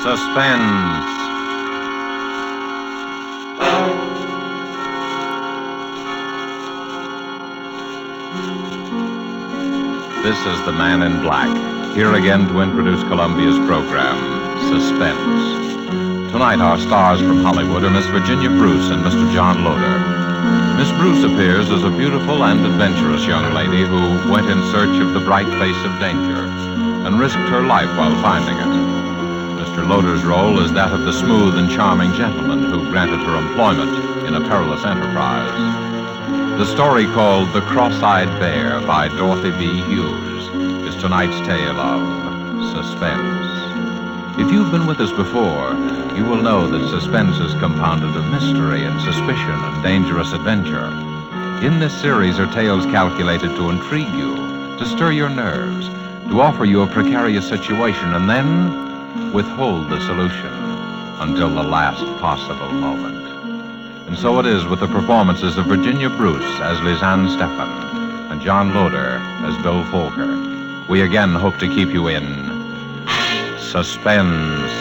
Suspense. This is the Man in Black, here again to introduce Columbia's program, Suspense. Tonight, our stars from Hollywood are Miss Virginia Bruce and Mr. John Loder. Miss Bruce appears as a beautiful and adventurous young lady who went in search of the bright face of danger and risked her life while finding it. Mr. Loder's role is that of the smooth and charming gentleman who granted her employment in a perilous enterprise. The story called The Cross-Eyed Bear by Dorothy V. Hughes is tonight's tale of Suspense. If you've been with us before, you will know that suspense is compounded of mystery and suspicion and dangerous adventure. In this series are tales calculated to intrigue you, to stir your nerves, to offer you a precarious situation, and then withhold the solution until the last possible moment. And so it is with the performances of Virginia Bruce as Lisanne Stephan and John Loder as Bill Folker. We again hope to keep you in suspense.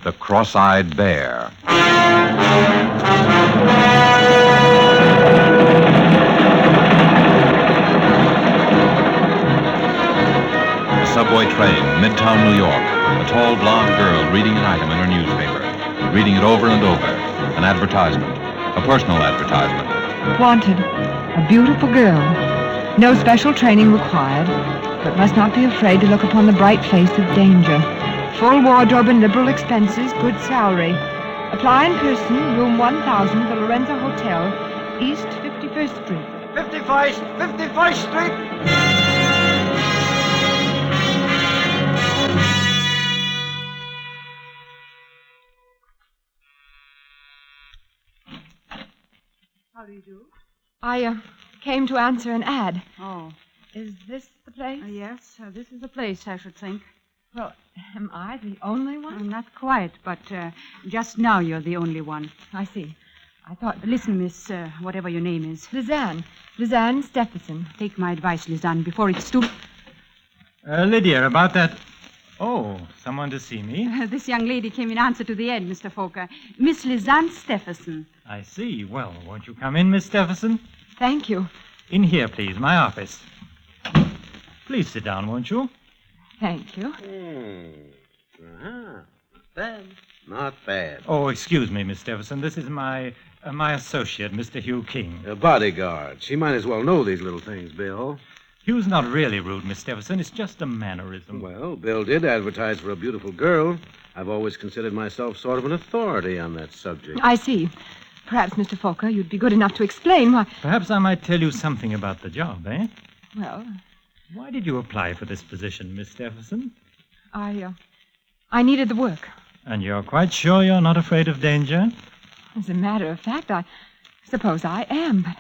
The Cross-Eyed Bear. A subway train, Midtown New York. A tall blonde girl reading an item in her newspaper. Reading it over and over. An advertisement. A personal advertisement. Wanted. A beautiful girl. No special training required, but must not be afraid to look upon the bright face of danger. Full wardrobe and liberal expenses, good salary. Apply in person, room 1000, the Lorenzo Hotel, East 51st Street. 51st Street! How do you do? I came to answer an ad. Oh. Is this the place? Yes, this is the place, I should think. Well, am I the only one? Not quite, but just now you're the only one. I see. I thought... Listen, Miss, whatever your name is. Lisanne Stephenson. Take my advice, Lisanne, before it's too... Lydia, about that... Oh, someone to see me? This young lady came in answer to the ad, Mr. Folker. Miss Lisanne Stephenson. I see. Well, won't you come in, Miss Stephenson? Thank you. In here, please, my office. Please sit down, won't you? Thank you. Not bad. Oh, excuse me, Miss Stephenson. This is my associate, Mr. Hugh King. A bodyguard. She might as well know these little things, Bill. Hugh's not really rude, Miss Stephenson. It's just a mannerism. Well, Bill did advertise for a beautiful girl. I've always considered myself sort of an authority on that subject. I see. Perhaps, Mr. Folker, you'd be good enough to explain why... Perhaps I might tell you something about the job, eh? Well... Why did you apply for this position, Miss Stephenson? I needed the work. And you're quite sure you're not afraid of danger? As a matter of fact, I suppose I am, but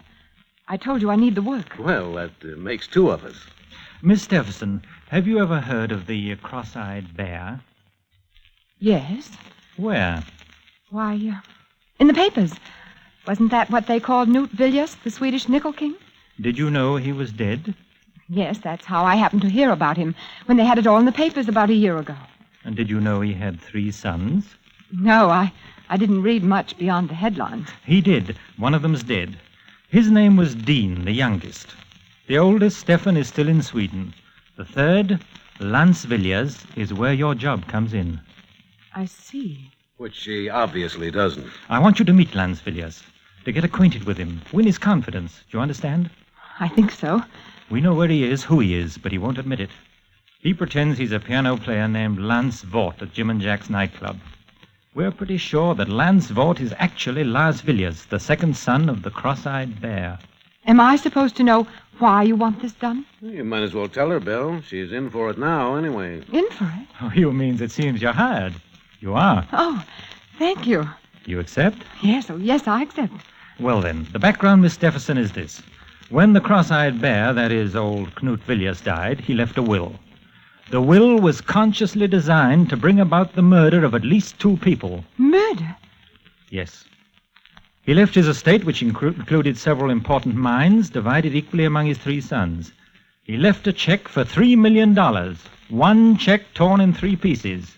I told you I need the work. Well, that makes two of us. Miss Stephenson, have you ever heard of the Cross-Eyed Bear? Yes. Where? Why, in the papers. Wasn't that what they called Knut Villiers, the Swedish nickel king? Did you know he was dead? Yes, that's how I happened to hear about him, when they had it all in the papers about a year ago. And did you know he had 3 sons? No, I didn't read much beyond the headlines. He did. One of them's dead. His name was Dean, the youngest. The oldest, Stefan, is still in Sweden. The third, Lance Villiers, is where your job comes in. I see. Which she obviously doesn't. I want you to meet Lance Villiers, to get acquainted with him, win his confidence. Do you understand? I think so. We know where he is, who he is, but he won't admit it. He pretends he's a piano player named Lance Vort at Jim and Jack's nightclub. We're pretty sure that Lance Vort is actually Lars Villiers, the second son of the Cross-Eyed Bear. Am I supposed to know why you want this done? You might as well tell her, Bill. She's in for it now, anyway. In for it? Oh, you means it seems you're hired. You are. Oh, thank you. You accept? Yes, I accept. Well, then, the background, Miss Stephenson, is this. When the Cross-Eyed Bear, that is, old Knut Villiers, died, he left a will. The will was consciously designed to bring about the murder of at least 2 people. Murder? Yes. He left his estate, which included several important mines, divided equally among his 3 sons. He left a check for $3 million. one check torn in 3 pieces,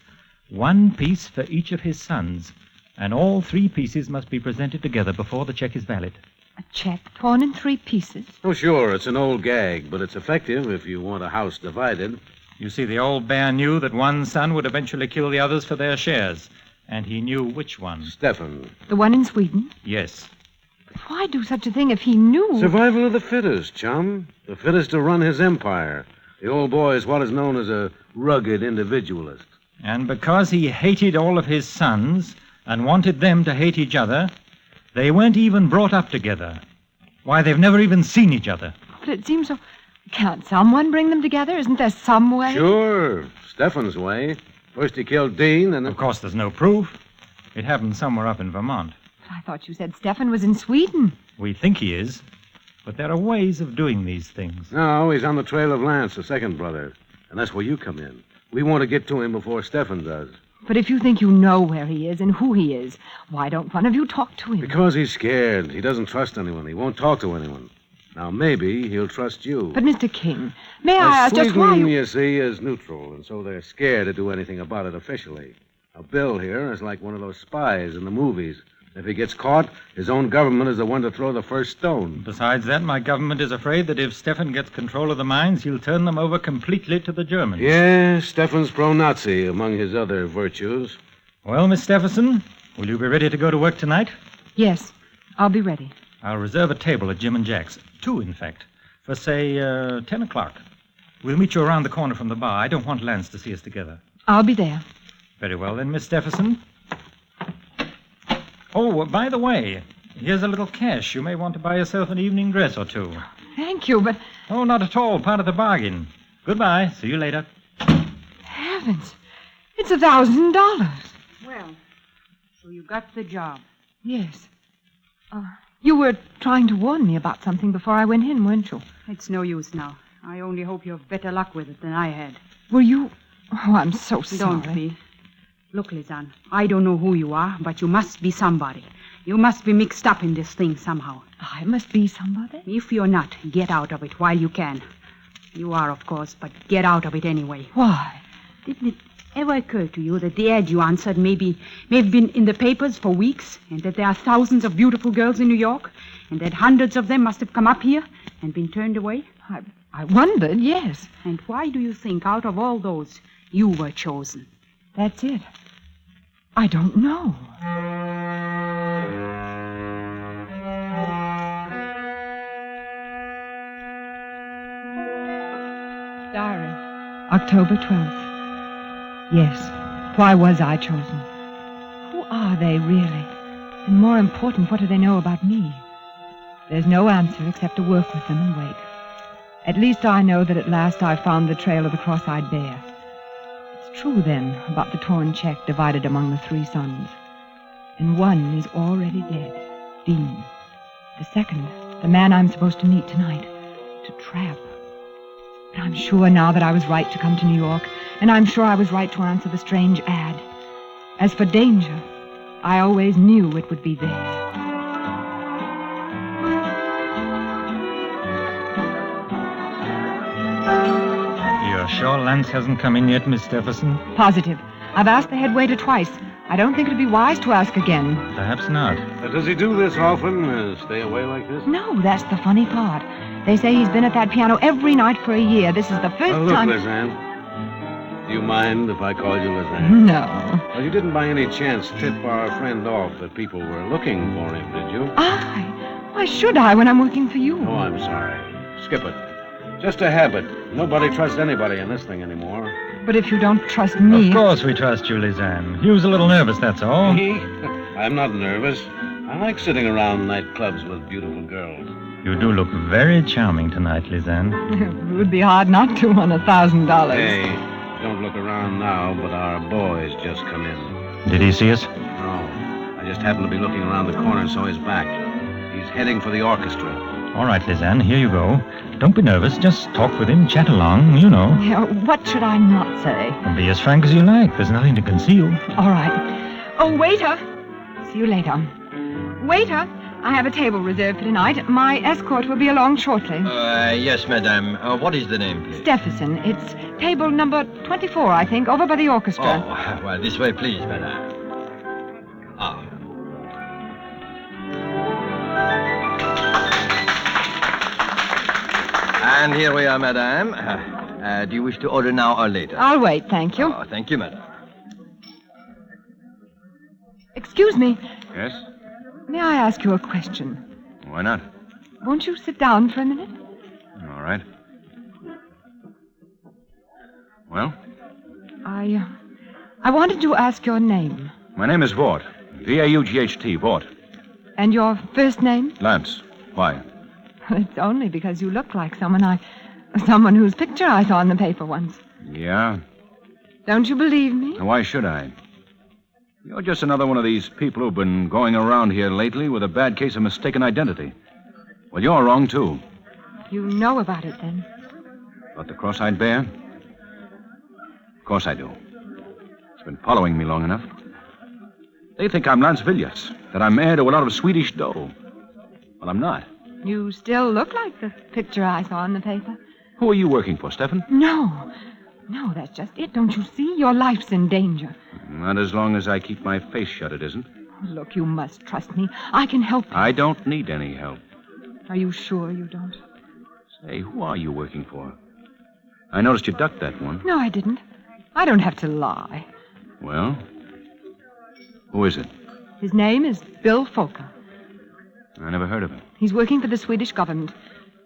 1 piece for each of his sons, and all 3 pieces must be presented together before the check is valid. A check torn in 3 pieces? Oh, sure, it's an old gag, but it's effective if you want a house divided. You see, the old bear knew that one son would eventually kill the others for their shares, and he knew which one. Stefan. The one in Sweden? Yes. But why do such a thing if he knew? Survival of the fittest, chum. The fittest to run his empire. The old boy is what is known as a rugged individualist. And because he hated all of his sons and wanted them to hate each other, they weren't even brought up together. Why, they've never even seen each other. But it seems so... Can't someone bring them together? Isn't there some way? Sure. Stefan's way. First he killed Dean, and then... Of course, there's no proof. It happened somewhere up in Vermont. I thought you said Stefan was in Sweden. We think he is, but there are ways of doing these things. No, he's on the trail of Lance, the second brother. And that's where you come in. We want to get to him before Stefan does. But if you think you know where he is and who he is, why don't one of you talk to him? Because he's scared. He doesn't trust anyone. He won't talk to anyone. Now, maybe he'll trust you. But, Mr. King, may I ask just why Sweden, you see, is neutral, and so they're scared to do anything about it officially. Now, Bill here is like one of those spies in the movies. If he gets caught, his own government is the one to throw the first stone. Besides that, my government is afraid that if Stefan gets control of the mines, he'll turn them over completely to the Germans. Yes, Stefan's pro-Nazi, among his other virtues. Well, Miss Stephenson, will you be ready to go to work tonight? Yes, I'll be ready. I'll reserve a table at Jim and Jack's. 2, in fact, for, say, 10 o'clock. We'll meet you around the corner from the bar. I don't want Lance to see us together. I'll be there. Very well, then, Miss Stephenson. Oh, by the way, here's a little cash. You may want to buy yourself an evening dress or 2. Thank you, but... Oh, not at all. Part of the bargain. Goodbye. See you later. Heavens, it's $1,000. Well, so you got the job. Yes. You were trying to warn me about something before I went in, weren't you? It's no use now. I only hope you have better luck with it than I had. Were you... Oh, I'm so sorry. Don't be. Look, Lizanne, I don't know who you are, but you must be somebody. You must be mixed up in this thing somehow. I must be somebody? If you're not, get out of it while you can. You are, of course, but get out of it anyway. Why? Didn't it ever occur to you that the ad you answered may have been in the papers for weeks, and that there are thousands of beautiful girls in New York, and that hundreds of them must have come up here and been turned away? I wondered, yes. And why do you think, out of all those, you were chosen? That's it. I don't know. Diary, October 12th. Yes, why was I chosen? Who are they, really? And more important, what do they know about me? There's no answer except to work with them and wait. At least I know that at last I've found the trail of the cross-eyed bear. It's true, then, about the torn check divided among the 3 sons. And one is already dead, Dean. The second, the man I'm supposed to meet tonight, to trap. But I'm sure now that I was right to come to New York, and I'm sure I was right to answer the strange ad. As for danger, I always knew it would be there. You're sure Lance hasn't come in yet, Miss Stephenson? Positive. I've asked the head waiter twice. I don't think it'd be wise to ask again. Perhaps not. Does he do this often? Stay away like this? No, that's the funny part. They say he's been at that piano every night for a year. This is the first Look, time... Lizanne. Do you mind if I call you Lizanne? No. Well, you didn't by any chance tip our friend off that people were looking for him, did you? Why should I when I'm working for you? Oh, I'm sorry. Skip it. Just a habit. Nobody trusts anybody in this thing anymore. But if you don't trust me... Of course we trust you, Lizanne. He was a little nervous, that's all. Me? I'm not nervous. I like sitting around nightclubs with beautiful girls. You do look very charming tonight, Lizanne. It would be hard not to on $1,000. Hey, don't look around now, but our boy's just come in. Did he see us? No, I just happened to be looking around the corner and saw his back. He's heading for the orchestra. All right, Lizanne, here you go. Don't be nervous. Just talk with him, chat along, you know. Yeah, what should I not say? Be as frank as you like. There's nothing to conceal. All right. Oh, waiter. See you later. Waiter, I have a table reserved for tonight. My escort will be along shortly. Yes, madame. What is the name, please? Stephenson. It's table number 24, I think, over by the orchestra. Oh, well, this way, please, madame. Ah. And here we are, madame. Do you wish to order now or later? I'll wait, thank you. Oh, thank you, madame. Excuse me. Yes? May I ask you a question? Why not? Won't you sit down for a minute? All right. Well? I wanted to ask your name. My name is Vaught. V-A-U-G-H-T, Vaught. And your first name? Lance. Why? It's only because you look like someone whose picture I saw in the paper once. Yeah? Don't you believe me? Why should I? You're just another one of these people who've been going around here lately with a bad case of mistaken identity. Well, you're wrong, too. You know about it, then? About the cross-eyed bear? Of course I do. It's been following me long enough. They think I'm Lance Villiers, that I'm heir to a lot of Swedish dough. Well, I'm not. You still look like the picture I saw in the paper. Who are you working for, Stephen? No, that's just it. Don't you see? Your life's in danger. Not as long as I keep my face shut, it isn't. Look, you must trust me. I can help you. I don't need any help. Are you sure you don't? Say, who are you working for? I noticed you ducked that one. No, I didn't. I don't have to lie. Well, who is it? His name is Bill Folker. I never heard of him. He's working for the Swedish government.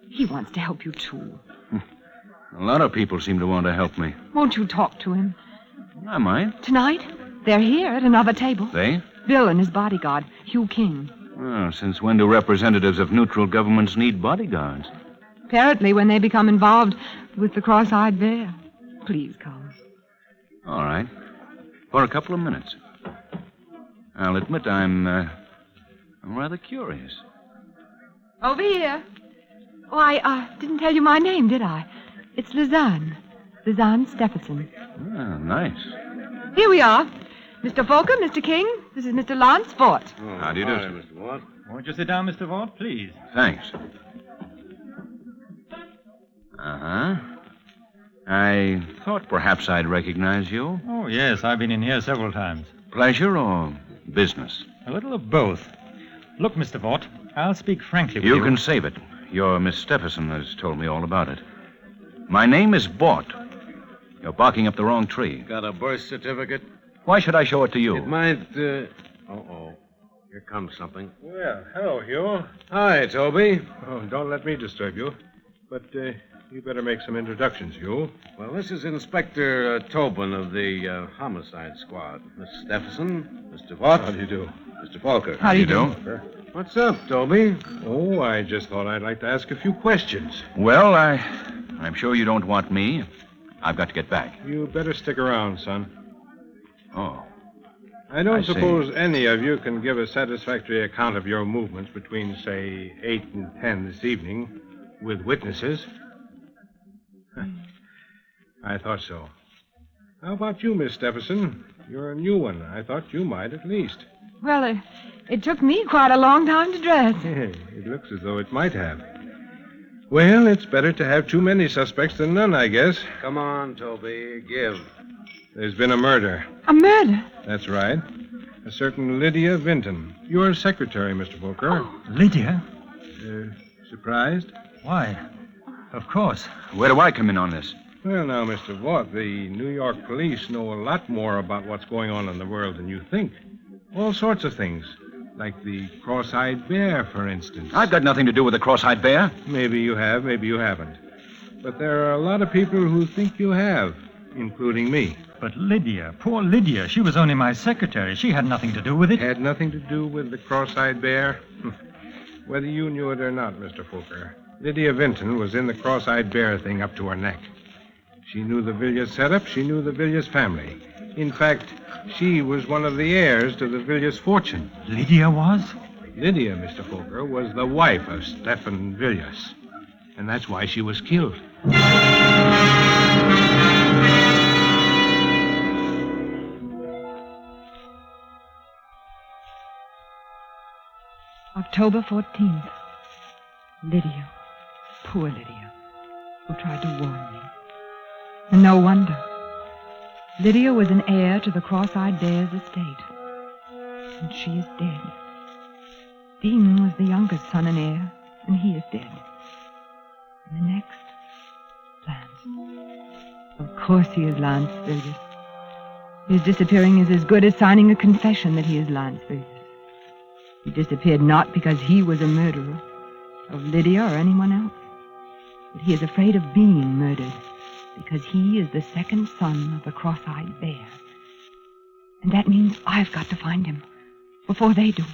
He wants to help you, too. A lot of people seem to want to help me. Won't you talk to him? I might. Tonight, they're here at another table. They? Bill and his bodyguard, Hugh King. Well, since when do representatives of neutral governments need bodyguards? Apparently when they become involved with the cross-eyed bear. Please come. All right. For a couple of minutes. I'll admit I'm rather curious. Over here. Oh, I didn't tell you my name, did I? It's Lizanne. Lizanne Stephenson. Ah, nice. Here we are. Mr. Folker, Mr. King, this is Mr. Lance Vaught. Oh, how do you do, sir? Mr. Watt. Won't you sit down, Mr. Vaught, please? Thanks. Uh-huh. I thought perhaps I'd recognize you. Oh, yes, I've been in here several times. Pleasure or business? A little of both. Look, Mr. Vaught, I'll speak frankly with you. You can save it. Your Miss Stephenson has told me all about it. My name is Vaught. You're barking up the wrong tree. Got a birth certificate? Why should I show it to you? It might, Uh-oh. Here comes something. Well, hello, Hugh. Hi, Toby. Oh, don't let me disturb you. But you better make some introductions, Hugh. Well, this is Inspector Tobin of the Homicide Squad. Miss Stephenson, Mr. Vaught. How do you do? Mr. Falker. How do you do? What's up, Toby? Oh, I just thought I'd like to ask a few questions. Well, I'm sure you don't want me. I've got to get back. You better stick around, son. Oh. I don't I see. suppose any of you can give a satisfactory account of your movements between, say, 8 and 10 this evening with witnesses. I thought so. How about you, Miss Stephenson? You're a new one. I thought you might at least. Well, it took me quite a long time to dress. It looks as though it might have. Well, it's better to have too many suspects than none, I guess. Come on, Toby. Give. There's been a murder. A murder? That's right. A certain Lydia Vinton. Your secretary, Mr. Booker. Lydia? Surprised? Why? Of course. Where do I come in on this? Well, now, Mr. Vaught, the New York police know a lot more about what's going on in the world than you think. All sorts of things. Like the cross-eyed bear, for instance. I've got nothing to do with the cross-eyed bear. Maybe you have, maybe you haven't. But there are a lot of people who think you have, including me. But Lydia, poor Lydia, she was only my secretary. She had nothing to do with it. Had nothing to do with the cross-eyed bear? Whether you knew it or not, Mr. Folker, Lydia Vinton was in the cross-eyed bear thing up to her neck. She knew the Villiers setup. She knew the Villiers family. In fact, she was one of the heirs to the Villiers fortune. Lydia was? Lydia, Mr. Folker, was the wife of Stephen Villiers. And that's why she was killed. October 14th. Lydia. Poor Lydia, who tried to warn me. And no wonder. Lydia was an heir to the Cross-Eyed Bear's estate. And she is dead. Dean was the youngest son and heir, and he is dead. And the next, Lance. Of course he is Lance Villiers. His disappearing is as good as signing a confession that he is Lance Villiers. He disappeared not because he was a murderer of Lydia or anyone else, but he is afraid of being murdered because he is the second son of the Cross-Eyed Bear. And that means I've got to find him before they do.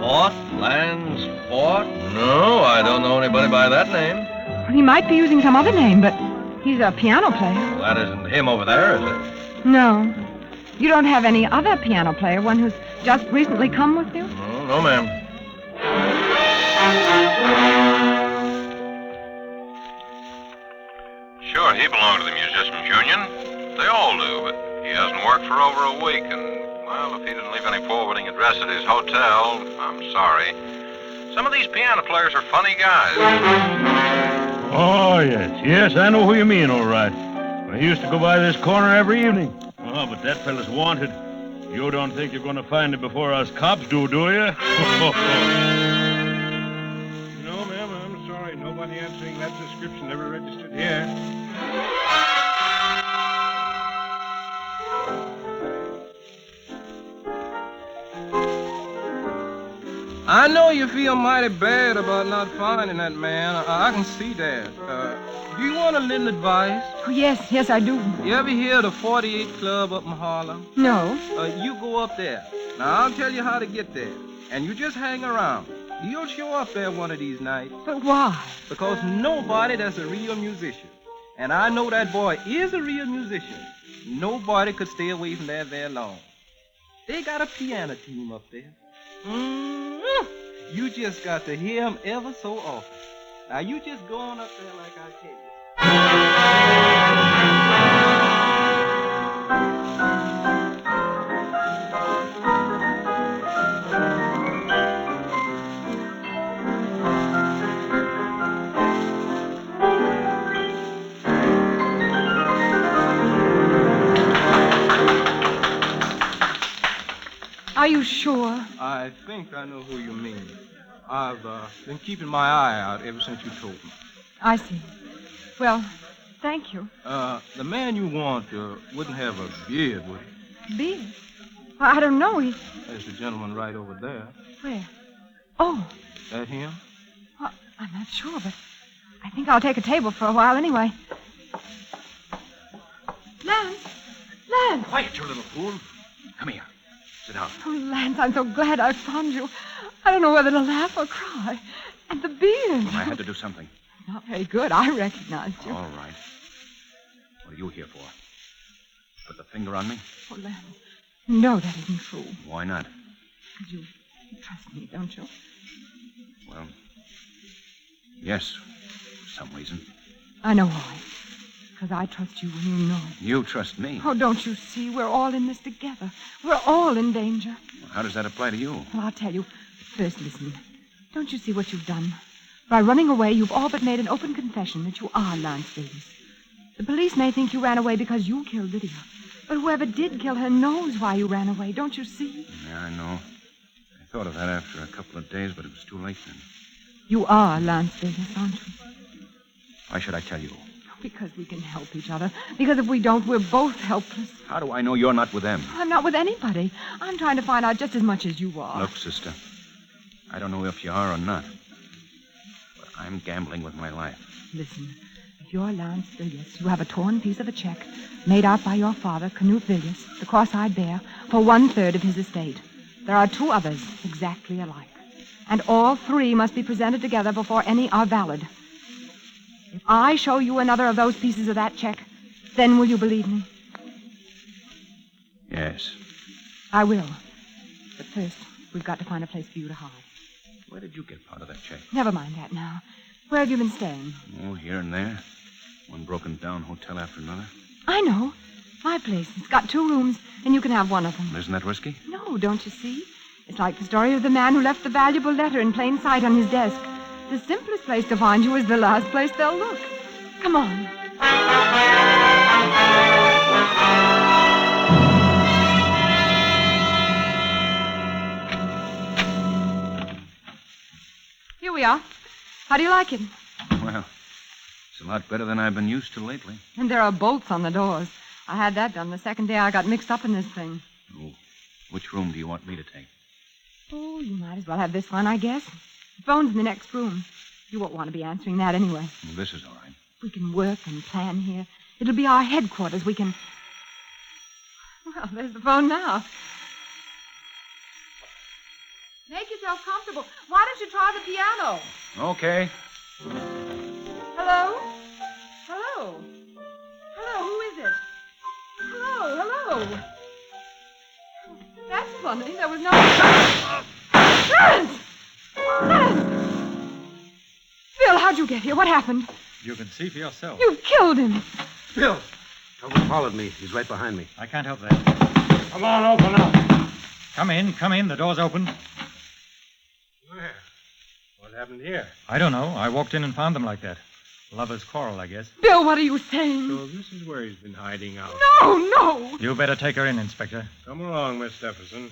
Fort? Lands Fort? No, I don't know anybody by that name. Well, he might be using some other name, but he's a piano player. Well, that isn't him over there, is it? No. You don't have any other piano player, one who's just recently come with you? No, ma'am. Sure, he belonged to the Musicians' Union. They all do, but he hasn't worked for over a week, and, well, if he didn't leave any forwarding address at his hotel, I'm sorry. Some of these piano players are funny guys. Oh, yes. Yes, I know who you mean, all right. I used to go by this corner every evening. Oh, but that fella's wanted. You don't think you're going to find him before us cops do you? No, ma'am, I'm sorry. Nobody answering that description ever registered here. I know you feel mighty bad about not finding that man. I can see that. Do you want a little advice? Oh, yes, I do. You ever hear of the 48 Club up in Harlem? No. You go up there. Now, I'll tell you how to get there. And you just hang around. You'll show up there one of these nights. But why? Because nobody that's a real musician, and I know that boy is a real musician, nobody could stay away from there very long. They got a piano team up there. You just got to hear him ever so often. Now, you just go on up there like I tell you. Are you sure? I think I know who you mean. I've been keeping my eye out ever since you told me. I see. Well, thank you. The man you want wouldn't have a beard, would he? Beard? I don't know. There's the gentleman right over there. Where? Oh. That him? Well, I'm not sure, but I think I'll take a table for a while anyway. Lance! Quiet, you little fool. Come here. Sit down. Oh, Lance, I'm so glad I found you. I don't know whether to laugh or cry. And the beard. I had to do something. Not very good. I recognized you. All right. What are you here for? Put the finger on me? Oh, Lance. No, that isn't true. Why not? Because you trust me, don't you? Well, yes, for some reason. I know why. Because I trust you when you know it. You trust me? Oh, don't you see? We're all in this together. We're all in danger. Well, how does that apply to you? Well, I'll tell you. First, listen. Don't you see what you've done? By running away, you've all but made an open confession that you are Lance Davis. The police may think you ran away because you killed Lydia. But whoever did kill her knows why you ran away. Don't you see? Yeah, I know. I thought of that after a couple of days, but it was too late then. You are Lance Davis, aren't you? Why should I tell you? Because we can help each other. Because if we don't, we're both helpless. How do I know you're not with them? I'm not with anybody. I'm trying to find out just as much as you are. Look, sister, I don't know if you are or not, but I'm gambling with my life. Listen, if you're Lance Villiers, you have a torn piece of a check made out by your father, Canute Villiers, the Cross-Eyed Bear, for 1/3 of his estate. There are 2 others exactly alike, and all 3 must be presented together before any are valid. If I show you another of those pieces of that check, then will you believe me? Yes. I will. But first, we've got to find a place for you to hide. Where did you get part of that check? Never mind that now. Where have you been staying? Oh, here and there. One broken-down hotel after another. I know. My place. It's got 2 rooms, and you can have one of them. Isn't that risky? No, don't you see? It's like the story of the man who left the valuable letter in plain sight on his desk. The simplest place to find you is the last place they'll look. Come on. Here we are. How do you like it? Well, it's a lot better than I've been used to lately. And there are bolts on the doors. I had that done the second day I got mixed up in this thing. Oh, which room do you want me to take? Oh, you might as well have this one, I guess. The phone's in the next room. You won't want to be answering that anyway. Well, this is all right. We can work and plan here. It'll be our headquarters. We can... Well, there's the phone now. Make yourself comfortable. Why don't you try the piano? Okay. Hello? Hello? Hello, who is it? Hello? That's funny. There was no... Clarence! Phil, how'd you get here? What happened? You can see for yourself. You killed him. Bill! Someone followed me. He's right behind me. I can't help that. Come on, open up. Come in. The door's open. Where? What happened here? I don't know. I walked in and found them like that. Lovers' quarrel, I guess. Bill, what are you saying? So this is where he's been hiding out. No! You better take her in, Inspector. Come along, Miss Stephenson.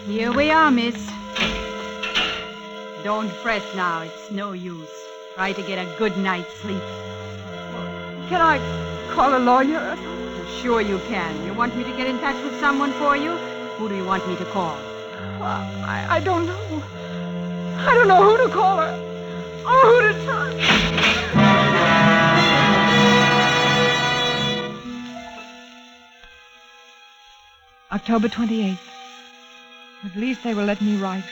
Here we are, miss. Don't fret now. It's no use. Try to get a good night's sleep. Can I call a lawyer? Sure you can. You want me to get in touch with someone for you? Who do you want me to call? I don't know. I don't know who to call her or who to trust. October 28th. At least they will let me write.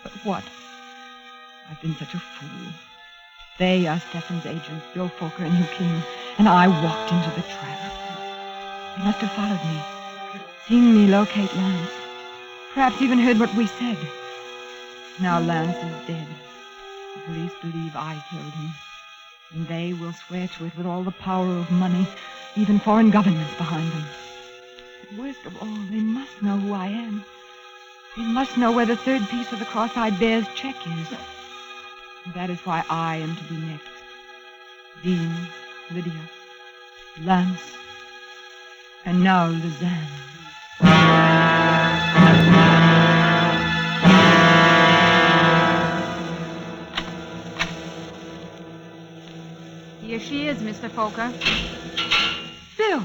But what? I've been such a fool. They are Stefan's agents, Bill Fokker and Hugh King, and I walked into the trap. They must have followed me, seen me locate Lance, perhaps even heard what we said. Now Lance is dead. The police believe I killed him, and they will swear to it with all the power of money, even foreign governments behind them. But worst of all, they must know who I am. They must know where the third piece of the cross-eyed bear's check is. And that is why I am to be next. Dean, Lydia, Lance, and now Lizanne. Here she is, Mr. Fokker. Bill!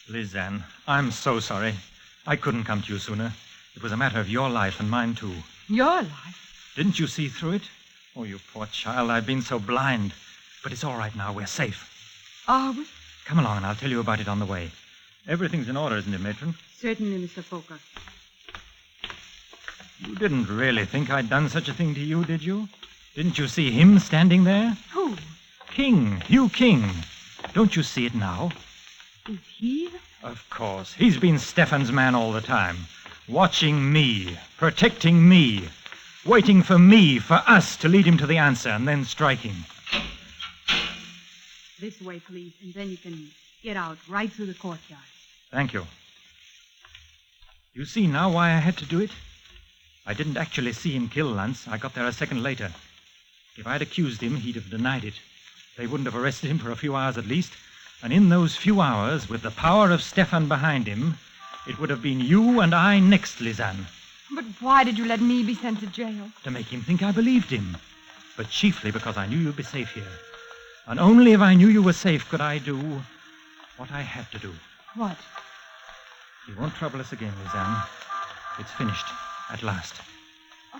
Lizanne, I'm so sorry. I couldn't come to you sooner. It was a matter of your life and mine, too. Your life? Didn't you see through it? Oh, you poor child, I've been so blind. But it's all right now. We're safe. Are we? Come along and I'll tell you about it on the way. Everything's in order, isn't it, Matron? Certainly, Mr. Fokker. You didn't really think I'd done such a thing to you, did you? Didn't you see him standing there? Who? King, Hugh King. Don't you see it now? Is he? Of course. He's been Stefan's man all the time. Watching me, protecting me, waiting for me, for us to lead him to the answer and then striking. This way, please, and then you can get out right through the courtyard. Thank you. You see now why I had to do it? I didn't actually see him kill Lance. I got there a second later. If I'd accused him, he'd have denied it. They wouldn't have arrested him for a few hours at least. And in those few hours, with the power of Stefan behind him, it would have been you and I next, Lizanne. But why did you let me be sent to jail? To make him think I believed him. But chiefly because I knew you'd be safe here. And only if I knew you were safe could I do what I had to do. What? You won't trouble us again, Lizanne. It's finished, at last. I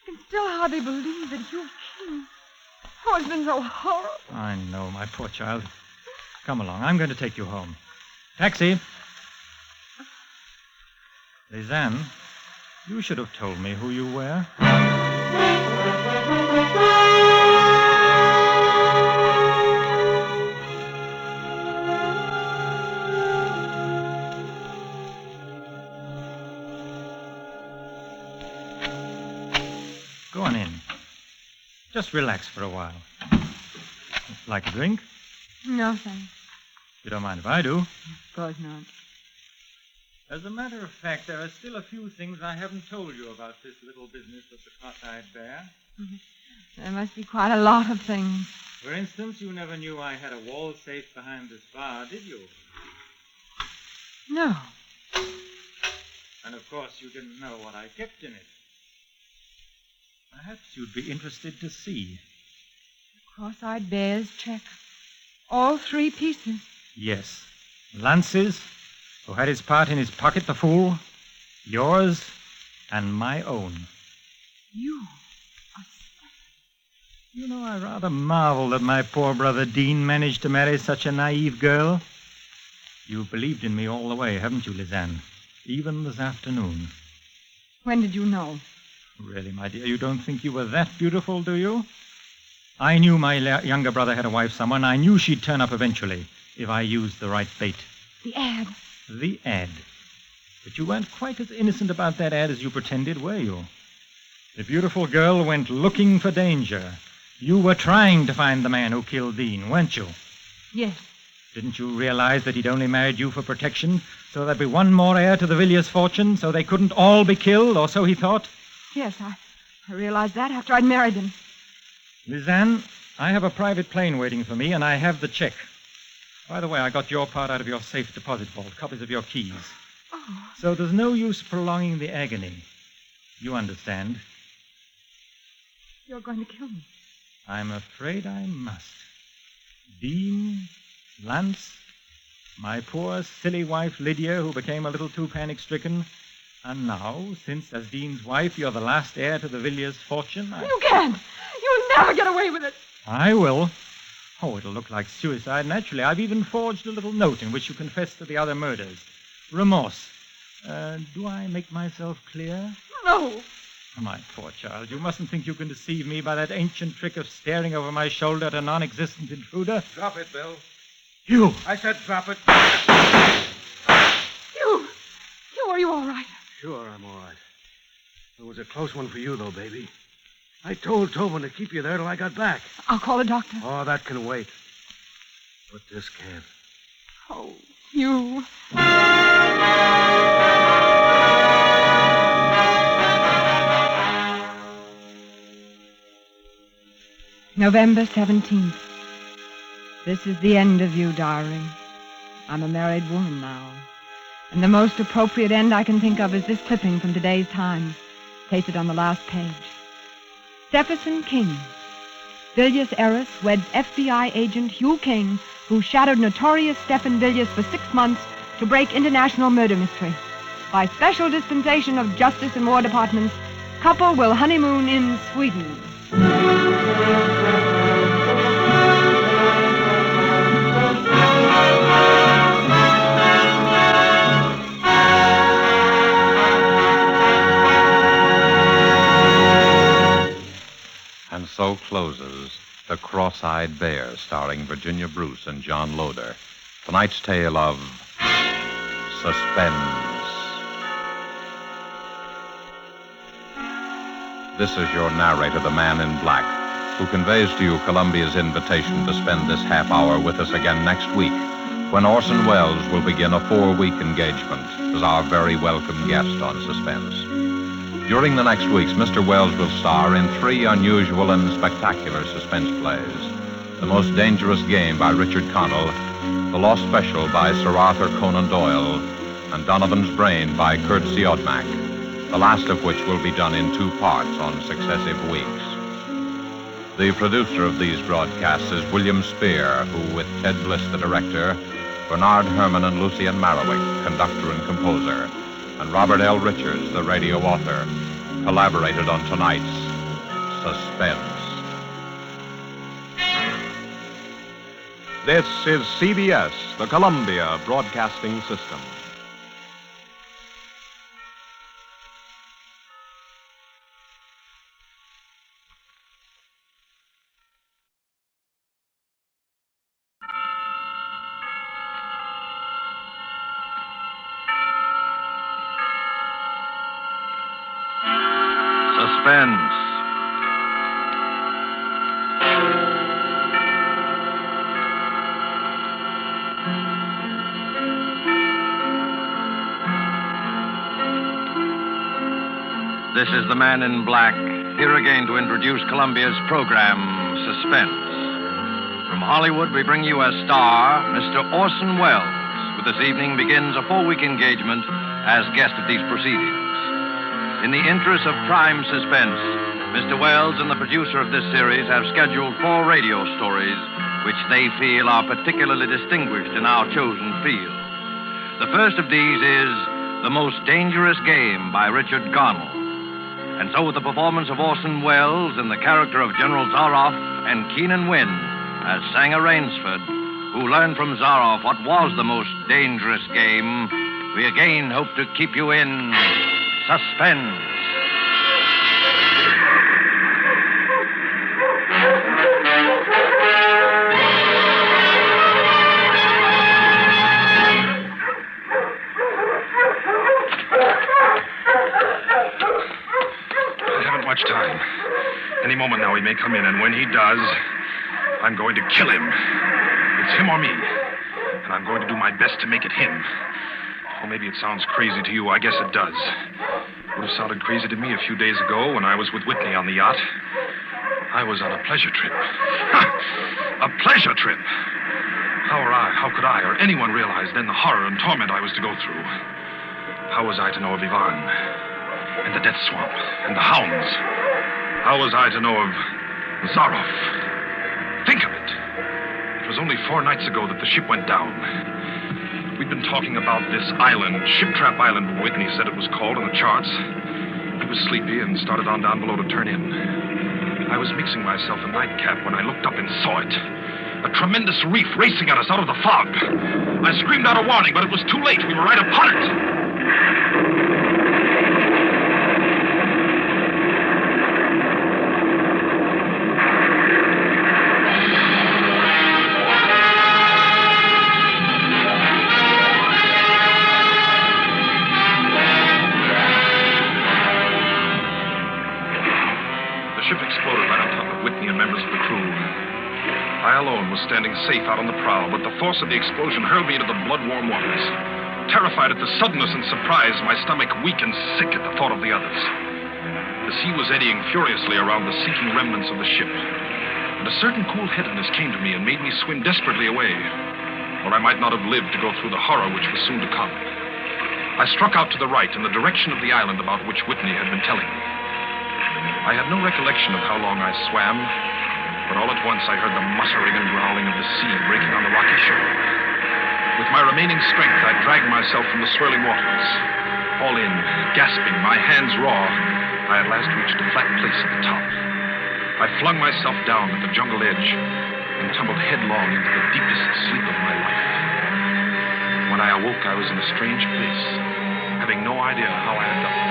can still hardly believe that Hugh King... Oh, it's been so horrible. I know, my poor child. Come along, I'm going to take you home. Taxi! Lizanne, you should have told me who you were. Just relax for a while. Like a drink? No, thanks. You don't mind if I do? Of course not. As a matter of fact, there are still a few things I haven't told you about this little business of the cross-eyed bear. There must be quite a lot of things. For instance, you never knew I had a wall safe behind this bar, did you? No. And of course, you didn't know what I kept in it. Perhaps you'd be interested to see. Cross-eyed bear's check. All 3 pieces. Yes. Lance's, who had his part in his pocket, the fool. Yours and my own. You. You know, I rather marvel that my poor brother Dean managed to marry such a naive girl. You've believed in me all the way, haven't you, Lisanne? Even this afternoon. When did you know? Really, my dear, you don't think you were that beautiful, do you? I knew my younger brother had a wife somewhere, and I knew she'd turn up eventually if I used the right bait. The ad. The ad. But you weren't quite as innocent about that ad as you pretended, were you? The beautiful girl went looking for danger. You were trying to find the man who killed Dean, weren't you? Yes. Didn't you realize that he'd only married you for protection, so there'd be one more heir to the Villiers' fortune, so they couldn't all be killed, or so he thought? Yes, I realized that after I'd married him. Lisanne, I have a private plane waiting for me, and I have the check. By the way, I got your part out of your safe deposit vault, copies of your keys. Oh. So there's no use prolonging the agony. You understand. You're going to kill me. I'm afraid I must. Dean, Lance, my poor, silly wife, Lydia, who became a little too panic-stricken. And now, since as Dean's wife, you're the last heir to the Villiers' fortune, You can't! You'll never get away with it! I will. Oh, it'll look like suicide, naturally. I've even forged a little note in which you confess to the other murders. Remorse. Do I make myself clear? No! My poor child, you mustn't think you can deceive me by that ancient trick of staring over my shoulder at a non-existent intruder. Drop it, Bill. You! I said drop it. Are you all right? Sure, I'm all right. It was a close one for you, though, baby. I told Tobin to keep you there till I got back. I'll call a doctor. Oh, that can wait. But this can't. Oh, you. November 17th. This is the end of you, darling. I'm a married woman now. And the most appropriate end I can think of is this clipping from today's Times, pasted on the last page. Stephenson King. Villiers heiress weds FBI agent Hugh King, who shadowed notorious Stephen Villiers for 6 months to break international murder mystery. By special dispensation of Justice and War Departments, couple will honeymoon in Sweden. And so closes The Cross-Eyed Bear, starring Virginia Bruce and John Loder. Tonight's tale of Suspense. This is your narrator, the Man in Black, who conveys to you Columbia's invitation to spend this half hour with us again next week, when Orson Welles will begin a 4-week engagement as our very welcome guest on Suspense. During the next weeks, Mr. Welles will star in 3 unusual and spectacular suspense plays. The Most Dangerous Game by Richard Connell, The Lost Special by Sir Arthur Conan Doyle, and Donovan's Brain by Kurt Siodmak, the last of which will be done in 2 parts on successive weeks. The producer of these broadcasts is William Spear, who, with Ted Bliss, the director, Bernard Herrmann and Lucien Marowik, conductor and composer, and Robert L. Richards, the radio author, collaborated on tonight's Suspense. This is CBS, the Columbia Broadcasting System. Suspense. this is the Man in Black, here again to introduce Columbia's program, Suspense. From Hollywood, we bring you as star, Mr. Orson Welles, who this evening begins a 4-week engagement as guest of these proceedings. In the interest of prime suspense, Mr. Welles and the producer of this series have scheduled 4 radio stories which they feel are particularly distinguished in our chosen field. The first of these is The Most Dangerous Game by Richard Garnell. And so with the performance of Orson Welles in the character of General Zaroff and Keenan Wynn as Sanger Rainsford, who learned from Zaroff what was the most dangerous game, we again hope to keep you in suspense. Much time. Any moment now he may come in, and when he does, I'm going to kill him. It's him or me. And I'm going to do my best to make it him. Oh, maybe it sounds crazy to you. I guess it does. It would have sounded crazy to me a few days ago when I was with Whitney on the yacht. I was on a pleasure trip. A pleasure trip! How could I or anyone realize then the horror and torment I was to go through? How was I to know of Yvonne? And the death swamp, and the hounds. How was I to know of Zaroff? Think of it. It was only 4 nights ago that the ship went down. We'd been talking about this island, Ship Trap Island, Whitney said it was called on the charts. He was sleepy and started on down below to turn in. I was mixing myself a nightcap when I looked up and saw it. A tremendous reef racing at us out of the fog. I screamed out a warning, but it was too late. We were right upon it. Standing safe out on the prow, but the force of the explosion hurled me into the blood-warm waters. Terrified at the suddenness and surprise, my stomach weak and sick at the thought of the others. The sea was eddying furiously around the sinking remnants of the ship, and a certain cool-headedness came to me and made me swim desperately away, or I might not have lived to go through the horror which was soon to come. I struck out to the right in the direction of the island about which Whitney had been telling me. I had no recollection of how long I swam, but all at once I heard the muttering and growling of the sea breaking on the rocky shore. With my remaining strength, I dragged myself from the swirling waters. All in, gasping, my hands raw, I at last reached a flat place at the top. I flung myself down at the jungle edge and tumbled headlong into the deepest sleep of my life. When I awoke, I was in a strange place, having no idea how I had done it.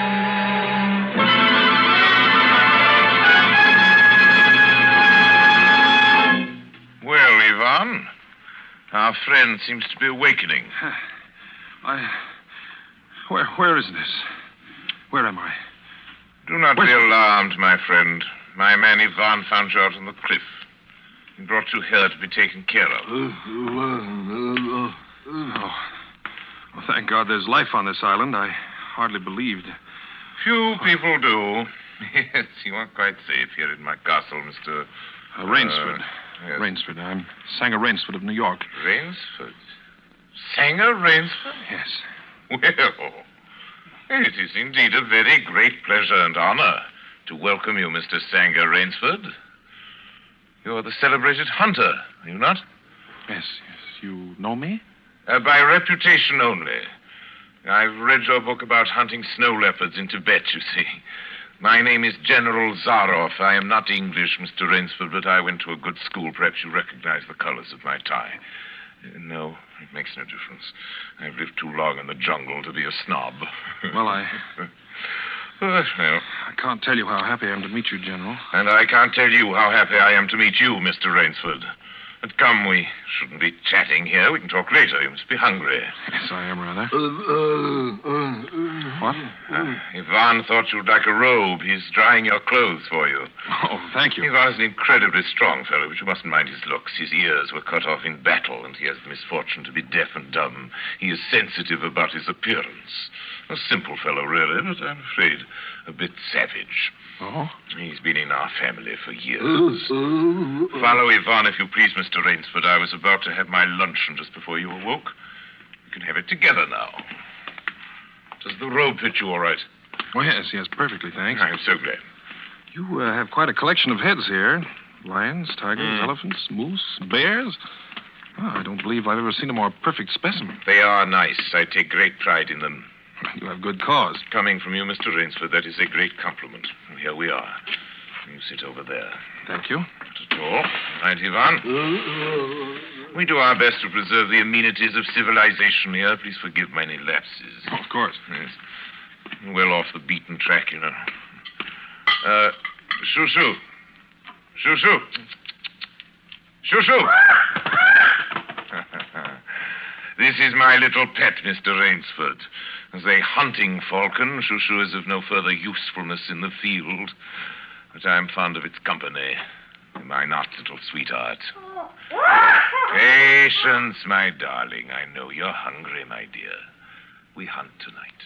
Well, Yvonne, our friend seems to be awakening. Where is this? Where am I? Do not be alarmed, my friend. My man Yvonne found you out on the cliff. He brought you here to be taken care of. Oh, thank God there's life on this island. I hardly believed. Few people do. Yes, you are quite safe here in my castle, Mr. Rainsford. Yes. Rainsford. I'm Sanger Rainsford of New York. Rainsford? Sanger Rainsford? Yes. Well, it is indeed a very great pleasure and honor to welcome you, Mr. Sanger Rainsford. You're the celebrated hunter, are you not? Yes. You know me? By reputation only. I've read your book about hunting snow leopards in Tibet, you see. My name is General Zaroff. I am not English, Mr. Rainsford, but I went to a good school. Perhaps you recognize the colors of my tie. No, it makes no difference. I've lived too long in the jungle to be a snob. Well, I Well, I can't tell you how happy I am to meet you, General. and I can't tell you how happy I am to meet you, Mr. Rainsford. But come, we shouldn't be chatting here. We can talk later. You must be hungry. Yes, I am rather. What? Ivan thought you'd like a robe. He's drying your clothes for you. Oh, thank you. Ivan's an incredibly strong fellow, but you mustn't mind his looks. His ears were cut off in battle, and he has the misfortune to be deaf and dumb. He is sensitive about his appearance. A simple fellow, really, but I'm afraid a bit savage. Oh? He's been in our family for years. Follow Ivan, if you please, Mr. Rainsford. I was about to have my luncheon just before you awoke. We can have it together now. Does the robe fit you all right? Oh, yes, perfectly, thanks. I'm so glad. You have quite a collection of heads here. Lions, tigers, elephants, moose, bears. Oh, I don't believe I've ever seen a more perfect specimen. They are nice. I take great pride in them. You have good cause. Coming from you, Mr. Rainsford, that is a great compliment. And here we are. You sit over there. Thank you. Not at all. Right, Ivan? We do our best to preserve the amenities of civilization here. Please forgive my any lapses. Oh, of course. Yes. Well off the beaten track, you know. Shoo-shoo. Shoo-shoo. Shoo-shoo. This is my little pet, Mr. Rainsford. As a hunting falcon, Shoo-shoo is of no further usefulness in the field. But I'm fond of its company. Am I not, little sweetheart? Patience, my darling. I know you're hungry, my dear. We hunt tonight.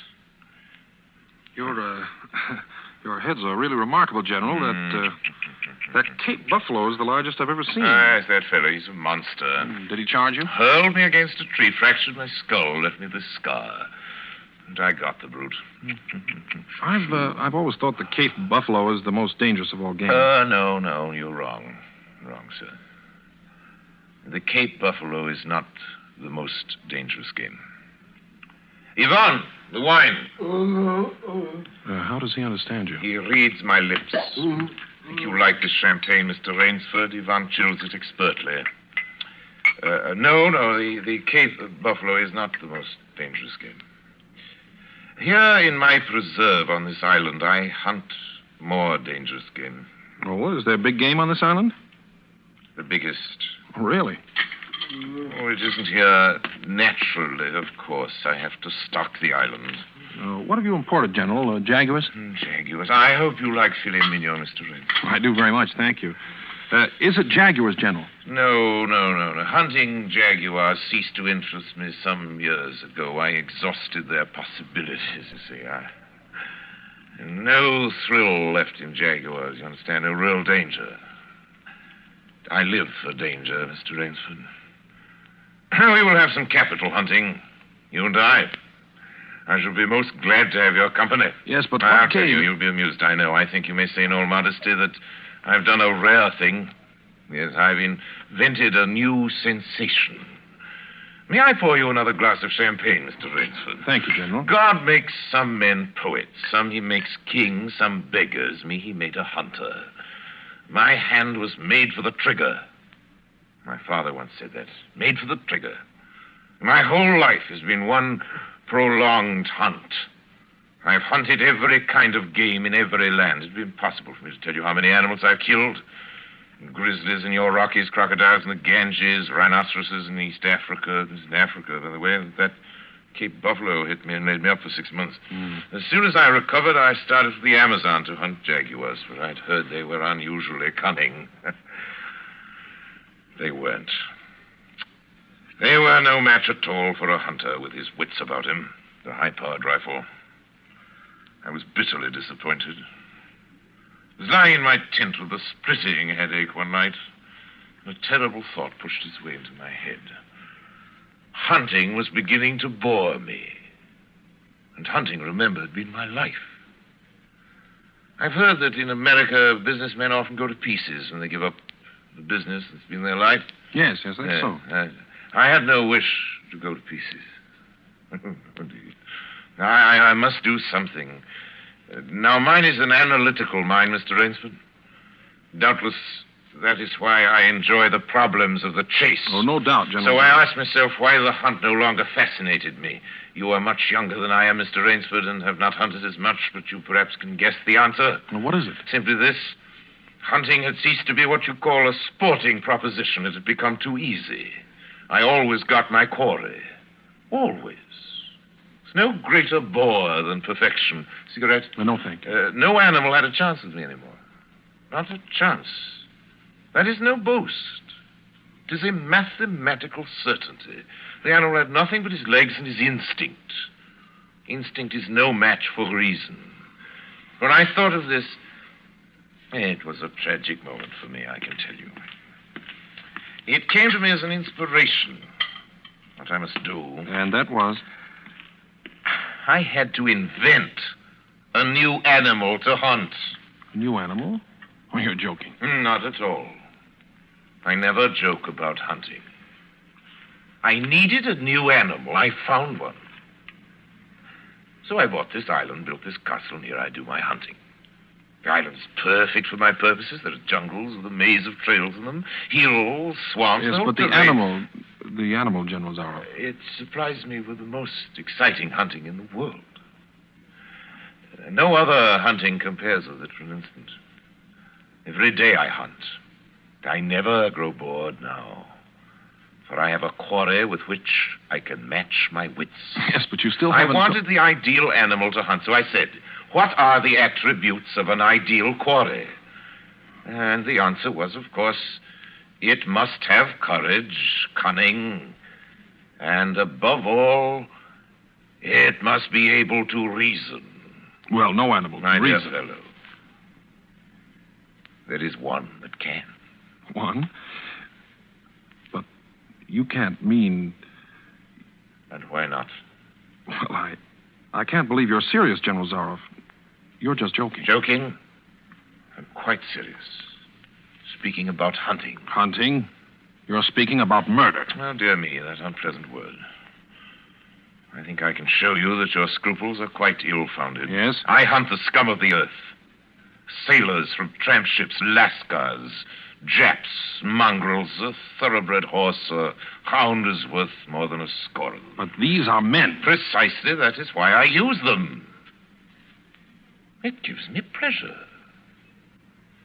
Your heads are really remarkable, General. That Cape buffalo is the largest I've ever seen. Yes, that fellow. He's a monster. Did he charge you? Hurled me against a tree, fractured my skull, left me this scar. And I got the brute. I've always thought the Cape buffalo is the most dangerous of all game. No, you're wrong. Wrong, sir. The Cape buffalo is not the most dangerous game. Yvonne, the wine. How does he understand you? He reads my lips. Think you like this champagne, Mr. Rainsford? Yvonne chills it expertly. The Cape buffalo is not the most dangerous game. Here in my preserve on this island, I hunt more dangerous game. Oh, is there big game on this island? The biggest. Really? Oh, it isn't here naturally, of course. I have to stock the island. What have you imported, General? Jaguars? Jaguars. I hope you like filet mignon, Mr. Rainsford. I do very much, thank you. Is it jaguars, General? No. Hunting jaguars ceased to interest me some years ago. I exhausted their possibilities, you see. No thrill left in jaguars, you understand? No real danger. I live for danger, Mr. Rainsford. We will have some capital hunting, you and I. I shall be most glad to have your company. Yes, but I'll what tell game? You'll be amused, I know. I think you may say in all modesty that I've done a rare thing. Yes, I've invented a new sensation. May I pour you another glass of champagne, Mr. Rainsford? Thank you, General. God makes some men poets. Some he makes kings, some beggars. Me he made a hunter. My hand was made for the trigger. My father once said that. Made for the trigger. My whole life has been one prolonged hunt. I've hunted every kind of game in every land. It'd be impossible for me to tell you how many animals I've killed. Grizzlies in your Rockies, crocodiles in the Ganges, rhinoceroses in East Africa. This is in Africa, by the way. That Cape buffalo hit me and laid me up for 6 months. As soon as I recovered, I started for the Amazon to hunt jaguars, for I'd heard they were unusually cunning. They weren't. They were no match at all for a hunter with his wits about him, the high-powered rifle. I was bitterly disappointed. I was lying in my tent with a splitting headache one night, and a terrible thought pushed its way into my head. Hunting was beginning to bore me. And hunting, remember, had been my life. I've heard that in America, businessmen often go to pieces when they give up the business that's been their life. Yes, that's so. I had no wish to go to pieces. I must do something. Now, mine is an analytical mind, Mr. Rainsford. Doubtless that is why I enjoy the problems of the chase. Oh, no doubt, General. So I asked myself why the hunt no longer fascinated me. You are much younger than I am, Mr. Rainsford, and have not hunted as much, but you perhaps can guess the answer. Well, what is it? Simply this. Hunting had ceased to be what you call a sporting proposition. It had become too easy. I always got my quarry. Always. There's no greater bore than perfection. Cigarette? No, thank you. No animal had a chance with me anymore. Not a chance. That is no boast. It is a mathematical certainty. The animal had nothing but his legs and his instinct. Instinct is no match for reason. When I thought of this, it was a tragic moment for me, I can tell you. It came to me as an inspiration. What I must do. And that was? I had to invent a new animal to hunt. New animal? Oh, you're joking. Not at all. I never joke about hunting. I needed a new animal. I found one. So I bought this island, built this castle, and here I do my hunting. The island is perfect for my purposes. There are jungles with a maze of trails in them, hills, swamps. Yes, but the animal, General Zaroff. It surprised me with the most exciting hunting in the world. No other hunting compares with it for an instant. Every day I hunt. I never grow bored now. For I have a quarry with which I can match my wits. Yes, but you still haven't... I wanted the ideal animal to hunt, so I said, what are the attributes of an ideal quarry? And the answer was, of course, it must have courage, cunning, and above all, it must be able to reason. Well, no animal My can dear reason. fellow, there is one that can. One? But you can't mean... And why not? Well, I can't believe you're serious, General Zaroff. You're just joking. Joking? I'm quite serious. Speaking about hunting. Hunting? You're speaking about murder. Oh, dear me, that unpleasant word. I think I can show you that your scruples are quite ill-founded. Yes? I hunt the scum of the earth. Sailors from tramp ships, lascars, Japs, mongrels, a thoroughbred horse, a hound is worth more than a score of them. But these are men. Precisely, that is why I use them. It gives me pleasure.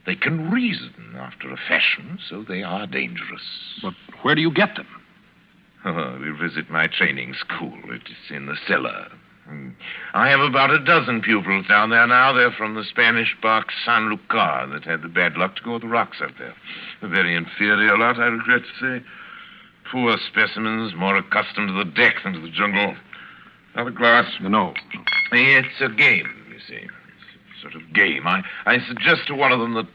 They can reason after a fashion, so they are dangerous. But where do you get them? Oh, we visit my training school. It is in the cellar. I have about a dozen pupils down there now. They're from the Spanish bark San Lucar that had the bad luck to go with the rocks out there. A very inferior lot, I regret to say. Poor specimens, more accustomed to the deck than to the jungle. Another glass? No. It's a game, you see. It's a sort of game. I suggest to one of them that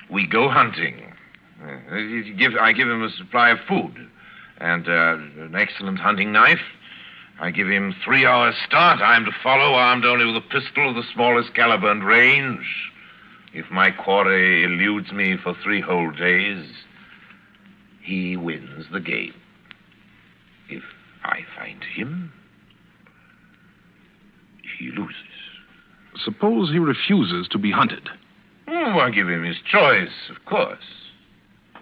we go hunting. I give him a supply of food and an excellent hunting knife. I give him 3 hours start. I am to follow, armed only with a pistol of the smallest caliber and range. If my quarry eludes me for 3 whole days, he wins the game. If I find him, he loses. Suppose he refuses to be hunted. Oh, I give him his choice, of course.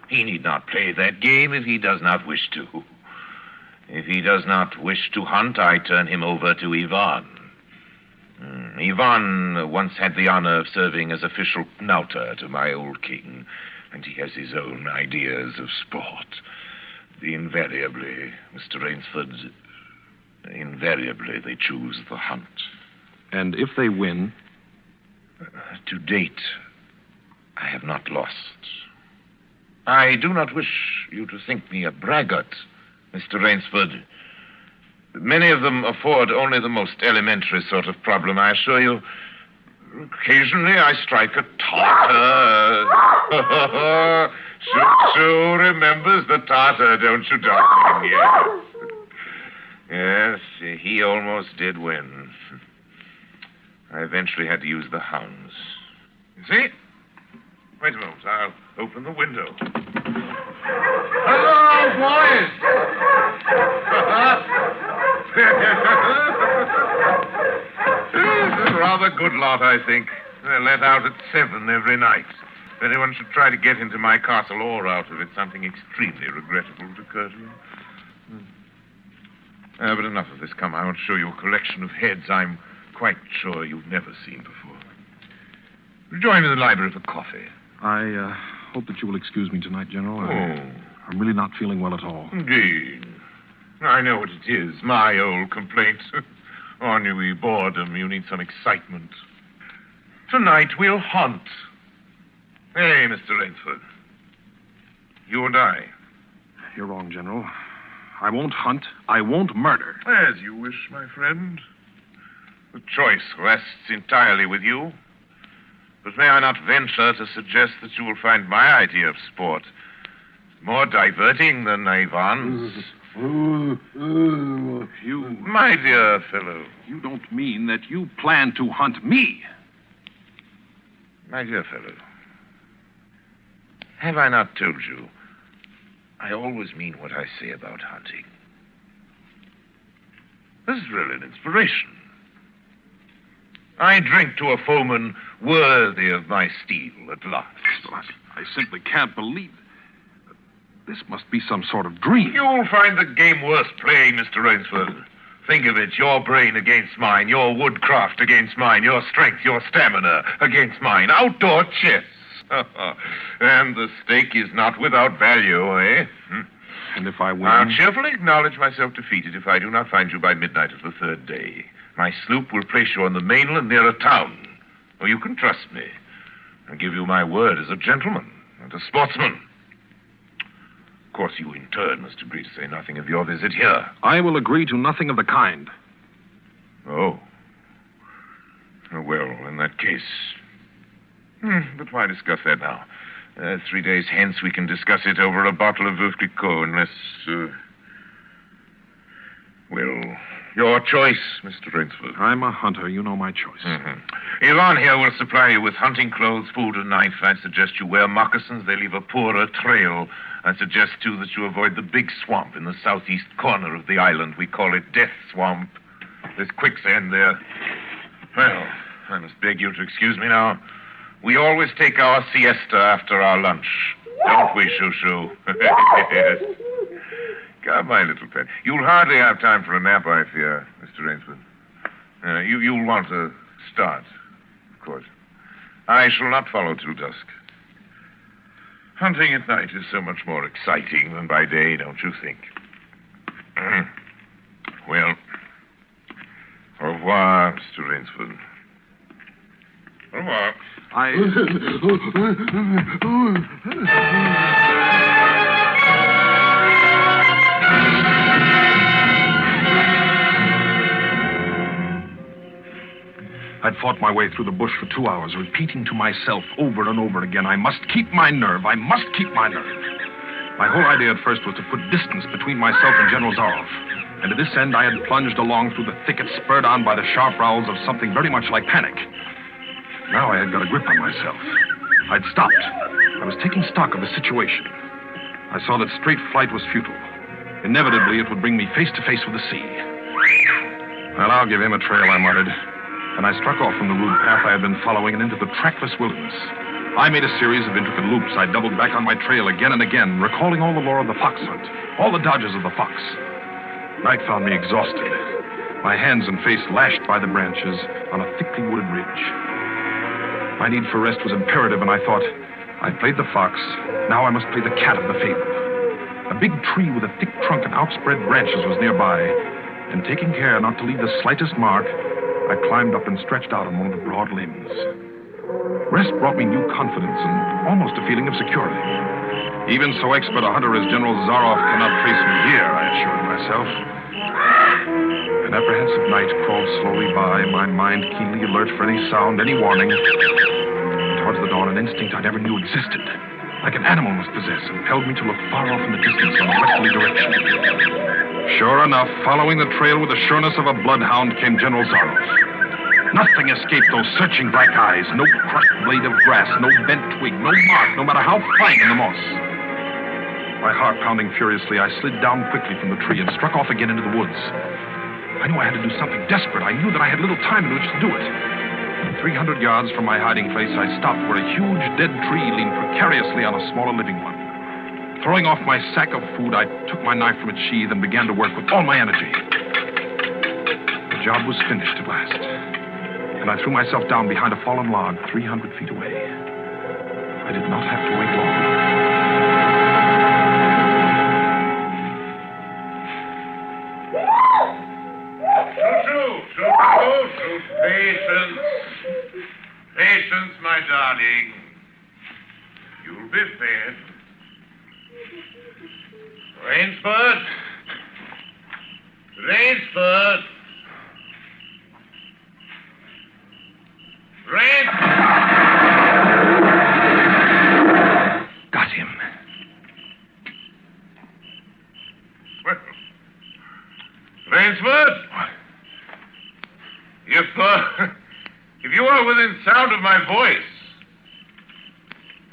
He need not play that game if he does not wish to. If he does not wish to hunt, I turn him over to Ivan. Ivan once had the honor of serving as official knouter to my old king, and he has his own ideas of sport. Invariably, Mr. Rainsford, invariably they choose the hunt. And if they win? To date, I have not lost. I do not wish you to think me a braggart, Mr. Rainsford. Many of them afford only the most elementary sort of problem, I assure you. Occasionally I strike a Tartar. Sue remembers the Tartar, don't you, darling? Yes, he almost did win. I eventually had to use the hounds. You see? Wait a moment, I'll open the window. Hello, boys! It's a rather good lot, I think. They're let out at 7 every night. If anyone should try to get into my castle or out of it, something extremely regrettable would occur to them. But enough of this. Come, I want to show you a collection of heads I'm quite sure you've never seen before. Join me in the library for coffee. I hope that you will excuse me tonight, General. I'm really not feeling well at all. Indeed. I know what it is. My old complaint. Ennui, boredom. You need some excitement. Tonight we'll hunt. Hey, Mr. Rainsford. You and I. You're wrong, General. I won't hunt. I won't murder. As you wish, my friend. The choice rests entirely with you. But may I not venture to suggest that you will find my idea of sport more diverting than Ivan's? You... My dear fellow. You don't mean that you plan to hunt me? My dear fellow. Have I not told you? I always mean what I say about hunting. This is really an inspiration. I drink to a foeman worthy of my steel at last. I simply can't believe it. This must be some sort of dream. You'll find the game worth playing, Mr. Rainsford. Think of it, your brain against mine, your woodcraft against mine, your strength, your stamina against mine. Outdoor chess. And the stake is not without value, eh? And if I win... I'll cheerfully acknowledge myself defeated if I do not find you by midnight of the third day. My sloop will place you on the mainland near a town. Oh, you can trust me. I give you my word as a gentleman and a sportsman. Of course, you in turn must agree to say nothing of your visit here. I will agree to nothing of the kind. Oh. Well, in that case... But why discuss that now? 3 days hence we can discuss it over a bottle of Veuve Clicquot, unless... Well, your choice, Mr. Rainsford. I'm a hunter. You know my choice. Yvonne here will supply you with hunting clothes, food, and knife. I suggest you wear moccasins. They leave a poorer trail. I suggest, too, that you avoid the big swamp in the southeast corner of the island. We call it Death Swamp. There's quicksand there. Well, I must beg you to excuse me now. We always take our siesta after our lunch. Don't we, Shoo-Shoo? Yes. Come, my little pet. You'll hardly have time for a nap, I fear, Mr. Rainsford. You'll want to start, of course. I shall not follow till dusk. Hunting at night is so much more exciting than by day, don't you think? Well, au revoir, Mr. Rainsford. Au revoir. I'd fought my way through the bush for 2 hours, repeating to myself over and over again, I must keep my nerve. I must keep my nerve. My whole idea at first was to put distance between myself and General Zaroff. And to this end, I had plunged along through the thicket, spurred on by the sharp rowels of something very much like panic. Now I had got a grip on myself. I'd stopped. I was taking stock of the situation. I saw that straight flight was futile. Inevitably, it would bring me face to face with the sea. Well, I'll give him a trail, I muttered. And I struck off from the rude path I had been following and into the trackless wilderness. I made a series of intricate loops. I doubled back on my trail again and again, recalling all the lore of the fox hunt, all the dodges of the fox. Night found me exhausted, my hands and face lashed by the branches on a thickly wooded ridge. My need for rest was imperative, and I thought, I played the fox, now I must play the cat of the fable. A big tree with a thick trunk and outspread branches was nearby, and taking care not to leave the slightest mark, I climbed up and stretched out on one of the broad limbs. Rest brought me new confidence and almost a feeling of security. Even so expert a hunter as General Zaroff cannot trace me here, I assured myself. An apprehensive night crawled slowly by, my mind keenly alert for any sound, any warning. And towards the dawn, an instinct I never knew existed, like an animal must possess, impelled me to look far off in the distance in a westerly direction. Sure enough, following the trail with the sureness of a bloodhound came General Zaroff. Nothing escaped those searching black eyes. No crushed blade of grass, no bent twig, no mark, no matter how fine in the moss. My heart pounding furiously, I slid down quickly from the tree and struck off again into the woods. I knew I had to do something desperate. I knew that I had little time in which to do it. 300 yards from my hiding place, I stopped where a huge dead tree leaned precariously on a smaller living one. Throwing off my sack of food, I took my knife from its sheath and began to work with all my energy. The job was finished at last, and I threw myself down behind a fallen log 300 feet away. I I did not have to wait long. Shoot. Patience. Patience, my darling. You'll be fed. Rainsford. Got him. Well, Rainsford? If you are within sound of my voice,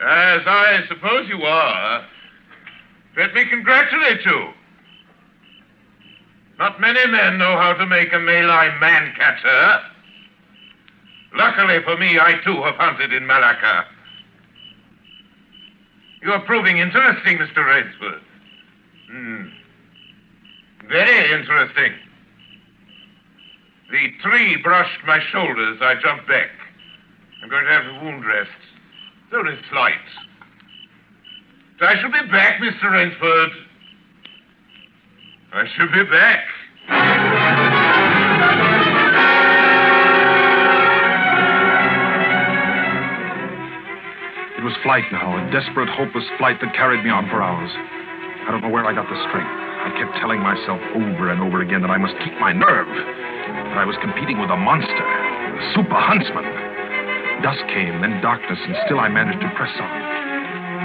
as I suppose you are, let me congratulate you. Not many men know how to make a Malay man-catcher. Luckily for me, I too have hunted in Malacca. You are proving interesting, Mr. Rainsford. Very interesting. The tree brushed my shoulders. I jumped back. I'm going to have the wound dressed. It's only slight. But I shall be back, Mr. Rainsford. I shall be back. It was flight now, a desperate, hopeless flight that carried me on for hours. I don't know where I got the strength. I kept telling myself over and over again that I must keep my nerve. That I was competing with a monster, a super huntsman. Dusk came, then darkness, and still I managed to press on.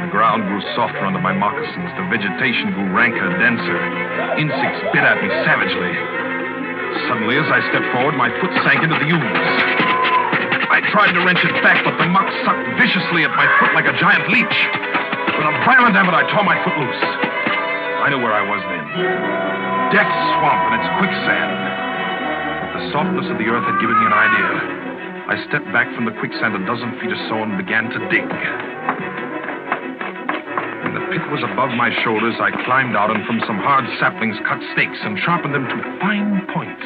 The ground grew softer under my moccasins. The vegetation grew ranker, denser. Insects bit at me savagely. Suddenly, as I stepped forward, my foot sank into the ooze. I tried to wrench it back, but the muck sucked viciously at my foot like a giant leech. With a violent effort, I tore my foot loose. I knew where I was then. Death Swamp and its quicksand. The softness of the earth had given me an idea. I stepped back from the quicksand a dozen feet or so and began to dig. When the pit was above my shoulders, I climbed out and from some hard saplings cut stakes and sharpened them to fine points.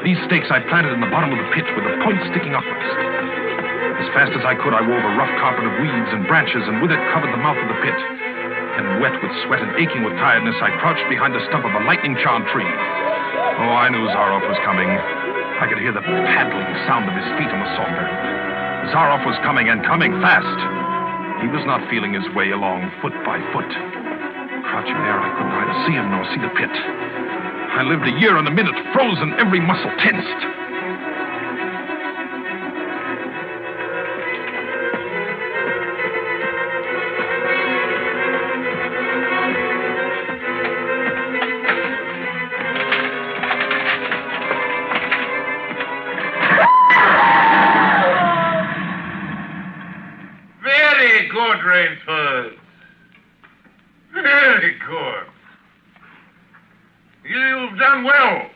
These stakes I planted in the bottom of the pit with the points sticking upwards. As fast as I could, I wove a rough carpet of weeds and branches and with it covered the mouth of the pit. And wet with sweat and aching with tiredness, I crouched behind the stump of a lightning-charmed tree. Oh, I knew Zaroff was coming. I could hear the paddling sound of his feet on the soft earth. Zaroff was coming, and coming fast. He was not feeling his way along foot by foot. Crouching there, I could neither see him nor see the pit. I lived a year and a minute, frozen, every muscle tensed. Rainsford. Very good. You've done well.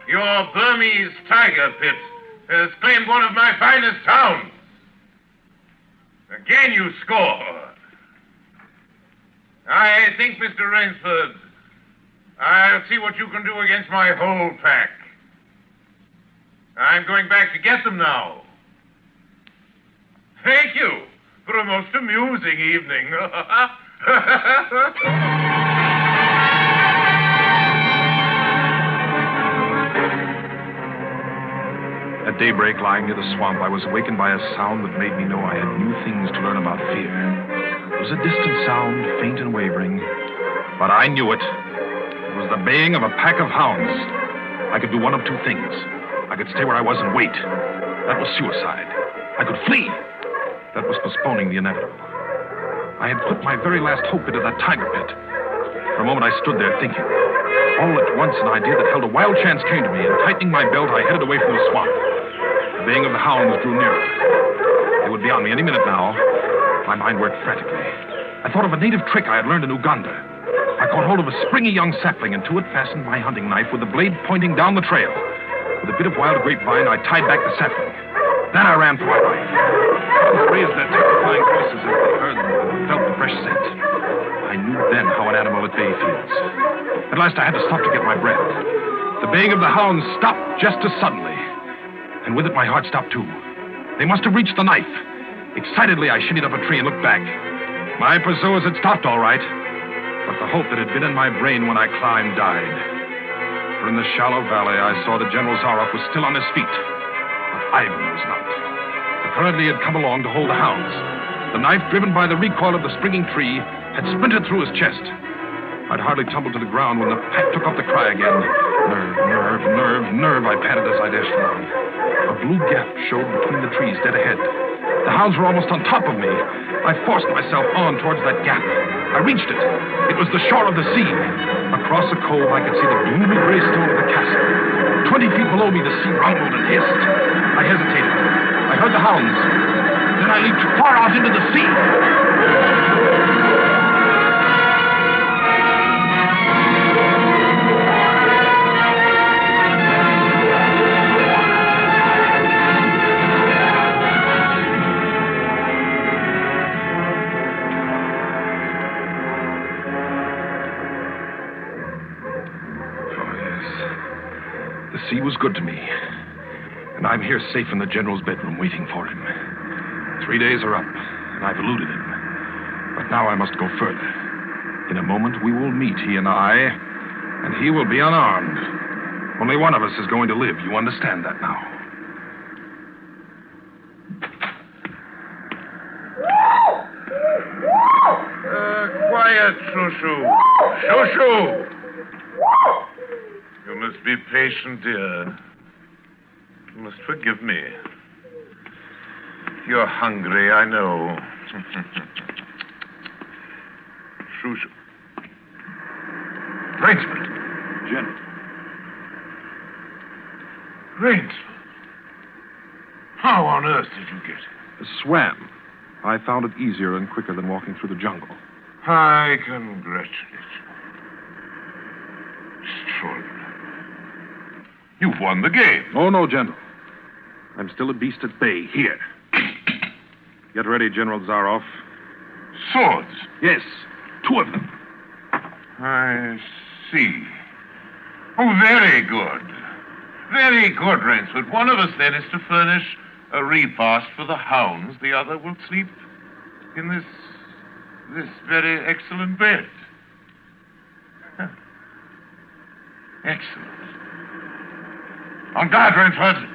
Your Burmese tiger pit has claimed one of my finest towns. Again you score. I think, Mr. Rainsford, I'll see what you can do against my whole pack. I'm going back to get them now. Thank you for a most amusing evening. At daybreak, lying near the swamp, I was awakened by a sound that made me know I had new things to learn about fear. It was a distant sound, faint and wavering, but I knew it. It was the baying of a pack of hounds. I could do one of two things. I could stay where I was and wait. That was suicide. I could flee. That was postponing the inevitable. I had put my very last hope into that tiger pit. For a moment, I stood there thinking. All at once, an idea that held a wild chance came to me, and tightening my belt, I headed away from the swamp. The baying of the hounds drew nearer. They would be on me any minute now. My mind worked frantically. I thought of a native trick I had learned in Uganda. I caught hold of a springy young sapling, and to it fastened my hunting knife with the blade pointing down the trail. With a bit of wild grapevine, I tied back the sapling. Then I ran for my life. Hounds raised their terrifying voices as they heard them and felt the fresh scent. I knew then how an animal at bay feels. At last I had to stop to get my breath. The baying of the hounds stopped just as suddenly. And with it my heart stopped too. They must have reached the knife. Excitedly, I shinnied up a tree and looked back. My pursuers had stopped all right, but the hope that had been in my brain when I climbed died. For in the shallow valley, I saw that General Zaroff was still on his feet, but Ivan was not. Apparently, he had come along to hold the hounds. The knife, driven by the recoil of the springing tree, had splintered through his chest. I'd hardly tumbled to the ground when the pack took up the cry again. Nerve, nerve, nerve, nerve, I panted as I dashed along. A blue gap showed between the trees dead ahead. The hounds were almost on top of me. I forced myself on towards that gap. I reached it. It was the shore of the sea. Across the cove, I could see the gloomy gray stone of the castle. 20 feet below me, the sea rumbled and hissed. I hesitated. I heard the hounds. Then I leaped far out into the sea. The sea was good to me. And I'm here safe in the General's bedroom waiting for him. 3 days are up, and I've eluded him. But now I must go further. In a moment we will meet, he and I, and he will be unarmed. Only one of us is going to live. You understand that now? Quiet, Shushu. Shushu! You must be patient, dear. You must forgive me. You're hungry, I know. Shushu. Rainsford. General. Rainsford. How on earth did you get it? Swam. I found it easier and quicker than walking through the jungle. I congratulate you. Extraordinary. You've won the game. Oh, no, General. I'm still a beast at bay here. Get ready, General Zaroff. Swords? Yes, 2 of them. I see. Oh, very good. Very good, Rainsford. One of us, then, is to furnish a repast for the hounds. The other will sleep in this very excellent bed. Huh. Excellent. On guard, Rainsford.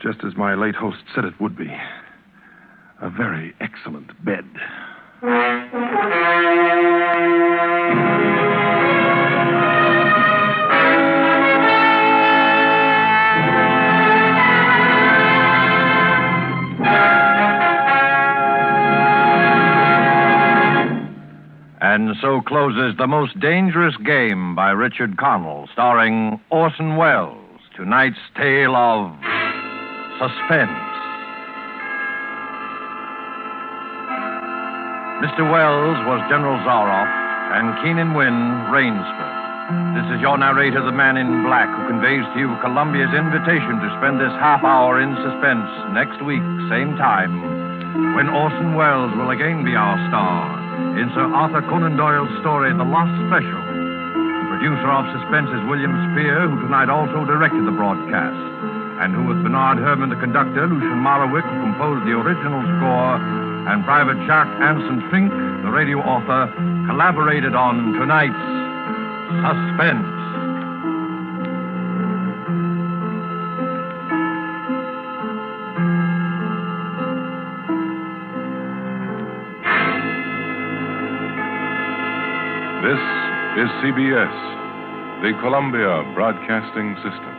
Just as my late host said it would be. A very excellent bed. And so closes The Most Dangerous Game by Richard Connell, starring Orson Welles. Tonight's tale of Suspense. Mr. Wells was General Zaroff, and Keenan Wynn, Rainsford. This is your narrator, the man in black, who conveys to you Columbia's invitation to spend this half hour in suspense next week, same time, when Orson Welles will again be our star in Sir Arthur Conan Doyle's story, The Lost Special. The producer of Suspense is William Spear, who tonight also directed the broadcast, and who, with Bernard Herrmann, the conductor, Lucien Morawick, who composed the original score, and Private Jacques Anson Fink, the radio author, collaborated on tonight's Suspense. This is CBS, the Columbia Broadcasting System.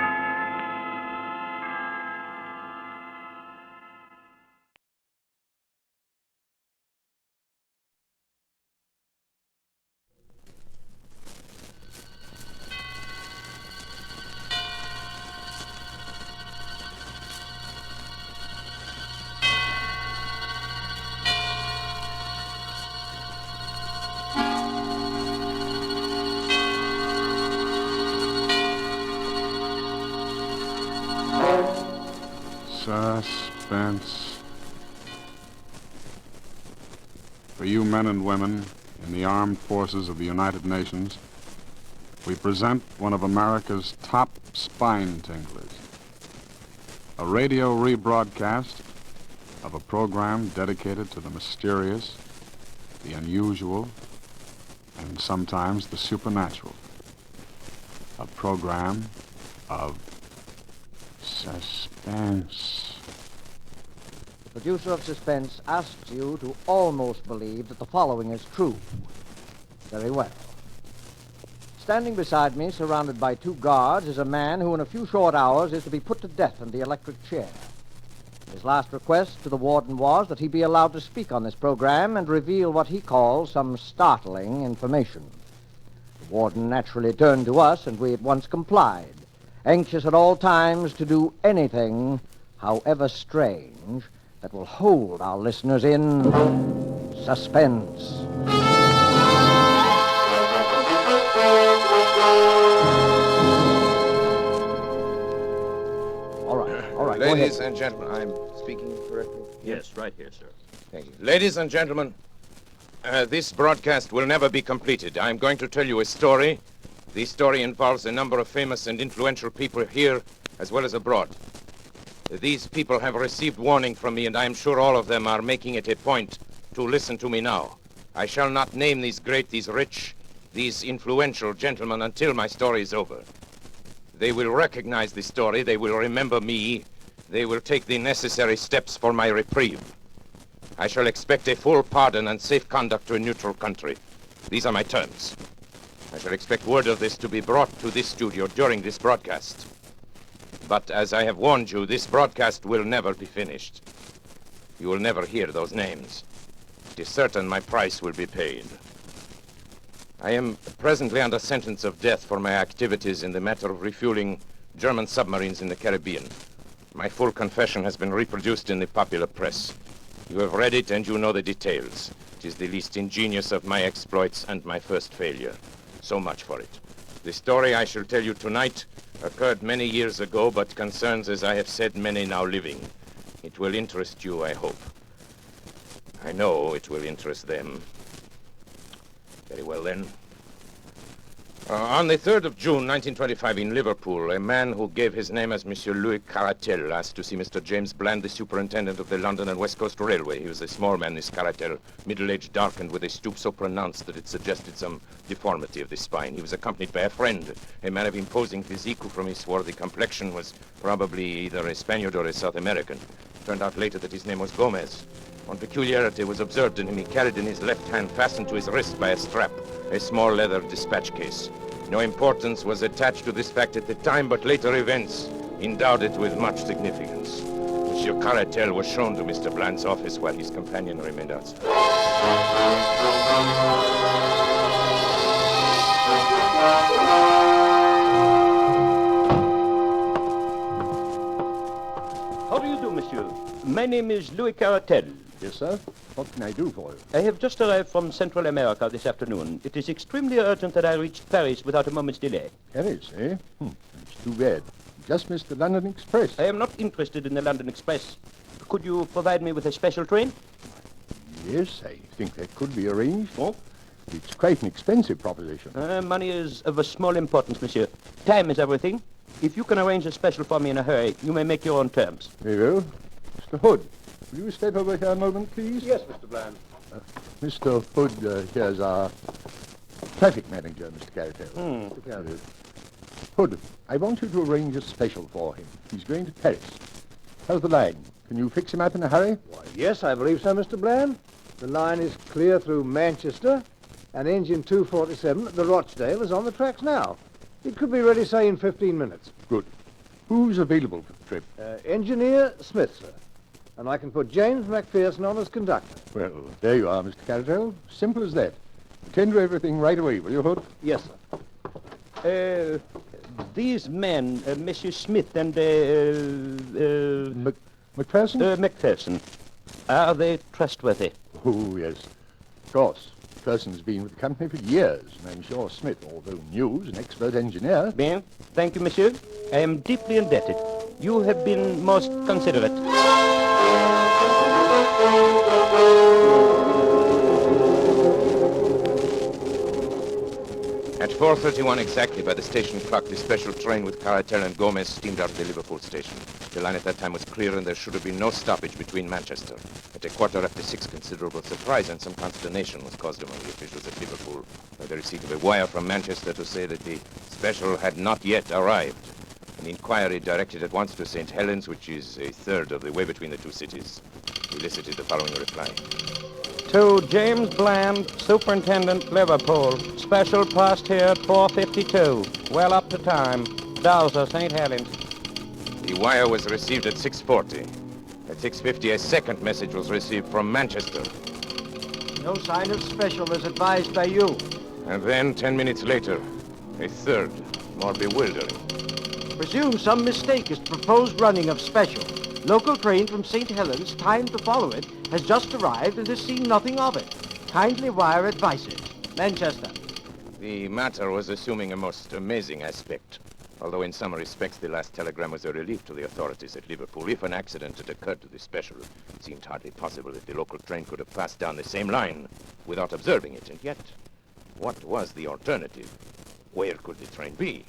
Suspense. For you men and women in the armed forces of the United Nations, we present one of America's top spine tinglers. A radio rebroadcast of a program dedicated to the mysterious, the unusual, and sometimes the supernatural. A program of suspense. The producer of Suspense asks you to almost believe that the following is true. Very well. Standing beside me, surrounded by 2 guards, is a man who in a few short hours is to be put to death in the electric chair. His last request to the warden was that he be allowed to speak on this program and reveal what he calls some startling information. The warden naturally turned to us, and we at once complied, anxious at all times to do anything, however strange, that will hold our listeners in suspense. All right, Ladies and gentlemen, I'm speaking correctly? Yes, right here, sir. Thank you. Ladies and gentlemen, this broadcast will never be completed. I'm going to tell you a story. The story involves a number of famous and influential people here as well as abroad. These people have received warning from me, and I'm sure all of them are making it a point to listen to me now. I shall not name these great, these rich, these influential gentlemen until my story is over. They will recognize the story, they will remember me, they will take the necessary steps for my reprieve. I shall expect a full pardon and safe conduct to a neutral country. These are my terms. I shall expect word of this to be brought to this studio during this broadcast. But as I have warned you, this broadcast will never be finished. You will never hear those names. It is certain my price will be paid. I am presently under sentence of death for my activities in the matter of refueling German submarines in the Caribbean. My full confession has been reproduced in the popular press. You have read it and you know the details. It is the least ingenious of my exploits and my first failure. So much for it. The story I shall tell you tonight occurred many years ago, but concerns, as I have said, many now living. It will interest you, I hope. I know it will interest them. Very well, then. On the 3rd of June, 1925, in Liverpool, a man who gave his name as Monsieur Louis Caratel asked to see Mr. James Bland, the superintendent of the London and West Coast Railway. He was a small man, this Caratel, middle-aged, darkened, with a stoop so pronounced that it suggested some deformity of the spine. He was accompanied by a friend, a man of imposing physique, who from his swarthy complexion was probably either a Spaniard or a South American. It turned out later that his name was Gomez. One peculiarity was observed in him. He carried in his left hand, fastened to his wrist by a strap, a small leather dispatch case. No importance was attached to this fact at the time, but later events endowed it with much significance. Monsieur Caratel was shown to Mr. Bland's office while his companion remained outside. How do you do, monsieur? My name is Louis Caratel. Yes, sir. What can I do for you? I have just arrived from Central America this afternoon. It is extremely urgent that I reach Paris without a moment's delay. Paris, eh? That's too bad. Just missed the London Express. I am not interested in the London Express. Could you provide me with a special train? Yes, I think that could be arranged. Oh? It's quite an expensive proposition. Money is of a small importance, monsieur. Time is everything. If you can arrange a special for me in a hurry, you may make your own terms. Very well. Mr. Hood, will you step over here a moment, please? Yes, Mr. Bland. Mr. Hood, here's our traffic manager, Mr. Caratel. Mr. Caratel. Hood, I want you to arrange a special for him. He's going to Paris. How's the line? Can you fix him up in a hurry? Why, yes, I believe so, Mr. Bland. The line is clear through Manchester, and engine 247 at the Rochdale is on the tracks now. It could be ready, say, in 15 minutes. Good. Who's available for the trip? Engineer Smith, sir. And I can put James McPherson on as conductor. Well, there you are, Mr. Caratel. Simple as that. Attend to everything right away, will you, Hood? Yes, sir. These men, Monsieur Smith and, McPherson? McPherson, are they trustworthy? Oh, yes. Of course. The person's been with the company for years, and I'm sure Smith, although new, is an expert engineer. Bien. Thank you, monsieur. I am deeply indebted. You have been most considerate. At 4:31 exactly by the station clock, the special train with Caratel and Gomez steamed out of the Liverpool station. The line at that time was clear and there should have been no stoppage between Manchester. At 6:15, considerable surprise and some consternation was caused among the officials at Liverpool by the receipt of a wire from Manchester to say that the special had not yet arrived. An inquiry directed at once to St. Helens, which is a third of the way between the two cities, elicited the following reply. To James Bland, Superintendent, Liverpool. Special post here at 4:52. Well up to time. Dowser, St. Helens. The wire was received at 6:40. At 6:50, a second message was received from Manchester. No sign of special as advised by you. And then, 10 minutes later, a third, more bewildering. Presume some mistake is proposed running of special. Local train from St. Helens, timed to follow it, has just arrived and has seen nothing of it. Kindly wire advices. Manchester. The matter was assuming a most amazing aspect. Although in some respects the last telegram was a relief to the authorities at Liverpool. If an accident had occurred to the special, it seemed hardly possible that the local train could have passed down the same line without observing it. And yet, what was the alternative? Where could the train be?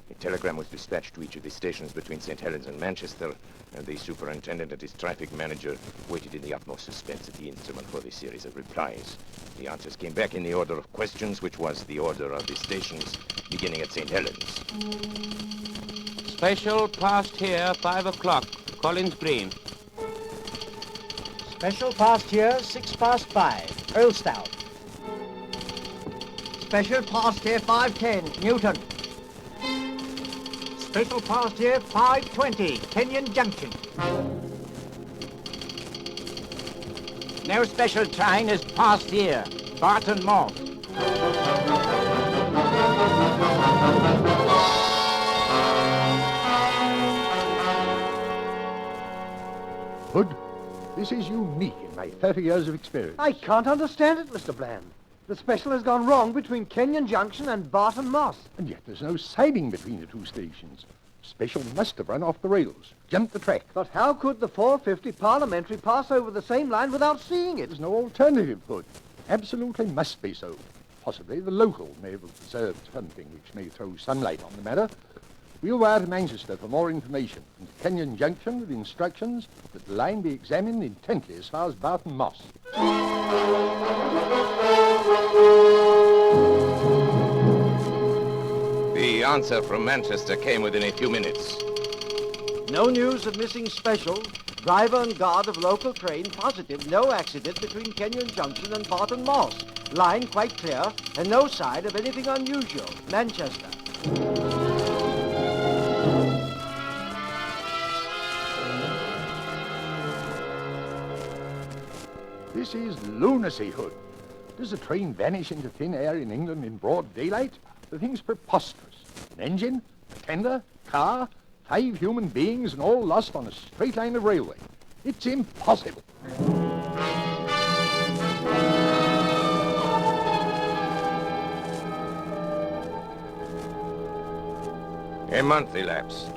A telegram was dispatched to each of the stations between St. Helens and Manchester, and the superintendent and his traffic manager waited in the utmost suspense at the instrument for the series of replies. The answers came back in the order of questions, which was the order of the stations, beginning at St. Helens. Special past here, 5 o'clock. Collins Green. Special past here, 5:06, Earlstown. Special past here, 5:10, Newton. Special past here, 5:20, Kenyon Junction. No special train is past here. Barton Moss. Hood, this is unique in my 30 years of experience. I can't understand it, Mr. Bland. The special has gone wrong between Kenyon Junction and Barton Moss. And yet there's no siding between the two stations. Special must have run off the rails, jumped the track. But how could the 450 Parliamentary pass over the same line without seeing it? There's no alternative, Hood. Absolutely must be so. Possibly the local may have observed something which may throw some light on the matter. We'll wire to Manchester for more information, and to Kenyon Junction with instructions that the line be examined intently as far as Barton Moss. The answer from Manchester came within a few minutes. No news of missing special. Driver and guard of local train positive no accident between Kenyon Junction and Barton Moss. Line quite clear and no sign of anything unusual. Manchester. This is lunacy, Hood. Does a train vanish into thin air in England in broad daylight? The thing's preposterous. An engine, a tender, car, 5 human beings, and all lost on a straight line of railway. It's impossible. A month elapsed,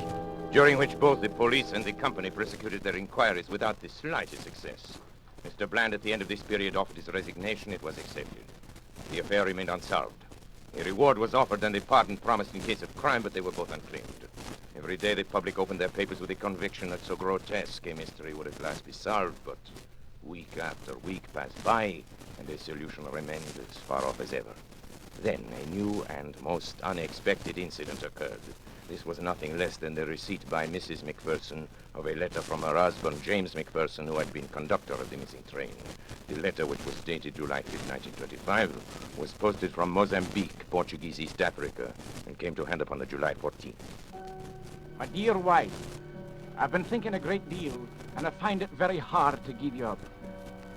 during which both the police and the company prosecuted their inquiries without the slightest success. Mr. Bland, at the end of this period, offered his resignation. It was accepted. The affair remained unsolved. A reward was offered and a pardon promised in case of crime, but they were both unclaimed. Every day the public opened their papers with the conviction that so grotesque a mystery would at last be solved, but week after week passed by, and a solution remained as far off as ever. Then a new and most unexpected incident occurred. This was nothing less than the receipt by Mrs. McPherson of a letter from her husband, James McPherson, who had been conductor of the missing train. The letter, which was dated July 5, 1925, was posted from Mozambique, Portuguese East Africa, and came to hand upon the July 14th. My dear wife, I've been thinking a great deal, and I find it very hard to give you up.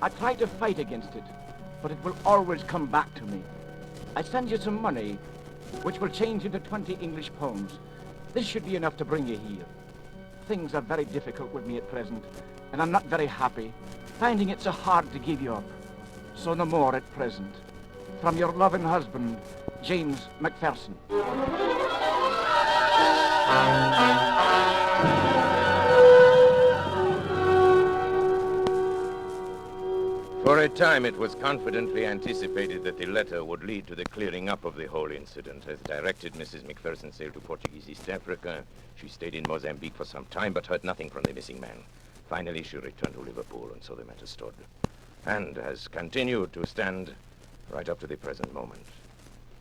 I try to fight against it, but it will always come back to me. I send you some money, which will change into 20 English pounds. This should be enough to bring you here. Things are very difficult with me at present, and I'm not very happy, finding it so hard to give you up. So no more at present. From your loving husband, James McPherson. For a time, it was confidently anticipated that the letter would lead to the clearing up of the whole incident. As directed, Mrs. McPherson sailed to Portuguese East Africa. She stayed in Mozambique for some time, but heard nothing from the missing man. Finally, she returned to Liverpool, and so the matter stood. And has continued to stand right up to the present moment.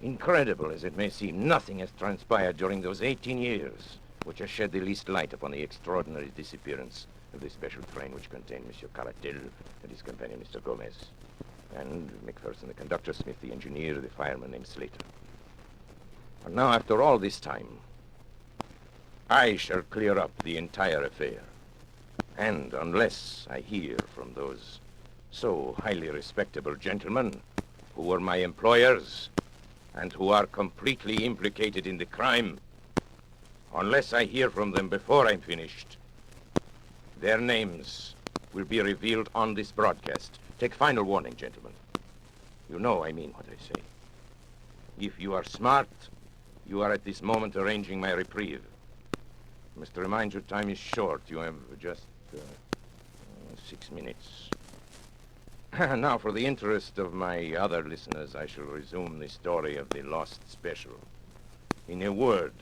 Incredible as it may seem, nothing has transpired during those 18 years which has shed the least light upon the extraordinary disappearance of the special train which contained Monsieur Caratel and his companion, Mr. Gomez, and McPherson, the conductor, Smith, the engineer, the fireman named Slater. And now, after all this time, I shall clear up the entire affair. And unless I hear from those so highly respectable gentlemen who were my employers and who are completely implicated in the crime, unless I hear from them before I'm finished, their names will be revealed on this broadcast. Take final warning, gentlemen. You know I mean what I say. If you are smart, you are at this moment arranging my reprieve. I must remind you, time is short. You have just 6 minutes. Now, for the interest of my other listeners, I shall resume the story of the lost special. In a word,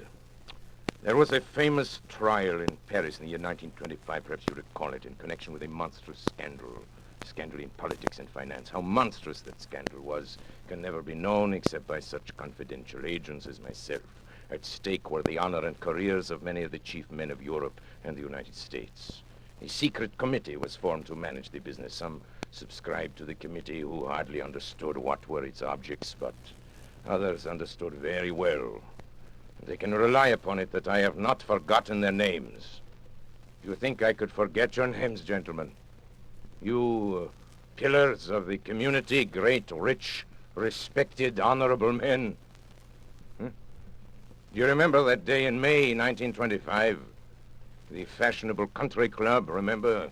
there was a famous trial in Paris in the year 1925, perhaps you recall it, in connection with a monstrous scandal in politics and finance. How monstrous that scandal was can never be known except by such confidential agents as myself. At stake were the honor and careers of many of the chief men of Europe and the United States. A secret committee was formed to manage the business. Some subscribed to the committee who hardly understood what were its objects, but others understood very well. They can rely upon it that I have not forgotten their names. Do you think I could forget your names, gentlemen? You pillars of the community, great, rich, respected, honorable men. Do you remember that day in May 1925? The fashionable country club, remember?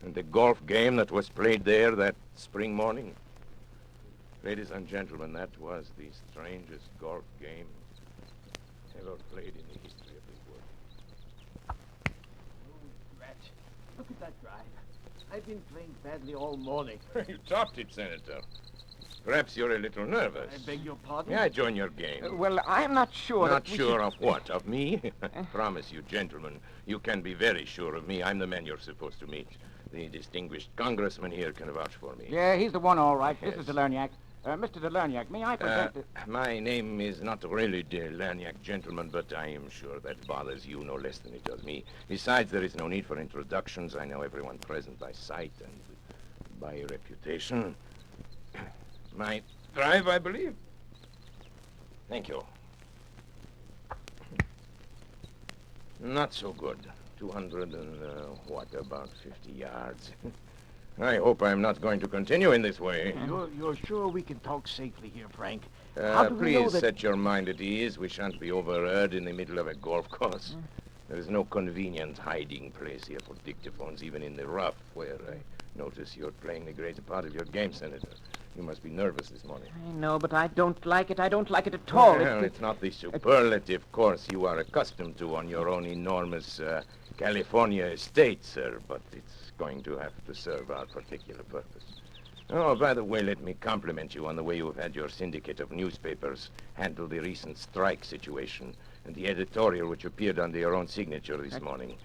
And the golf game that was played there that spring morning? Ladies and gentlemen, that was the strangest golf game ever played in the history of the world. Rat, look at that drive. I've been playing badly all morning. You topped it, Senator. Perhaps you're a little nervous. I beg your pardon? May I join your game? Well, I'm not sure. Not sure of what? Of me? I promise you, gentlemen, you can be very sure of me. I'm the man you're supposed to meet. The distinguished congressman here can vouch for me. Yeah, he's the one, all right. Yes. This is Delerniak. Mr. Delerniak, may I present... My name is not really Delerniak, gentlemen, but I am sure that bothers you no less than it does me. Besides, there is no need for introductions. I know everyone present by sight and by reputation. My drive, I believe. Thank you. Not so good. 200 and, about 50 yards. I hope I'm not going to continue in this way. You're sure we can talk safely here, Frank? How do we know Please that... set your mind at ease. We shan't be overheard in the middle of a golf course. There is no convenient hiding place here for dictaphones, even in the rough, where I notice you're playing the greater part of your game, Senator. You must be nervous this morning. I know, but I don't like it. I don't like it at all. Well, it's not the superlative course you are accustomed to on your own enormous California estate, sir, but it's going to have to serve our particular purpose. Oh, by the way, let me compliment you on the way you have had your syndicate of newspapers handle the recent strike situation and the editorial which appeared under your own signature this morning.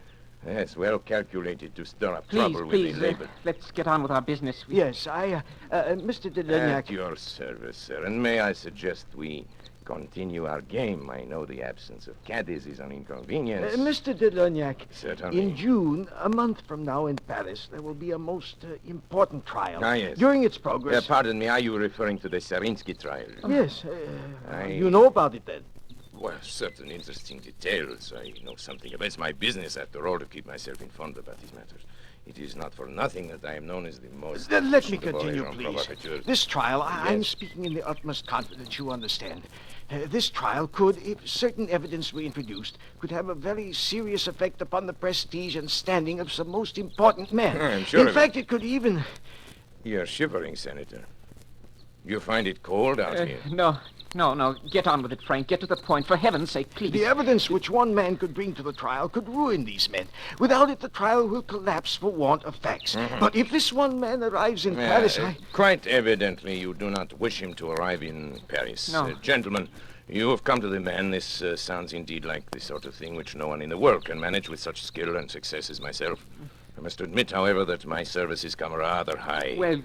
Yes, well calculated to stir up trouble with the labor. Let's get on with our business. Yes, Mr. Delerniak... At your service, sir. And may I suggest we continue our game? I know the absence of caddies is an inconvenience. Mr. Delerniak, Certainly. in June, a month from now in Paris, there will be a most important trial. Ah, yes. During its progress... pardon me, are you referring to the Serinsky trial? Yes. You know about it, then? Well, certain interesting details. I know something about it. It's my business, after all, to keep myself informed about these matters. It is not for nothing that I am known as the most... Let me efficient of all continue, agents please. provocateurs. This trial, I'm Yes. speaking in the utmost confidence, you understand. This trial could, if certain evidence were introduced, could have a very serious effect upon the prestige and standing of some most important men. I'm sure In of fact, it could even... You're shivering, Senator. You find it cold out here? No. Get on with it, Frank. Get to the point. For heaven's sake, please. The evidence which one man could bring to the trial could ruin these men. Without it, the trial will collapse for want of facts. But if this one man arrives in Paris, Quite evidently, you do not wish him to arrive in Paris. No. Gentlemen, you have come to the man. This sounds indeed like the sort of thing which no one in the world can manage with such skill and success as myself. I must admit, however, that my services come rather high. Well,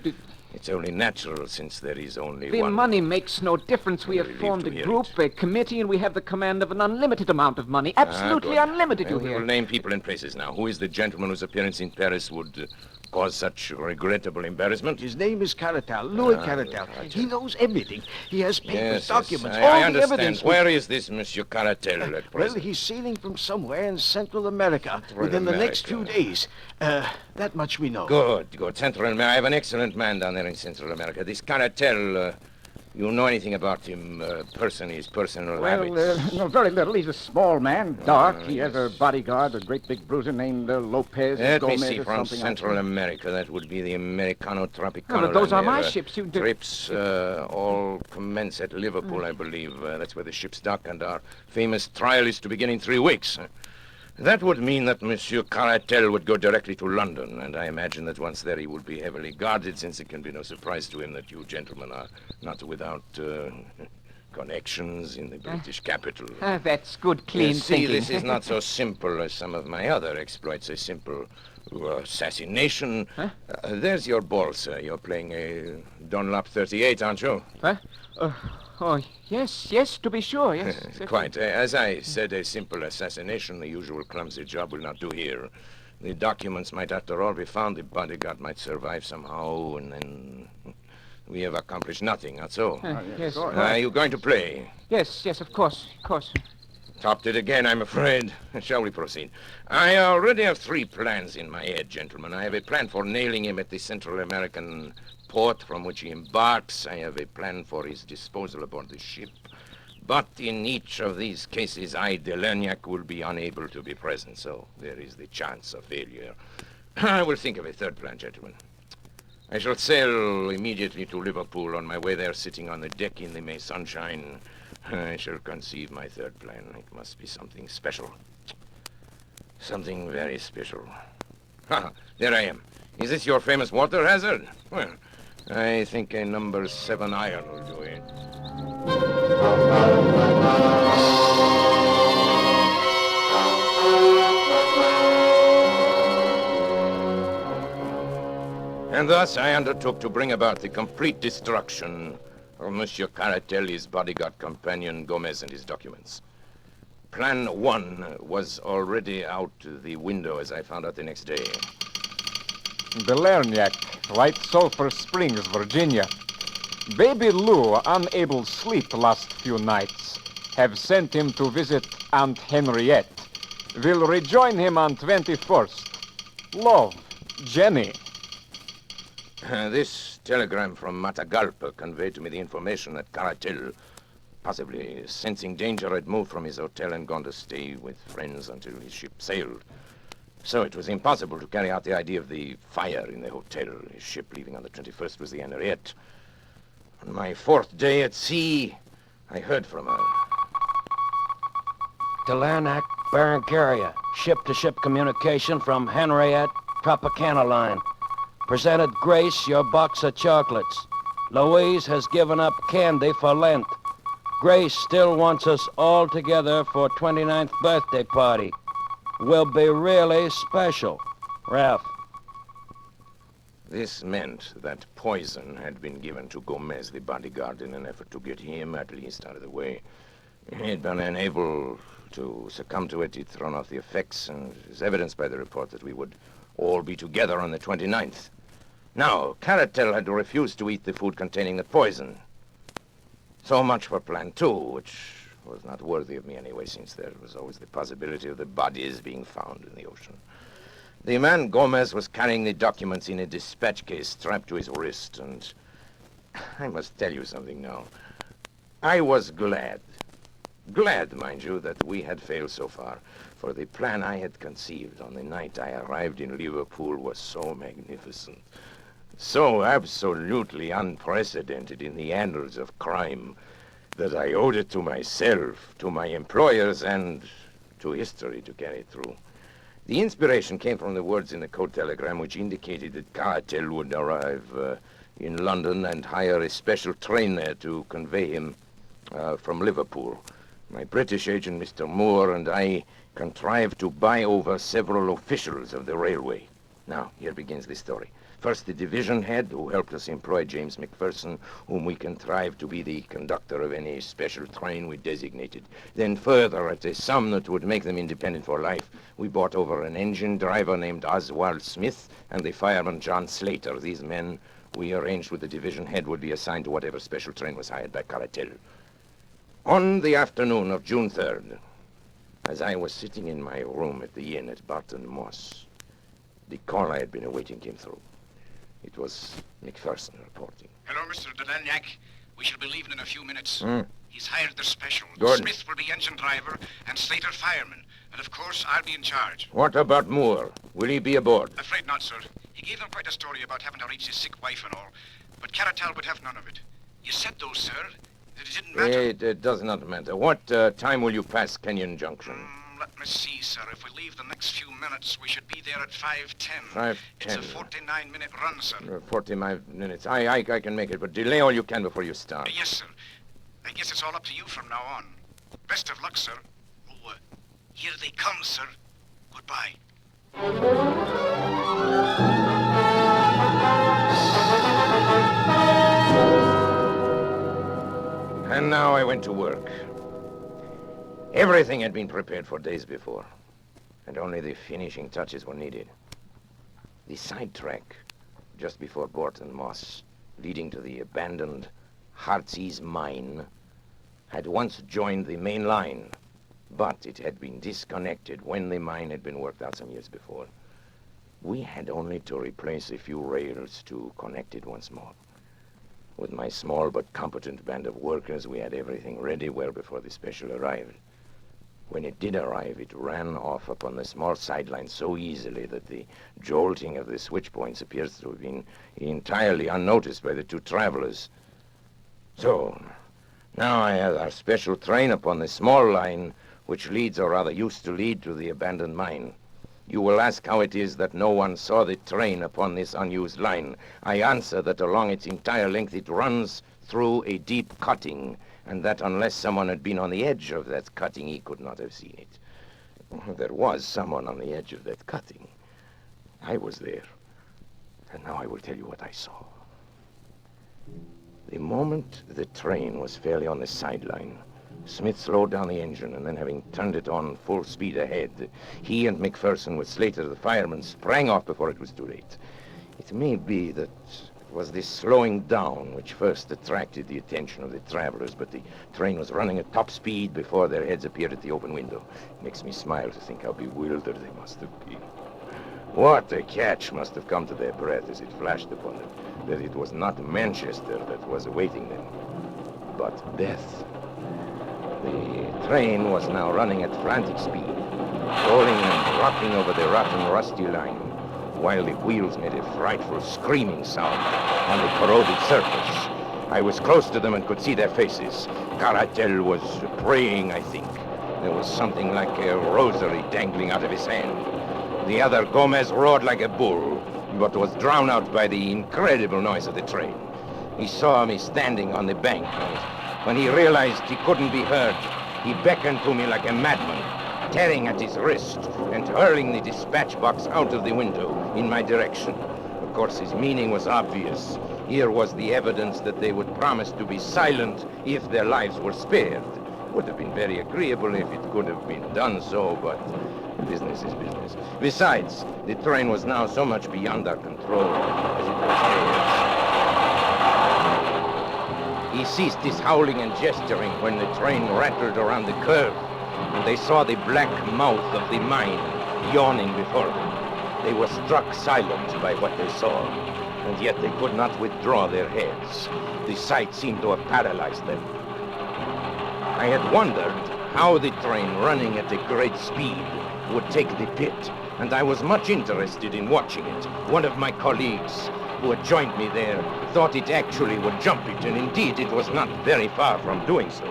it's only natural, since there is only the one. money makes no difference. We have formed a group, a committee, and we have the command of an unlimited amount of money. Absolutely unlimited, you We hear. will name people and places now. Who is the gentleman whose appearance in Paris would cause such regrettable embarrassment? his name is Caratal, Louis Caratal. He knows everything. He has papers, Yes, documents, I all the understand. evidence. Where is this Monsieur Caratel at Well, present? he's sailing from somewhere in Central America within the next few days. That much we know. Good. Central America. I have an excellent man down there in Central America. This Caratel, you know anything about him, his personal habits? No, very little. He's a small man, dark. He has a bodyguard, a great big bruiser named Lopez. Let me Gomez see, or from something Central like America, that would be the Americano Tropicano. No, but those are and my their, ships. You Trips all commence at Liverpool, I believe. That's where the ships dock, and our famous trial is to begin in 3 weeks. That would mean that Monsieur Caratel would go directly to London, and I imagine that once there he would be heavily guarded, since it can be no surprise to him that you gentlemen are not without connections in the British capital. That's good, clean See, thinking. this is not so simple as some of my other exploits. A simple assassination. There's your ball, sir. You're playing a Dunlop 38, aren't you? Oh, yes, to be sure, yes. Quite. As I said, a simple assassination, the usual clumsy job, will not do here. The documents might, after all, be found. The bodyguard might survive somehow, and then we have accomplished nothing, not so? Yes. Are you going to play? Yes, of course. Topped it again, I'm afraid. Shall we proceed? I already have 3 plans in my head, gentlemen. I have a plan for nailing him at the Central American port from which he embarks. I have a plan for his disposal aboard the ship. But in each of these cases, I, Delagnac, will be unable to be present, so there is the chance of failure. I will think of a 3rd plan, gentlemen. I shall sail immediately to Liverpool. On my way there, sitting on the deck in the May sunshine, I shall conceive my 3rd plan. It must be something special. Something very special. There I am. Is this your famous water hazard? Well, I think a number 7 iron will do it. And thus I undertook to bring about the complete destruction of Monsieur Caratel, his bodyguard companion, Gomez, and his documents. Plan 1 was already out the window, as I found out the next day. Delagnac, White Sulphur Springs, Virginia. Baby Lou, unable sleep last few nights, have sent him to visit Aunt Henriette. Will rejoin him on 21st. Love, Jenny. This telegram from Matagalpa conveyed to me the information that Caratel, possibly sensing danger, had moved from his hotel and gone to stay with friends until his ship sailed. So it was impossible to carry out the idea of the fire in the hotel. His ship leaving on the 21st was the Henriette. On my 4th day at sea, I heard from her. Delagnac, Barrancaria. Ship-to-ship communication from Henriette, Tropicana line. Presented Grace your box of chocolates. Louise has given up candy for Lent. Grace still wants us all together for 29th birthday party. Will be really special. Ralph. This meant that poison had been given to Gomez, the bodyguard, in an effort to get him, at least, out of the way. He had been unable to succumb to it. He'd thrown off the effects, and it is evidenced by the report that we would all be together on the 29th. Now, Caratel had refused to eat the food containing the poison. So much for Plan 2, which was not worthy of me anyway, since there was always the possibility of the bodies being found in the ocean. The man Gomez was carrying the documents in a dispatch case strapped to his wrist, and I must tell you something now. I was glad, mind you, that we had failed so far, for the plan I had conceived on the night I arrived in Liverpool was so magnificent. So absolutely unprecedented in the annals of crime that I owed it to myself, to my employers, and to history to carry it through. The inspiration came from the words in the code telegram which indicated that Caratel would arrive in London and hire a special train there to convey him from Liverpool. My British agent, Mr. Moore, and I contrived to buy over several officials of the railway. Now, here begins the story. First, the division head, who helped us employ James McPherson, whom we contrived to be the conductor of any special train we designated. Then further, at a sum that would make them independent for life, we bought over an engine driver named Oswald Smith and the fireman John Slater. These men, we arranged with the division head, would be assigned to whatever special train was hired by Caratel. On the afternoon of June 3rd, as I was sitting in my room at the inn at Barton Moss, the call I had been awaiting came through. It was McPherson reporting. Hello, Mr. Delanyak. We shall be leaving in a few minutes. Hmm. He's hired the special. Good. Smith will be engine driver and Slater fireman. And of course, I'll be in charge. What about Moore? Will he be aboard? Afraid not, sir. He gave them quite a story about having to reach his sick wife and all. But Caratal would have none of it. You said, though, sir, that it didn't matter. It does not matter. What time will you pass Kenyon Junction? Let me see, sir. If we leave the next few minutes, we should be there at 5:10. 5:10. It's a 49-minute run, sir. 45 minutes. I can make it, but delay all you can before you start. Yes, sir. I guess it's all up to you from now on. Best of luck, sir. Oh, here they come, sir. Goodbye. And now I went to work. Everything had been prepared for days before, and only the finishing touches were needed. The side track, just before Barton Moss, leading to the abandoned Heartsease mine, had once joined the main line, but it had been disconnected when the mine had been worked out some years before. We had only to replace a few rails to connect it once more. With my small but competent band of workers, we had everything ready well before the special arrived. When it did arrive, it ran off upon the small sideline so easily that the jolting of the switch points appears to have been entirely unnoticed by the two travelers. So, now I have our special train upon the small line which leads, or rather used to lead, to the abandoned mine. You will ask how it is that no one saw the train upon this unused line. I answer that along its entire length it runs through a deep cutting, and that unless someone had been on the edge of that cutting, he could not have seen it. There was someone on the edge of that cutting. I was there. And now I will tell you what I saw. The moment the train was fairly on the sideline, Smith slowed down the engine, and then having turned it on full speed ahead, he and McPherson, with Slater the fireman, sprang off before it was too late. It may be that it was this slowing down which first attracted the attention of the travelers, but the train was running at top speed before their heads appeared at the open window. It makes me smile to think how bewildered they must have been. What a catch must have come to their breath as it flashed upon them, that it was not Manchester that was awaiting them, but death. The train was now running at frantic speed, rolling and rocking over the rotten, rusty line, while the wheels made a frightful screaming sound on the corroded surface. I was close to them and could see their faces. Caratel was praying, I think. There was something like a rosary dangling out of his hand. The other, Gomez, roared like a bull, but was drowned out by the incredible noise of the train. He saw me standing on the bank, and when he realized he couldn't be heard, he beckoned to me like a madman, tearing at his wrist and hurling the dispatch box out of the window in my direction. Of course, his meaning was obvious. Here was the evidence that they would promise to be silent if their lives were spared. Would have been very agreeable if it could have been done so, but business is business. Besides, the train was now so much beyond our control as it was theirs. He ceased his howling and gesturing when the train rattled around the curve, and they saw the black mouth of the mine yawning before them. They were struck silent by what they saw, and yet they could not withdraw their heads. The sight seemed to have paralyzed them. I had wondered how the train running at a great speed would take the pit, and I was much interested in watching it. One of my colleagues, who had joined me there thought it actually would jump it, and indeed it was not very far from doing so.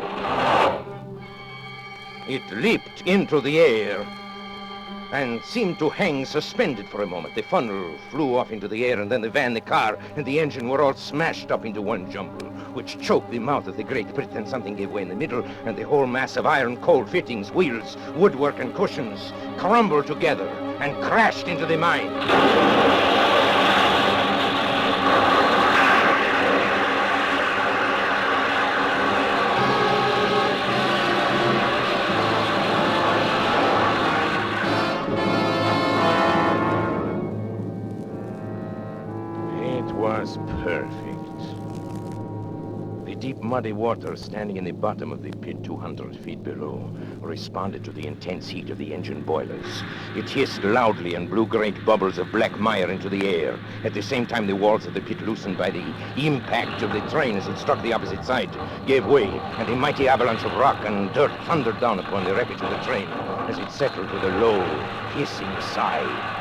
It leaped into the air and seemed to hang suspended for a moment. The funnel flew off into the air, and then the van, the car, and the engine were all smashed up into one jumble, which choked the mouth of the Great Britain. Something gave way in the middle, and the whole mass of iron, coal fittings, wheels, woodwork, and cushions crumbled together and crashed into the mine. Perfect. The deep muddy water standing in the bottom of the pit 200 feet below responded to the intense heat of the engine boilers. It hissed loudly and blew great bubbles of black mire into the air. At the same time, the walls of the pit, loosened by the impact of the train as it struck the opposite side, gave way, and a mighty avalanche of rock and dirt thundered down upon the wreckage of the train as it settled with a low, hissing sigh.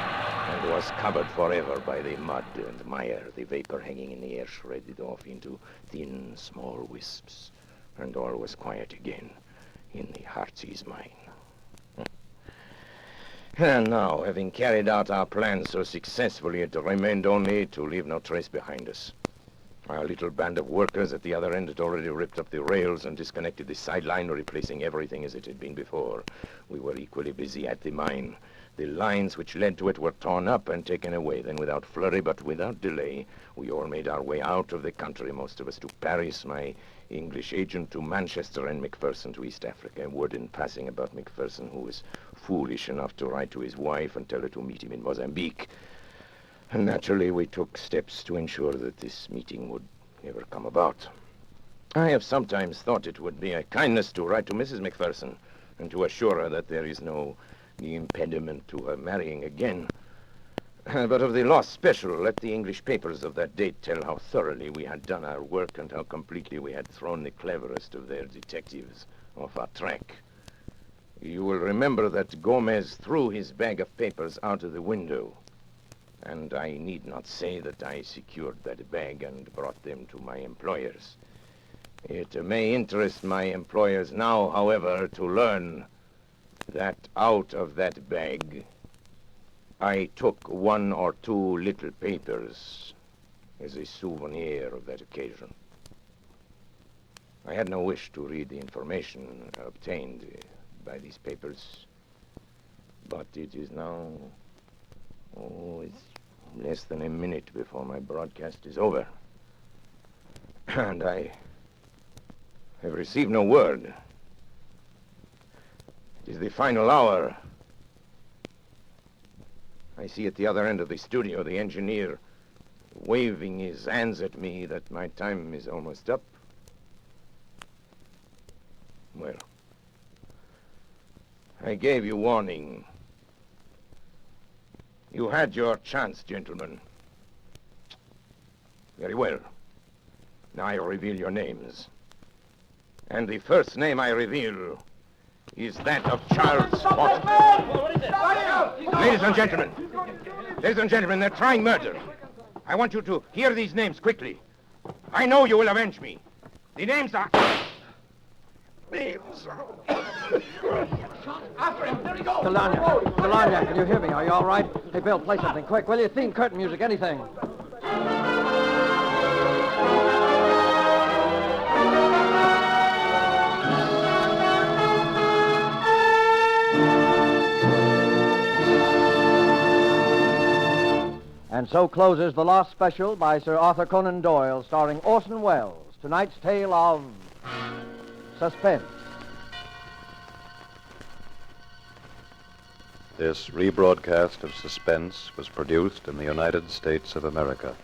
Was covered forever by the mud and mire. The vapor hanging in the air shredded off into thin, small wisps, and all was quiet again in the Heartsease mine. And now, having carried out our plan so successfully, it remained only to leave no trace behind us. Our little band of workers at the other end had already ripped up the rails and disconnected the sideline, replacing everything as it had been before. We were equally busy at the mine. The lines which led to it were torn up and taken away. Then, without flurry but without delay, we all made our way out of the country, most of us to Paris, my English agent to Manchester, and Macpherson to East Africa. Word in passing about Macpherson, who was foolish enough to write to his wife and tell her to meet him in Mozambique. And naturally, we took steps to ensure that this meeting would never come about. I have sometimes thought it would be a kindness to write to Mrs. Macpherson and to assure her that there is no impediment to her marrying again. But of the lost special, let the English papers of that date tell how thoroughly we had done our work and how completely we had thrown the cleverest of their detectives off our track. You will remember that Gomez threw his bag of papers out of the window, and I need not say that I secured that bag and brought them to my employers. It may interest my employers now, however, to learn that out of that bag, I took one or two little papers as a souvenir of that occasion. I had no wish to read the information obtained by these papers, but it is now, it's less than a minute before my broadcast is over. And I have received no word. It is the final hour. I see at the other end of the studio the engineer waving his hands at me that my time is almost up. Well, I gave you warning. You had your chance, gentlemen. Very well. Now I reveal your names. And the first name I reveal is that of Charles Watson. Ladies and gentlemen, they're trying murder. I want you to hear these names quickly. I know you will avenge me. The names are... After him! There he goes! Delania, can you hear me? Are you all right? Hey, Bill, play something quick, will you? Theme, curtain music, anything. And so closes the Lost Special by Sir Arthur Conan Doyle, starring Orson Welles. Tonight's tale of Suspense. This rebroadcast of Suspense was produced in the United States of America.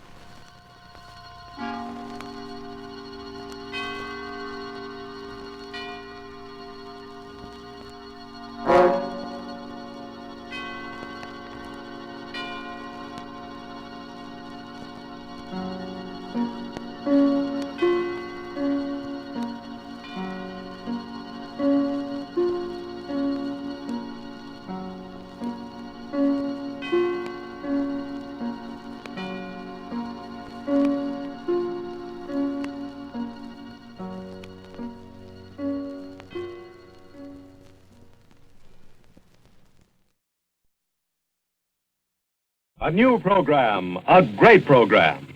A new program, a great program.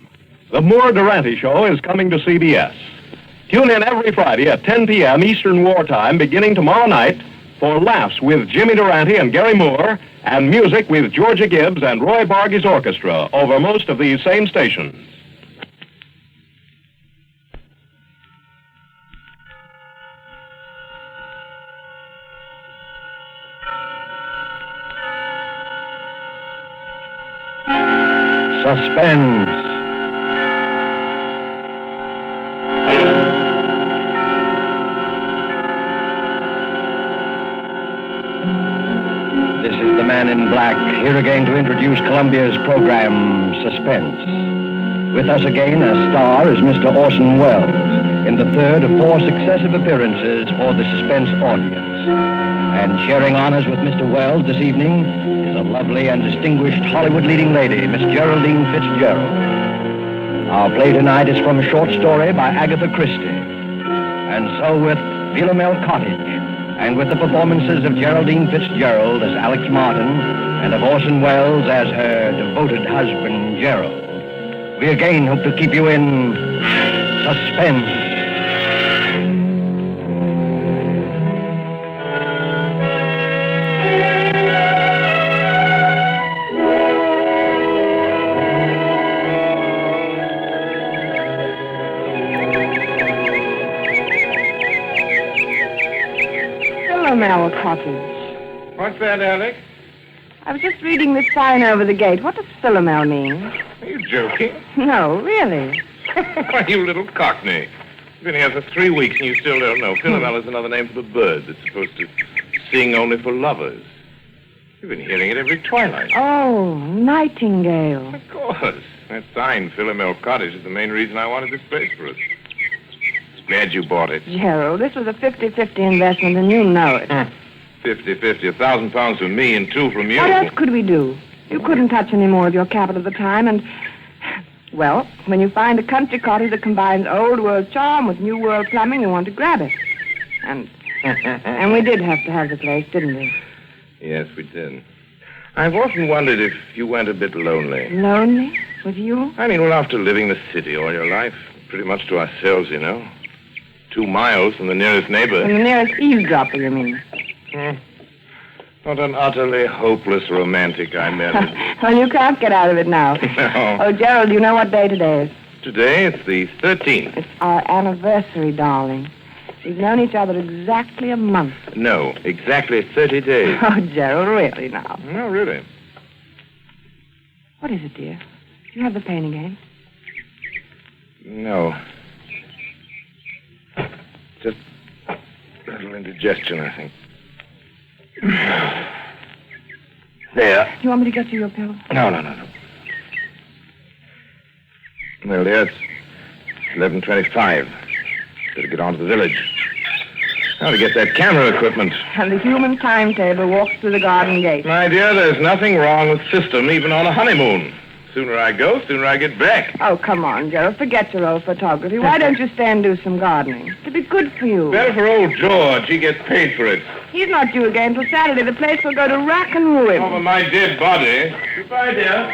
The Moore Durante Show is coming to CBS. Tune in every Friday at 10 p.m. Eastern Wartime, beginning tomorrow night, for laughs with Jimmy Durante and Gary Moore, and music with Georgia Gibbs and Roy Bargy's orchestra over most of these same stations. Suspense. This is the Man in Black, here again to introduce Columbia's program, Suspense. With us again as star is Mr. Orson Welles, in the third of 4 successive appearances for the Suspense audience. And sharing honors with Mr. Welles this evening is a lovely and distinguished Hollywood leading lady, Miss Geraldine Fitzgerald. Our play tonight is from a short story by Agatha Christie. And so with Philomel Cottage, and with the performances of Geraldine Fitzgerald as Alex Martin, and of Orson Welles as her devoted husband, Gerald, we again hope to keep you in suspense. Philomel Cottage. What's that, Alex? I was just reading this sign over the gate. What does Philomel mean? Are you joking? No, really. Why, you little cockney. You've been here for 3 weeks and you still don't know. Philomel is another name for the bird that's supposed to sing only for lovers. You've been hearing it every twilight. Oh, nightingale. Of course. That sign, Philomel Cottage, is the main reason I wanted this place for us. Glad you bought it. Gerald, this was a 50-50 investment, and you know it. 50-50, £1,000 from me and 2 from you. What else could we do? You couldn't touch any more of your capital at the time, and... Well, when you find a country cottage that combines old world charm with new world plumbing, you want to grab it. And we did have to have the place, didn't we? Yes, we did. I've often wondered if you went a bit lonely. Lonely? With you? I mean, well, after living the city all your life, pretty much to ourselves, you know. 2 miles from the nearest neighbor. From the nearest eavesdropper, you mean? What an utterly hopeless romantic I married. Well, you can't get out of it now. No. Oh, Gerald, do you know what day today is? Today, it's the 13th. It's our anniversary, darling. We've known each other exactly a month. No, exactly 30 days. Oh, Gerald, really now? No, really. What is it, dear? Do you have the pain again? No. Just a little indigestion, I think. There. Do you want me to get you your pill? No. Well, dear, it's 11:25. Better get on to the village. Now to get that camera equipment. And the human timetable walks through the garden gate. My dear, there's nothing wrong with system, even on a honeymoon. Sooner I go, sooner I get back. Oh, come on, Gerald. Forget your old photography. Why don't you stay and do some gardening? It'd be good for you. Better for old George. He gets paid for it. He's not due again till Saturday. The place will go to rack and ruin. Over my dead body. Goodbye, dear.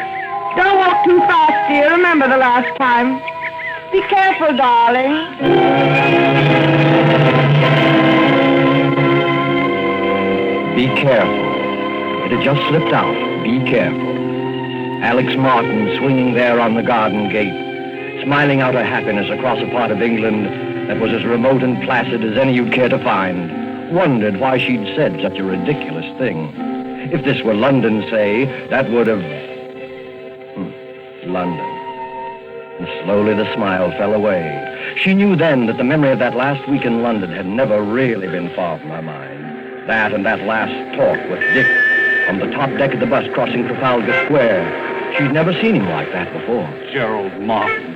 Don't walk too fast, dear. Remember the last time. Be careful, darling. Be careful. It had just slipped out. Be careful. Alex Martin swinging there on the garden gate, smiling out her happiness across a part of England that was as remote and placid as any you'd care to find, wondered why she'd said such a ridiculous thing. If this were London, say, that would have... London. And slowly the smile fell away. She knew then that the memory of that last week in London had never really been far from her mind. That and that last talk with Dick on the top deck of the bus crossing Trafalgar Square. She'd never seen him like that before. Gerald Martin.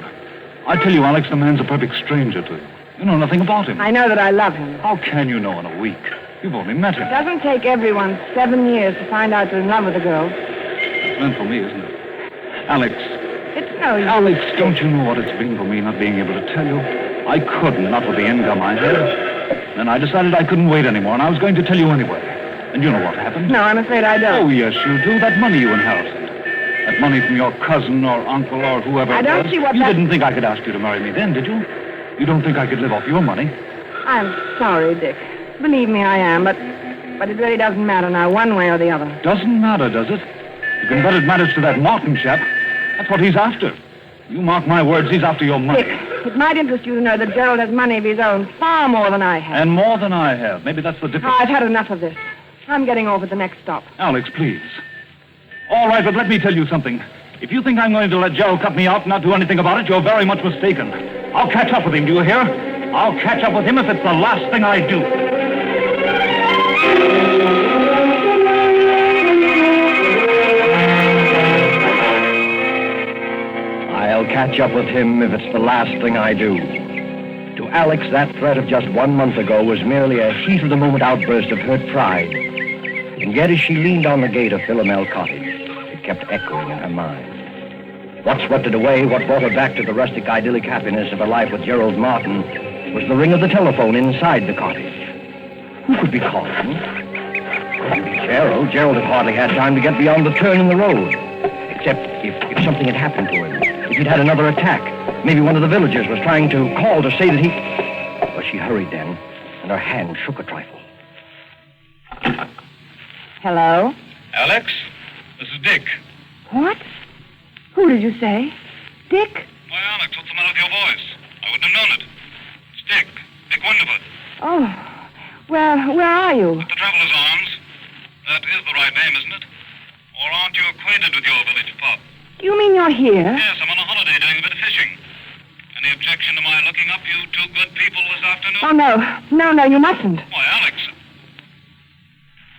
I tell you, Alex, the man's a perfect stranger to you. You know nothing about him. I know that I love him. How can you know in a week? You've only met him. It doesn't take everyone 7 years to find out you're in love with a girl. It's meant for me, isn't it? Alex. It's no use. Alex, don't you know what it's been for me not being able to tell you? I couldn't, not with the income I had. Then I decided I couldn't wait anymore, and I was going to tell you anyway. And you know what happened? No, I'm afraid I don't. Oh, yes, you do. That money you inherited. That money from your cousin or uncle or whoever I don't see what You that- didn't think I could ask you to marry me then, did you? You don't think I could live off your money? I'm sorry, Dick. Believe me, I am, but it really doesn't matter now, one way or the other. Doesn't matter, does it? You can bet it matters to that Martin chap. That's what he's after. You mark my words, he's after your money. Dick, it might interest you to know that Gerald has money of his own, far more than I have. And more than I have. Maybe that's the difference. I've had enough of this. I'm getting off at the next stop. Alex, please. All right, but let me tell you something. If you think I'm going to let Gerald cut me out and not do anything about it, you're very much mistaken. I'll catch up with him, do you hear? I'll catch up with him if it's the last thing I do. I'll catch up with him if it's the last thing I do. To Alex, that threat of just 1 month ago was merely a heat-of-the-moment outburst of hurt pride. And yet as she leaned on the gate of Philomel Cottage, it kept echoing in her mind. What swept it away, what brought her back to the rustic idyllic happiness of her life with Gerald Martin, was the ring of the telephone inside the cottage. Who could be calling? Couldn't be Gerald. Gerald had hardly had time to get beyond the turn in the road. Except if something had happened to him. If he'd had another attack. Maybe one of the villagers was trying to call to say that he... Well, she hurried then, and her hand shook a trifle. Hello? Alex, this is Dick. What? Who did you say? Dick? Why, Alex, what's the matter with your voice? I wouldn't have known it. It's Dick. Dick Wonderford. Oh, well, where are you? At the Traveler's Arms. That is the right name, isn't it? Or aren't you acquainted with your village pub? You mean you're here? Yes, I'm on a holiday doing a bit of fishing. Any objection to my looking up you two good people this afternoon? Oh, no. No, you mustn't. Why, Alex.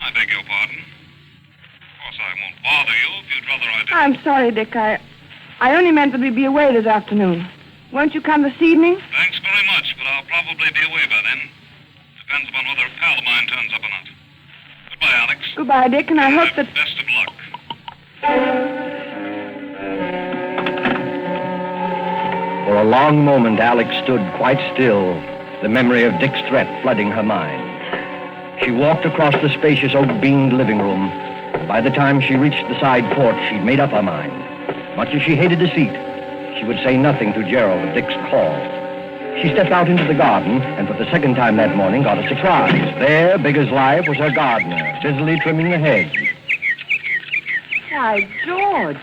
I beg your pardon. Of course, I won't bother you if you'd rather I didn't. I'm sorry, Dick. I only meant that we'd be away this afternoon. Won't you come this evening? Thanks very much, but I'll probably be away by then. Depends upon whether a pal of mine turns up or not. Goodbye, Alex. Goodbye, Dick, and I hope that... Best of luck. For a long moment, Alex stood quite still, the memory of Dick's threat flooding her mind. She walked across the spacious oak-beamed living room, and by the time she reached the side porch, she'd made up her mind. Much as she hated deceit, she would say nothing to Gerald of Dick's call. She stepped out into the garden, and for the second time that morning got a surprise. There, big as life, was her gardener, busily trimming the hedge. Why, George.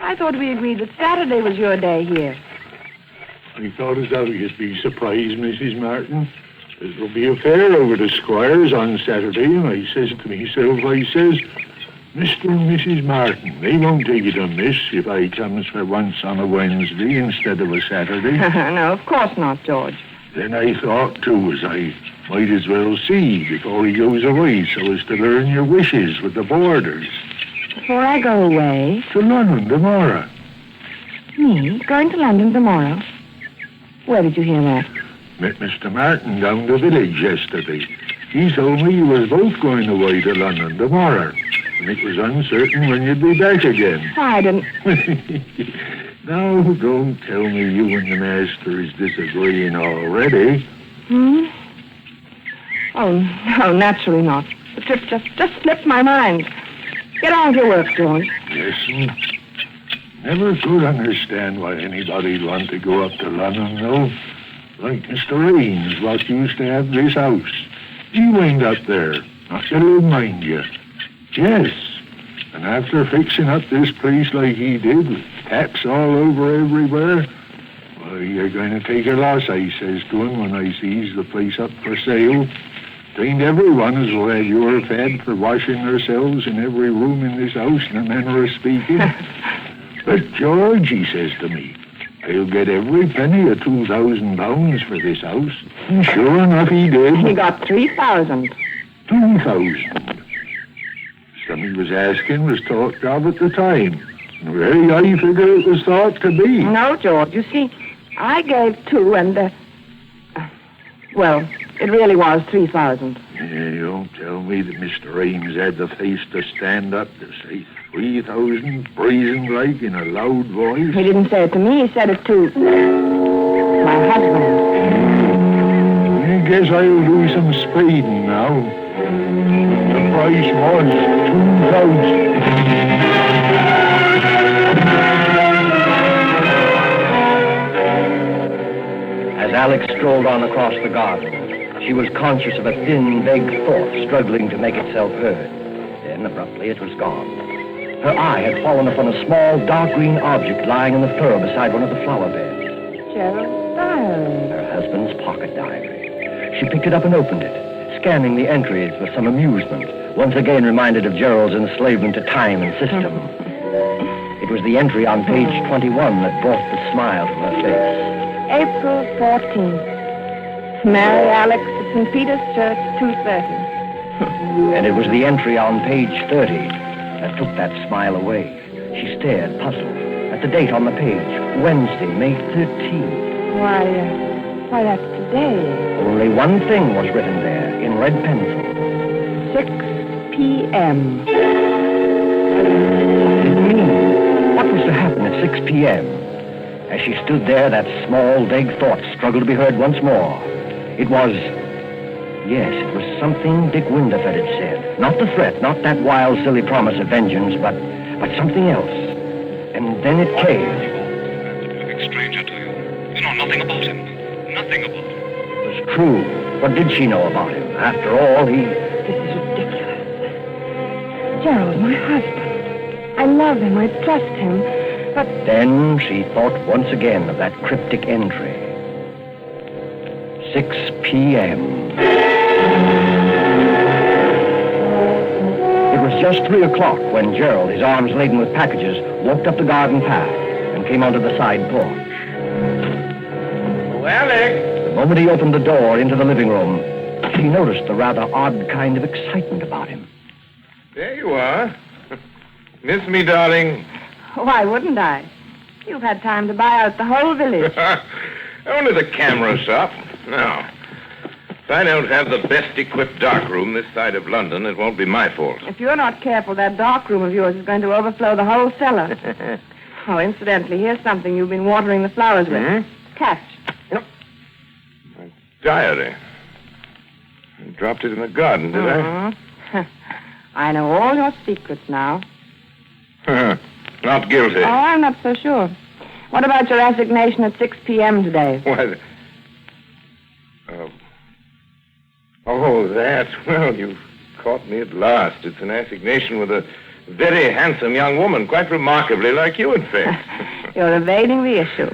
I thought we agreed that Saturday was your day here. I thought as how you'd be surprised, Mrs. Martin. There'll be a fair over the Squires on Saturday, and I says to myself, Mr. and Mrs. Martin, they won't take it amiss if I comes for once on a Wednesday instead of a Saturday. No, of course not, George. Then I thought, too, as I might as well see before he goes away so as to learn your wishes with the boarders. Before I go away... To London tomorrow. Me? Going to London tomorrow? Where did you hear that? Met Mr. Martin down the village yesterday. He told me you was both going away to London tomorrow, and it was uncertain when you'd be back again. I didn't... Now, don't tell me you and the master is disagreeing already. Oh, no, naturally not. The trip just slipped my mind. Get on with your work, George. Listen, never could understand why anybody'd want to go up to London, though. Like Mr. Raines, what used to have this house. He went up there, not to live, mind you. Yes, and after fixing up this place like he did, with taps all over everywhere, why, you're going to take a loss, I says to him when I sees the place up for sale. Ain't everyone as will have your fed for washing themselves in every room in this house, in a manner of speaking. But George, he says to me, I'll get every penny of £2,000 for this house. And sure enough, he did. He got 3,000. 2,000. Some he was asking was talked of at the time. And very high figure it was thought to be. No, George. You see, I gave 2 and, well, it really was 3,000. Yeah, you don't tell me that Mr. Ames had the face to stand up to say 3,000, brazen like, in a loud voice. He didn't say it to me. He said it to my husband. I guess I'll do some spading now. The price was 2,000. strolled on across the garden. She was conscious of a thin, vague thought struggling to make itself heard. Then, abruptly, it was gone. Her eye had fallen upon a small, dark green object lying in the furrow beside one of the flower beds. Gerald's diary. Her husband's pocket diary. She picked it up and opened it, scanning the entries with some amusement, once again reminded of Gerald's enslavement to time and system. It was the entry on page 21 that brought the smile to her face. April 14th. Marry Alex at St. Peter's Church, 2:30. And it was the entry on page 30 that took that smile away. She stared, puzzled, at the date on the page, Wednesday, May 13th. Why, that's today. Only one thing was written there, in red pencil. 6 p.m. What did it mean? What was to happen at 6 p.m.? As she stood there, that small, vague thought struggled to be heard once more. It was something Dick Winterfeld had said. Not the threat, not that wild, silly promise of vengeance, but something else. And then it came. Perfect stranger to you. You know nothing about him. Nothing about him. It was true. What did she know about him? After all, This is ridiculous. Gerald, my husband. I love him. I trust him. But Then she thought once again of that cryptic entry. 6 p.m. It was just 3 o'clock when Gerald, his arms laden with packages, walked up the garden path and came onto the side porch. Oh, Alex! The moment he opened the door into the living room, she noticed the rather odd kind of excitement about him. There you are. Miss me, darling. why wouldn't I? You've had time to buy out the whole village. Only the camera shop. No. If I don't have the best equipped darkroom this side of London, it won't be my fault. If you're not careful, that darkroom of yours is going to overflow the whole cellar. Oh, incidentally, here's something you've been watering the flowers with. Catch. My diary. I dropped it in the garden, did I? I know all your secrets now. Not guilty. Oh, I'm not so sure. What about your assignation at 6 p.m. today? What? Oh, that. Well, you've caught me at last. It's an assignation with a very handsome young woman, quite remarkably like you, in fact. You're evading the issue.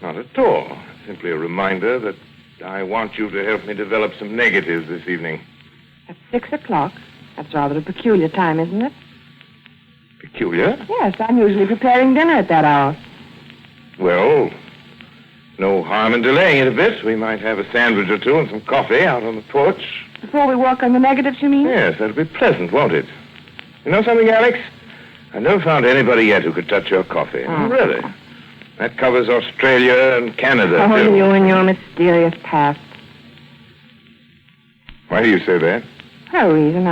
Not at all. Simply a reminder that I want you to help me develop some negatives this evening. At 6 o'clock? That's rather a peculiar time, isn't it? Peculiar? Yes, I'm usually preparing dinner at that hour. Well, no harm in delaying it a bit. We might have a sandwich or two and some coffee out on the porch. Before we work on the negatives, you mean? Yes, that'll be pleasant, won't it? You know something, Alex? I've never found anybody yet who could touch your coffee. Oh. Really? That covers Australia and Canada, Oh, too. you and your mysterious past. Why do you say that? No reason.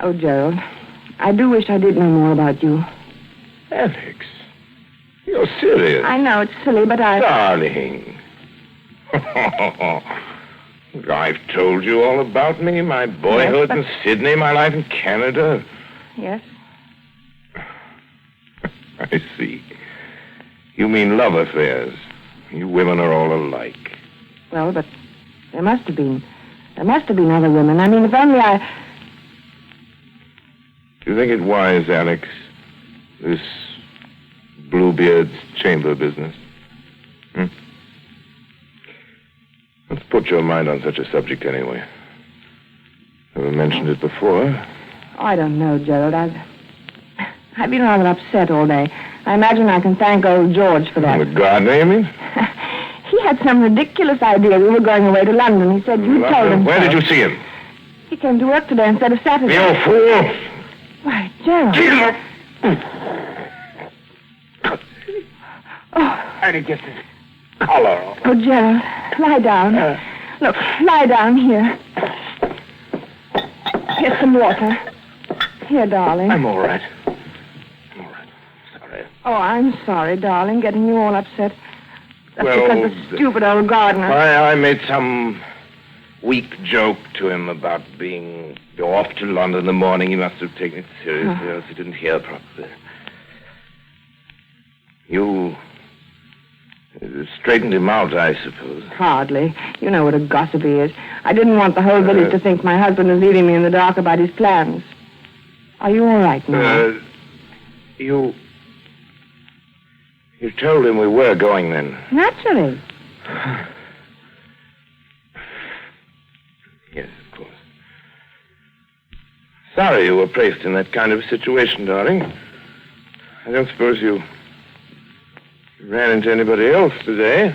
Oh, Gerald, I do wish I did know more about you. Alex, you're serious. I know it's silly, but Darling. I've told you all about me, my boyhood in Sydney, my life in Canada. Yes? I see. You mean love affairs. You women are all alike. Well, but there must have been. There must have been other women. I mean, if only I... Do you think it wise, Alex, this Bluebeard's chamber business? Let's put your mind on such a subject anyway. Never mentioned it before. Oh, I don't know, Gerald. I've been rather upset all day. I imagine I can thank old George for that. The gardener, you mean? He had some ridiculous idea we were going away to London. He said you told him Where so. did you see him? He came to work today instead of Saturday. You fool! Why, Gerald. How did he get this collar off? Oh, Gerald, lie down. Look, lie down here. Here's some water. Here, darling. I'm all right. Oh, I'm sorry, darling, getting you all upset. That's Well, because the stupid old gardener... I made some weak joke to him about being off to London in the morning. He must have taken it seriously, else he didn't hear properly. You It straightened him out, I suppose. Hardly. You know what a gossip he is. I didn't want the whole village to think my husband was leaving me in the dark about his plans. Are you all right now? You told him we were going then? Naturally. Yes, of course. Sorry you were placed in that kind of situation, darling. I don't suppose you ran into anybody else today?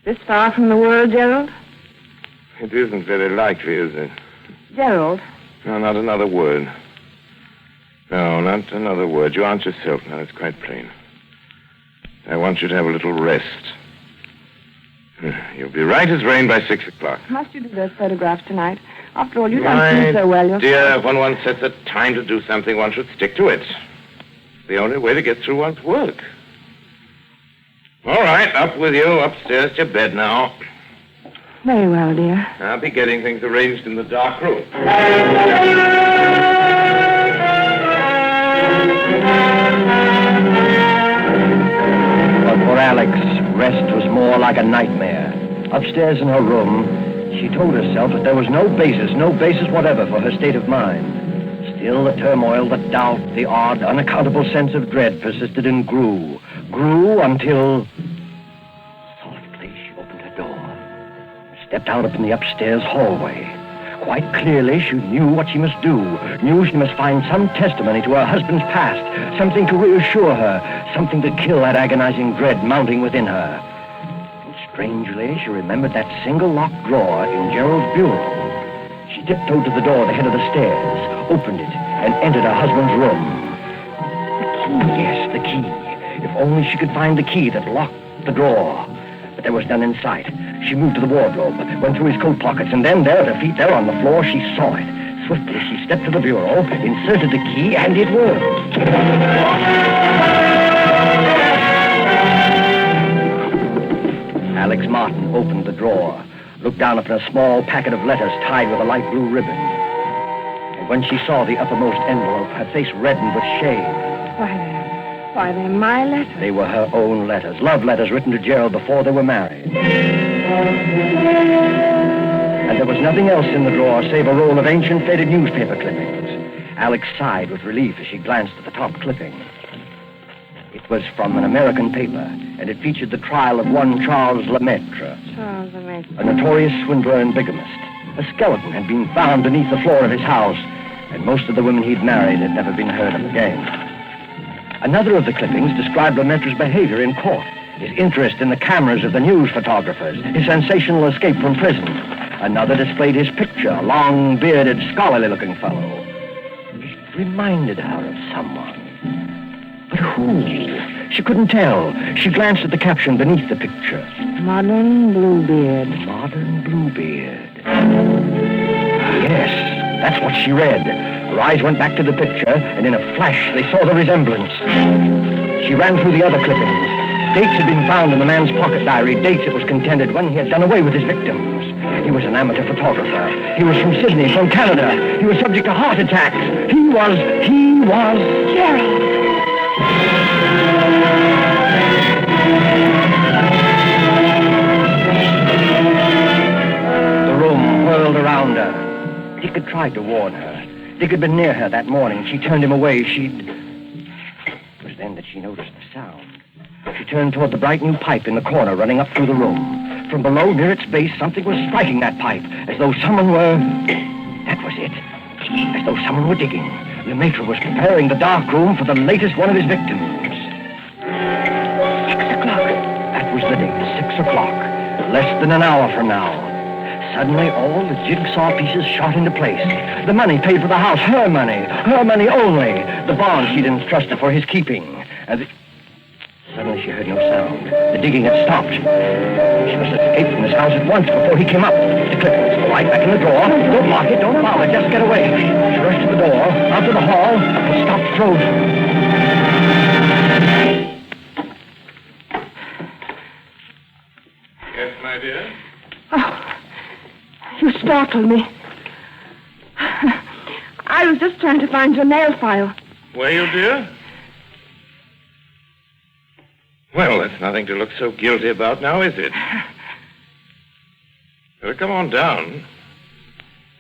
This far from the world, Gerald? It isn't very likely, is it? Gerald. No, not another word. No, not another word. You aren't yourself now. It's quite plain. I want you to have a little rest. You'll be right as rain by 6 o'clock. Must you do those photographs tonight? After all, you don't see so well yourself. Dear, when one sets a time to do something, one should stick to it. It's the only way to get through one's work. All right, up with you. Upstairs to your bed now. Very well, dear. I'll be getting things arranged in the dark room. But for Alex, rest was more like a nightmare. Upstairs in her room, she told herself that there was no basis whatever for her state of mind. Still, the turmoil, the doubt, the odd, unaccountable sense of dread persisted and grew until... Softly, she opened her door, stepped out up in the upstairs hallway. Quite clearly, she knew what she must do, knew she must find some testimony to her husband's past, something to reassure her, something to kill that agonizing dread mounting within her. And strangely, she remembered that single locked drawer in Gerald's bureau. She tiptoed to the door at the head of the stairs, opened it, and entered her husband's room. The key, yes, the key. If only she could find the key that locked the drawer. But there was none in sight. She moved to the wardrobe, went through his coat pockets, and then there at her feet, there on the floor, she saw it. Swiftly, she stepped to the bureau, inserted the key, and it worked. Alex Martin opened the drawer, looked down upon a small packet of letters tied with a light blue ribbon. And when she saw the uppermost envelope, her face reddened with shame. Why, they're my letters. They were her own letters, love letters written to Gerald before they were married. And there was nothing else in the drawer save a roll of ancient faded newspaper clippings. Alex sighed with relief as she glanced at the top clipping. It was from an American paper, and it featured the trial of one Charles Lemaitre, Charles Lemaitre, a notorious swindler and bigamist. A skeleton had been found beneath the floor of his house, and most of the women he'd married had never been heard of again. Another of the clippings described Lemaitre's behavior in court, his interest in the cameras of the news photographers, his sensational escape from prison. Another displayed his picture, a long-bearded, scholarly-looking fellow. It reminded her of someone. But who? She couldn't tell. She glanced at the caption beneath the picture. Modern Bluebeard. Modern Bluebeard. Yes, that's what she read. Her eyes went back to the picture, and in a flash, they saw the resemblance. She ran through the other clippings. Dates had been found in the man's pocket diary, dates it was contended when he had done away with his victims. He was an amateur photographer. He was from Sydney, from Canada. He was subject to heart attacks. He was... Gerald! The room whirled around her. Dick had tried to warn her. Dick had been near her that morning. She turned him away. It was then that she noticed the sound. She turned toward the bright new pipe in the corner running up through the room. From below, near its base, something was striking that pipe, as though someone were... That was it. As though someone were digging. Lemaitre was preparing the dark room for the latest one of his victims. 6 o'clock. That was the date, 6 o'clock. Less than an hour from now. Suddenly, all the jigsaw pieces shot into place. The money paid for the house, her money only. The bond she'd entrusted for his keeping. And suddenly she heard no sound. The digging had stopped. She must escape from this house at once before he came up. The clippings, right back in the drawer. Don't lock it, don't bother, just get away. She rushed to the door, out to the hall, and stopped frozen. Yes, my dear? Oh, you startled me. I was just trying to find your nail file. Were you, dear? Well, that's nothing to look so guilty about now, is it? Better come on down.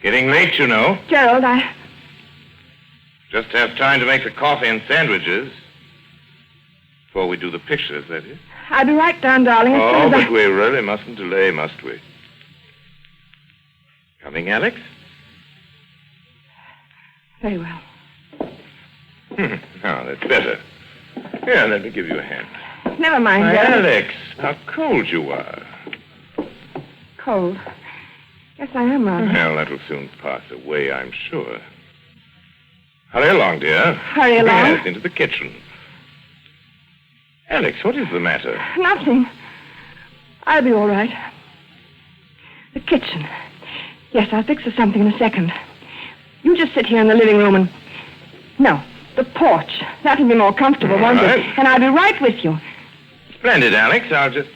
Getting late, you know. Gerald, I... Just have time to make the coffee and sandwiches. Before we do the pictures, that is. I'll be right down, darling. As soon as but we really mustn't delay, must we? Coming, Alex? Very well. Now, that's better. Here, let me give you a hand. Never mind, Why, Gerald. Alex, how cold you are. Cold. Yes, I am, rather. Well, that'll soon pass away, I'm sure. Hurry along, dear. Hurry along? Yes, into the kitchen. Alex, what is the matter? Nothing. I'll be all right. The kitchen. Yes, I'll fix us something in a second. You just sit here in the living room and... No, the porch. That'll be more comfortable, won't it? And I'll be right with you. Splendid, Alex. I'll just...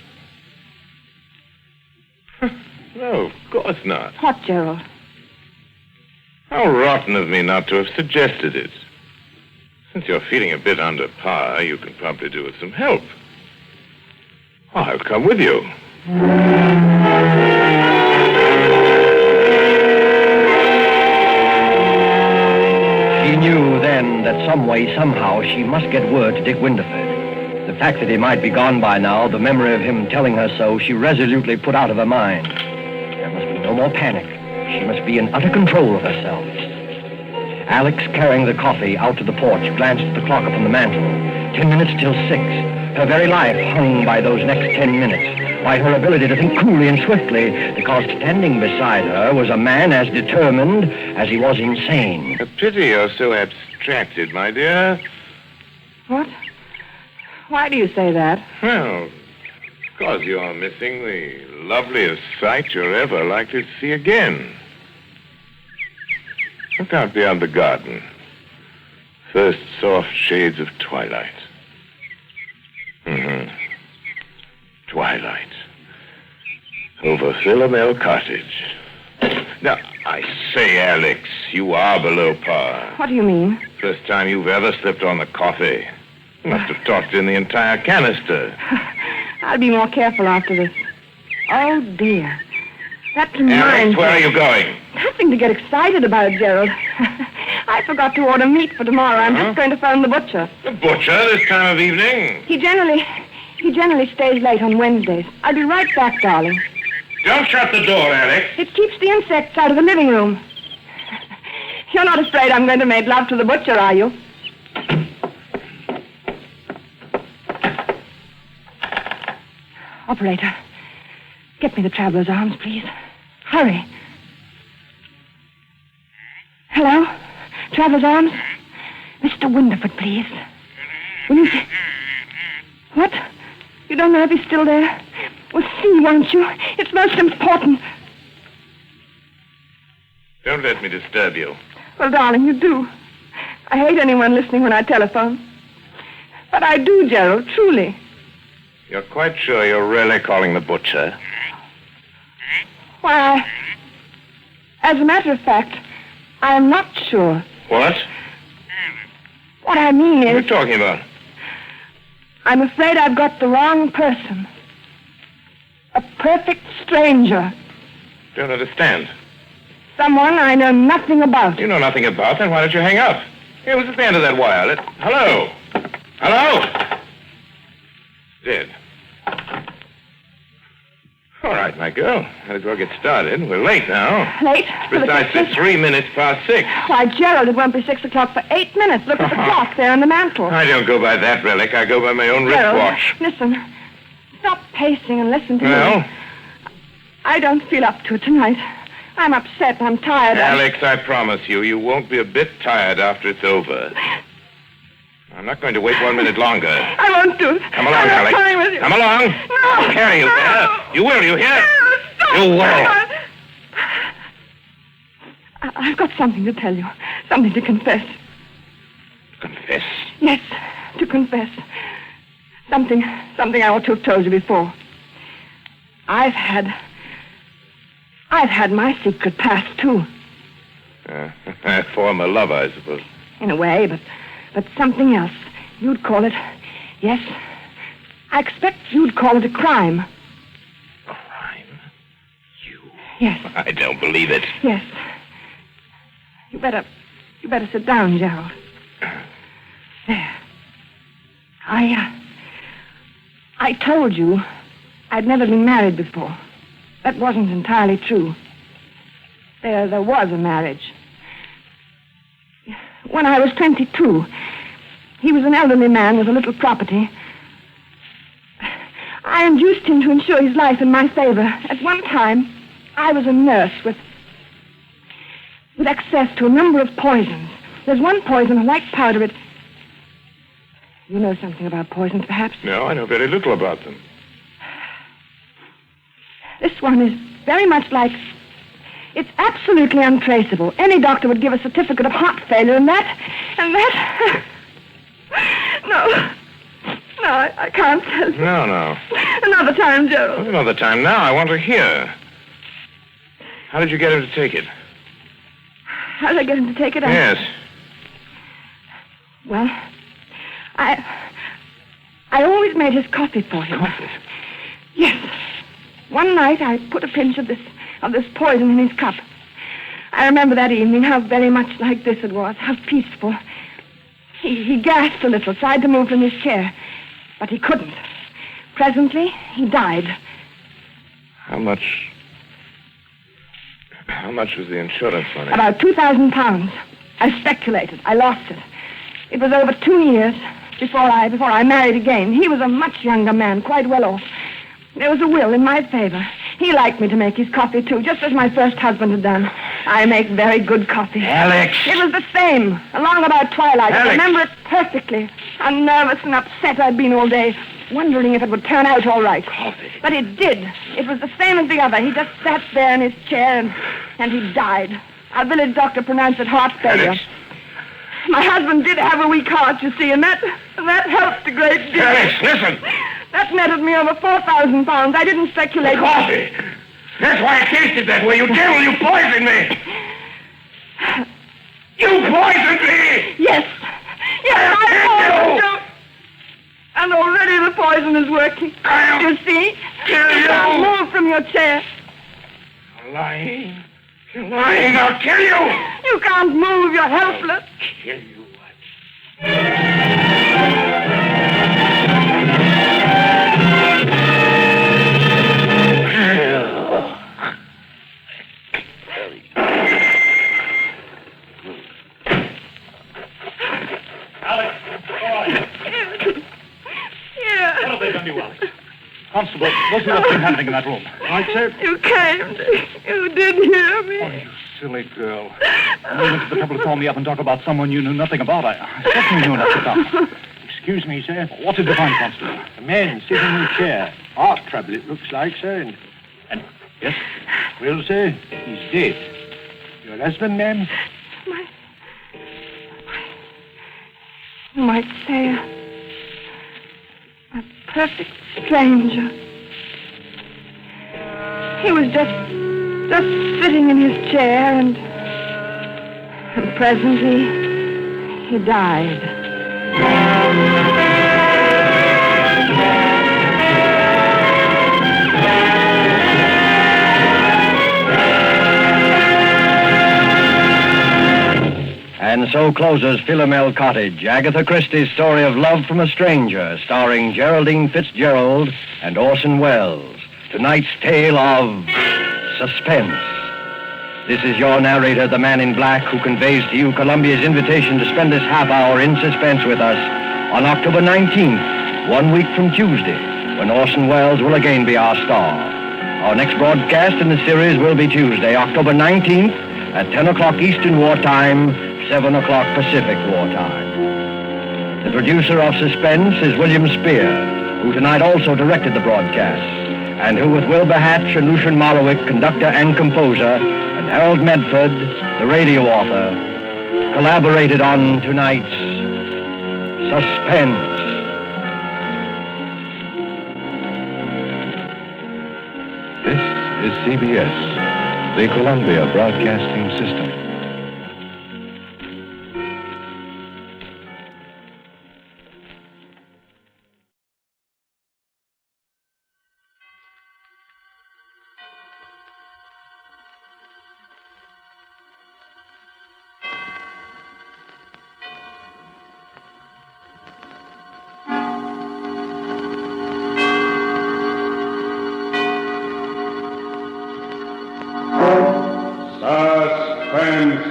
No, of course not. What, Gerald? How rotten of me not to have suggested it. Since you're feeling a bit under par, you can probably do with some help. I'll come with you. She knew then that some way, somehow, she must get word to Dick Winterford. The fact that he might be gone by now, the memory of him telling her so, she resolutely put out of her mind. There must be no more panic. She must be in utter control of herself. Alex, carrying the coffee out to the porch, glanced at the clock upon the mantel. 10 minutes till 6. Her very life hung by those next 10 minutes, by her ability to think coolly and swiftly, because standing beside her was a man as determined as he was insane. A pity you're so abstracted, my dear. What? Why do you say that? Well, because you're missing the loveliest sight you're ever likely to see again. Look out beyond the garden. First soft shades of twilight. Twilight. Over Philomel Cottage. Now, I say, Alex, you are below par. What do you mean? First time you've ever slipped on the coffee. You must have talked in the entire canister. I'll be more careful after this. Oh, dear. That reminds Alex, where are you going? Nothing to get excited about, Gerald. I forgot to order meat for tomorrow. I'm just going to phone the butcher. The butcher this time of evening? He generally stays late on Wednesdays. I'll be right back, darling. Don't shut the door, Alex. It keeps the insects out of the living room. You're not afraid I'm going to make love to the butcher, are you? Operator, get me the traveler's arms, please. Hurry. Hello? Traveler's arms? Mr. Winterford, please. Will you... What? You don't know if he's still there? Well, see, won't you? It's most important. Don't let me disturb you. Well, darling, you do. I hate anyone listening when I telephone. But I do, Gerald, truly. You're quite sure you're really calling the butcher? Why, as a matter of fact, I am not sure. What? What I mean What are is... you talking about? I'm afraid I've got the wrong person. A perfect stranger. Don't understand. Someone I know nothing about. You know nothing about, then why don't you hang up? Here, what's at the end of that wire? Hello? Hello? Dead. All right, my girl. Might as well get started. We're late now. Late? Precisely 3 minutes past 6. Why, Gerald, it won't be 6 o'clock for 8 minutes. Look at the clock there on the mantel. I don't go by that relic. I go by my own Gerald, wristwatch. listen. Stop pacing and listen to Well? me. I don't feel up to it tonight. I'm upset. I'm tired. Alex, I promise you, you won't be a bit tired after it's over. I'm not going to wait 1 minute longer. I won't do it. Come along, I'm not Alex. coming with you. Come along. No. I'll carry you there. You will, you hear? Stop. You will. I've got something to tell you. Something to confess. Confess? Yes, to confess. Something I ought to have told you before. I've had my secret past, too. Former lover, I suppose. In a way, but something else. You'd call it, yes, I expect you'd call it a crime. Crime? Yes, I don't believe it. yes. You better sit down, Gerald. There. I told you I'd never been married before. That wasn't entirely true. There was a marriage. When I was 22, he was an elderly man with a little property. I induced him to insure his life in my favor. At one time, I was a nurse with access to a number of poisons. There's one poison, a white powder, it... You know something about poisons, perhaps? No, I know very little about them. This one is very much like... It's absolutely untraceable. Any doctor would give a certificate of heart failure, and that... No, I can't tell you. No. Another time, Gerald. Another time. Now, I want to hear. How did you get him to take it? How did I get him to take it? Yes. Well, I always made his coffee for him. Coffee? Yes. One night I put a pinch of this poison in his cup. I remember that evening how very much like this it was, how peaceful. He gasped a little, tried to move from his chair, but he couldn't. Presently, he died. How much was the insurance money? About £2,000. I speculated. I lost it. It was over 2 years before I married again. He was a much younger man, quite well off. There was a will in my favor. He liked me to make his coffee, too, just as my first husband had done. I make very good coffee. Alex! It was the same, along about twilight. Alex! I remember it perfectly. How nervous and upset I'd been all day, wondering if it would turn out all right. Coffee. But it did. It was the same as the other. He just sat there in his chair and he died. Our village doctor pronounced it heart failure. Alex. My husband did have a weak heart, you see, and that helped a great deal. Alex, listen! That netted me over £4,000. I didn't speculate. The coffee! That's why it tasted that way. You devil, you poisoned me! You poisoned me! Yes, I poisoned you! And already the poison is working. You see? You can't move from your chair. You're lying. You're lying. I'll kill you! You can't move. You're helpless. I'll kill you. Alex, all right. Yeah. What have they done to you, Alex? Constable, go see what's been happening in that room. Right, sir? You came. You did hear me. Oh, you silly girl. You went to the trouble to call me up and talk about someone you knew nothing about. I certainly knew enough to come. Excuse me, sir. What did you find, Constable? A man sitting in a chair. Heart trouble, it looks like, sir. And yes? Well, sir, he's dead. Your husband, ma'am? You might say a perfect stranger. He was just sitting in his chair, and presently he died. And so closes Philomel Cottage, Agatha Christie's story of love from a stranger, starring Geraldine Fitzgerald and Orson Welles. Tonight's tale of suspense. This is your narrator, the man in black, who conveys to you Columbia's invitation to spend this half hour in suspense with us on October 19th, 1 week from Tuesday, when Orson Welles will again be our star. Our next broadcast in the series will be Tuesday, October 19th at 10 o'clock Eastern Wartime, 7 o'clock Pacific Wartime. The producer of Suspense is William Spear, who tonight also directed the broadcast, and who, with Wilbur Hatch and Lucian Malowick, conductor and composer, and Harold Medford, the radio author, collaborated on tonight's Suspense. This is CBS, the Columbia Broadcasting System. Suspense.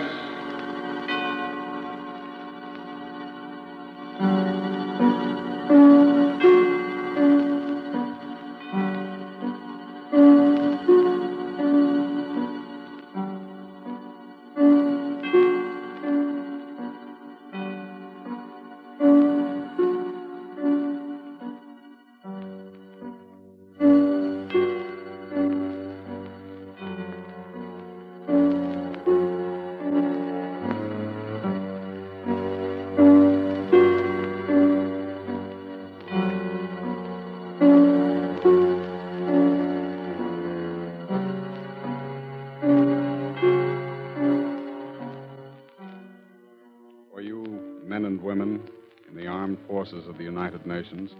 Men and women in the armed forces of the United Nations,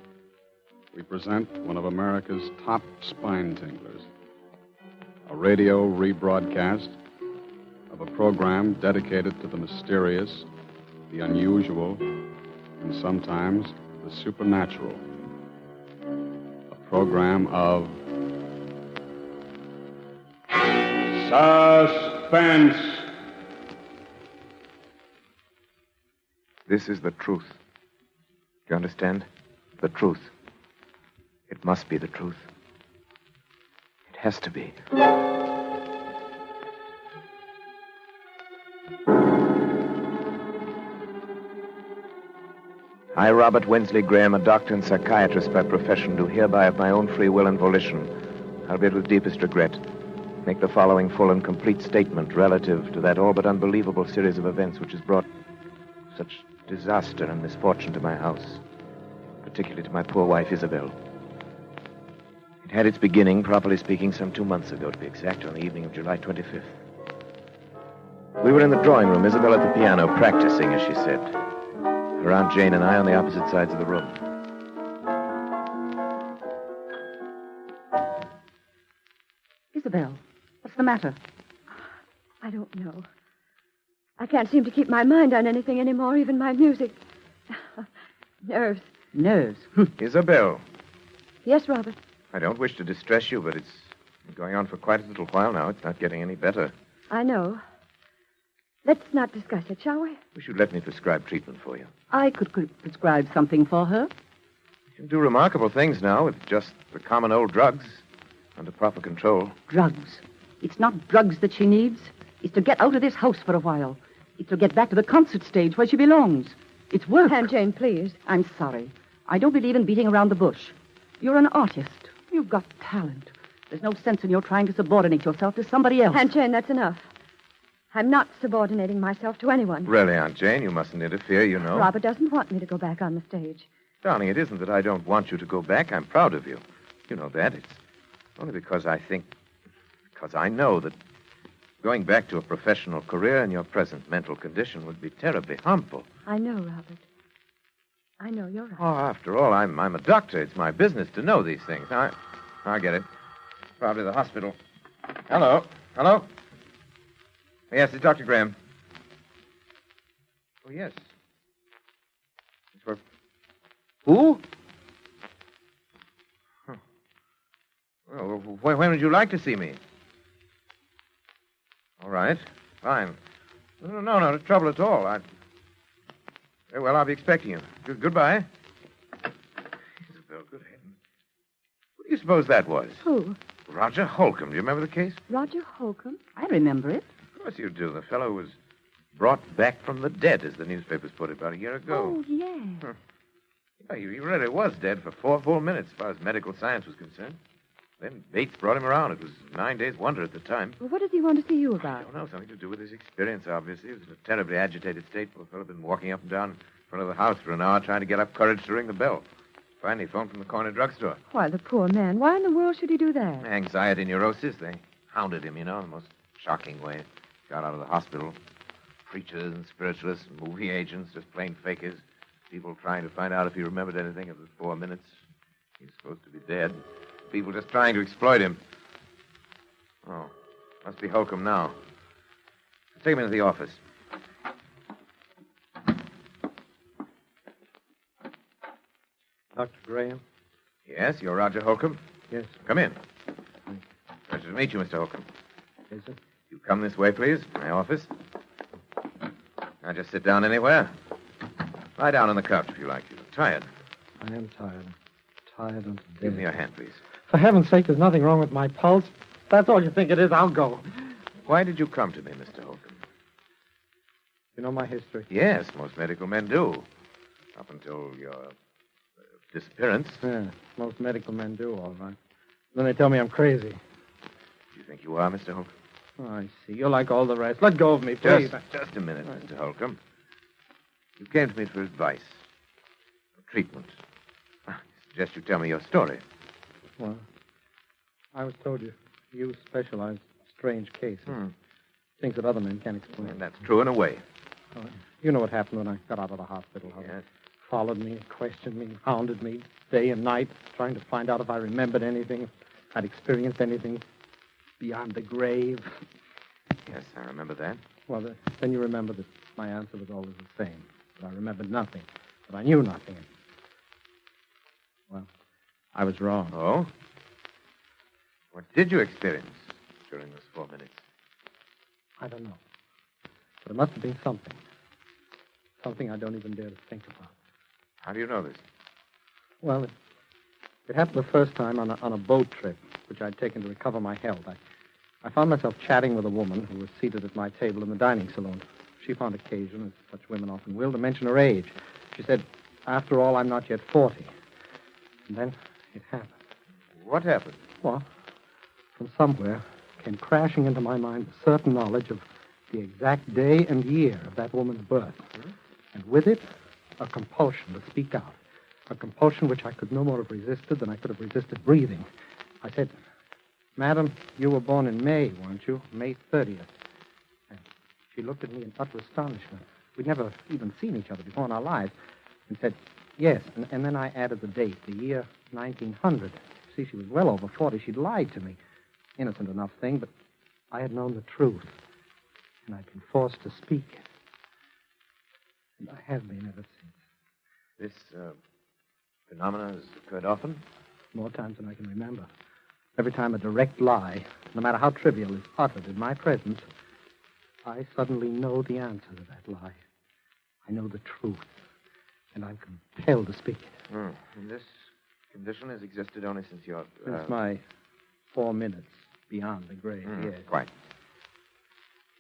we present one of America's top spine tinglers, a radio rebroadcast of a program dedicated to the mysterious, the unusual, and sometimes the supernatural. A program of Suspense. This is the truth. Do you understand? The truth. It must be the truth. It has to be. I, Robert Winsley Graham, a doctor and psychiatrist by profession, do hereby of my own free will and volition, albeit with deepest regret, make the following full and complete statement relative to that all but unbelievable series of events which has brought such disaster and misfortune to my house, particularly to my poor wife, Isabel. It had its beginning, properly speaking, some 2 months ago, to be exact, on the evening of July 25th. We were in the drawing room, Isabel at the piano, practicing, as she said. Her Aunt Jane and I on the opposite sides of the room. Isabel, what's the matter? I don't know. I can't seem to keep my mind on anything anymore, even my music. Nerves. Nerves? Isabel. Yes, Robert. I don't wish to distress you, but it's been going on for quite a little while now. It's not getting any better. I know. Let's not discuss it, shall we? You should let me prescribe treatment for you. I could prescribe something for her. You can do remarkable things now with just the common old drugs under proper control. Drugs. It's not drugs that she needs. It's to get out of this house for a while. It's to get back to the concert stage where she belongs. It's work. Aunt Jane, please. I'm sorry. I don't believe in beating around the bush. You're an artist. You've got talent. There's no sense in your trying to subordinate yourself to somebody else. Aunt Jane, that's enough. I'm not subordinating myself to anyone. Really, Aunt Jane, you mustn't interfere, you know. Robert doesn't want me to go back on the stage. Darling, it isn't that I don't want you to go back. I'm proud of you. You know that. It's only because I know that going back to a professional career in your present mental condition would be terribly harmful. I know, Robert. I know, you're right. Oh, after all, I'm a doctor. It's my business to know these things. I get it. Probably the hospital. Hello? Hello? Yes, it's Dr. Graham. Oh, yes. It's for... Who? Huh. Well, when would you like to see me? All right. Fine. No trouble at all. Very well, I'll be expecting you. Goodbye. Isabel, good heavens. What do you suppose that was? Who? Roger Holcomb. Do you remember the case? Roger Holcomb? I remember it. Of course you do. The fellow was brought back from the dead, as the newspapers put it, about a year ago. Oh, yes. Yeah, he really was dead for 4 full minutes, as far as medical science was concerned. Then Bates brought him around. It was 9 days' wonder at the time. Well, what does he want to see you I about? don't know. Something to do with his experience, obviously. He was in a terribly agitated state. Poor fellow had been walking up and down in front of the house for an hour trying to get up courage to ring the bell. Finally phoned from the corner drugstore. Why, the poor man. Why in the world should he do that? Anxiety neurosis. They hounded him, in the most shocking way. Got out of the hospital. Preachers and spiritualists and movie agents, just plain fakers. People trying to find out if he remembered anything of the 4 minutes. He's supposed to be dead. People just trying to exploit him. Oh, must be Holcomb now. Take him into the office. Dr. Graham? Yes, you're Roger Holcomb? Yes. Come in. Pleasure to meet you, Mr. Holcomb. Is it? You come this way, please. My office. Now just sit down anywhere. Lie down on the couch if you like. You're tired. I am tired. Tired unto death. Give me your hand, please. For heaven's sake, there's nothing wrong with my pulse. If that's all you think it is, I'll go. Why did you come to me, Mr. Holcomb? You know my history? Yes, most medical men do. Up until your disappearance. Yeah, most medical men do, all right. Then they tell me I'm crazy. Do you think you are, Mr. Holcomb? Oh, I see. You're like all the rest. Let go of me, please. Just a minute, Mr. Holcomb. You came to me for advice. For treatment. I suggest you tell me your story. Well, I was told you specialize in strange cases. Things that other men can't explain. And that's true in a way. Oh, you know what happened when I got out of the hospital. How Yes. they followed me, questioned me, hounded me day and night, trying to find out if I remembered anything, if I'd experienced anything beyond the grave. Yes, I remember that. Well, then you remember that my answer was always the same. That I remembered nothing. That I knew nothing. Well, I was wrong. Oh? What did you experience during those 4 minutes? I don't know. But it must have been something. Something I don't even dare to think about. How do you know this? Well, it happened the first time on a boat trip, which I'd taken to recover my health. I found myself chatting with a woman who was seated at my table in the dining saloon. She found occasion, as such women often will, to mention her age. She said, after all, I'm not yet 40. And then it happened. What happened? Well, from somewhere came crashing into my mind a certain knowledge of the exact day and year of that woman's birth. And with it, a compulsion to speak out. A compulsion which I could no more have resisted than I could have resisted breathing. I said, Madam, you were born in May, weren't you? May 30th. And she looked at me in utter astonishment. We'd never even seen each other before in our lives. And said, yes. And then I added the date, the year 1900. See, she was well over 40. She'd lied to me. Innocent enough thing, but I had known the truth. And I'd been forced to speak it. And I have been ever since. This phenomena has occurred often? More times than I can remember. Every time a direct lie, no matter how trivial, is uttered in my presence, I suddenly know the answer to that lie. I know the truth. And I'm compelled to speak it. And this condition has existed only since your... Since my 4 minutes beyond the grave, yes. Quite.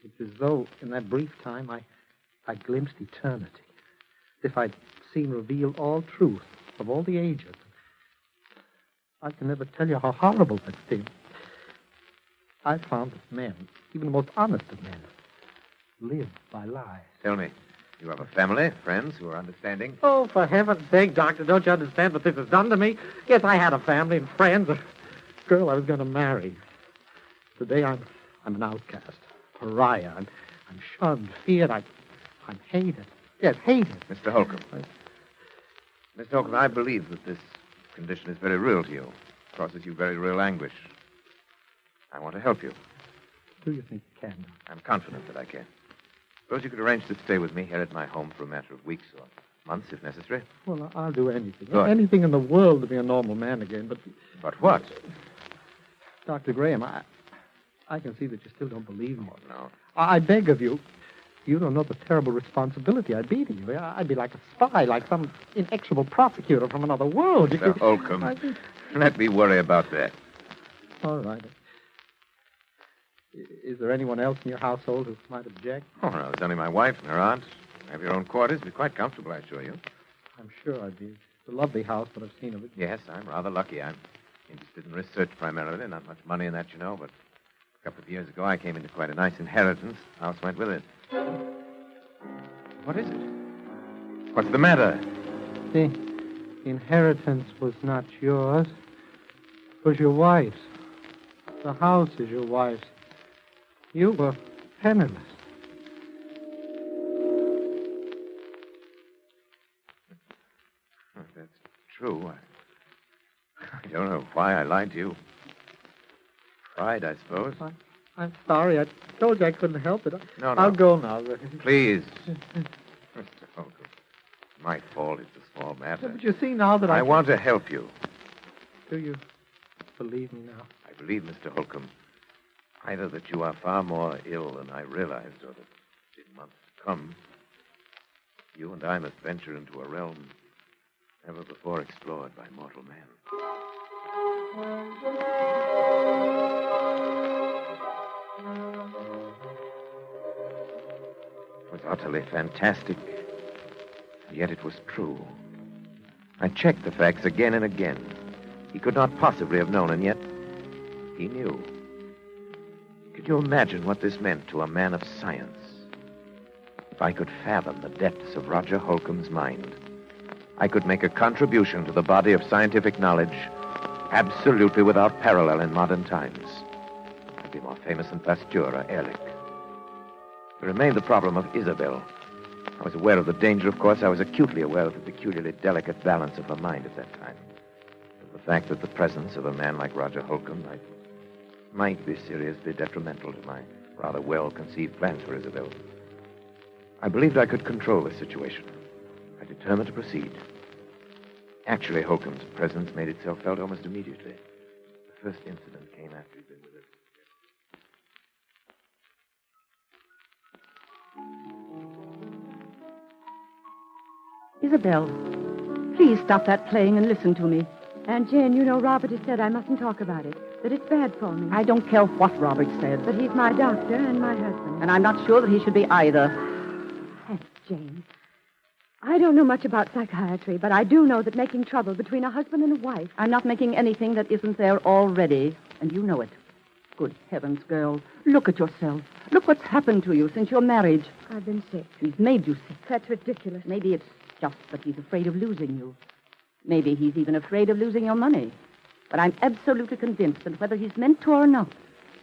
It's as though, in that brief time, I glimpsed eternity. As if I'd seen revealed all truth of all the ages. I can never tell you how horrible that seems. I found that men, even the most honest of men, live by lies. Tell me, you have a family, friends who are understanding? Oh, for heaven's sake, Doctor, don't you understand what this has done to me? Yes, I had a family and friends, a girl I was going to marry. Today I'm an outcast, pariah. I'm shunned, feared. I'm hated. Yes, hated. Mr. Holcomb. Mr. Holcomb, I believe that this condition is very real to you. Causes you very real anguish. I want to help you. Do you think you can? I'm confident that I can. Suppose you could arrange to stay with me here at my home for a matter of weeks or months, if necessary. Well, I'll do anything. Good. Anything in the world to be a normal man again, but... But what? Dr. Graham, I can see that you still don't believe me. Oh, no. I beg of you. You don't know the terrible responsibility I'd be to you. I'd be like a spy, like some inexorable prosecutor from another world. Mr. Holcomb, let me worry about that. All right. Is there anyone else in your household who might object? Oh, no, there's only my wife and her aunt. You have your own quarters. Be quite comfortable, I assure you. I'm sure I'd be. It's a lovely house, but I've seen of it. Yes, I'm rather lucky. I'm interested in research primarily. Not much money in that, you know, but a couple of years ago I came into quite a nice inheritance. House went with it. What is it? What's the matter? The inheritance was not yours. It was your wife's. The house is your wife's. You were penniless. Oh, that's true. I don't know why I lied to you. Pride, I suppose. I'm sorry. I told you I couldn't help it. No. I'll go now. Please. Mr. Holcomb, my fault is a small matter. But you see now that I want to help you. Do you believe me now? I believe, Mr. Holcomb, either that you are far more ill than I realized, or that in months to come, You and I must venture into a realm never before explored by mortal man. It was utterly fantastic, and yet it was true. I checked the facts again and again. He could not possibly have known, and yet he knew. Could you imagine what this meant to a man of science? If I could fathom the depths of Roger Holcomb's mind, I could make a contribution to the body of scientific knowledge absolutely without parallel in modern times. I'd be more famous than Pasteur or Ehrlich. There remained the problem of Isabel. I was aware of the danger, of course. I was acutely aware of the peculiarly delicate balance of her mind at that time. Of the fact that the presence of a man like Roger Holcomb might be seriously detrimental to my rather well-conceived plans for Isabel. I believed I could control the situation. I determined to proceed. Actually, Holcomb's presence made itself felt almost immediately. The first incident came after he'd been with us. Isabel, please stop that playing and listen to me. Aunt Jane, you know Robert has said I mustn't talk about it, that it's bad for me. I don't care what Robert said. But he's my doctor and my husband. And I'm not sure that he should be either. Aunt Jane, I don't know much about psychiatry, but I do know that making trouble between a husband and a wife... I'm not making anything that isn't there already, and you know it. Good heavens, girl. Look at yourself. Look what's happened to you since your marriage. I've been sick. He's made you sick. That's ridiculous. Maybe it's just that he's afraid of losing you. Maybe he's even afraid of losing your money. But I'm absolutely convinced that whether he's meant to or not,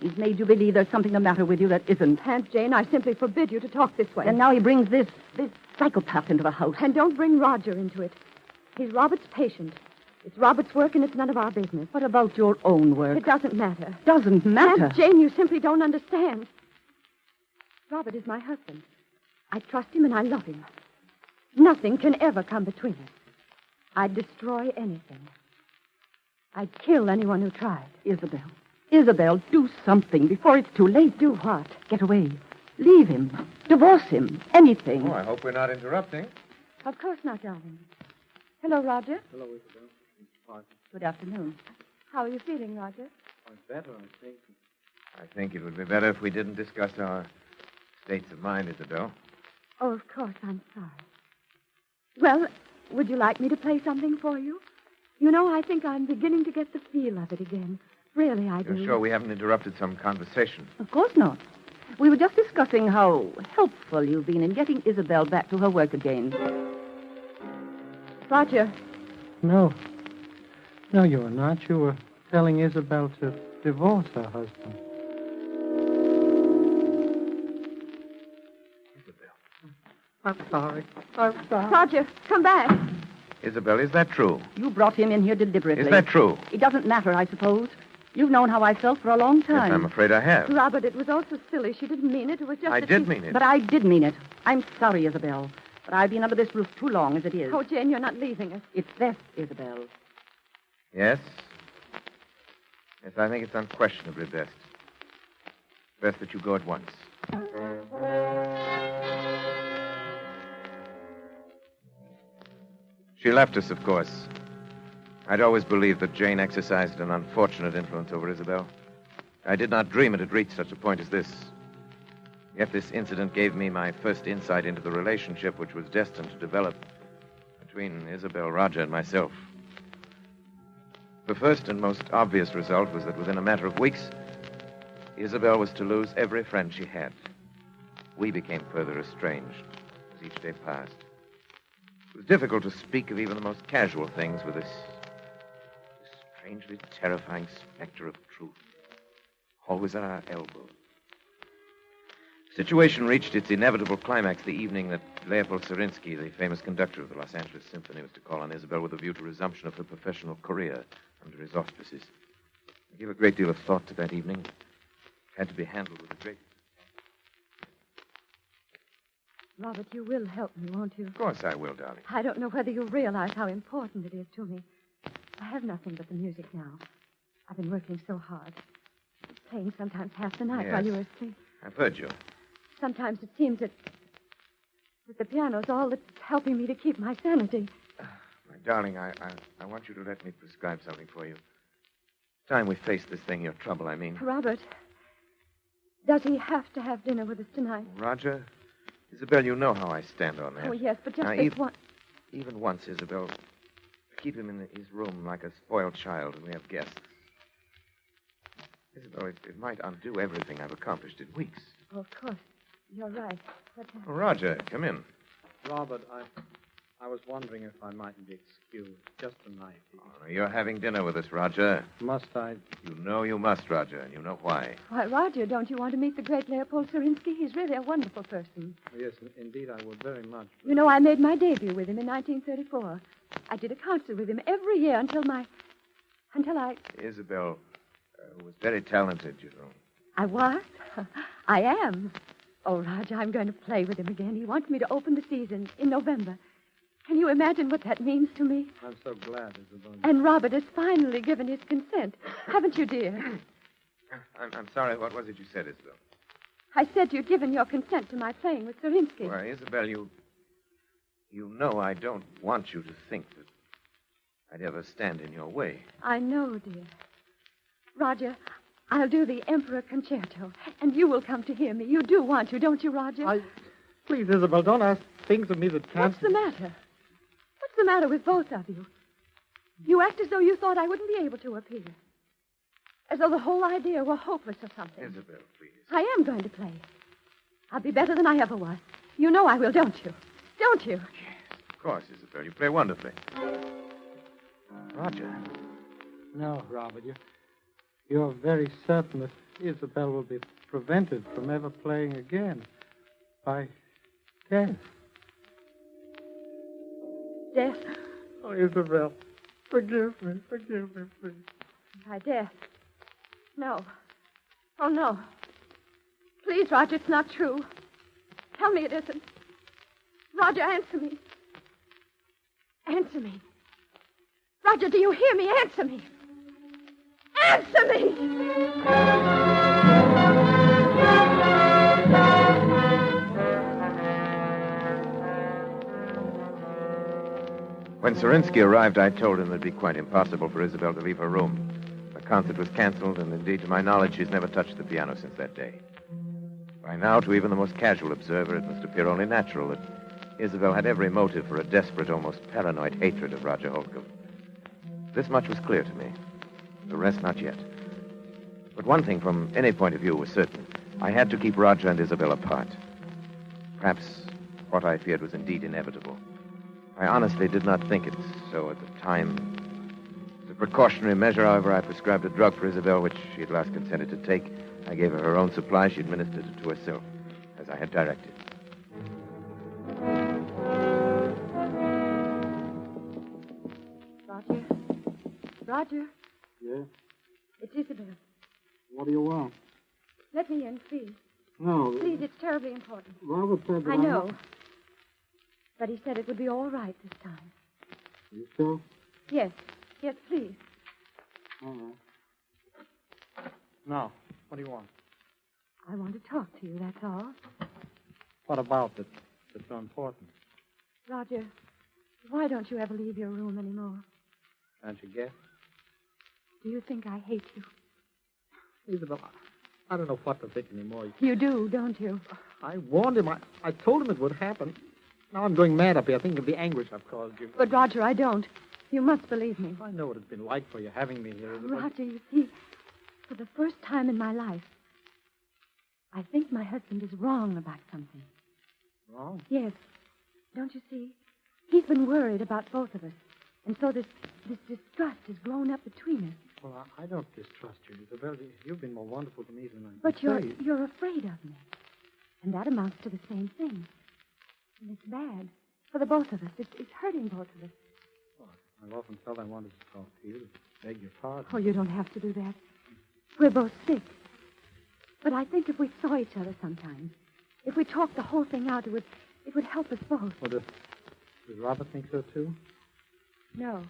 he's made you believe there's something the matter with you that isn't. Aunt Jane, I simply forbid you to talk this way. And now he brings this psychopath into the house. And don't bring Roger into it. He's Robert's patient. It's Robert's work and it's none of our business. What about your own work? It doesn't matter. Doesn't matter? Aunt Jane, you simply don't understand. Robert is my husband. I trust him and I love him. Nothing can ever come between us. I'd destroy anything. I'd kill anyone who tried. Isabel, do something before it's too late. Do what? Get away. Leave him. Divorce him. Anything. Oh, I hope we're not interrupting. Of course not, darling. Hello, Roger. Hello, Isabel. Good afternoon. How are you feeling, Roger? I'm better, I think. I think it would be better if we didn't discuss our states of mind, Isabel. Oh, of course, I'm sorry. Well, would you like me to play something for you? You know, I think I'm beginning to get the feel of it again. Really, I do. You're sure we haven't interrupted some conversation? Of course not. We were just discussing how helpful you've been in getting Isabel back to her work again. Roger. No. No, you were not. You were telling Isabel to divorce her husband. I'm sorry. Roger, come back. Isabel, is that true? You brought him in here deliberately. Is that true? It doesn't matter, I suppose. You've known how I felt for a long time. Yes, I'm afraid I have. Robert, it was all so silly. She didn't mean it. It was just I that did she... mean it. But I did mean it. I'm sorry, Isabel. But I've been under this roof too long as it is. Oh, Jane, you're not leaving us. It's best, Isabel. Yes? Yes, I think it's unquestionably best. Best that you go at once. She left us, of course. I'd always believed that Jane exercised an unfortunate influence over Isabel. I did not dream it had reached such a point as this. Yet this incident gave me my first insight into the relationship which was destined to develop between Isabel, Roger, and myself. The first and most obvious result was that within a matter of weeks, Isabel was to lose every friend she had. We became further estranged as each day passed. It was difficult to speak of even the most casual things with this strangely terrifying specter of truth always at our elbow. The situation reached its inevitable climax the evening that Leopold Serinsky, the famous conductor of the Los Angeles Symphony, was to call on Isabel with a view to resumption of her professional career under his auspices. I gave a great deal of thought to that evening. It had to be handled with a great... Robert, you will help me, won't you? Of course I will, darling. I don't know whether you realize how important it is to me. I have nothing but the music now. I've been working so hard. Playing sometimes half the night Yes. while you were asleep. I've heard you. Sometimes it seems that... But the piano's all that's helping me to keep my sanity. My darling, I want you to let me prescribe something for you. Time we face this thing, your trouble, I mean. Robert, does he have to have dinner with us tonight? Roger? Isabel, you know how I stand on that. Oh, yes, but just Now, this one. Even once, Isabel. Keep him in his room like a spoiled child when we have guests. Isabel, it might undo everything I've accomplished in weeks. Oh, of course. You're right. But, Oh, Roger, come in. Robert, I was wondering if I mightn't be excused just tonight. You're having dinner with us, Roger. Must I? You know you must, Roger, and you know why. Why, Roger, don't you want to meet the great Leopold Surinsky? He's really a wonderful person. Yes, indeed, I would very much. You know, I made my debut with him in 1934. I did a concert with him every year until I... Isabel was very talented, you know. I was? I am. Oh, Roger, I'm going to play with him again. He wants me to open the season in November. Can you imagine what that means to me? I'm so glad, Isabel. And Robert has finally given his consent. Haven't you, dear? I'm sorry. What was it you said, Isabel? I said you'd given your consent to my playing with Surinsky. Why, Isabel, you know I don't want you to think that I'd ever stand in your way. I know, dear. Roger, I'll do the Emperor Concerto, and you will come to hear me. You do want to, don't you, Roger? Please, Isabel, don't ask things of me that can't... What's the matter? What's the matter with both of you? You act as though you thought I wouldn't be able to appear. As though the whole idea were hopeless or something. Isabel, please. I am going to play. I'll be better than I ever was. You know I will, don't you? Don't you? Of course, Isabel. You play wonderfully. Roger. No, Robert, you're very certain that Isabel will be prevented from ever playing again by death. Death? Oh, Isabel, forgive me, please. By death? No. Oh, no. Please, Roger, it's not true. Tell me it isn't. Roger, answer me. Answer me. Roger, do you hear me? Answer me. Answer me! When Surinsky arrived, I told him it'd be quite impossible for Isabel to leave her room. The concert was canceled, and indeed, to my knowledge, she's never touched the piano since that day. By now, to even the most casual observer, it must appear only natural that Isabel had every motive for a desperate, almost paranoid hatred of Roger Holcomb. This much was clear to me. The rest, not yet. But one thing, from any point of view, was certain. I had to keep Roger and Isabel apart. Perhaps what I feared was indeed inevitable. I honestly did not think it so at the time. As a precautionary measure, however, I prescribed a drug for Isabel, which she at last consented to take. I gave her her own supply. She administered it to herself, as I had directed. Roger? Roger? Yeah? It's Isabel. What do you want? Let me in, please. No. Please, it's terribly important. Robert said that I know. But he said it would be all right this time. You sure? Yes. Yes, please. All right. Now, what do you want? I want to talk to you, that's all. What about that's so important? Roger, why don't you ever leave your room anymore? Can't you guess? Do you think I hate you? Isabel, I don't know what to think anymore. You do, don't you? I warned him. I told him it would happen. Now I'm going mad up here, thinking of the anguish I've caused you. But, Roger, I don't. You must believe me. I know what it's been like for you having me here, Isabel. Roger, you see, for the first time in my life, I think my husband is wrong about something. Wrong? Yes. Don't you see? He's been worried about both of us. And so this distrust has grown up between us. Well, I don't distrust you, Isabel. You've been more wonderful to me than I But you're say. you're afraid of me. And that amounts to the same thing. And it's bad. For the both of us. It's hurting both of us. Well, I've often felt I wanted to talk to you, to beg your pardon. Oh, you don't have to do that. We're both sick. But I think if we saw each other sometimes, if we talked the whole thing out, it would help us both. Well, does Robert think so, too? No.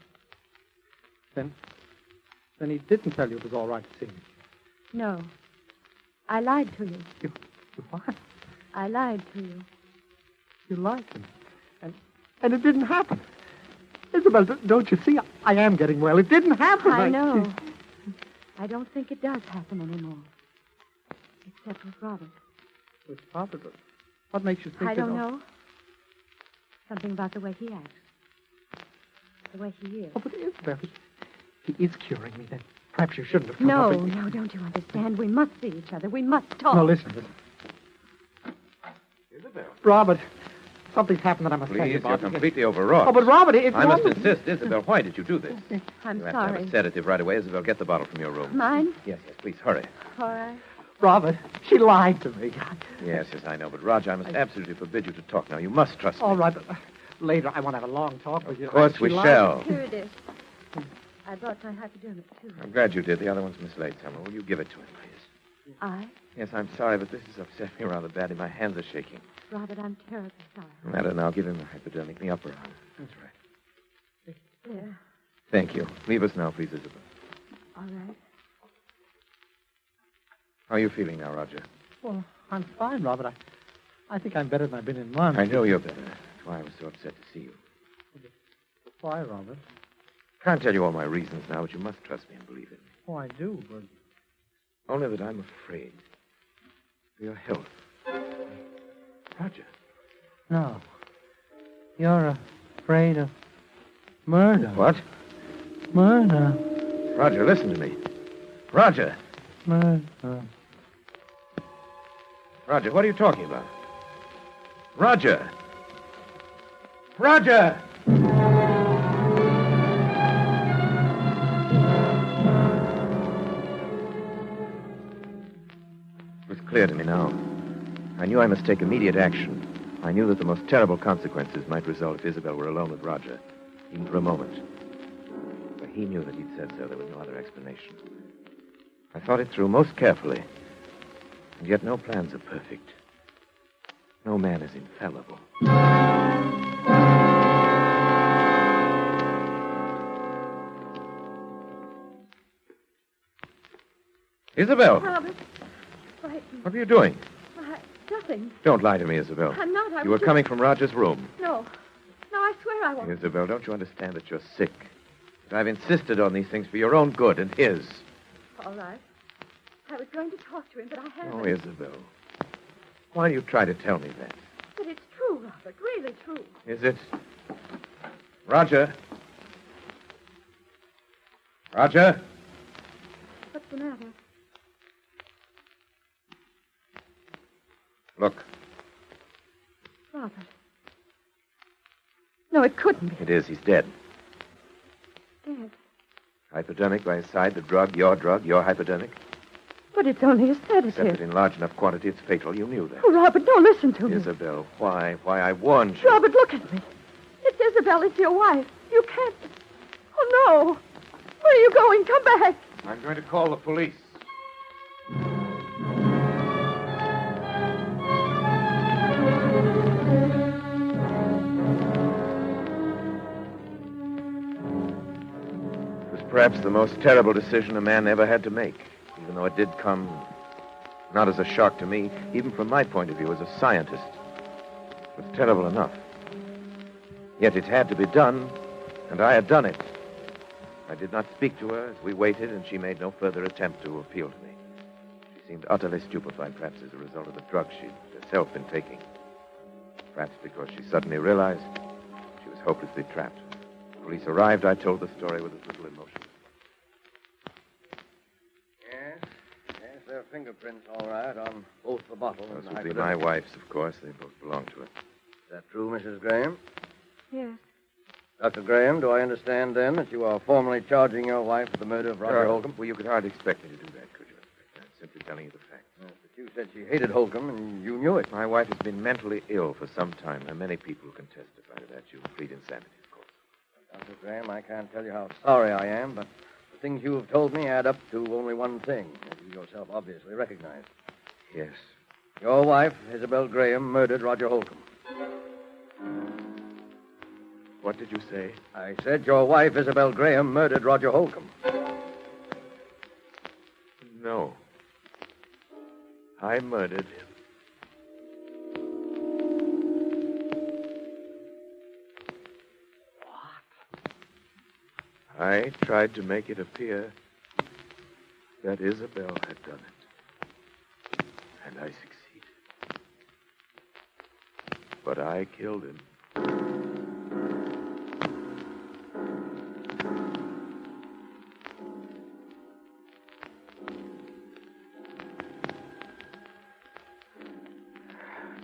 Then he didn't tell you it was all right to see me. No. I lied to you. You what? I lied to you. You liked him. And it didn't happen. Isabel, don't you see? I am getting well. It didn't happen. I know. I don't think it does happen anymore. Except with Robert. With Robert? What makes you think I don't know. Something about the way he acts. The way he is. Oh, but Isabel, he is curing me. Then perhaps you shouldn't have come No, up with... no, don't you understand? We must see each other. We must talk. No, listen. Isabel. Robert, something's happened that I must tell you Please, about. you're completely overwrought. Oh, but Robert, if I must insist. Isabel, why did you do this? I'm You have to sorry. have a sedative right away. Isabel, get the bottle from your room. Mine? Yes, please, hurry. All right. Robert, she lied to me. Yes, I know. But, Roger, I must absolutely forbid you to talk now. You must trust me. All right, but later I want to have a long talk with you. Of course She we lied. shall. Here it is. I brought my hypodermic, too. I'm glad you did. The other one's mislaid somewhere. Will you give it to him, please? I? Yes, I'm sorry, but this has upset me rather badly. My hands are shaking. Robert, I'm terribly sorry. No matter now. Give him the hypodermic in the upper arm. That's right. There. Thank you. Leave us now, please, Isabel. All right. How are you feeling now, Roger? Well, I'm fine, Robert. I think I'm better than I've been in months. I know you're better. That's why I was so upset to see you. Why, Robert? Can't tell you all my reasons now, but you must trust me and believe in me. Oh, I do, but... Only that I'm afraid for your health. Roger. No. You're afraid of murder. What? Murder. Roger, listen to me. Roger. Murder. Roger, what are you talking about? Roger. Roger! It was clear to me now. I knew I must take immediate action. I knew that the most terrible consequences might result if Isabel were alone with Roger, even for a moment. But he knew that he'd said so. There was no other explanation. I thought it through most carefully. And yet no plans are perfect. No man is infallible. Isabel! Robert, frightened. What are you doing? Nothing. Don't lie to me, Isabel. I'm not. I You were was coming from Roger's room. No. No, I swear I won't. Isabel, don't you understand that you're sick? That I've insisted on these things for your own good and his. All right. I was going to talk to him, but I haven't. Oh, Isabel. Why do you try to tell me that? But it's true, Robert. Really true. Is it? Roger? Roger? What's the matter? Look, Robert. No, it couldn't be. it is. He's dead. Dead. Hypodermic by his side, the drug, your hypodermic. But it's only a Except that sedative. in large enough quantity, it's fatal. You knew that. Oh, Robert, no, listen to me. Isabel, why? Why, I warned you. Robert, look at me. It's Isabel. It's your wife. You can't. Oh, no. Where are you going? Come back. I'm going to call the police. It was perhaps the most terrible decision a man ever had to make, even though it did come not as a shock to me, even from my point of view as a scientist. It was terrible enough. Yet it had to be done, and I had done it. I did not speak to her as we waited, and she made no further attempt to appeal to me. She seemed utterly stupefied, perhaps as a result of the drugs she'd herself been taking. Perhaps because she suddenly realized she was hopelessly trapped. When police arrived, I told the story with as little emotion. Yes, there are fingerprints, all right, on both the bottle and Those the would be hypodermic. my wife's, of course. They both belong to her. Is that true, Mrs. Graham? Yes. Dr. Graham, do I understand, then, that you are formally charging your wife with the murder of Roger Holcomb? Well, you could hardly expect me to do that, could you? I'm simply telling you the facts. Yes, but you said she hated Holcomb, and you knew it. My wife has been mentally ill for some time. There are many people who can testify to that. You plead insanity, of course. Dr. Graham, I can't tell you how sorry I am, but the things you have told me add up to only one thing, as you yourself obviously recognize. Yes. Your wife, Isabel Graham, murdered Roger Holcomb. What did you say? I said your wife, Isabel Graham, murdered Roger Holcomb. No. I murdered him. I tried to make it appear that Isabel had done it. And I succeeded. But I killed him.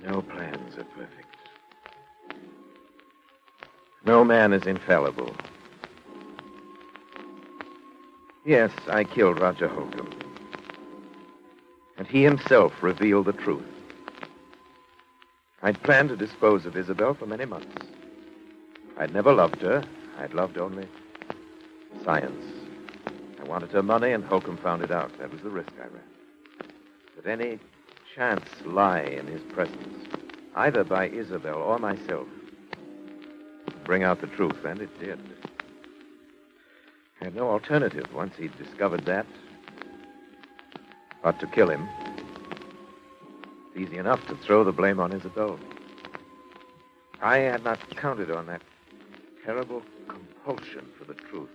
No plans are perfect. No man is infallible. Yes, I killed Roger Holcomb. And he himself revealed the truth. I'd planned to dispose of Isabel for many months. I'd never loved her. I'd loved only science. I wanted her money, and Holcomb found it out. That was the risk I ran. But any chance lie in his presence, either by Isabel or myself, would bring out the truth, and it did. I had no alternative once he'd discovered that but to kill him. It's easy enough to throw the blame on Isabel. I had not counted on that terrible compulsion for the truth.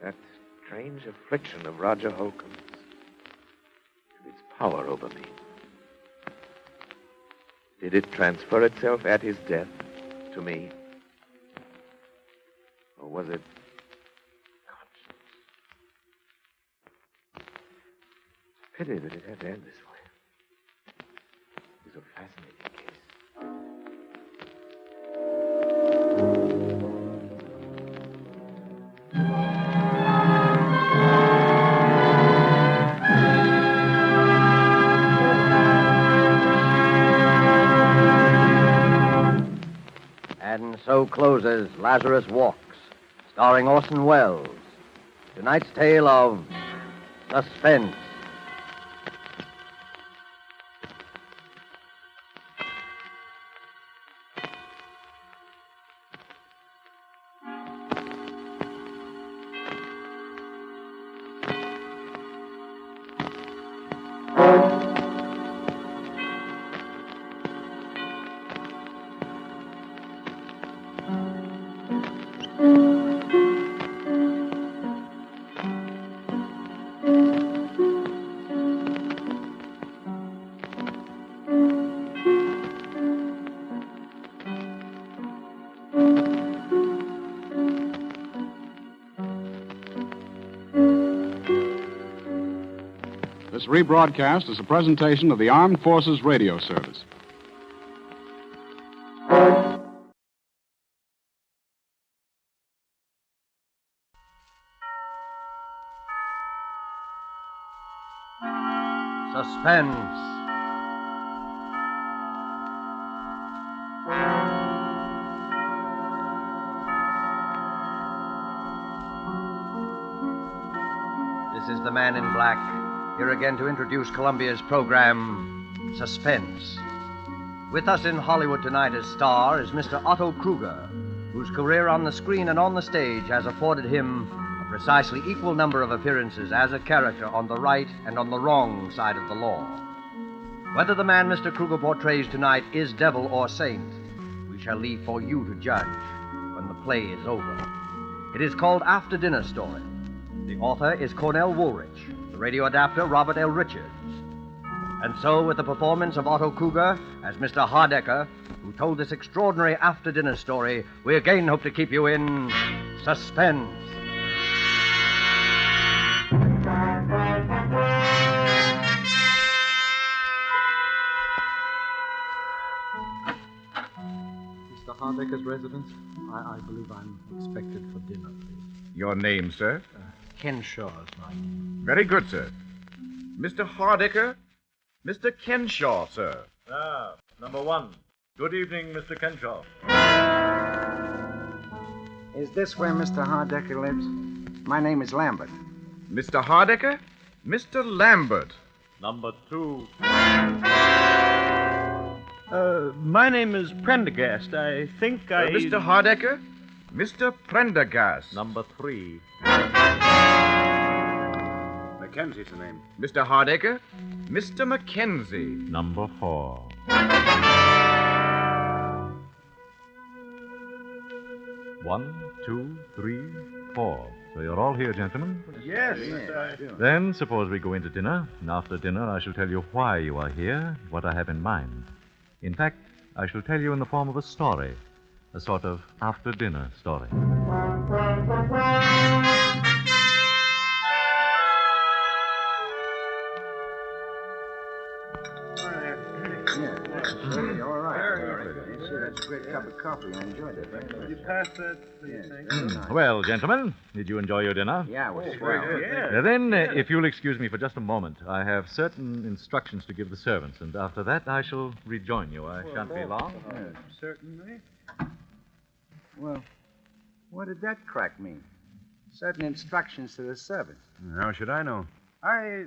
That strange affliction of Roger Holcomb's and its power over me. Did it transfer itself at his death to me? Or was it conscience? Pity that it had to end this way. It was a fascinating case. And so closes Lazarus Walks, starring Orson Welles. Tonight's tale of Suspense. This rebroadcast is a presentation of the Armed Forces Radio Service. Suspense. This is the Man in Black, here again to introduce Columbia's program, Suspense. With us in Hollywood tonight as star is Mr. Otto Kruger, whose career on the screen and on the stage has afforded him a precisely equal number of appearances as a character on the right and on the wrong side of the law. Whether the man Mr. Kruger portrays tonight is devil or saint, we shall leave for you to judge when the play is over. It is called After Dinner Story. The author is Cornell Woolrich. The radio adapter, Robert L. Richards. And so, with the performance of Otto Kruger as Mr. Hardecker, who told this extraordinary after-dinner story, we again hope to keep you in suspense. Mr. Hardecker's residence? I believe I'm expected for dinner, please. Your name, sir? Kenshaw is my name. Very good, sir. Mr. Hardecker? Mr. Kenshaw, sir. Ah, number one. Good evening, Mr. Kenshaw. Is this where Mr. Hardecker lives? My name is Lambert. Mr. Hardecker? Mr. Lambert. Number two. My name is Prendergast. I think Mr. Hardecker? Mr. Prendergast. Number three. Mackenzie's the name. Mr. Hardecker? Mr. Mackenzie. Number four. 1, 2, 3, 4. So you're all here, gentlemen? Yes. Then suppose we go into dinner, and after dinner I shall tell you why you are here, what I have in mind. In fact, I shall tell you in the form of a story, a sort of after-dinner story. All right. You see, that's a great cup of coffee. I enjoyed it. You passed that, please. Well, gentlemen, did you enjoy your dinner? Yeah, it was swell. Then, if you'll excuse me for just a moment, I have certain instructions to give the servants, and after that I shall rejoin you. I shan't be long. Certainly. Well, what did that crack mean? Certain instructions to the servants. How should I know? I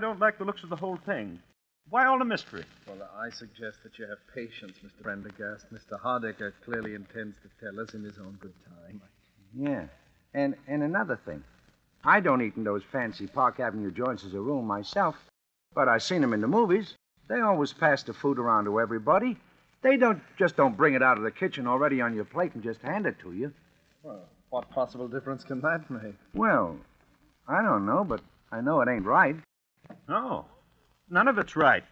don't like the looks of the whole thing. Why all the mystery? Well, I suggest that you have patience, Mr. Prendergast. Mr. Hardaker clearly intends to tell us in his own good time. Yeah. And another thing. I don't eat in those fancy Park Avenue joints as a rule myself, but I've seen them in the movies. They always pass the food around to everybody. They don't bring it out of the kitchen already on your plate and just hand it to you. Well, what possible difference can that make? Well, I don't know, but I know it ain't right. No. None of it's right.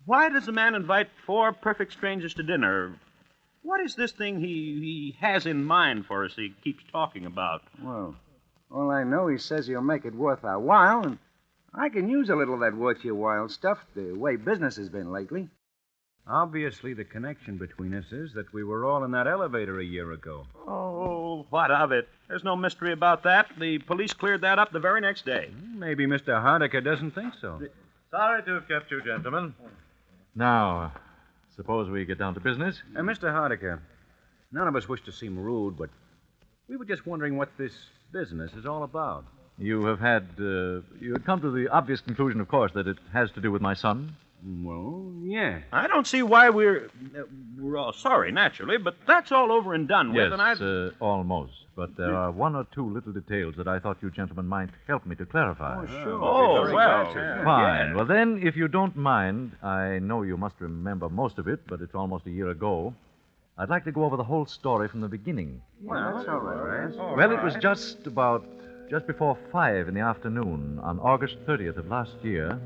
Why does a man invite 4 perfect strangers to dinner? What is this thing he has in mind for us he keeps talking about? Well, all I know, he says he'll make it worth our while, and I can use a little of that worth your while stuff, the way business has been lately. Obviously, the connection between us is that we were all in that elevator a year ago. Oh, what of it? There's no mystery about that. The police cleared that up the very next day. Maybe Mr. Hardaker doesn't think so. Sorry to have kept you, gentlemen. Now, suppose we get down to business. Mr. Hardaker, none of us wish to seem rude, but we were just wondering what this business is all about. You had come to the obvious conclusion, of course, that it has to do with my son? Well, yeah. I don't see why we're all sorry, naturally, but that's all over and done with, Yes, and almost. But there are 1 or 2 little details that I thought you gentlemen might help me to clarify. Oh, sure. Oh, well. Fine. Yeah. Well, then, if you don't mind, I know you must remember most of it, but it's almost a year ago. I'd like to go over the whole story from the beginning. Well, that's all right. Well, it was just before 5 in the afternoon on August 30th of last year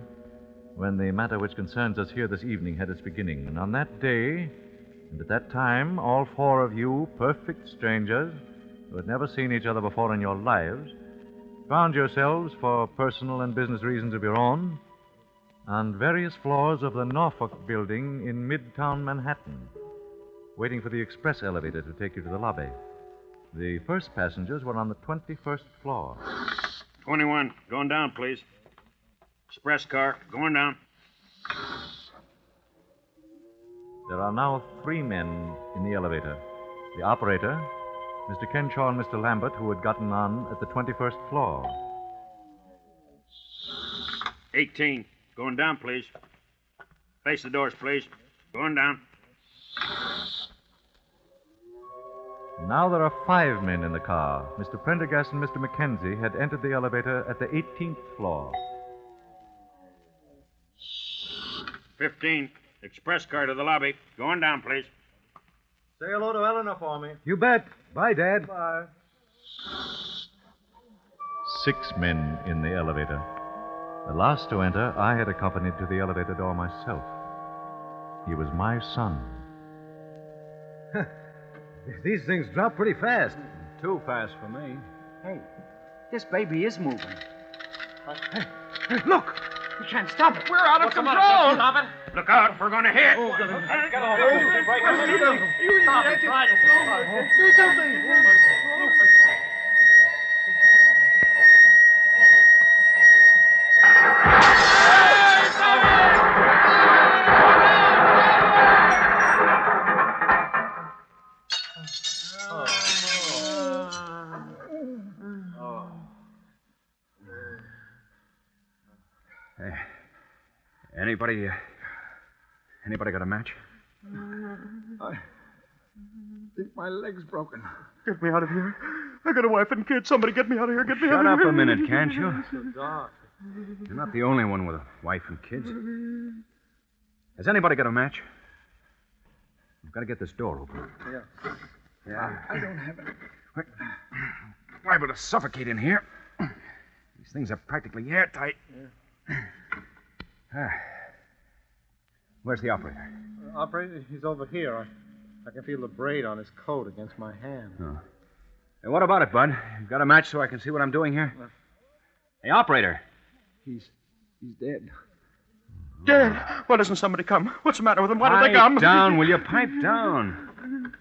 when the matter which concerns us here this evening had its beginning. And on that day, and at that time, all 4 of you, perfect strangers, who had never seen each other before in your lives, found yourselves, for personal and business reasons of your own, on various floors of the Norfolk building in Midtown Manhattan, waiting for the express elevator to take you to the lobby. The first passengers were on the 21st floor. 21, going down, please. Express car, going down. There are now 3 men in the elevator. The operator, Mr. Kenshaw and Mr. Lambert, who had gotten on at the 21st floor. 18, going down, please. Face the doors, please. Going down. Now there are 5 men in the car. Mr. Prendergast and Mr. Mackenzie had entered the elevator at the 18th floor. 15, express car to the lobby. Going down, please. Say hello to Eleanor for me. You bet. Bye, Dad. Bye. 6 men in the elevator. The last to enter, I had accompanied to the elevator door myself. He was my son. These things drop pretty fast. Too fast for me. Hey, this baby is moving. Hey, look! We can't stop it. We're out of control! Stop it! Look out, we're going to hit! Oh, get on! Get on! Stop it! Try to do something! Anybody got a match? I think my leg's broken. Get me out of here. I got a wife and kids. Somebody get me out of here. Get me out of here. Shut up a minute, can't you? It's so dark. You're not the only one with a wife and kids. Has anybody got a match? I've got to get this door open. Yeah. Yeah. I don't have it. We're liable to suffocate in here. These things are practically airtight. Where's the operator? Operator, he's over here. I can feel the braid on his coat against my hand. Oh. Hey, what about it, Bud? You got a match so I can see what I'm doing here? Hey, operator. He's dead. Dead? Why doesn't somebody come? What's the matter with him? Why did they Pipe come? down, will you? Pipe down.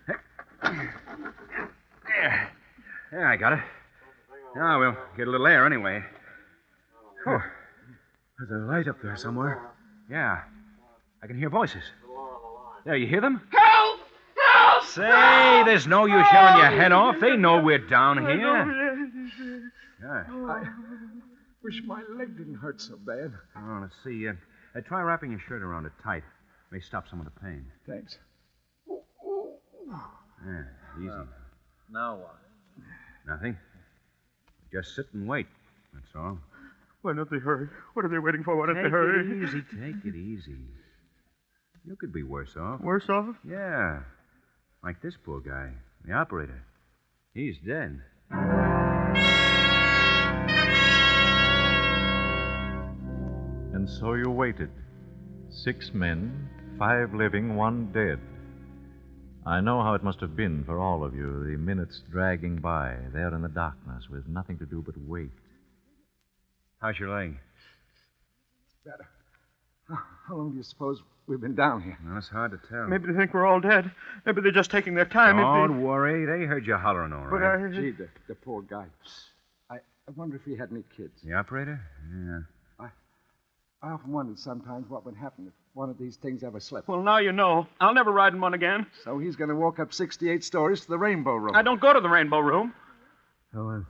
There. Yeah, I got it. Now we'll get a little air anyway. Oh, there's a light up there somewhere. Yeah. I can hear voices. There, you hear them? Help! Help! Say, there's no use yelling your head off. They know we're down here. Yeah. I wish my leg didn't hurt so bad. Oh, let's see. Try wrapping your shirt around it tight. May stop some of the pain. Thanks. Yeah, easy. Now what? Nothing. Just sit and wait. That's all. Why don't they hurry? What are they waiting for? Why don't they Take hurry? it easy. Take it easy. You could be worse off. Worse off? Yeah. Like this poor guy, the operator. He's dead. And so you waited. 6 men, 5 living, 1 dead. I know how it must have been for all of you, the minutes dragging by, there in the darkness, with nothing to do but wait. How's your leg? Better. How long do you suppose we've been down here? Well, it's hard to tell. Maybe they think we're all dead. Maybe they're just taking their time. Don't worry. They heard you hollering all But right. Gee, the poor guy. I wonder if he had any kids. The operator? Yeah. I often wondered sometimes what would happen if one of these things ever slipped. Well, now you know. I'll never ride in one again. So he's going to walk up 68 stories to the Rainbow Room. I don't go to the Rainbow Room. Oh, I'm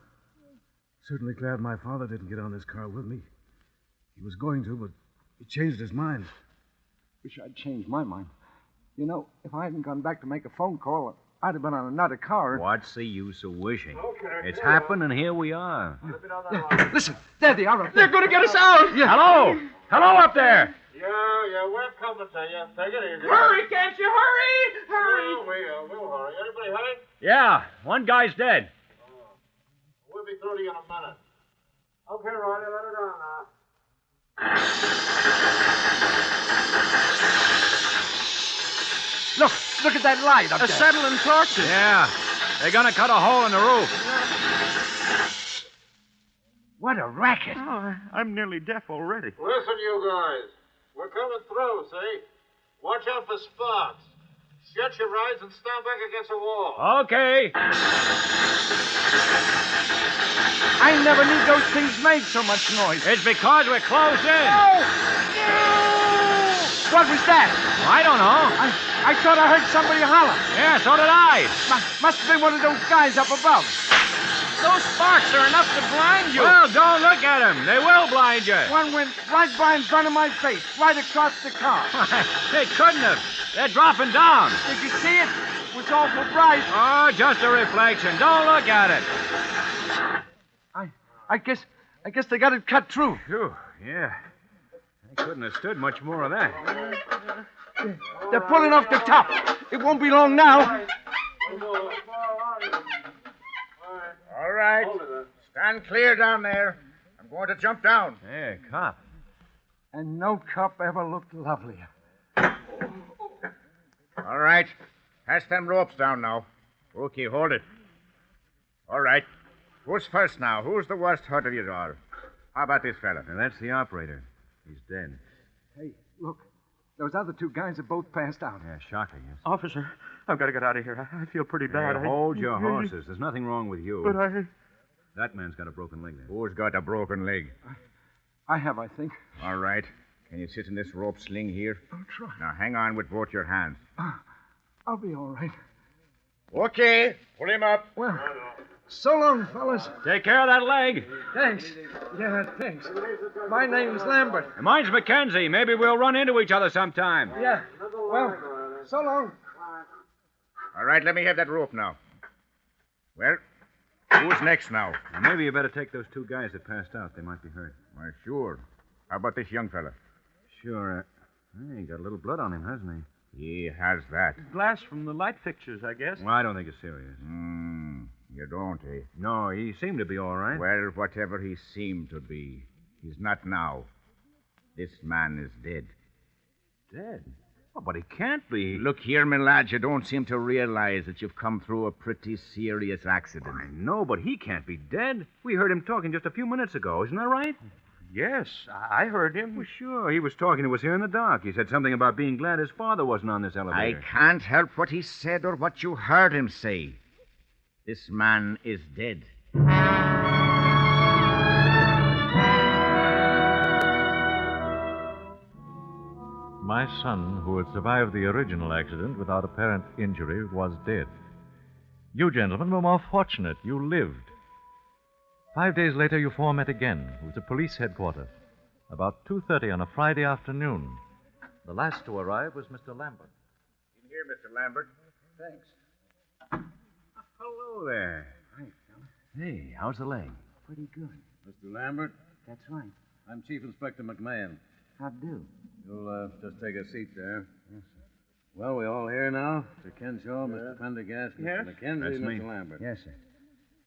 certainly glad my father didn't get on this car with me. He was going to, but he changed his mind. Wish I'd changed my mind. You know, if I hadn't gone back to make a phone call, I'd have been on another car. What's the use of wishing? It's happened, and here we are. Yeah, listen, there they are. They're going to get us out. Yeah. Hello! Hello up there! Yeah, we're coming to you. Take it easy. Hurry, can't you? Hurry! Hurry! We'll hurry. Anybody hurry? Yeah, one guy's dead. We'll be through to you in a minute. Okay, Riley, let it on now. Look at that light up there. Acetylene torches. Yeah, they're gonna cut a hole in the roof. What a racket. Oh, I'm nearly deaf already. Listen, you guys. We're coming through, see? Watch out for sparks. Shut your eyes and stand back against the wall. Okay. I never knew those things made so much noise. It's because we're close in. No! What was that? I don't know. I thought I heard somebody holler. Yeah, so did I. Must have been one of those guys up above. Those sparks are enough to blind you. Well, don't look at them. They will blind you. One went right by in front of my face, right across the car. They couldn't have. They're dropping down. Did you see it? It was awful bright. Oh, just a reflection. Don't look at it. I guess they got it cut through. Phew, yeah. I couldn't have stood much more of that. They're pulling off the top. It won't be long now. All right. Stand clear down there. I'm going to jump down. Hey, cop. And no cop ever looked lovelier. All right. Pass them ropes down now. Okay, hold it. All right. Who's first now? Who's the worst hurt of you all? How about this fella? Now, that's the operator. He's dead. Hey, look. Those other 2 guys have both passed out. Yeah, shocking, yes. Officer, I've got to get out of here. I feel pretty bad. Hey, hold your horses. There's nothing wrong with you. But That man's got a broken leg there. Who's got a broken leg? I have, I think. All right. Can you sit in this rope sling here? I'll try. Now, hang on with both your hands. I'll be all right. Okay. Pull him up. Well, so long, fellas. Take care of that leg. Thanks. Yeah, thanks. My name's Lambert. Mine's Mackenzie. Maybe we'll run into each other sometime. Yeah. Well, so long. All right, let me have that rope now. Well, who's next now? Well, maybe you better take those 2 guys that passed out. They might be hurt. Why, sure. How about this young fella? Sure. He got a little blood on him, hasn't he? He has that. Glass from the light fixtures, I guess. Well, I don't think it's serious. You don't, eh? No, he seemed to be all right. Well, whatever he seemed to be, he's not now. This man is dead. Dead? Oh, but he can't be. Look here, my lad, you don't seem to realize that you've come through a pretty serious accident. I know, but he can't be dead. We heard him talking just a few minutes ago. Isn't that right? Yes, I heard him. Well, sure. He was talking to us here in the dock. He said something about being glad his father wasn't on this elevator. I can't help what he said or what you heard him say. This man is dead. My son, who had survived the original accident without apparent injury, was dead. You gentlemen were more fortunate. You lived. 5 days later, you four met again. It was at police headquarters. About 2:30 on a Friday afternoon. The last to arrive was Mr. Lambert. In here, Mr. Lambert. Thanks. Hello there. Hi, fella. Hey, how's the leg? Pretty good. Mr. Lambert? That's right. I'm Chief Inspector McMahon. How do? You'll just take a seat there. Yes, sir. Well, we all here now? Mr. Kenshaw, Mr. Pendergast, Mr. McKenzie, That's Mr. me. Lambert. Yes, sir.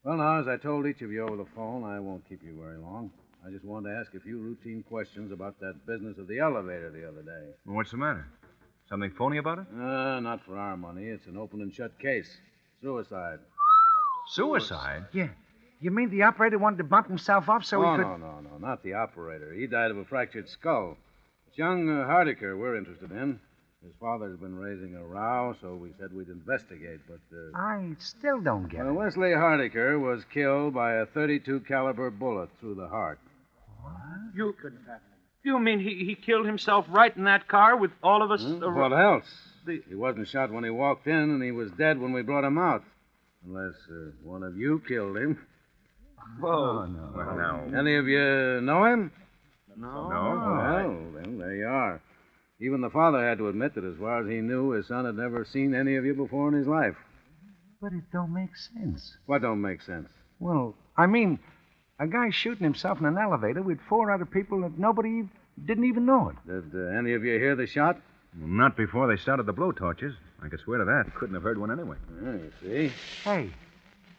Well, now, as I told each of you over the phone, I won't keep you very long. I just wanted to ask a few routine questions about that business of the elevator the other day. Well, what's the matter? Something phony about it? Not for our money. It's an open and shut case. Suicide. Suicide? Yeah. You mean the operator wanted to bump himself off so he could... No, not the operator. He died of a fractured skull. It's young Hardiker we're interested in. His father's been raising a row, so we said we'd investigate, but... I still don't get it. Wesley Hardiker was killed by a .32 caliber bullet through the heart. You couldn't happen. You mean he killed himself right in that car with all of us? What else? He wasn't shot when he walked in, and he was dead when we brought him out. Unless one of you killed him. Whoa. No. Well, now... Any of you know him? No. Well, then there you are. Even the father had to admit that as far as he knew, his son had never seen any of you before in his life. But it don't make sense. What don't make sense? Well, I mean, a guy shooting himself in an elevator with 4 other people that nobody didn't even know it. Did any of you hear the shot? Well, not before they started the blowtorches. I could swear to that. Couldn't have heard one anyway. Yeah, you see. Hey,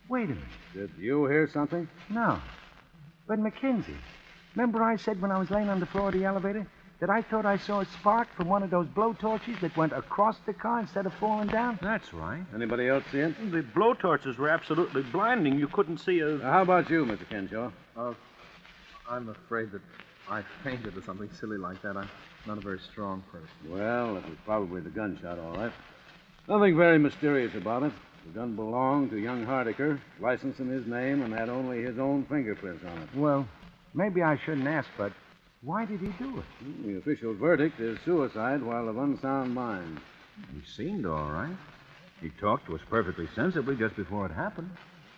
wait a minute. Did you hear something? No. But Mackenzie, remember I said when I was laying on the floor of the elevator that I thought I saw a spark from one of those blowtorches that went across the car instead of falling down? That's right. Anybody else see it? The blowtorches were absolutely blinding. You couldn't see a... How about you, Mr. Kenshaw? I'm afraid that I fainted or something silly like that. I'm not a very strong person. Well, it was probably the gunshot, all right. Nothing very mysterious about it. The gun belonged to young Hardiker, licensed in his name, and had only his own fingerprints on it. Well, maybe I shouldn't ask, but why did he do it? The official verdict is suicide while of unsound mind. He seemed all right. He talked to us perfectly sensibly just before it happened.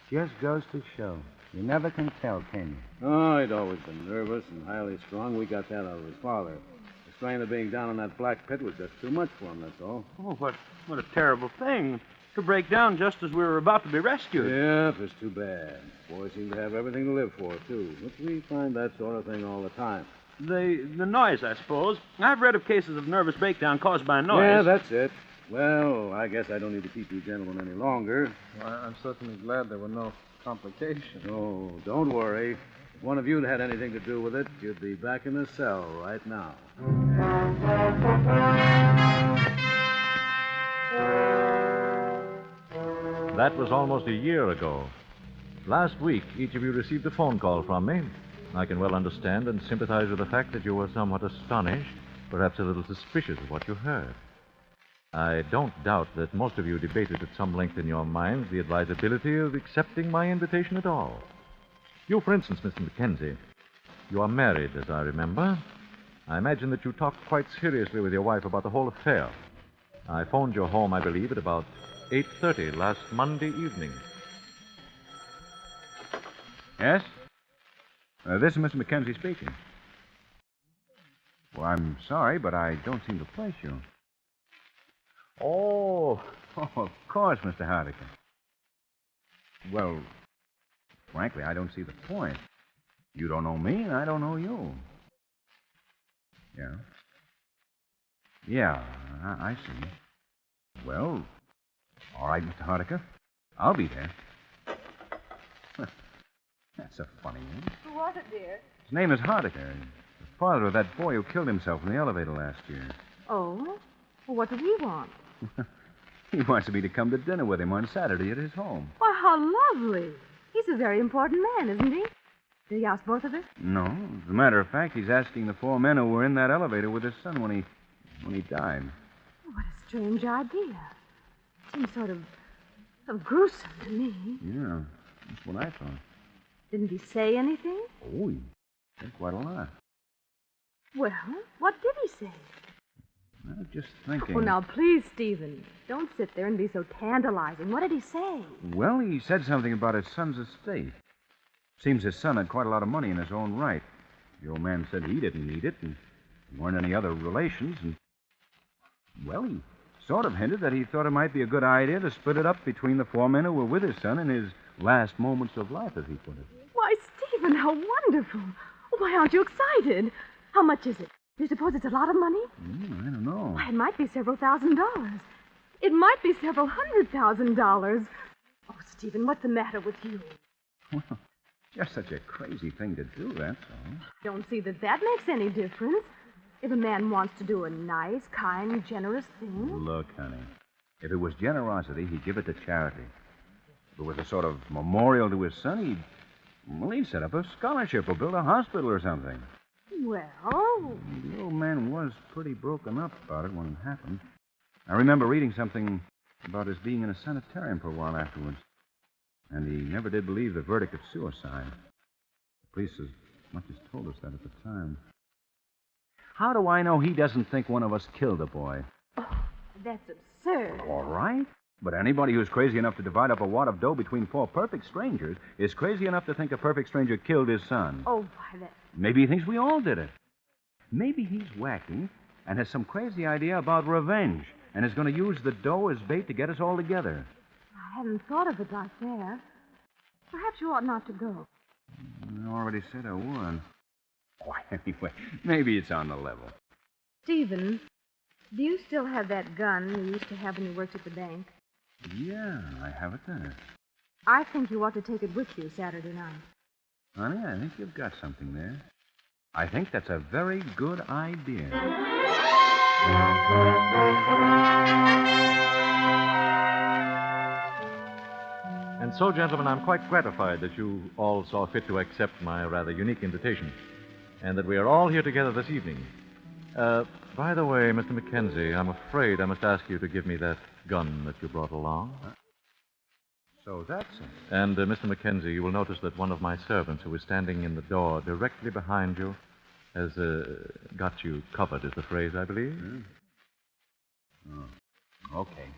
Just goes to show. You never can tell, can you? Oh, he'd always been nervous and highly strung. We got that out of his father. The strain of being down in that black pit was just too much for him, that's all. Oh, what a terrible thing. To break down just as we were about to be rescued. Yeah, it was too bad. Boys seem to have everything to live for, too. But we find that sort of thing all the time. The noise, I suppose. I've read of cases of nervous breakdown caused by noise. Yeah, that's it. Well, I guess I don't need to keep you gentlemen any longer. Well, I'm certainly glad there were no complications. Oh, don't worry. If one of you had anything to do with it, you'd be back in the cell right now. That was almost a year ago. Last week, each of you received a phone call from me. I can well understand and sympathize with the fact that you were somewhat astonished, perhaps a little suspicious of what you heard. I don't doubt that most of you debated at some length in your minds the advisability of accepting my invitation at all. You, for instance, Mr. Mackenzie, you are married, as I remember. I imagine that you talked quite seriously with your wife about the whole affair. I phoned your home, I believe, at about 8:30 last Monday evening. Yes? This is Mr. Mackenzie speaking. Well, I'm sorry, but I don't seem to place you. Oh, of course, Mr. Hardiker. Well, frankly, I don't see the point. You don't know me, and I don't know you. Yeah. Yeah, I see. Well, all right, Mr. Hardiker. I'll be there. That's a funny name. Who was it, dear? His name is Hardiker. The father of that boy who killed himself in the elevator last year. Oh? Well, what does he want? He wants me to come to dinner with him on Saturday at his home. Why, how lovely. He's a very important man, isn't he? Did he ask both of us? No. As a matter of fact, he's asking the 4 men who were in that elevator with his son when he died. What a strange idea. Seems sort of gruesome to me. Yeah, that's what I thought. Didn't he say anything? Oh, he said quite a lot. Well, what did he say? I was just thinking. Oh, now, please, Stephen, don't sit there and be so tantalizing. What did he say? Well, he said something about his son's estate. Seems his son had quite a lot of money in his own right. The old man said he didn't need it, and there weren't any other relations, and... Well, he sort of hinted that he thought it might be a good idea to split it up between the 4 men who were with his son in his last moments of life, as he put it. Why, Stephen, how wonderful. Why aren't you excited? How much is it? Do you suppose it's a lot of money? I don't know. Why, it might be several $1,000s. It might be several $100,000. Oh, Stephen, what's the matter with you? Well, just such a crazy thing to do, that's all. Don't see that makes any difference. If a man wants to do a nice, kind, generous thing. Look, honey, if it was generosity, he'd give it to charity. If it was a sort of memorial to his son, he'd set up a scholarship or build a hospital or something. Well... The old man was pretty broken up about it when it happened. I remember reading something about his being in a sanitarium for a while afterwards. And he never did believe the verdict of suicide. The police as much as told us that at the time. How do I know he doesn't think one of us killed the boy? Oh, that's absurd. All right. But anybody who's crazy enough to divide up a wad of dough between 4 perfect strangers is crazy enough to think a perfect stranger killed his son. Oh, why, that... Maybe he thinks we all did it. Maybe he's wacky and has some crazy idea about revenge and is going to use the dough as bait to get us all together. I hadn't thought of it like that. Perhaps you ought not to go. I already said I would. Why, anyway, maybe it's on the level. Stephen, do you still have that gun you used to have when you worked at the bank? Yeah, I have it there. I think you ought to take it with you Saturday night. Honey, I think you've got something there. I think that's a very good idea. And so, gentlemen, I'm quite gratified that you all saw fit to accept my rather unique invitation, and that we are all here together this evening. By the way, Mr. Mackenzie, I'm afraid I must ask you to give me that gun that you brought along. So that's it. And, Mr. Mackenzie, you will notice that one of my servants who is standing in the door directly behind you has got you covered, is the phrase, I believe. Oh, okay.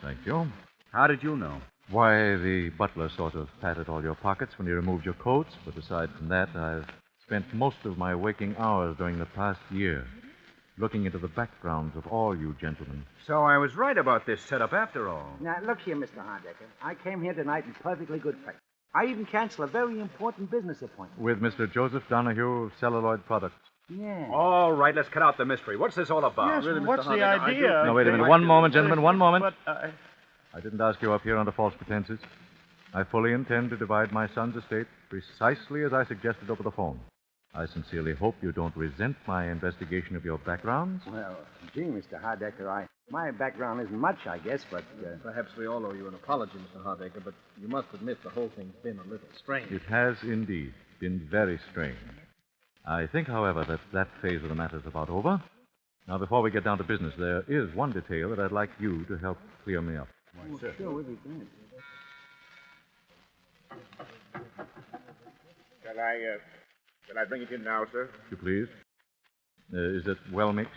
Thank you. How did you know? Why, the butler sort of patted all your pockets when you removed your coats, but aside from that, I've spent most of my waking hours during the past year looking into the backgrounds of all you gentlemen. So I was right about this setup after all. Now, look here, Mr. Hardecker. I came here tonight in perfectly good faith. I even canceled a very important business appointment. With Mr. Joseph Donahue of Celluloid Products. Yeah. All right, let's cut out the mystery. What's this all about? Yes, what's the idea? No, wait a minute. One moment, gentlemen, one moment. I didn't ask you up here under false pretenses. I fully intend to divide my son's estate precisely as I suggested over the phone. I sincerely hope you don't resent my investigation of your backgrounds. Well, gee, Mr. Hardecker, my background isn't much, I guess, but... Perhaps we all owe you an apology, Mr. Hardecker, but you must admit the whole thing's been a little strange. It has indeed been very strange. I think, however, that phase of the matter is about over. Now, before we get down to business, there is one detail that I'd like you to help clear me up. Oh, sure, we'll be glad. Shall I bring it in now, sir? If you please. Is it well mixed?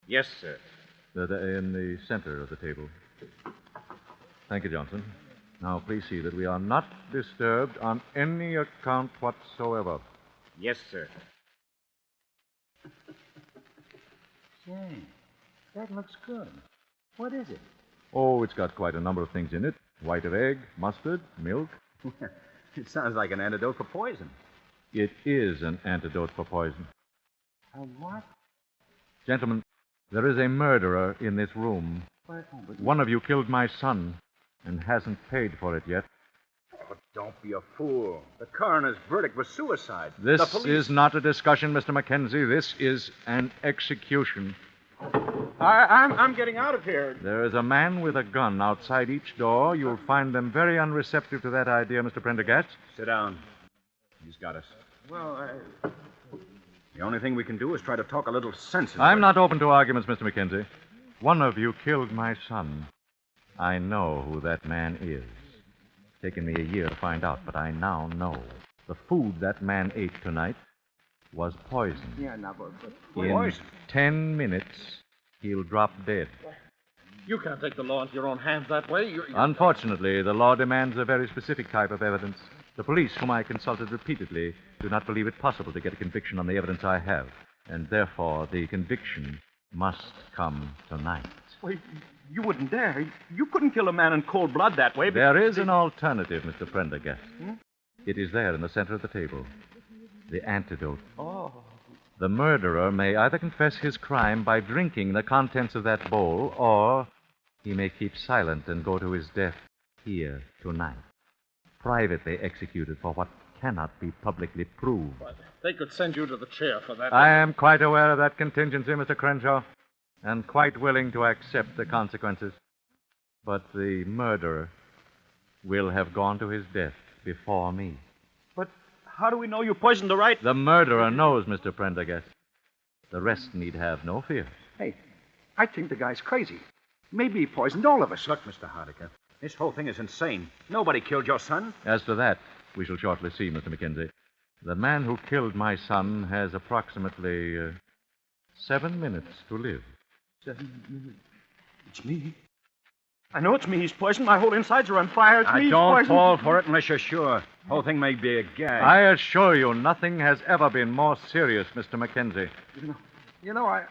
Yes, sir. In the center of the table. Thank you, Johnson. Now, please see that we are not disturbed on any account whatsoever. Yes, sir. Say, that looks good. What is it? Oh, it's got quite a number of things in it. White of egg, mustard, milk. It sounds like an antidote for poison. It is an antidote for poison. A what? Gentlemen, there is a murderer in this room. One of you killed my son and hasn't paid for it yet. Oh, don't be a fool. The coroner's verdict was suicide. This The police... is not a discussion, Mr. Mackenzie. This is an execution. I'm getting out of here. There is a man with a gun outside each door. You'll find them very unreceptive to that idea, Mr. Prendergast. Sit down. He's got us. Well, The only thing we can do is try to talk a little sense into I'm it. not open to arguments, Mr. Mackenzie. One of you killed my son. I know who that man is. It's taken me a year to find out, but I now know. The food that man ate tonight was poison. Yeah, no, but In poison? 10 minutes, he'll drop dead. You can't take the law into your own hands that way. You're... Unfortunately, the law demands a very specific type of evidence. The police, whom I consulted repeatedly, do not believe it possible to get a conviction on the evidence I have. And therefore, the conviction must come tonight. Wait, you wouldn't dare. You couldn't kill a man in cold blood that way. There is an alternative, Mr. Prendergast. Hmm? It is there in the center of the table. The antidote. Oh. The murderer may either confess his crime by drinking the contents of that bowl, or he may keep silent and go to his death here tonight. Privately executed for what cannot be publicly proved. But they could send you to the chair for that. I am quite aware of that contingency, Mr. Crenshaw, and quite willing to accept the consequences. But the murderer will have gone to his death before me. But how do we know you poisoned the right... The murderer knows, Mr. Prendergast. The rest need have no fear. Hey, I think the guy's crazy. Maybe he poisoned all of us. Look, Mr. Hardiker, this whole thing is insane. Nobody killed your son. As to that, we shall shortly see, Mr. Mackenzie. The man who killed my son has approximately 7 minutes to live. 7 minutes? It's me. I know it's me he's poisoned. My whole insides are on fire. It's me he's Don't poisoned. fall for it unless you're sure. The whole thing may be a gag. I assure you, nothing has ever been more serious, Mr. Mackenzie. You know, I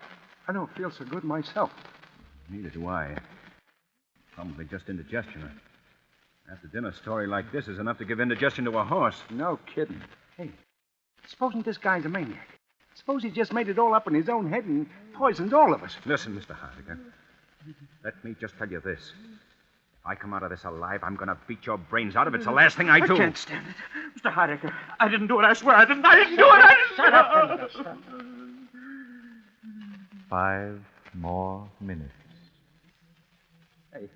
don't feel so good myself. Neither do I. Probably just indigestion. After dinner story like this is enough to give indigestion to a horse. No kidding. Hey, supposing this guy's a maniac. Suppose he just made it all up in his own head and poisoned all of us. Listen, Mr. Hardiker. Let me just tell you this. If I come out of this alive, I'm going to beat your brains out of it. It's the last thing I do. I can't stand it. Mr. Hardiker, I didn't do it. I swear I didn't. I didn't do it. I didn't. Shut up, Shut up. 5 more minutes. Hey,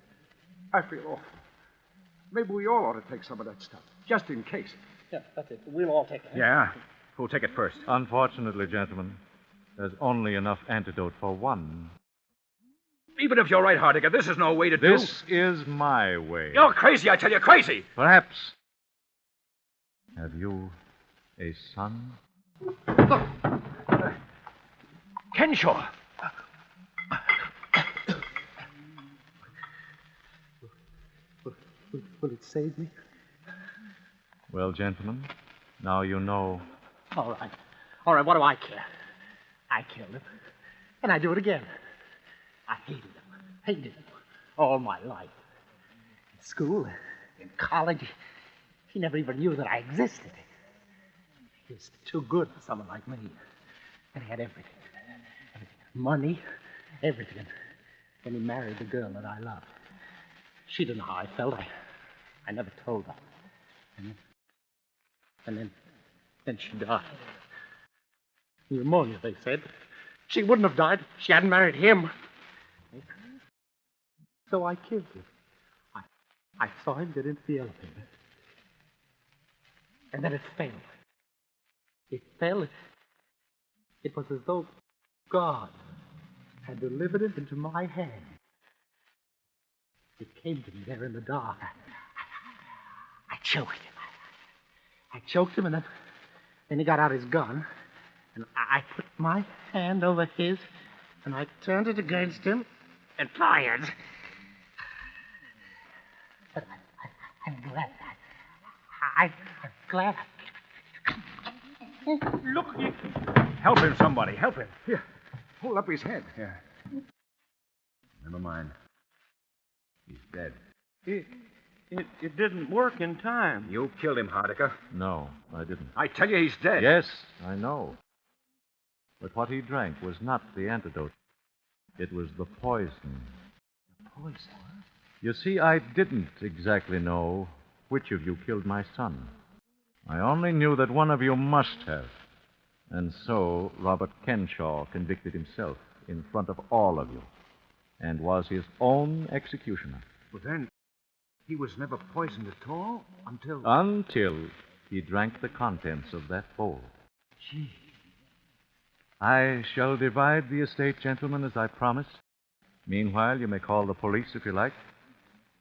I feel awful. Maybe we all ought to take some of that stuff, just in case. Yeah, that's it. We'll all take it. Yeah? Who'll take it first? Unfortunately, gentlemen, there's only enough antidote for one. Even if you're right, Hardiker, this is no way to do... This is my way. You're crazy, I tell you, crazy! Perhaps. Have you a son? Kenshaw! Will it save me? Well, gentlemen, now you know. All right. All right, what do I care? I killed him. And I do it again. I hated him all my life. In school, in college, he never even knew that I existed. He was too good for someone like me. And he had everything. Money, everything. Then he married the girl that I loved. She didn't know how I felt. I never told her. And then she died. Pneumonia, they said. She wouldn't have died if she hadn't married him. So I killed him. I saw him get into the elevator. And then it fell. It fell. It was as though God had delivered it into my hand. It came to me there in the dark. I choked him. I choked him, and then he got out his gun, and I put my hand over his, and I turned it against him and fired. But I'm glad. I'm glad. Look, help him, somebody. Help him. Here, hold up his head. Here. Never mind. He's dead. It didn't work in time. You killed him, Hardiker. No, I didn't. I tell you, he's dead. Yes, I know. But what he drank was not the antidote. It was the poison. poison. You see, I didn't exactly know which of you killed my son. I only knew that one of you must have. And so Robert Kenshaw convicted himself in front of all of you and was his own executioner. Well, then, he was never poisoned at all until... Until he drank the contents of that bowl. Gee. I shall divide the estate, gentlemen, as I promised. Meanwhile, you may call the police if you like.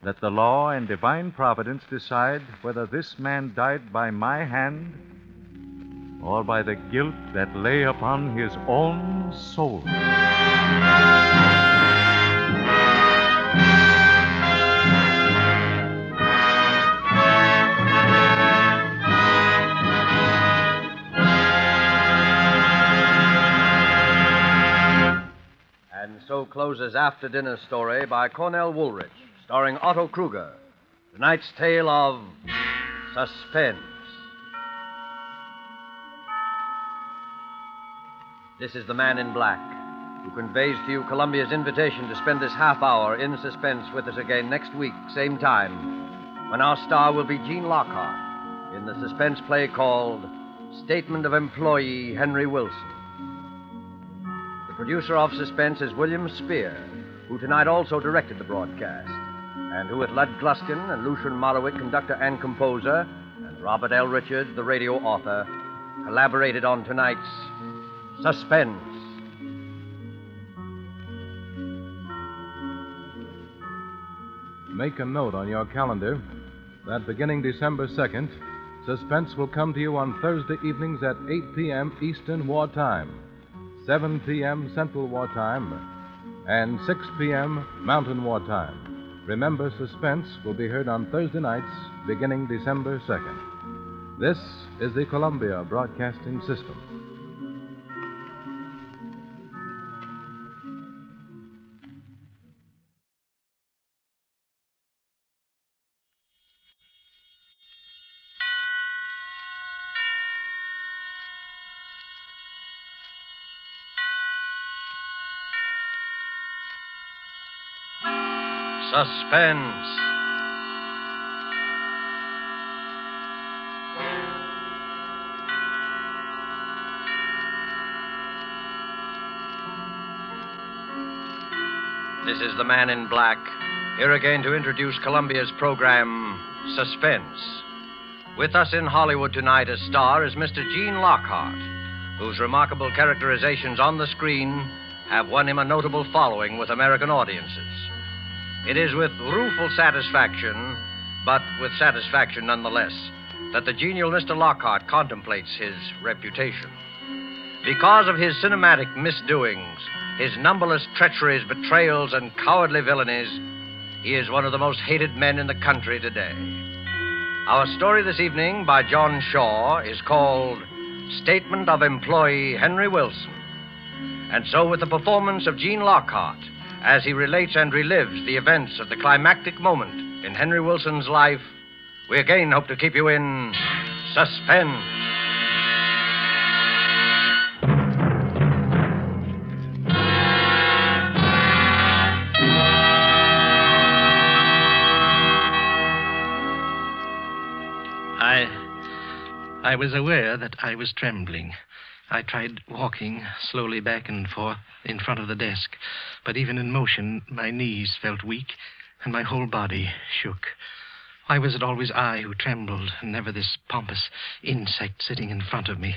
Let the law and divine providence decide whether this man died by my hand or by the guilt that lay upon his own soul. And so closes After Dinner Story by Cornell Woolrich, starring Otto Kruger. Tonight's tale of Suspense. This is the Man in Black, who conveys to you Columbia's invitation to spend this half hour in suspense with us again next week, same time, when our star will be Gene Lockhart in the suspense play called Statement of Employee Henry Wilson. The producer of Suspense is William Spear, who tonight also directed the broadcast, and who with Lud Gluskin and Lucian Morowick, conductor and composer, and Robert L. Richards, the radio author, collaborated on tonight's Suspense. Make a note on your calendar that beginning December 2nd, Suspense will come to you on Thursday evenings at 8 p.m. Eastern Wartime, 7 p.m. Central Wartime, and 6 p.m. Mountain Wartime. Remember, Suspense will be heard on Thursday nights beginning December 2nd. This is the Columbia Broadcasting System. Suspense. This is the Man in Black, here again to introduce Columbia's program, Suspense. With us in Hollywood tonight as star is Mr. Gene Lockhart, whose remarkable characterizations on the screen have won him a notable following with American audiences. It is with rueful satisfaction, but with satisfaction nonetheless, that the genial Mr. Lockhart contemplates his reputation. Because of his cinematic misdoings, his numberless treacheries, betrayals, and cowardly villainies, he is one of the most hated men in the country today. Our story this evening by John Shaw is called Statement of Employee Henry Wilson. And so with the performance of Gene Lockhart, as he relates and relives the events of the climactic moment in Henry Wilson's life, we again hope to keep you in suspense. I was aware that I was trembling. I tried walking slowly back and forth in front of the desk, but even in motion, my knees felt weak and my whole body shook. Why was it always I who trembled and never this pompous insect sitting in front of me?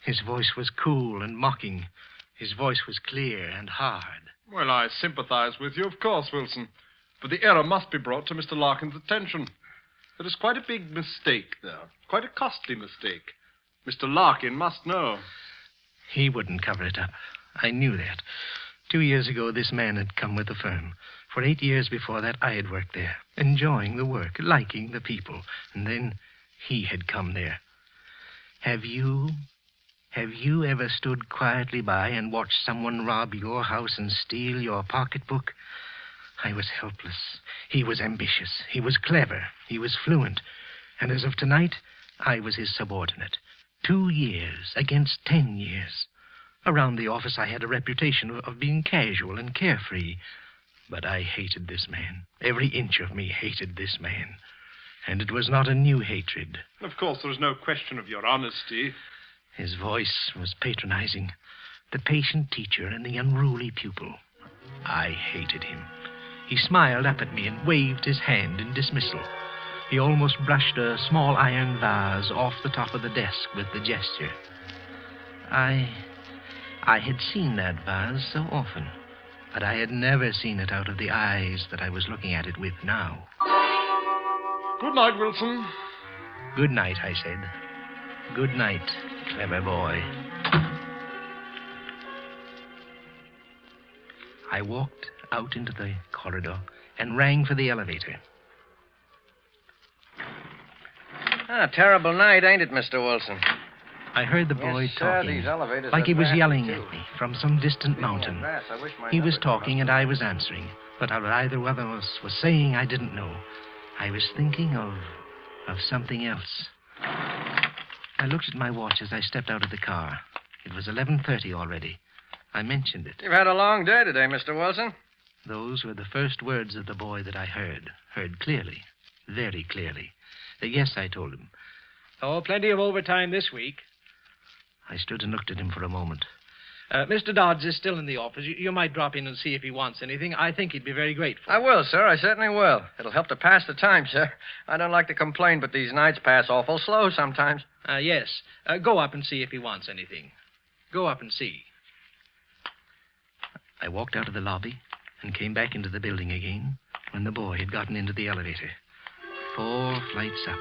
His voice was cool and mocking. His voice was clear and hard. Well, I sympathize with you, of course, Wilson. But the error must be brought to Mr. Larkin's attention. There is quite a big mistake there. Quite a costly mistake. Mr. Larkin must know. He wouldn't cover it up. I knew that. 2 years ago, this man had come with the firm. For 8 years before that, I had worked there, enjoying the work, liking the people. And then he had come there. Have you ever stood quietly by and watched someone rob your house and steal your pocketbook? I was helpless. He was ambitious. He was clever. He was fluent. And as of tonight, I was his subordinate. 2 years against 10 years. Around the office, I had a reputation of being casual and carefree. But I hated this man. Every inch of me hated this man. And it was not a new hatred. Of course, there is no question of your honesty. His voice was patronizing. The patient teacher and the unruly pupil. I hated him. He smiled up at me and waved his hand in dismissal. He almost brushed a small iron vase off the top of the desk with the gesture. I had seen that vase so often, but I had never seen it out of the eyes that I was looking at it with now. Good night, Wilson. Good night, I said. Good night, clever boy. I walked out into the corridor and rang for the elevator. Terrible night, ain't it, Mr. Wilson? I heard the boy Yes, sir, talking, these elevators like are he was vast, yelling too. at me from some distant mountain. He was talking and I was answering, but what either one of us was saying I didn't know. I was thinking of something else. I looked at my watch as I stepped out of the car. It was 11:30 already. I mentioned it. You've had a long day today, Mr. Wilson. Those were the first words of the boy that I heard clearly, very clearly. Yes, I told him. Oh, plenty of overtime this week. I stood and looked at him for a moment. Mr. Dodds is still in the office. You might drop in and see if he wants anything. I think he'd be very grateful. I will, sir. I certainly will. It'll help to pass the time, sir. I don't like to complain, but these nights pass awful slow sometimes. Yes. Go up and see if he wants anything. Go up and see. I walked out of the lobby and came back into the building again when the boy had gotten into the elevator. 4 flights up.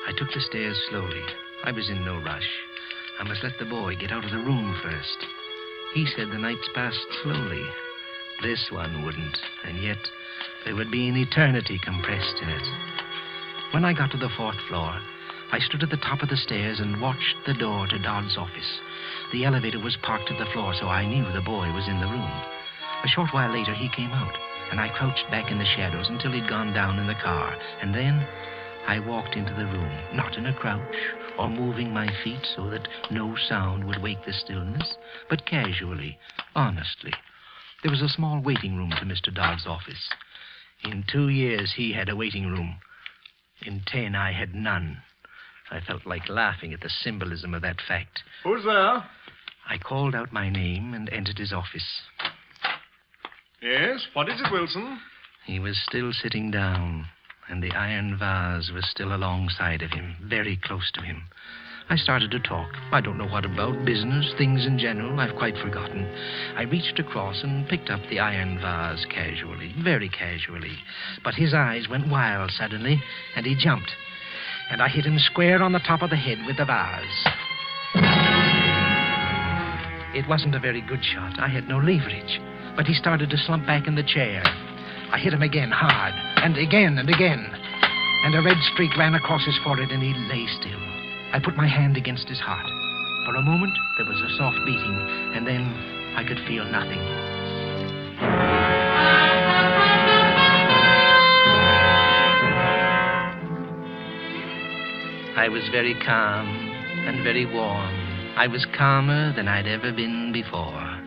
I took the stairs slowly. I was in no rush. I must let the boy get out of the room first. He said the nights passed slowly. This one wouldn't, and yet there would be an eternity compressed in it. When I got to the 4th floor, I stood at the top of the stairs and watched the door to Dodd's office. The elevator was parked at the floor, so I knew the boy was in the room. A short while later, he came out, and I crouched back in the shadows until he'd gone down in the car. And then I walked into the room, not in a crouch or moving my feet so that no sound would wake the stillness, but casually, honestly. There was a small waiting room to Mr. Dodd's office. In 2 years, he had a waiting room. In 10, I had none. I felt like laughing at the symbolism of that fact. Who's there? I called out my name and entered his office. Yes, what is it, Wilson? He was still sitting down, and the iron vase was still alongside of him, very close to him. I started to talk. I don't know what about, business, things in general, I've quite forgotten. I reached across and picked up the iron vase casually, very casually. But his eyes went wild suddenly, and he jumped. And I hit him square on the top of the head with the vase. It wasn't a very good shot. I had no leverage. But he started to slump back in the chair. I hit him again, hard, and again and again. And a red streak ran across his forehead, and he lay still. I put my hand against his heart. For a moment, there was a soft beating, and then I could feel nothing. I was very calm and very warm. I was calmer than I'd ever been before.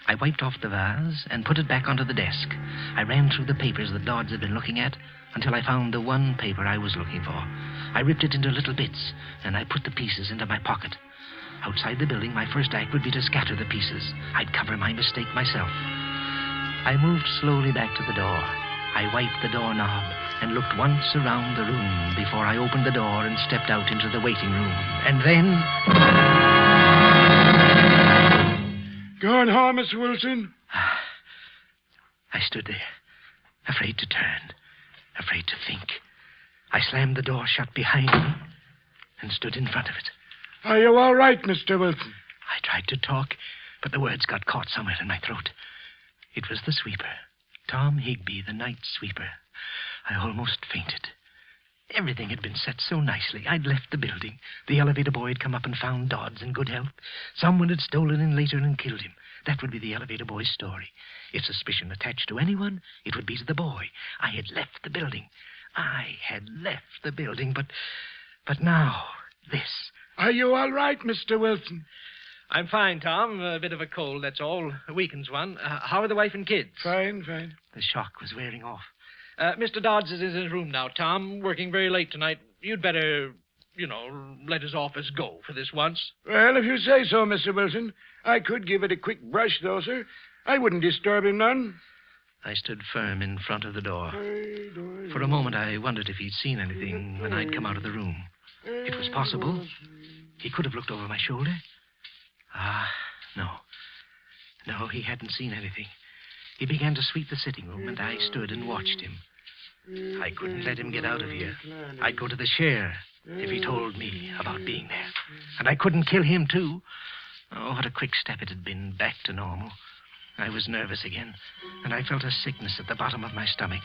I wiped off the vase and put it back onto the desk. I ran through the papers that Dodds had been looking at until I found the one paper I was looking for. I ripped it into little bits, and I put the pieces into my pocket. Outside the building, my first act would be to scatter the pieces. I'd cover my mistake myself. I moved slowly back to the door. I wiped the doorknob and looked once around the room before I opened the door and stepped out into the waiting room. And then... Going home, Mr. Wilson? I stood there, afraid to turn, afraid to think. I slammed the door shut behind me and stood in front of it. Are you all right, Mr. Wilson? I tried to talk, but the words got caught somewhere in my throat. It was the sweeper, Tom Higby, the night sweeper. I almost fainted. Everything had been set so nicely. I'd left the building. The elevator boy had come up and found Dodds in good health. Someone had stolen in later and killed him. That would be the elevator boy's story. If suspicion attached to anyone, it would be to the boy. I had left the building. But now, this. Are you all right, Mr. Wilson? I'm fine, Tom. A bit of a cold, that's all. Weakens one. How are the wife and kids? Fine, fine. The shock was wearing off. Mr. Dodds is in his room now, Tom, working very late tonight. You'd better, let his office go for this once. Well, if you say so, Mr. Wilson. I could give it a quick brush, though, sir. I wouldn't disturb him none. I stood firm in front of the door. For a moment, I wondered if he'd seen anything when I'd come out of the room. It was possible. He could have looked over my shoulder. No. No, he hadn't seen anything. He began to sweep the sitting room, and I stood and watched him. I couldn't let him get out of here. I'd go to the chair if he told me about being there. And I couldn't kill him, too. Oh, what a quick step it had been back to normal. I was nervous again, and I felt a sickness at the bottom of my stomach.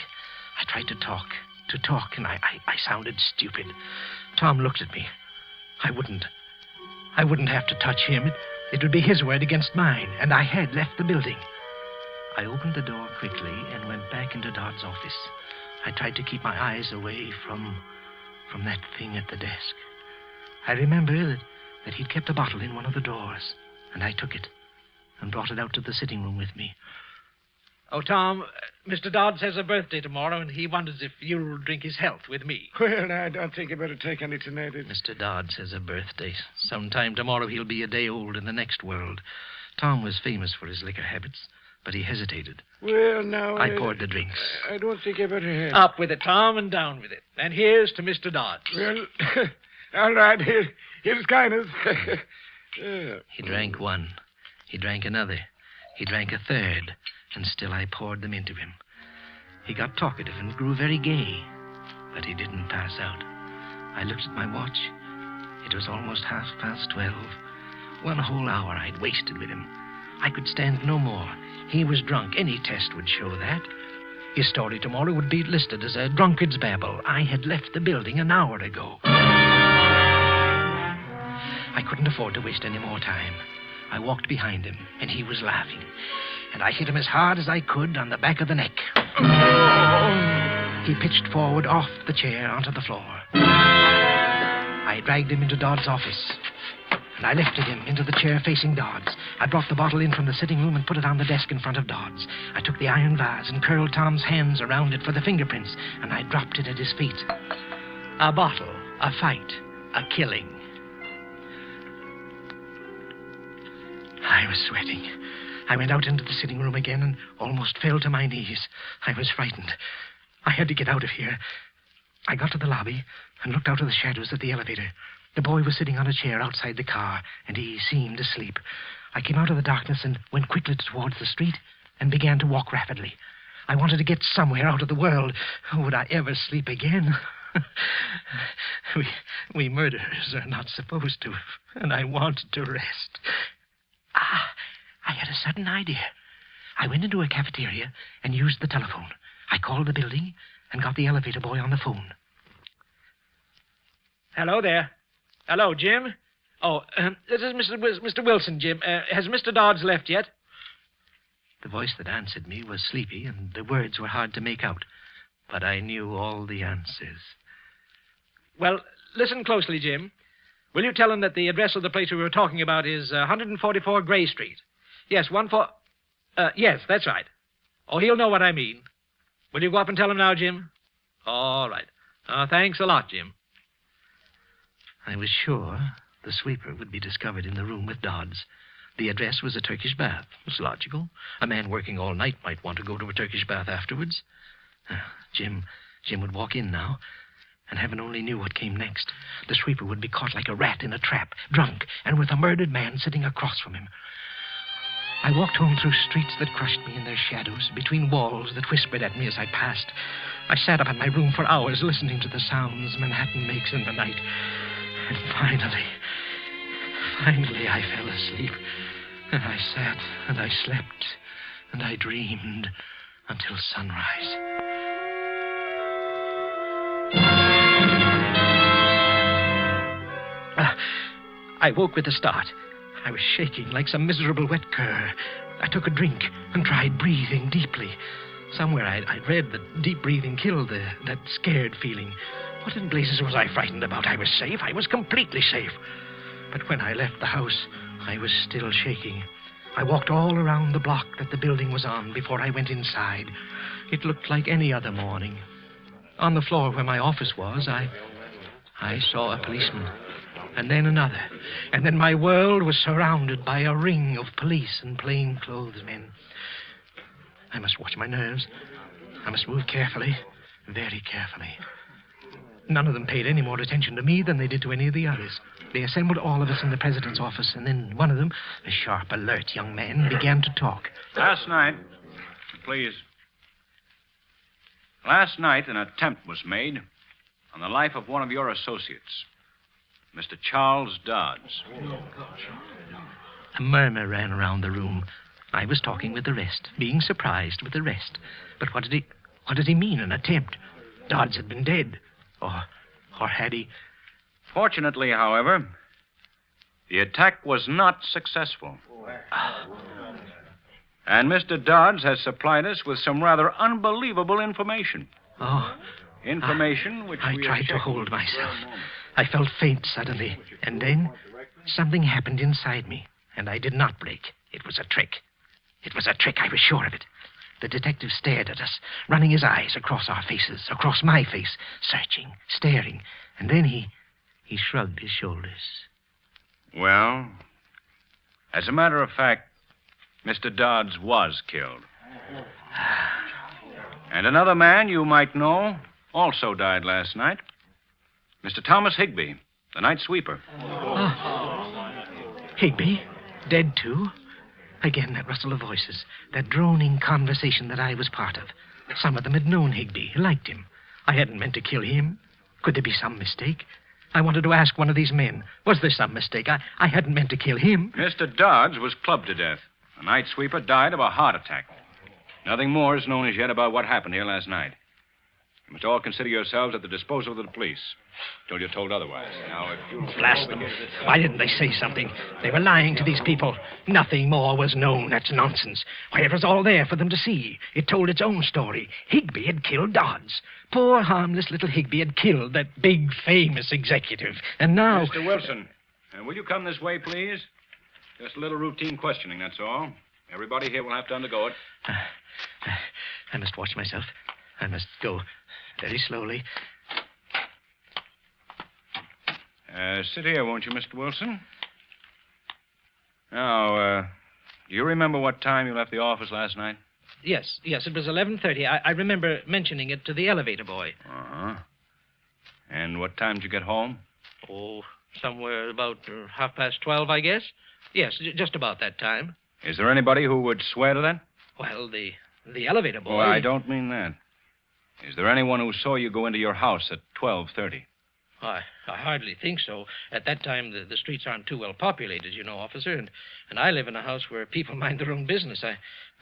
I tried to talk, and I sounded stupid. Tom looked at me. I wouldn't have to touch him. It would be his word against mine, and I had left the building. I opened the door quickly and went back into Dodd's office. I tried to keep my eyes away from that thing at the desk. I remember that he'd kept a bottle in one of the drawers, and I took it and brought it out to the sitting room with me. Oh, Tom, Mr. Dodds has a birthday tomorrow, and he wonders if you'll drink his health with me. Well, I don't think you better take any tonight. Mr. Dodds has a birthday. Sometime tomorrow he'll be a day old in the next world. Tom was famous for his liquor habits, but he hesitated. Well, now... I poured the drinks. I don't think you better have... Up with it, Tom, and down with it. And here's to Mr. Dodds. Well, all right. Here's kindness. He drank one. He drank another. He drank a third. And still I poured them into him. He got talkative and grew very gay, but he didn't pass out. I looked at my watch. It was almost 12:30. 1 whole hour I'd wasted with him. I could stand no more. He was drunk. Any test would show that. His story tomorrow would be listed as a drunkard's babble. I had left the building an hour ago. I couldn't afford to waste any more time. I walked behind him, and he was laughing. And I hit him as hard as I could on the back of the neck. He pitched forward off the chair onto the floor. I dragged him into Dodd's office, and I lifted him into the chair facing Dodd's. I brought the bottle in from the sitting room and put it on the desk in front of Dodd's. I took the iron vase and curled Tom's hands around it for the fingerprints, and I dropped it at his feet. A bottle, a fight, a killing. I was sweating. I went out into the sitting room again and almost fell to my knees. I was frightened. I had to get out of here. I got to the lobby and looked out of the shadows at the elevator. The boy was sitting on a chair outside the car, and he seemed asleep. I came out of the darkness and went quickly towards the street and began to walk rapidly. I wanted to get somewhere out of the world. Would I ever sleep again? We murderers are not supposed to, and I wanted to rest. I had a sudden idea. I went into a cafeteria and used the telephone. I called the building and got the elevator boy on the phone. Hello there. Hello, Jim. Oh, this is Mr. Wilson, Jim. Has Mr. Dodds left yet? The voice that answered me was sleepy, and the words were hard to make out. But I knew all the answers. Well, listen closely, Jim. Will you tell him that the address of the place we were talking about is 144 Gray Street? Yes, yes, that's right. Oh, he'll know what I mean. Will you go up and tell him now, Jim? All right. Thanks a lot, Jim. I was sure the sweeper would be discovered in the room with Dodds. The address was a Turkish bath. It was logical. A man working all night might want to go to a Turkish bath afterwards. Jim would walk in now, and heaven only knew what came next. The sweeper would be caught like a rat in a trap, drunk, and with a murdered man sitting across from him. I walked home through streets that crushed me in their shadows, between walls that whispered at me as I passed. I sat up in my room for hours listening to the sounds Manhattan makes in the night. And finally I fell asleep. And I sat, and I slept, and I dreamed until sunrise. I woke with a start. I was shaking like some miserable wet cur. I took a drink and tried breathing deeply. Somewhere I'd read that deep breathing killed that scared feeling. What in blazes was I frightened about? I was safe. I was completely safe. But when I left the house, I was still shaking. I walked all around the block that the building was on before I went inside. It looked like any other morning. On the floor where my office was, I saw a policeman, and then another. And then my world was surrounded by a ring of police and plainclothes men. I must watch my nerves. I must move carefully, very carefully. None of them paid any more attention to me than they did to any of the others. They assembled all of us in the president's office, and then one of them, a sharp, alert young man, began to talk. Last night, please. Last night, an attempt was made on the life of one of your associates, Mr. Charles Dodds. A murmur ran around the room. I was talking with the rest, being surprised with the rest. But what did he mean, an attempt? Dodds had been dead. Or had he? Fortunately, however, the attack was not successful. And Mr. Dodds has supplied us with some rather unbelievable information. Information which I we tried to hold myself. I felt faint suddenly, and then something happened inside me, and I did not break. It was a trick. It was a trick, I was sure of it. The detective stared at us, running his eyes across our faces, across my face, searching, staring, and then he shrugged his shoulders. Well, as a matter of fact, Mr. Dodds was killed. And another man you might know also died last night. Mr. Thomas Higbee, the night sweeper. Higbee? Dead, too? Again, that rustle of voices, that droning conversation that I was part of. Some of them had known Higbee, liked him. I hadn't meant to kill him. Could there be some mistake? I wanted to ask one of these men, was there some mistake? I hadn't meant to kill him. Mr. Dodds was clubbed to death. The night sweeper died of a heart attack. Nothing more is known as yet about what happened here last night. You must all consider yourselves at the disposal of the police, till you're told otherwise. Now, if you... Blast them. Why didn't they say something? They were lying to these people. Nothing more was known. That's nonsense. Why, it was all there for them to see. It told its own story. Higbee had killed Dodds. Poor, harmless little Higbee had killed that big, famous executive. And now... Mr. Wilson, will you come this way, please? Just a little routine questioning, that's all. Everybody here will have to undergo it. I must watch myself. I must go very slowly. Sit here, won't you, Mr. Wilson? Now, do you remember what time you left the office last night? Yes, it was 11:30. I remember mentioning it to the elevator boy. Uh-huh. And what time did you get home? Oh, somewhere about 12:30, I guess. Yes, just about that time. Is there anybody who would swear to that? Well, the elevator boy... Oh, I don't mean that. Is there anyone who saw you go into your house at 12:30? I hardly think so. At that time, the streets aren't too well populated, you know, officer, and I live in a house where people mind their own business.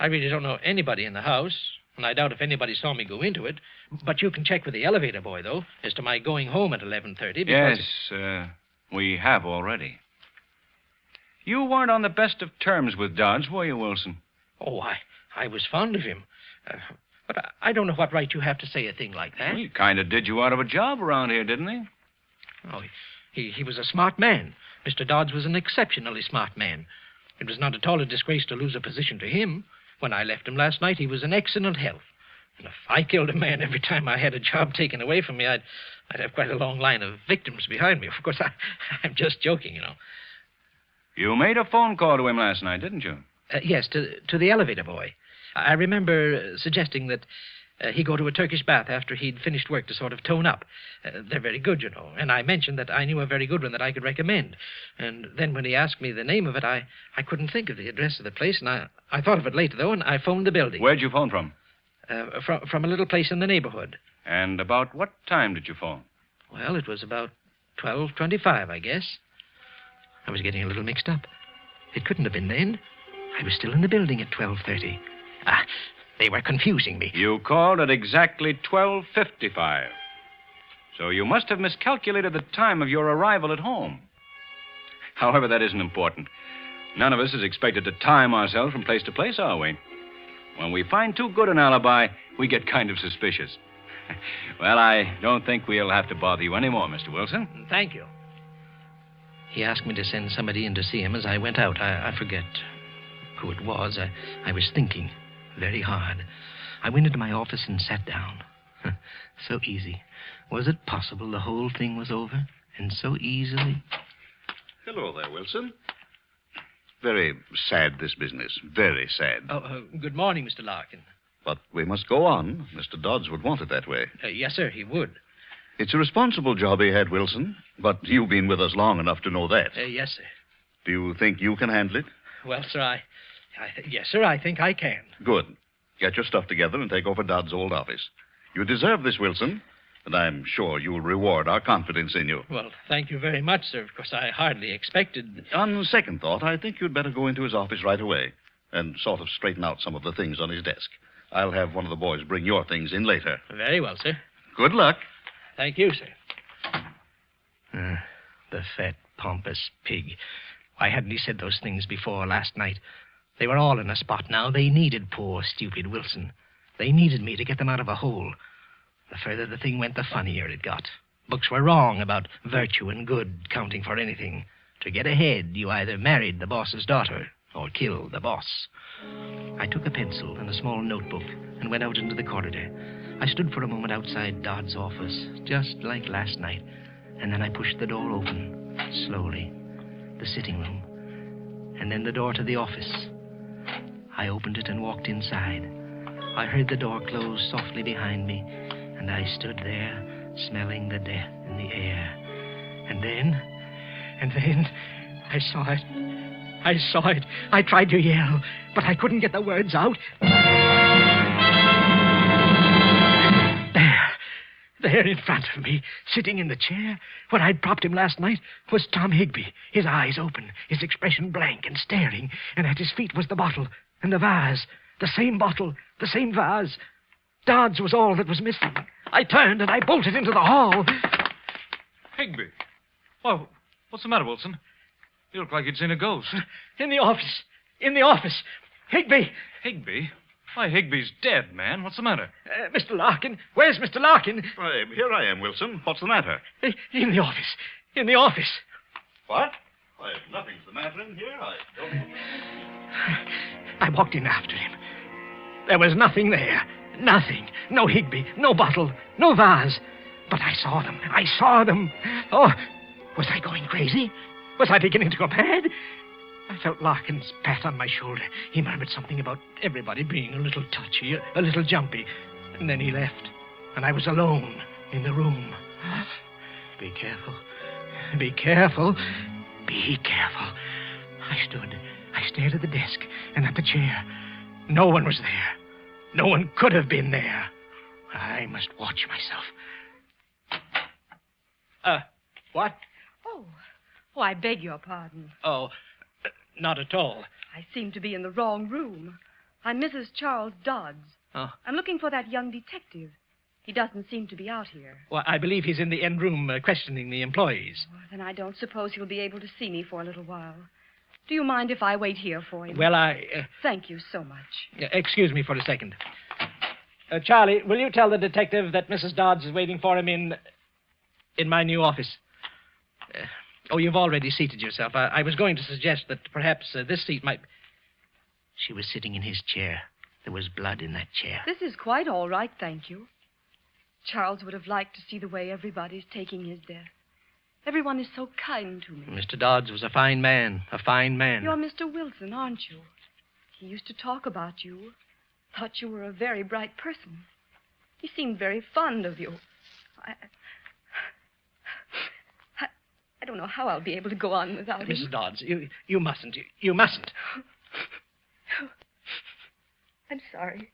I really don't know anybody in the house, and I doubt if anybody saw me go into it. But you can check with the elevator boy, though, as to my going home at 11:30. Yes, we have already. You weren't on the best of terms with Dodds, were you, Wilson? Oh, I was fond of him. But I don't know what right you have to say a thing like that. Well, he kind of did you out of a job around here, didn't he? Oh, he was a smart man. Mr. Dodds was an exceptionally smart man. It was not at all a disgrace to lose a position to him. When I left him last night, he was in excellent health. And if I killed a man every time I had a job taken away from me, I'd have quite a long line of victims behind me. Of course, I'm just joking, you know. You made a phone call to him last night, didn't you? Yes, to the elevator boy. I remember suggesting that he go to a Turkish bath after he'd finished work to sort of tone up. They're very good, you know. And I mentioned that I knew a very good one that I could recommend. And then when he asked me the name of it, I couldn't think of the address of the place. And I thought of it later, though, and I phoned the building. Where'd you phone from? From a little place in the neighborhood. And about what time did you phone? Well, it was about 12:25, I guess. I was getting a little mixed up. It couldn't have been then. I was still in the building at 12:30. They were confusing me. You called at exactly 12:55. So you must have miscalculated the time of your arrival at home. However, that isn't important. None of us is expected to time ourselves from place to place, are we? When we find too good an alibi, we get kind of suspicious. Well, I don't think we'll have to bother you anymore, Mr. Wilson. Thank you. He asked me to send somebody in to see him as I went out. I forget who it was. I was thinking very hard. I went into my office and sat down. So easy. Was it possible the whole thing was over? And so easily? Hello there, Wilson. Very sad, this business. Very sad. Good morning, Mr. Larkin. But we must go on. Mr. Dodds would want it that way. Yes, sir, he would. It's a responsible job he had, Wilson. But you've been with us long enough to know that. Yes, sir. Do you think you can handle it? Well, sir, yes, sir, I think I can. Good. Get your stuff together and take over Dodd's old office. You deserve this, Wilson. And I'm sure you'll reward our confidence in you. Well, thank you very much, sir. Of course, I hardly expected... On second thought, I think you'd better go into his office right away and sort of straighten out some of the things on his desk. I'll have one of the boys bring your things in later. Very well, sir. Good luck. Thank you, sir. The fat, pompous pig. Why hadn't he said those things before last night? They were all in a spot now. They needed poor, stupid Wilson. They needed me to get them out of a hole. The further the thing went, the funnier it got. Books were wrong about virtue and good counting for anything. To get ahead, you either married the boss's daughter or killed the boss. I took a pencil and a small notebook and went out into the corridor. I stood for a moment outside Dodd's office, just like last night, and then I pushed the door open, slowly. The sitting room, and then the door to the office. I opened it and walked inside. I heard the door close softly behind me, and I stood there, smelling the death in the air. And then, I saw it. I saw it. I tried to yell, but I couldn't get the words out. There in front of me, sitting in the chair where I'd propped him last night, was Tom Higbee, his eyes open, his expression blank and staring, and at his feet was the bottle and the vase, the same bottle, the same vase. Dodds was all that was missing. I turned and I bolted into the hall. Higbee. Well, what's the matter, Wilson? You look like you'd seen a ghost. In the office. In the office. Higbee. Higbee? Why, Higbee's dead, man. What's the matter? Mr. Larkin. Where's Mr. Larkin? Why, here I am, Wilson. What's the matter? In the office. In the office. What? Why, nothing's the matter in here. I walked in after him. There was nothing there. Nothing. No Higbee, no bottle, no vase. But I saw them. I saw them. Oh, was I going crazy? Was I beginning to go mad? I felt Larkin's pat on my shoulder. He murmured something about everybody being a little touchy, a little jumpy. And then he left. And I was alone in the room. Be careful. Be careful. Be careful. I stood. I stared at the desk and at the chair. No one was there. No one could have been there. I must watch myself. What? Oh, I beg your pardon. Oh, not at all. I seem to be in the wrong room. I'm Mrs. Charles Dodds. Oh. I'm looking for that young detective. He doesn't seem to be out here. Well, I believe he's in the end room questioning the employees. Well, then I don't suppose he'll be able to see me for a little while. Do you mind if I wait here for him? Well, Thank you so much. Excuse me for a second. Charlie, will you tell the detective that Mrs. Dodds is waiting for him in my new office? You've already seated yourself. I was going to suggest that perhaps this seat might... She was sitting in his chair. There was blood in that chair. This is quite all right, thank you. Charles would have liked to see the way everybody's taking his death. Everyone is so kind to me. Mr. Dodds was a fine man. A fine man. You're Mr. Wilson, aren't you? He used to talk about you. Thought you were a very bright person. He seemed very fond of you. I don't know how I'll be able to go on without him. Mrs. Dodds, you mustn't. You mustn't. I'm sorry.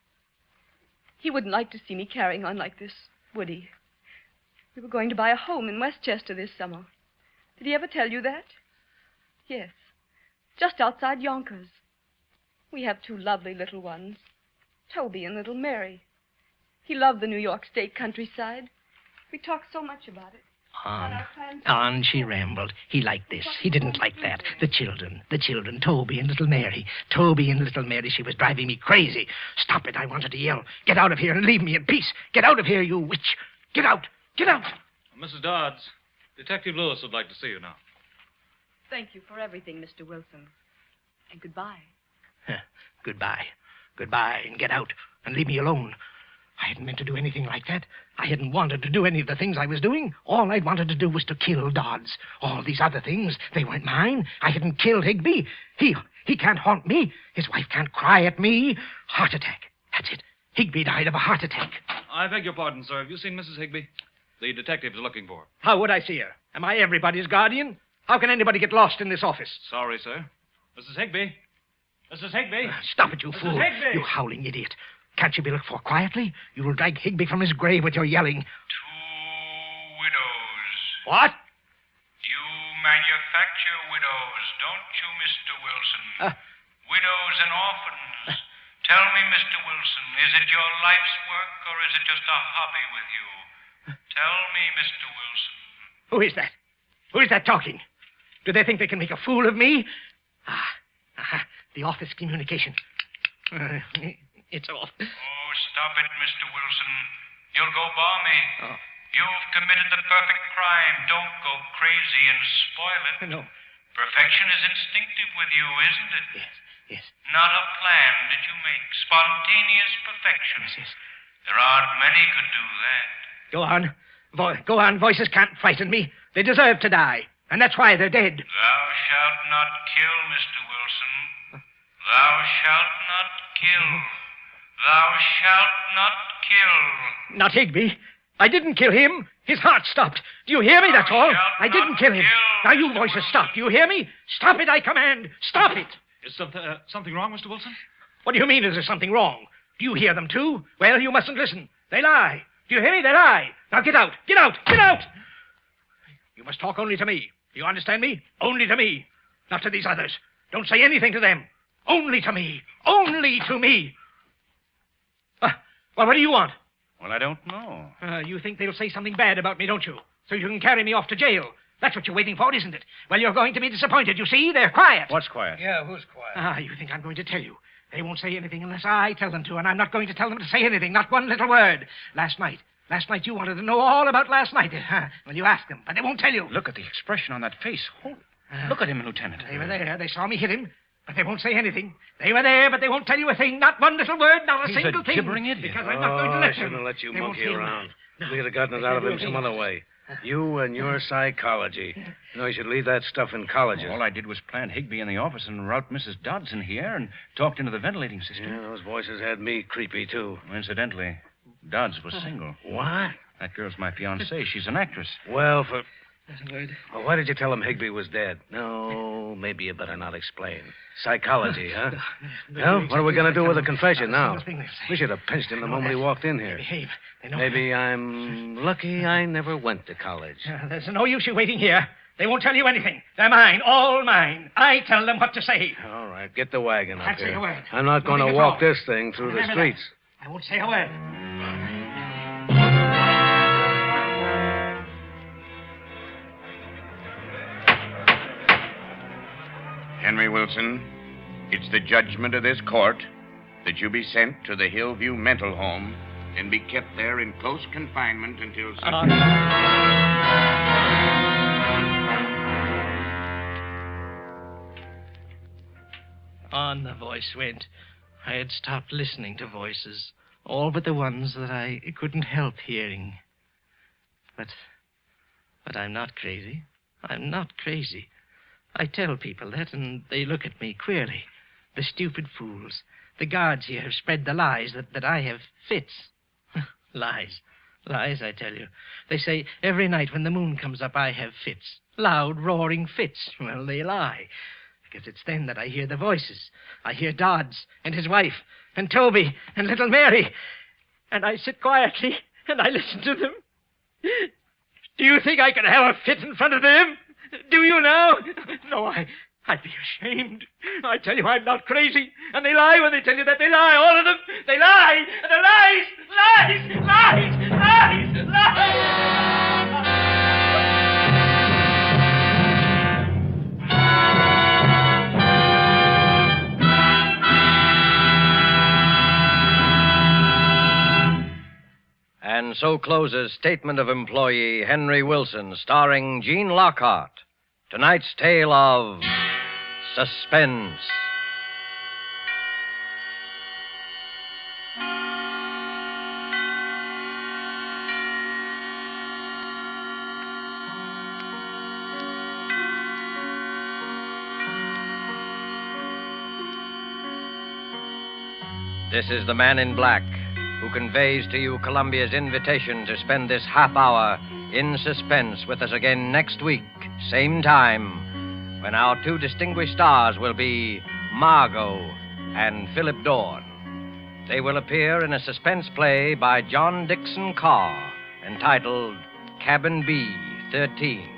He wouldn't like to see me carrying on like this, would he? We were going to buy a home in Westchester this summer. Did he ever tell you that? Yes. Just outside Yonkers. We have two lovely little ones, Toby and little Mary. He loved the New York State countryside. We talked so much about it. On she rambled. He liked this. He didn't like that. The children, Toby and little Mary. Toby and little Mary, she was driving me crazy. Stop it, I wanted to yell. Get out of here and leave me in peace. Get out of here, you witch. Get out. Get out. Mrs. Dodds, Detective Lewis would like to see you now. Thank you for everything, Mr. Wilson. And goodbye. Goodbye. Goodbye, and get out, and leave me alone. I hadn't meant to do anything like that. I hadn't wanted to do any of the things I was doing. All I'd wanted to do was to kill Dodds. All these other things, they weren't mine. I hadn't killed Higby. He can't haunt me. His wife can't cry at me. Heart attack. That's it. Higby died of a heart attack. I beg your pardon, sir. Have you seen Mrs. Higby? The detective is looking for her. How would I see her? Am I everybody's guardian? How can anybody get lost in this office? Sorry, sir. Mrs. Higby? Mrs. Higby? Stop it, you Mrs. fool. Higby! You howling idiot. Can't you be looked for quietly? You will drag Higby from his grave with your yelling. Widows. What? You manufacture widows, don't you, Mr. Wilson? Widows and orphans. Tell me, Mr. Wilson, is it your life's work or is it just a hobby with you? Tell me, Mr. Wilson. Who is that? Who is that talking? Do they think they can make a fool of me? The office communication. It's off. Oh, stop it, Mr. Wilson. You'll go balmy. Oh. You've committed the perfect crime. Don't go crazy and spoil it. No. Perfection is instinctive with you, isn't it? Yes. Not a plan did you make. Spontaneous perfection. Yes. There aren't many could do that. Go on. Go on. Voices can't frighten me. They deserve to die. And that's why they're dead. Thou shalt not kill, Mr. Wilson. Thou shalt not kill. Thou shalt not kill. Not Higby. I didn't kill him. His heart stopped. Do you hear me? That's all. I didn't kill him. Now you voices stop. Do you hear me? Stop it, I command. Stop it. Is something wrong, Mr. Wilson? What do you mean, is there something wrong? Do you hear them, too? Well, you mustn't listen. They lie. Do you hear me? They lie. Now get out. Get out. Get out. You must talk only to me. Do you understand me? Only to me. Not to these others. Don't say anything to them. Only to me. Only to me. Well, what do you want? Well, I don't know. You think they'll say something bad about me, don't you? So you can carry me off to jail. That's what you're waiting for, isn't it? Well, you're going to be disappointed. You see, they're quiet. What's quiet? Yeah, who's quiet? You think I'm going to tell you. They won't say anything unless I tell them to, and I'm not going to tell them to say anything, not one little word. Last night you wanted to know all about last night. Well, you asked them, but they won't tell you. Look at the expression on that face. Look at him, Lieutenant. They were there. They saw me hit him, but they won't say anything. They were there, but they won't tell you a thing, not one little word, not a single thing. He's a gibbering idiot. Because I'm not going to let I shouldn't have let you They won't monkey hear me. around. No. We could have gotten it out of him some other way. You and your psychology. You know, you should leave that stuff in colleges. All I did was plant Higby in the office and route Mrs. Dodds in here and talked into the ventilating system. Yeah, those voices had me creepy, too. Incidentally, Dodds was single. What? That girl's my fiancée. She's an actress. Well, Word. Well, why did you tell him Higby was dead? No, maybe you better not explain. Psychology, huh? Well, what are we going to do with the confession now? We should have pinched him the moment he walked in here. Behave. Maybe I'm lucky I never went to college. There's no use you waiting here. They won't tell you anything. They're mine, all mine. I tell them what to say. All right, get the wagon up Can't say here. a word. I'm not going to Nothing at walk all. this thing through the Remember streets. that. I won't say a word. Henry Wilson, it's the judgment of this court that you be sent to the Hillview Mental Home and be kept there in close confinement until such... On the voice went. I had stopped listening to voices, all but the ones that I couldn't help hearing. But I'm not crazy. I'm not crazy. I tell people that, and they look at me queerly. The stupid fools. The guards here have spread the lies that I have fits. Lies. Lies, I tell you. They say every night when the moon comes up, I have fits. Loud, roaring fits. Well, they lie. Because it's then that I hear the voices. I hear Dodds and his wife and Toby and little Mary. And I sit quietly and I listen to them. Do you think I could have a fit in front of them? Do you now? No, I'd be ashamed. I tell you, I'm not crazy. And they lie when they tell you that. They lie, all of them. They lie. And they're lies. And so closes Statement of Employee Henry Wilson, starring Gene Lockhart. Tonight's tale of Suspense. This is the man in black who conveys to you Columbia's invitation to spend this half hour in suspense with us again next week, same time, when our two distinguished stars will be Margot and Philip Dorn. They will appear in a suspense play by John Dixon Carr entitled Cabin B-13.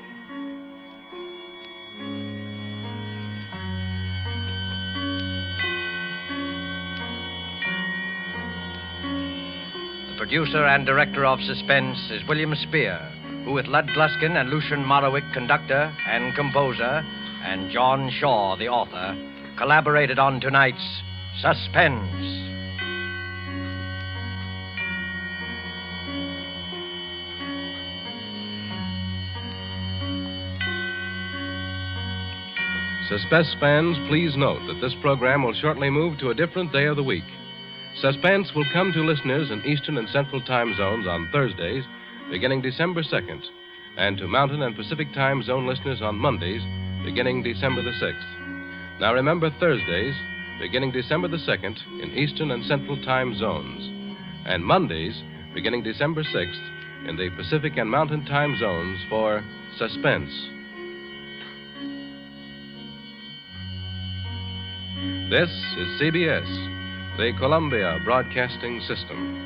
The producer and director of Suspense is William Spear, who with Lud Gluskin and Lucian Morowick, conductor and composer, and John Shaw, the author, collaborated on tonight's Suspense. Suspense fans, please note that this program will shortly move to a different day of the week. Suspense will come to listeners in Eastern and Central time zones on Thursdays, beginning December 2nd, and to Mountain and Pacific time zone listeners on Mondays, beginning December the 6th. Now remember, Thursdays, beginning December the 2nd, in Eastern and Central time zones, and Mondays, beginning December 6th, in the Pacific and Mountain time zones for Suspense. This is CBS, the Columbia Broadcasting System.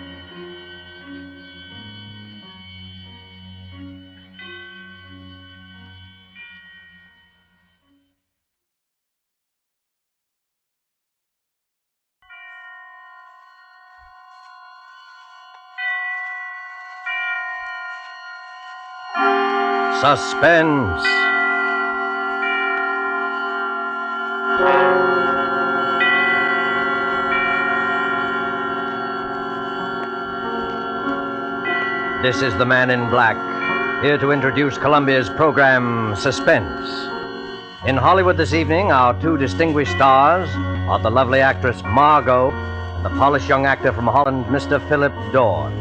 Suspense. This is the man in black, here to introduce Columbia's program, Suspense. In Hollywood this evening, our two distinguished stars are the lovely actress Margot and the polished young actor from Holland, Mr. Philip Dorn.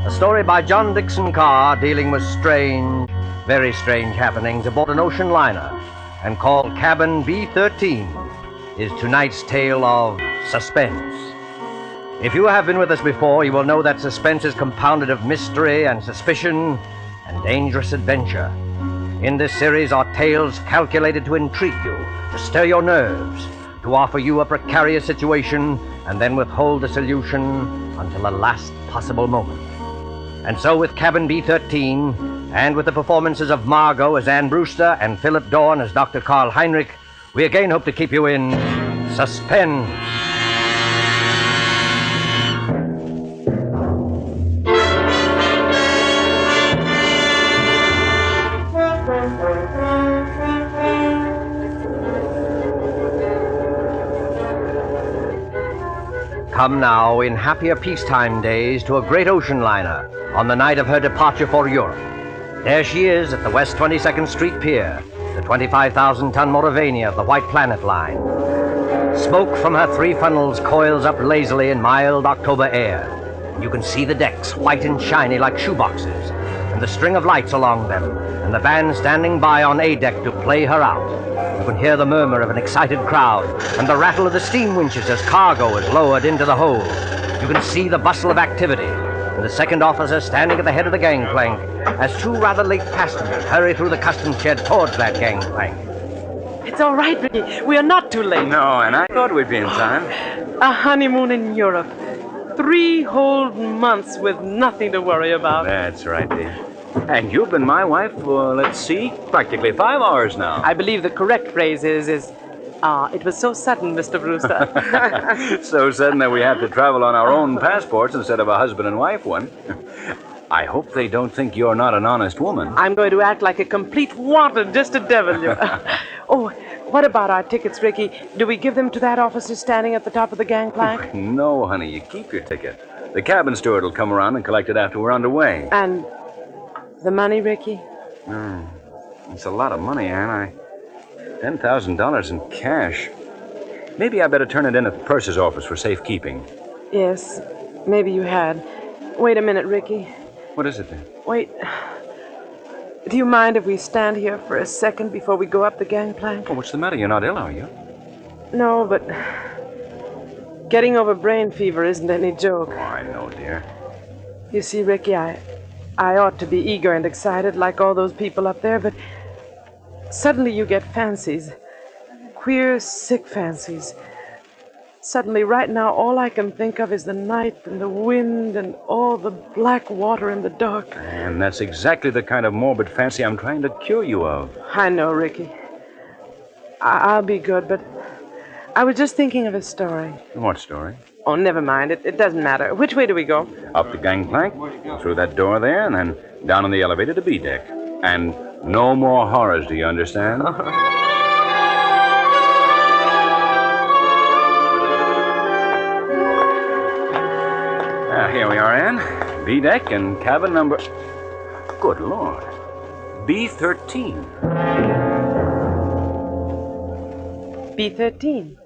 A story by John Dixon Carr dealing with strange, very strange happenings aboard an ocean liner, and called Cabin B-13, is tonight's tale of Suspense. If you have been with us before, you will know that suspense is compounded of mystery and suspicion and dangerous adventure. In this series are tales calculated to intrigue you, to stir your nerves, to offer you a precarious situation, and then withhold the solution until the last possible moment. And so with Cabin B-13, and with the performances of Margot as Anne Brewster and Philip Dorn as Dr. Karl Heinrich, we again hope to keep you in suspense. Come now, in happier peacetime days, to a great ocean liner on the night of her departure for Europe. There she is at the West 22nd Street Pier, the 25,000-ton Moravania of the White Planet Line. Smoke from her three funnels coils up lazily in mild October air. You can see the decks, white and shiny like shoeboxes, and the string of lights along them, and the band standing by on A deck to play her out. You can hear the murmur of an excited crowd, and the rattle of the steam winches as cargo is lowered into the hold. You can see the bustle of activity, and the second officer standing at the head of the gangplank as two rather late passengers hurry through the customs shed towards that gangplank. It's all right, Ricky. We are not too late. No, and I thought we'd be in time. A honeymoon in Europe. 3 whole months with nothing to worry about. That's right, dear. And you've been my wife for, let's see, practically 5 hours now. I believe the correct phrase is it was so sudden, Mr. Brewster. So sudden that we have to travel on our own passports instead of a husband and wife one. I hope they don't think you're not an honest woman. I'm going to act like a complete wanton just to devil you. Oh, what about our tickets, Ricky? Do we give them to that officer standing at the top of the gangplank? No, honey, you keep your ticket. The cabin steward will come around and collect it after we're underway. And the money, Ricky? It's a lot of money, Anne. $10,000 in cash. Maybe I better turn it in at the purser's office for safekeeping. Yes, maybe you had. Wait a minute, Ricky. What is it then? Wait. Do you mind if we stand here for a second before we go up the gangplank? Oh, what's the matter? You're not ill, are you? No, but getting over brain fever isn't any joke. Oh, I know, dear. You see, Ricky, I ought to be eager and excited like all those people up there, but suddenly you get fancies. Queer, sick fancies. Suddenly, right now, all I can think of is the night and the wind and all the black water in the dark. And that's exactly the kind of morbid fancy I'm trying to cure you of. I know, Ricky. I'll be good, but I was just thinking of a story. What story? Oh, never mind. It doesn't matter. Which way do we go? Up the gangplank, through that door there, and then down on the elevator to B deck. And no more horrors, do you understand? Here we are, Anne. B deck and cabin number... Good Lord. B13. B13.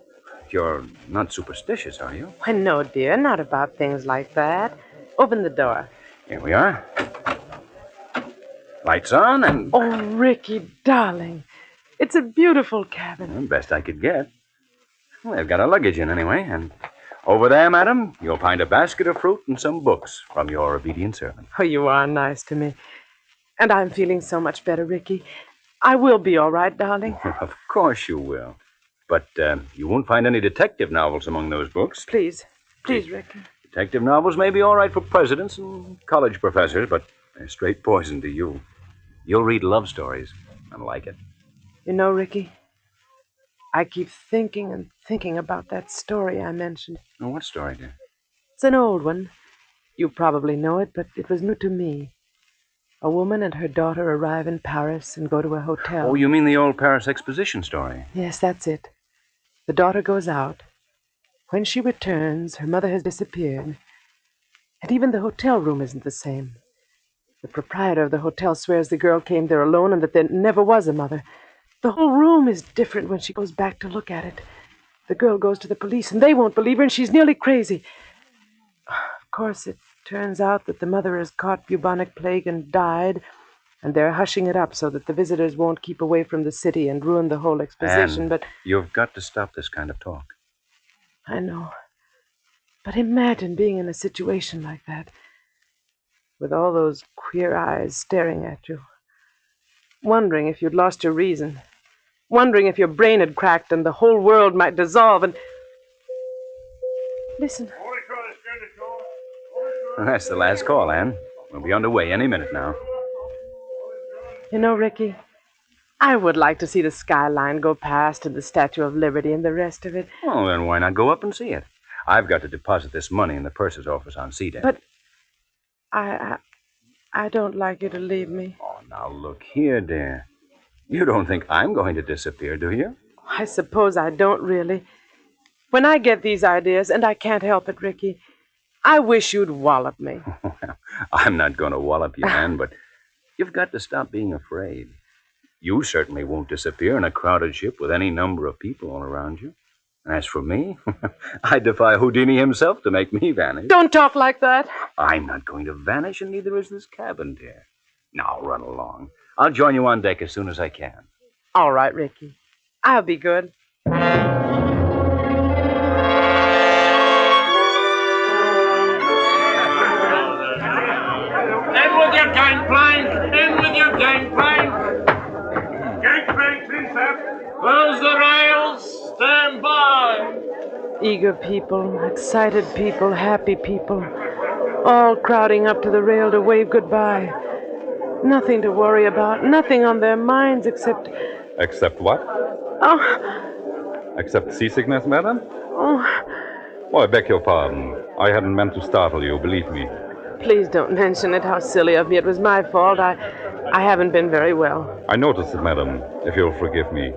You're not superstitious, are you? Why, no, dear. Not about things like that. Open the door. Here we are. Lights on and... Oh, Ricky, darling. It's a beautiful cabin. Well, best I could get. Well, they've got our luggage in anyway, and... Over there, madam, you'll find a basket of fruit and some books from your obedient servant. Oh, you are nice to me. And I'm feeling so much better, Ricky. I will be all right, darling. Of course you will. But you won't find any detective novels among those books. Please, Ricky. Detective novels may be all right for presidents and college professors, but they're straight poison to you. You'll read love stories and like it. You know, Ricky, I keep thinking and thinking about that story I mentioned. Oh, what story, dear? It's an old one. You probably know it, but it was new to me. A woman and her daughter arrive in Paris and go to a hotel. Oh, you mean the old Paris Exposition story? Yes, that's it. The daughter goes out. When she returns, her mother has disappeared. And even the hotel room isn't the same. The proprietor of the hotel swears the girl came there alone and that there never was a mother. The whole room is different when she goes back to look at it. The girl goes to the police, and they won't believe her, and she's nearly crazy. Of course, it turns out that the mother has caught bubonic plague and died, and they're hushing it up so that the visitors won't keep away from the city and ruin the whole exposition, but... You've got to stop this kind of talk. I know. But imagine being in a situation like that, with all those queer eyes staring at you, wondering if you'd lost your reason, wondering if your brain had cracked and the whole world might dissolve and... Listen. That's the last call, Anne. We'll be underway any minute now. You know, Ricky, I would like to see the skyline go past and the Statue of Liberty and the rest of it. Oh, then why not go up and see it? I've got to deposit this money in the purser's office on C deck. But I don't like you to leave me. Oh, now look here, dear. You don't think I'm going to disappear, do you? I suppose I don't really. When I get these ideas, and I can't help it, Ricky, I wish you'd wallop me. Well, I'm not going to wallop you, Anne, but you've got to stop being afraid. You certainly won't disappear in a crowded ship with any number of people all around you. And as for me, I defy Houdini himself to make me vanish. Don't talk like that. I'm not going to vanish, and neither is this cabin, dear. Now, run along. I'll join you on deck as soon as I can. All right, Ricky. I'll be good. In with your gangplank! In with your gangplank! Gangplank, please, sir. Close the rails! Stand by! Eager people, excited people, happy people, all crowding up to the rail to wave goodbye. Nothing to worry about, nothing on their minds except... Except what? Oh. Except seasickness, madam? Oh. I beg your pardon. I hadn't meant to startle you, believe me. Please don't mention it. How silly of me. It was my fault. I haven't been very well. I noticed it, madam, if you'll forgive me.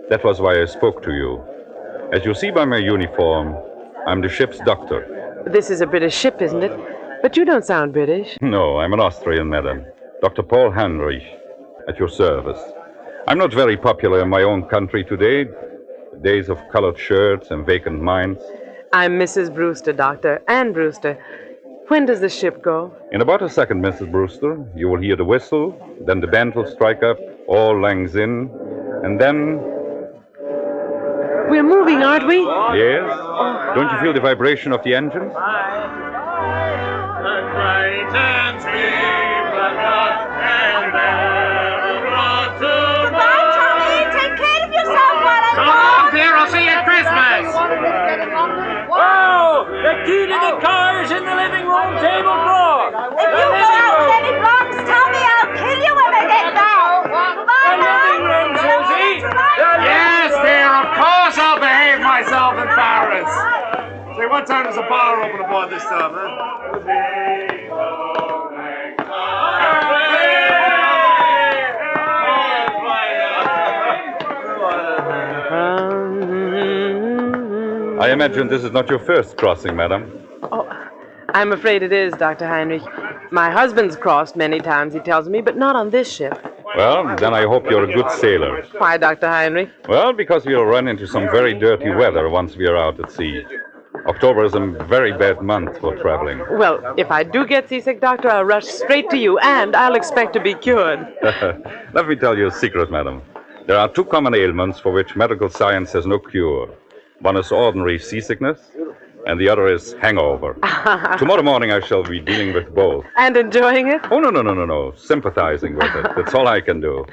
That was why I spoke to you. As you see by my uniform, I'm the ship's doctor. This is a British ship, isn't it? But you don't sound British. No, I'm an Austrian, madam. Dr. Paul Heinrich. At your service. I'm not very popular in my own country today. The days of colored shirts and vacant minds. I'm Mrs. Brewster, Doctor. Ann Brewster. When does the ship go? In about a second, Mrs. Brewster, you will hear the whistle, then the band will strike up, all langs in, and then... We're moving, aren't we? Yes? Don't you feel the vibration of the engine? I'll see you at Christmas. Whoa! The key to the car is in the living room table drawer. If you go out with any blocks, tell me I'll kill you when I get back. Bye, living room, Susie. Yes, dear, of course I'll behave myself in Paris. Say, what time does the bar open aboard this time, huh? I imagine this is not your first crossing, madam. Oh, I'm afraid it is, Dr. Heinrich. My husband's crossed many times, he tells me, but not on this ship. Well, then I hope you're a good sailor. Why, Dr. Heinrich? Well, because we'll run into some very dirty weather once we are out at sea. October is a very bad month for traveling. Well, if I do get seasick, Doctor, I'll rush straight to you, and I'll expect to be cured. Let me tell you a secret, madam. There are two common ailments for which medical science has no cure. One is ordinary seasickness, and the other is hangover. Tomorrow morning I shall be dealing with both. And enjoying it? Oh, no. Sympathizing with it. That's all I can do.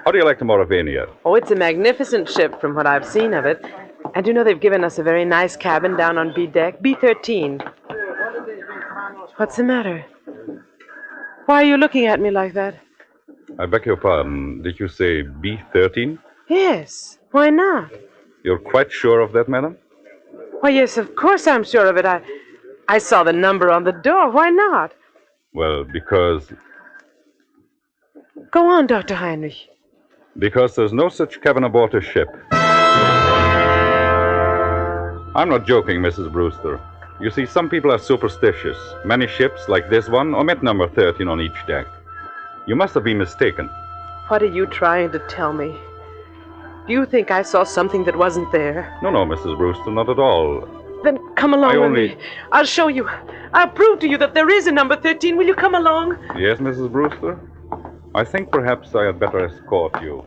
How do you like the Mauravania? Oh, it's a magnificent ship from what I've seen of it. And you know they've given us a very nice cabin down on B deck, B13. What's the matter? Why are you looking at me like that? I beg your pardon. Did you say B13? Yes. Why not? You're quite sure of that, madam? Why, yes, of course I'm sure of it. I saw the number on the door. Why not? Well, because... Go on, Dr. Heinrich. Because there's no such cabin aboard a ship. I'm not joking, Mrs. Brewster. You see, some people are superstitious. Many ships, like this one, omit number 13 on each deck. You must have been mistaken. What are you trying to tell me? Do you think I saw something that wasn't there? No, Mrs. Brewster, not at all. Then come along with me. I'll show you. I'll prove to you that there is a number 13. Will you come along? Yes, Mrs. Brewster? I think perhaps I had better escort you.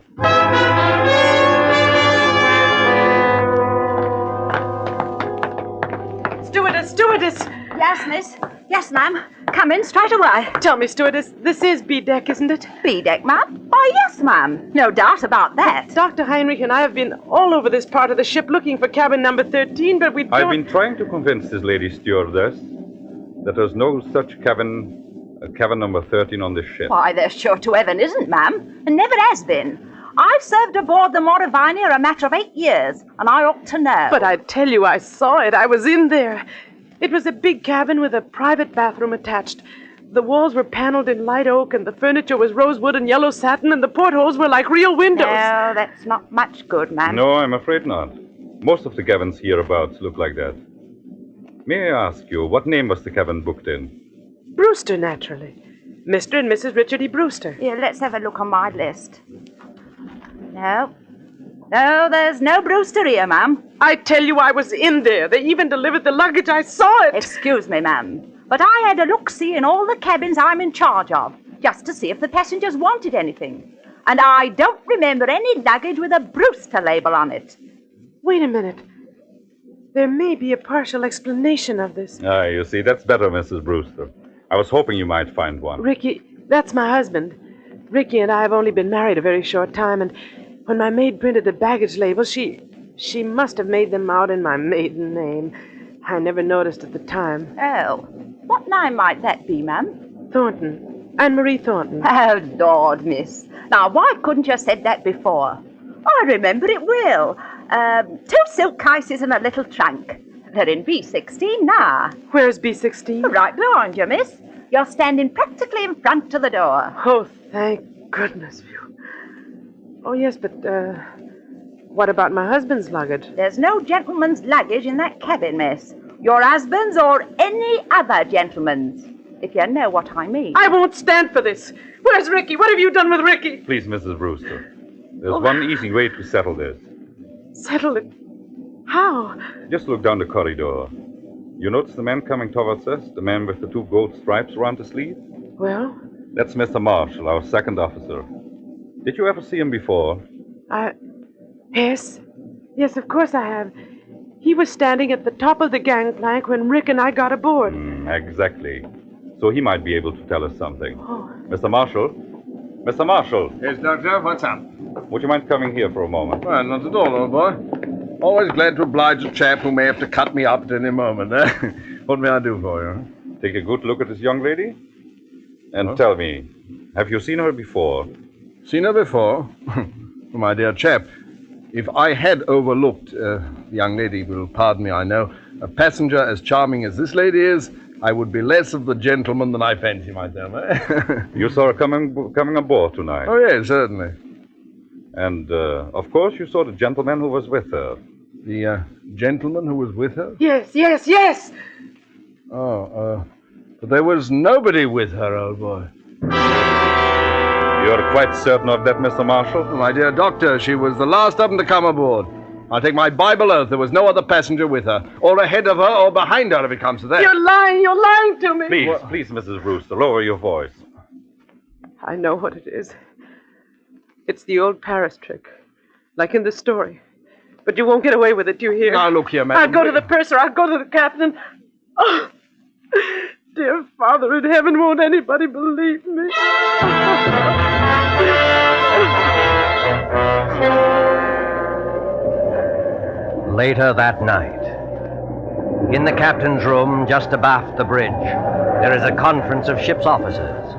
Stewardess! Yes, miss. Yes, ma'am. Come in straight away. Tell me, stewardess, this is B deck, isn't it? B deck, ma'am? Why, yes, ma'am. No doubt about that. Dr. Heinrich and I have been all over this part of the ship looking for cabin number 13, but we don't... I've been trying to convince this lady stewardess that there's no such cabin number 13 on this ship. Why, there sure to heaven isn't, ma'am, and never has been. I've served aboard the Mauravania a matter of 8 years, and I ought to know. But I tell you, I saw it. I was in there. It was a big cabin with a private bathroom attached. The walls were paneled in light oak, and the furniture was rosewood and yellow satin, and the portholes were like real windows. No, that's not much good, ma'am. No, I'm afraid not. Most of the cabins hereabouts look like that. May I ask you, what name was the cabin booked in? Brewster, naturally. Mr. and Mrs. Richard E. Brewster. Here, let's have a look on my list. No, there's no Brewster here, ma'am. I tell you, I was in there. They even delivered the luggage. I saw it. Excuse me, ma'am, but I had a look-see in all the cabins I'm in charge of, just to see if the passengers wanted anything. And I don't remember any luggage with a Brewster label on it. Wait a minute. There may be a partial explanation of this. Ah, you see, that's better, Mrs. Brewster. I was hoping you might find one. Ricky, that's my husband. Ricky and I have only been married a very short time, and when my maid printed the baggage labels, she must have made them out in my maiden name. I never noticed at the time. Oh, what name might that be, ma'am? Thornton. Anne-Marie Thornton. Oh, Lord, miss. Now, why couldn't you have said that before? I remember it well. 2 silk cases and a little trunk. They're in B16 now. Where's B16? Right behind you, miss. You're standing practically in front of the door. Oh, thank goodness for you. Oh, yes, but, what about my husband's luggage? There's no gentleman's luggage in that cabin, miss. Your husband's or any other gentleman's. if you know what I mean. I won't stand for this. Where's Ricky? What have you done with Ricky? Please, Mrs. Brewster. There's one easy way to settle this. Settle it? How? Just look down the corridor. You notice the man coming towards us? The man with the 2 gold stripes around his sleeve? Well? That's Mr. Marshall, our second officer. Did you ever see him before? Yes. Yes, of course I have. He was standing at the top of the gangplank when Rick and I got aboard. Exactly. So he might be able to tell us something. Oh. Mr. Marshall? Mr. Marshall? Yes, Doctor, what's up? Would you mind coming here for a moment? Well, not at all, old boy. Always glad to oblige a chap who may have to cut me up at any moment. What may I do for you? Take a good look at this young lady. And tell me, have you seen her before? Seen her before? My dear chap, if I had overlooked, the young lady will pardon me, I know, a passenger as charming as this lady is, I would be less of the gentleman than I fancy myself. You saw her coming aboard tonight? Oh, yes, certainly. And, of course, you saw the gentleman who was with her. The gentleman who was with her? Yes. But there was nobody with her, old boy. You're quite certain of that, Mr. Marshall? My dear doctor, she was the last of them to come aboard. I'll take my Bible oath there was no other passenger with her, or ahead of her, or behind her, if it comes to that. You're lying to me. Please, Mrs. Brewster, lower your voice. I know what it is. It's the old Paris trick, like in the story. But you won't get away with it, do you hear? Now, look here, madam. I'll go to the purser. I'll go to the captain. Oh, dear Father in heaven, won't anybody believe me? Later that night, in the captain's room just abaft the bridge, there is a conference of ship's officers.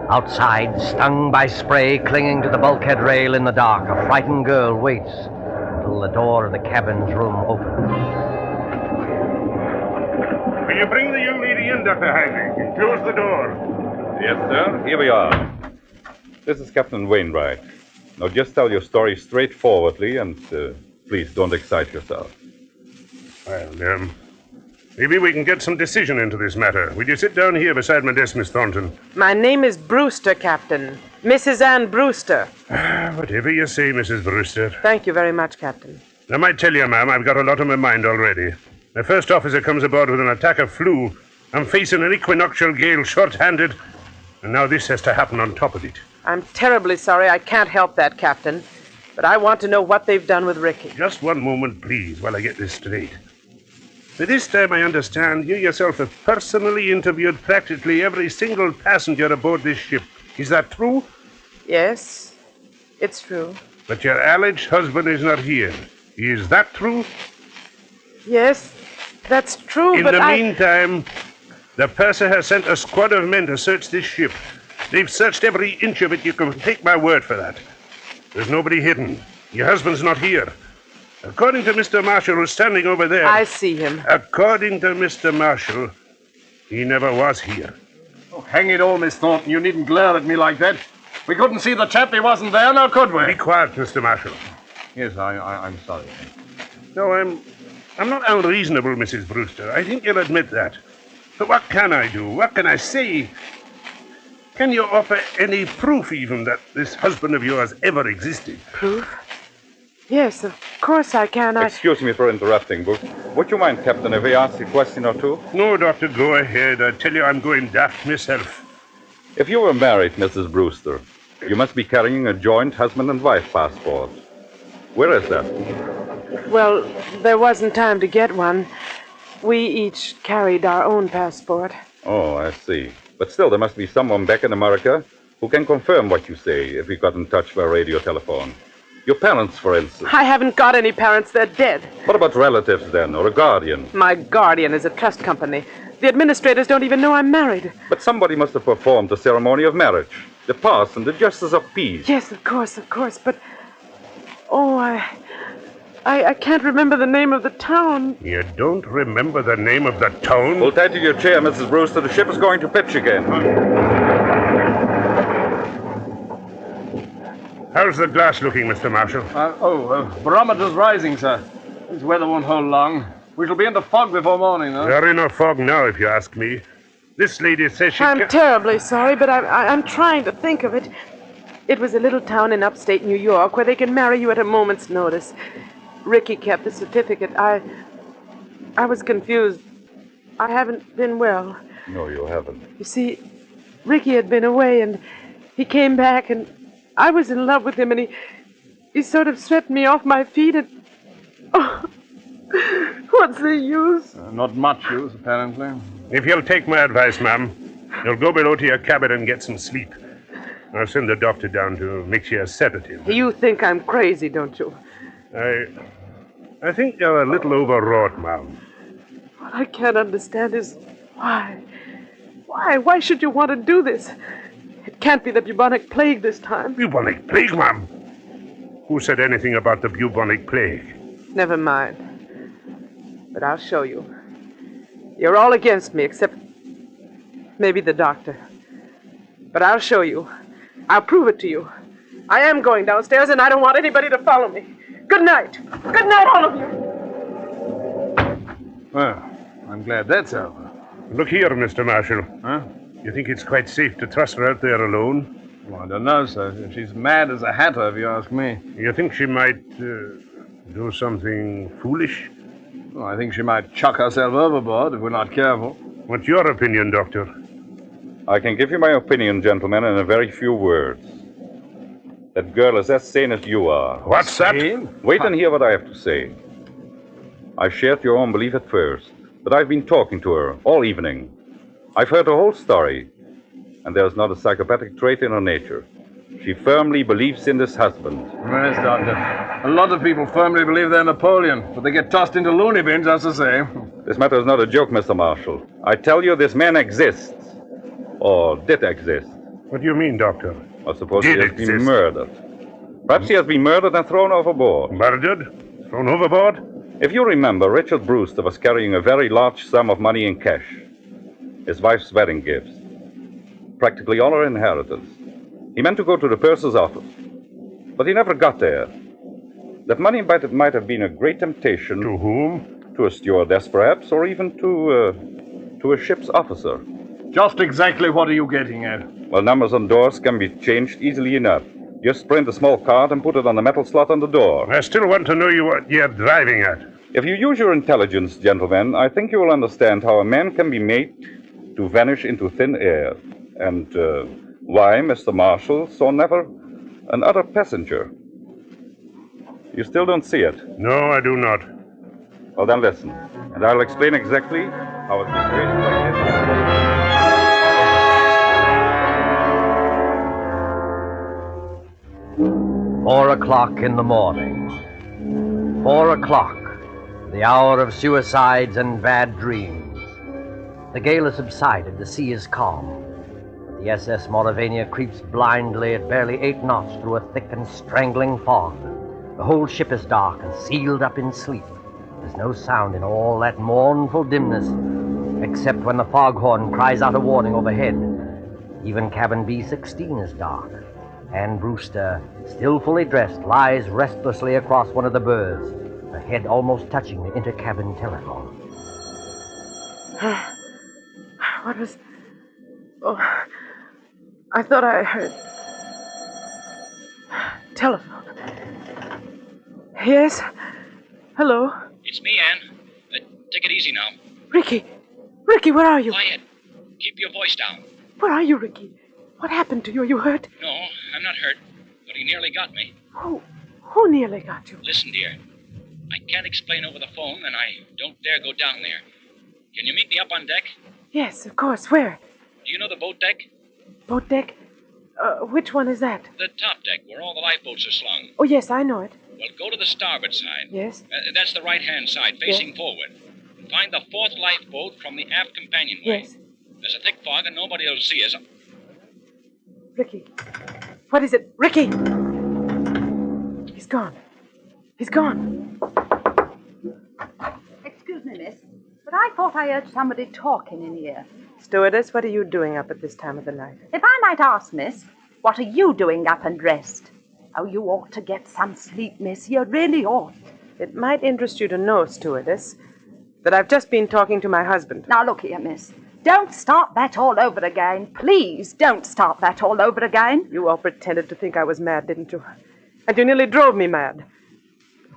Outside, stung by spray clinging to the bulkhead rail in the dark, a frightened girl waits until the door of the cabin's room opens. Will you bring the young lady in, Dr. Heinrich, and close the door? Yes, sir. Here we are. This is Captain Wainwright. Now, just tell your story straightforwardly, and please don't excite yourself. Well, maybe we can get some decision into this matter. Will you sit down here beside my desk, Miss Thornton? My name is Brewster, Captain. Mrs. Ann Brewster. Whatever you say, Mrs. Brewster. Thank you very much, Captain. I might tell you, ma'am, I've got a lot on my mind already. My first officer comes aboard with an attack of flu. I'm facing an equinoctial gale short-handed, and now this has to happen on top of it. I'm terribly sorry I can't help that, Captain. But I want to know what they've done with Ricky. Just one moment, please, while I get this straight. By this time, I understand you yourself have personally interviewed practically every single passenger aboard this ship. Is that true? Yes, it's true. But your alleged husband is not here. Is that true? Yes, that's true, In the meantime, the purser has sent a squad of men to search this ship. They've searched every inch of it. You can take my word for that. There's nobody hidden. Your husband's not here. According to Mr. Marshall, who's standing over there... I see him. According to Mr. Marshall, he never was here. Oh, hang it all, Miss Thornton. You needn't glare at me like that. We couldn't see the chap. He wasn't there, now could we? Be quiet, Mr. Marshall. Yes, I'm sorry. No, I'm not unreasonable, Mrs. Brewster. I think you'll admit that. But what can I do? What can I say? Can you offer any proof, even, that this husband of yours ever existed? Proof? Yes, of course I can. Excuse me for interrupting, but would you mind, Captain, if I ask a question or two? No, Doctor, go ahead. I tell you, I'm going daft myself. If you were married, Mrs. Brewster, you must be carrying a joint husband and wife passport. Where is that? Well, there wasn't time to get one. We each carried our own passport. Oh, I see. But still, there must be someone back in America who can confirm what you say if you got in touch by radio telephone. Your parents, for instance. I haven't got any parents. They're dead. What about relatives, then, or a guardian? My guardian is a trust company. The administrators don't even know I'm married. But somebody must have performed the ceremony of marriage. The parson, the justice of peace. Yes, of course. But... Oh, I can't remember the name of the town. You don't remember the name of the town? Hold tight to your chair, Mrs. Brewster. The ship is going to pitch again. How's the glass looking, Mr. Marshall? Barometer's rising, sir. This weather won't hold long. We shall be in the fog before morning, though. We're in a fog now, if you ask me. This lady says she I'm terribly sorry, but I'm trying to think of it. It was a little town in upstate New York where they can marry you at a moment's notice. Ricky kept the certificate. I was confused. I haven't been well. No, you haven't. You see, Ricky had been away, and he came back, and I was in love with him, and he sort of swept me off my feet, and... Oh, what's the use? Not much use, apparently. If you'll take my advice, ma'am, you'll go below to your cabin and get some sleep. I'll send the doctor down to mix you a sedative. You think I'm crazy, don't you? I think you're a little overwrought, ma'am. What I can't understand is why. Why should you want to do this? It can't be the bubonic plague this time. Bubonic plague, ma'am? Who said anything about the bubonic plague? Never mind. But I'll show you. You're all against me, except maybe the doctor. But I'll show you. I'll prove it to you. I am going downstairs, and I don't want anybody to follow me. Good night. Good night, all of you. Well, I'm glad that's over. Look here, Mr. Marshall. Huh? You think it's quite safe to trust her out there alone? Well, I don't know, sir. She's mad as a hatter, if you ask me. You think she might do something foolish? Well, I think she might chuck herself overboard if we're not careful. What's your opinion, Doctor? I can give you my opinion, gentlemen, in a very few words. That girl is as sane as you are. What's Sane? that? Wait and hear what I have to say. I shared your own belief at first, but I've been talking to her all evening. I've heard her whole story, and there's not a psychopathic trait in her nature. She firmly believes in this husband. Yes, Doctor. A lot of people firmly believe they're Napoleon, but they get tossed into loony bins, that's the same. This matter is not a joke, Mr. Marshall. I tell you, this man exists. Or did exist. What do you mean, Doctor? I suppose he has been murdered. Perhaps he has been murdered and thrown overboard. Murdered? Thrown overboard? If you remember, Richard Brewster was carrying a very large sum of money in cash. His wife's wedding gifts. Practically all her inheritance. He meant to go to the purser's office. But he never got there. That money might have been a great temptation. To whom? To a stewardess, perhaps, or even to a ship's officer. Just exactly what are you getting at? Well, numbers on doors can be changed easily enough. Just print a small card and put it on the metal slot on the door. I still want to know what you're driving at. If you use your intelligence, gentlemen, I think you will understand how a man can be made to vanish into thin air. And why Mr. Marshall saw never another passenger. You still don't see it? No, I do not. Well, then listen, and I'll explain exactly how a situation like this... 4 o'clock in the morning. 4 o'clock, the hour of suicides and bad dreams. The gale has subsided, the sea is calm. The SS Mauravania creeps blindly at barely 8 knots through a thick and strangling fog. The whole ship is dark and sealed up in sleep. There's no sound in all that mournful dimness, except when the foghorn cries out a warning overhead. Even cabin B-16 is dark. Anne Brewster, still fully dressed, lies restlessly across one of the berths, her head almost touching the inter-cabin telephone. What was... Oh, I thought I heard... Telephone. Yes? Hello? It's me, Anne. Take it easy now. Ricky! Ricky, where are you? Quiet. Keep your voice down. Where are you, Ricky? What happened to you? Are you hurt? No, I'm not hurt, but he nearly got me. Who nearly got you? Listen, dear. I can't explain over the phone, and I don't dare go down there. Can you meet me up on deck? Yes, of course. Where? Do you know the boat deck? Boat deck? Which one is that? The top deck, where all the lifeboats are slung. Oh, yes, I know it. Well, go to the starboard side. Yes? That's the right-hand side, facing forward. Find the 4th lifeboat from the aft companionway. Yes. There's a thick fog, and nobody will see us. Ricky. What is it? Ricky! He's gone. He's gone. Excuse me, miss, but I thought I heard somebody talking in here. Stewardess, what are you doing up at this time of the night? If I might ask, miss, what are you doing up and dressed? Oh, you ought to get some sleep, miss. You really ought. It might interest you to know, stewardess, that I've just been talking to my husband. Now, look here, miss. don't start that all over again. Please don't start that all over again. You all pretended to think I was mad, didn't you? And you nearly drove me mad.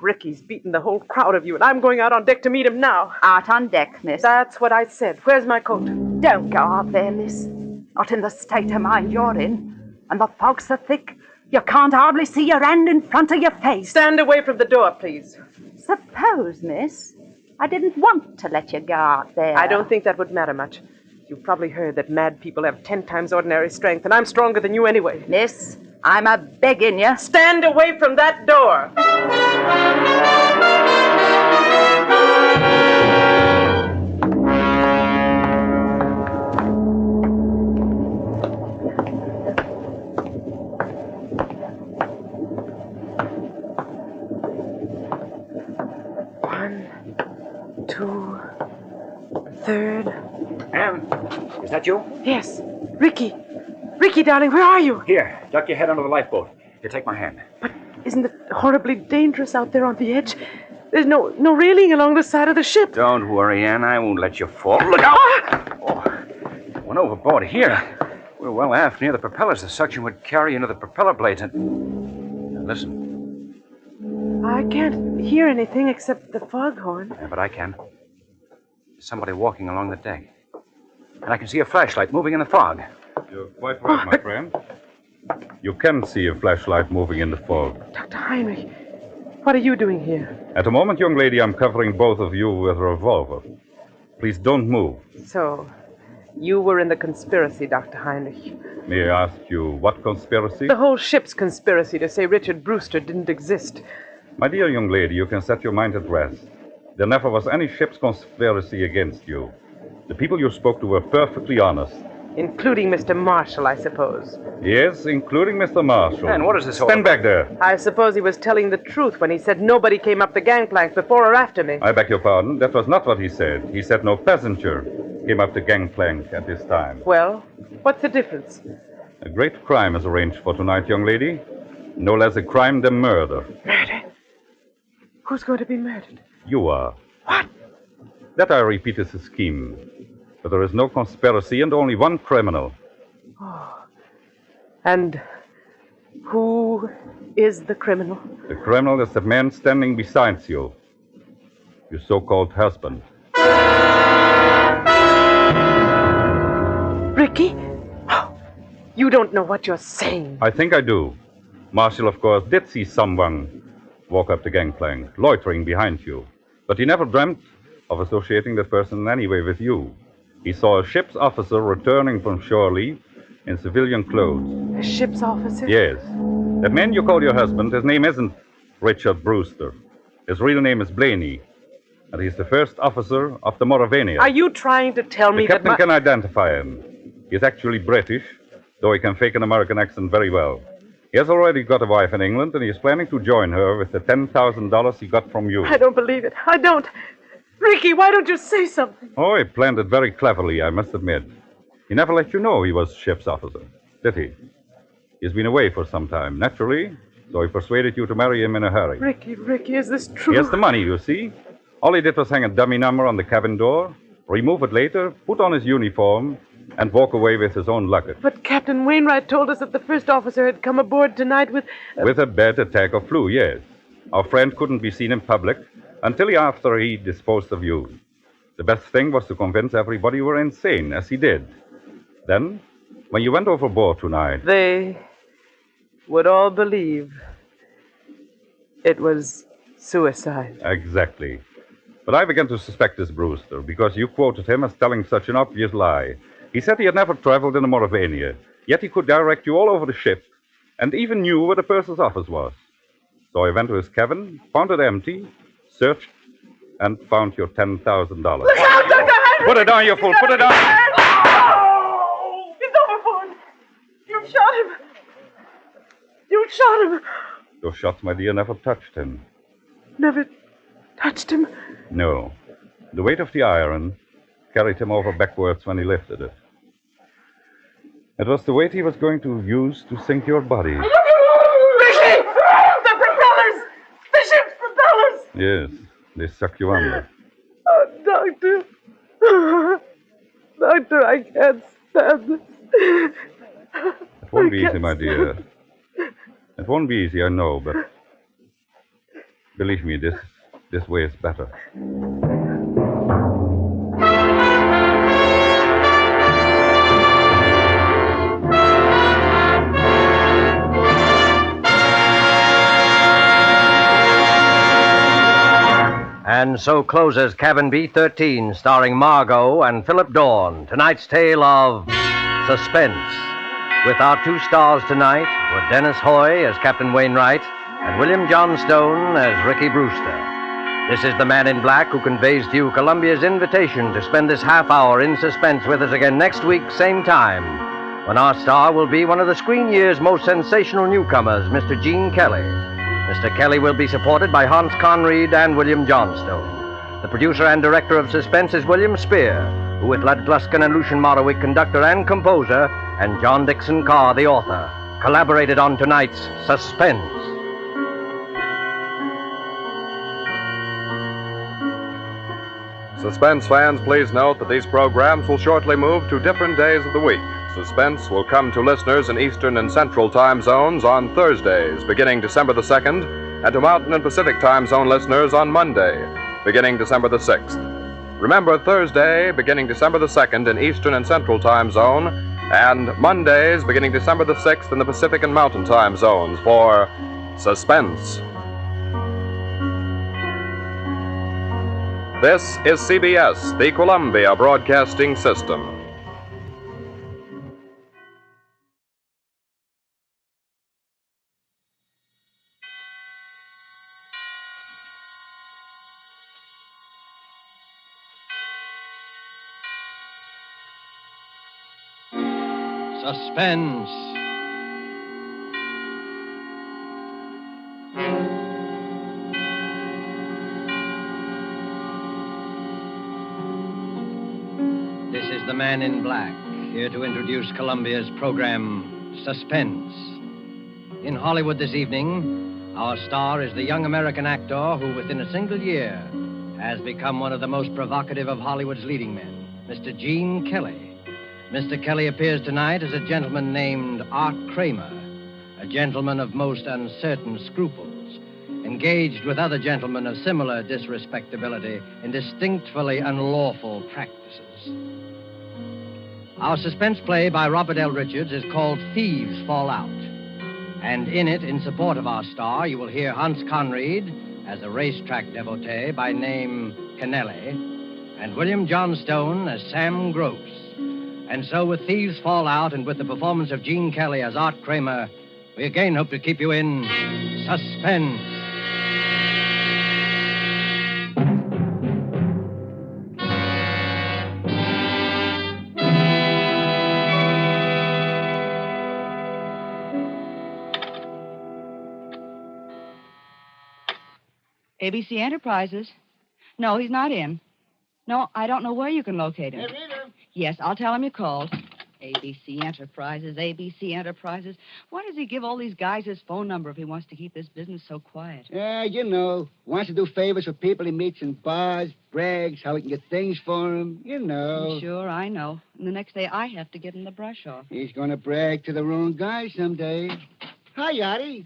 Ricky's beaten the whole crowd of you, and I'm going out on deck to meet him now. Out on deck, miss. That's what I said. Where's my coat? Don't go out there, miss. Not in the state of mind you're in. And the fog's so thick, you can't hardly see your hand in front of your face. Stand away from the door, please. Suppose, miss, I didn't want to let you go out there. I don't think that would matter much. You've probably heard that mad people have 10 times ordinary strength, and I'm stronger than you anyway. Miss, I'm a-begging you. Stand away from that door! 1, 2, 3rd. Anne, is that you? Yes. Ricky. Ricky, darling, where are you? Here, duck your head under the lifeboat. You take my hand. But isn't it horribly dangerous out there on the edge? There's no railing along the side of the ship. Don't worry, Anne. I won't let you fall. Look out! Oh, went overboard here. We're well aft near the propellers. The suction would carry into the propeller blades. And now listen. I can't hear anything except the foghorn. Yeah, but I can. There's somebody walking along the deck. And I can see a flashlight moving in the fog. You're quite right, my friend. You can see a flashlight moving in the fog. Dr. Heinrich, what are you doing here? At the moment, young lady, I'm covering both of you with a revolver. Please don't move. So, you were in the conspiracy, Dr. Heinrich. May I ask you what conspiracy? The whole ship's conspiracy to say Richard Brewster didn't exist. My dear young lady, you can set your mind at rest. There never was any ship's conspiracy against you. The people you spoke to were perfectly honest. Including Mr. Marshall, I suppose. Yes, including Mr. Marshall. And what is this all Stand back there. I suppose he was telling the truth when he said nobody came up the gangplank before or after me. I beg your pardon. That was not what he said. He said no passenger came up the gangplank at this time. Well, what's the difference? A great crime is arranged for tonight, young lady. No less a crime than murder. Murder? Who's going to be murdered? You are. What? That, I repeat, is a scheme. But there is no conspiracy and only one criminal. Oh. And who is the criminal? The criminal is the man standing beside you. Your so-called husband. Ricky? Oh, you don't know what you're saying. I think I do. Marshall, of course, did see someone walk up the gangplank, loitering behind you. But he never dreamt of associating that person in any way with you. He saw a ship's officer returning from shore leave in civilian clothes. A ship's officer? Yes. That man you call your husband, his name isn't Richard Brewster. His real name is Blaney. And he's the first officer of the Mauravania. Are you trying to tell me the captain that can identify him. He's actually British, though he can fake an American accent very well. He has already got a wife in England, and he's planning to join her with the $10,000 he got from you. I don't believe it. I don't. Ricky, why don't you say something? Oh, he planned it very cleverly, I must admit. He never let you know he was ship's officer, did he? He's been away for some time, naturally, so he persuaded you to marry him in a hurry. Ricky, is this true? He has the money, you see. All he did was hang a dummy number on the cabin door, remove it later, put on his uniform, and walk away with his own luggage. But Captain Wainwright told us that the first officer had come aboard tonight with... With a bad attack of flu, yes. Our friend couldn't be seen in public until after he disposed of you. The best thing was to convince everybody you were insane, as he did. Then, when you went overboard tonight... They would all believe it was suicide. Exactly. But I began to suspect this Brewster, because you quoted him as telling such an obvious lie. He said he had never traveled in the Mauravania, yet he could direct you all over the ship, and even knew where the purser's office was. So I went to his cabin, found it empty, searched, and found your $10,000. Look out, Dr. Henry! Put it down, you fool! Put it down! Oh! He's overboard! You shot him! You shot him! Your shots, my dear, never touched him. Never touched him? No. The weight of the iron carried him over backwards when he lifted it. It was the weight he was going to use to sink your body. Ricky! The propellers! The ship's propellers! Yes, they suck you under. Oh, Doctor. I Arthur, I can't stand this. It won't be easy, my dear. It won't be easy, I know, but believe me, this way is better. And so closes Cabin B-13, starring Margot and Philip Dorn. Tonight's tale of Suspense. With our two stars tonight were Dennis Hoy as Captain Wainwright and William Johnstone as Ricky Brewster. This is the Man in Black who conveys to you Columbia's invitation to spend this half hour in suspense with us again next week, same time, when our star will be one of the screen year's most sensational newcomers, Mr. Gene Kelly. Mr. Kelly will be supported by Hans Conried and William Johnstone. The producer and director of Suspense is William Spear, who with Lud Gluskin and Lucian Morawick, conductor and composer, and John Dixon Carr, the author, collaborated on tonight's Suspense. Suspense fans, please note that these programs will shortly move to different days of the week. Suspense will come to listeners in Eastern and Central time zones on Thursdays, beginning December the 2nd, and to Mountain and Pacific time zone listeners on Monday, beginning December the 6th. Remember, Thursday, beginning December the 2nd in Eastern and Central time zone, and Mondays, beginning December the 6th in the Pacific and Mountain time zones for Suspense. This is CBS, the Columbia Broadcasting System. Suspense. This is the Man in Black, here to introduce Columbia's program, Suspense. In Hollywood this evening, our star is the young American actor who, within a single year, has become one of the most provocative of Hollywood's leading men, Mr. Gene Kelly. Mr. Kelly appears tonight as a gentleman named Art Kramer, a gentleman of most uncertain scruples, engaged with other gentlemen of similar disrespectability in distinctly unlawful practices. Our suspense play by Robert L. Richards is called Thieves Fall Out. And in it, in support of our star, you will hear Hans Conried as a racetrack devotee by name Kennelly, and William Johnstone as Sam Gross. And so, with Thieves Fall Out and with the performance of Gene Kelly as Art Kramer, we again hope to keep you in suspense. ABC Enterprises. No, he's not in. No, I don't know where you can locate him. Hey, Rita. Yes, I'll tell him you called. ABC Enterprises, ABC Enterprises. Why does he give all these guys his phone number if he wants to keep this business so quiet? Yeah, you know. Wants to do favors for people he meets in bars, brags, how he can get things for them. You know. Sure, I know. And the next day I have to give him the brush off. He's going to brag to the wrong guy someday. Hi, Yachty.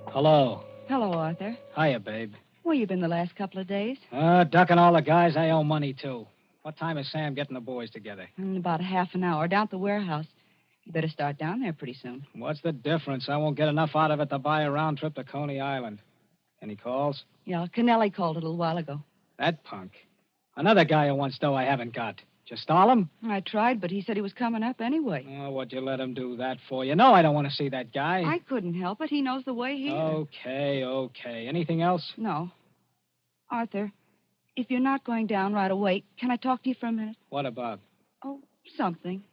Hello. Hello, Arthur. Hiya, babe. Where you been the last couple of days? Ducking all the guys I owe money to. What time is Sam getting the boys together? In about a half an hour, down at the warehouse. You better start down there pretty soon. What's the difference? I won't get enough out of it to buy a round trip to Coney Island. Any calls? Yeah, Kennelly called a little while ago. That punk. Another guy who wants dough I haven't got. Just stall him? I tried, but he said he was coming up anyway. Oh, what'd you let him do that for? You know I don't want to see that guy. I couldn't help it. He knows the way here. Okay. Anything else? No. Arthur, if you're not going down right away, can I talk to you for a minute? What about? Oh, something.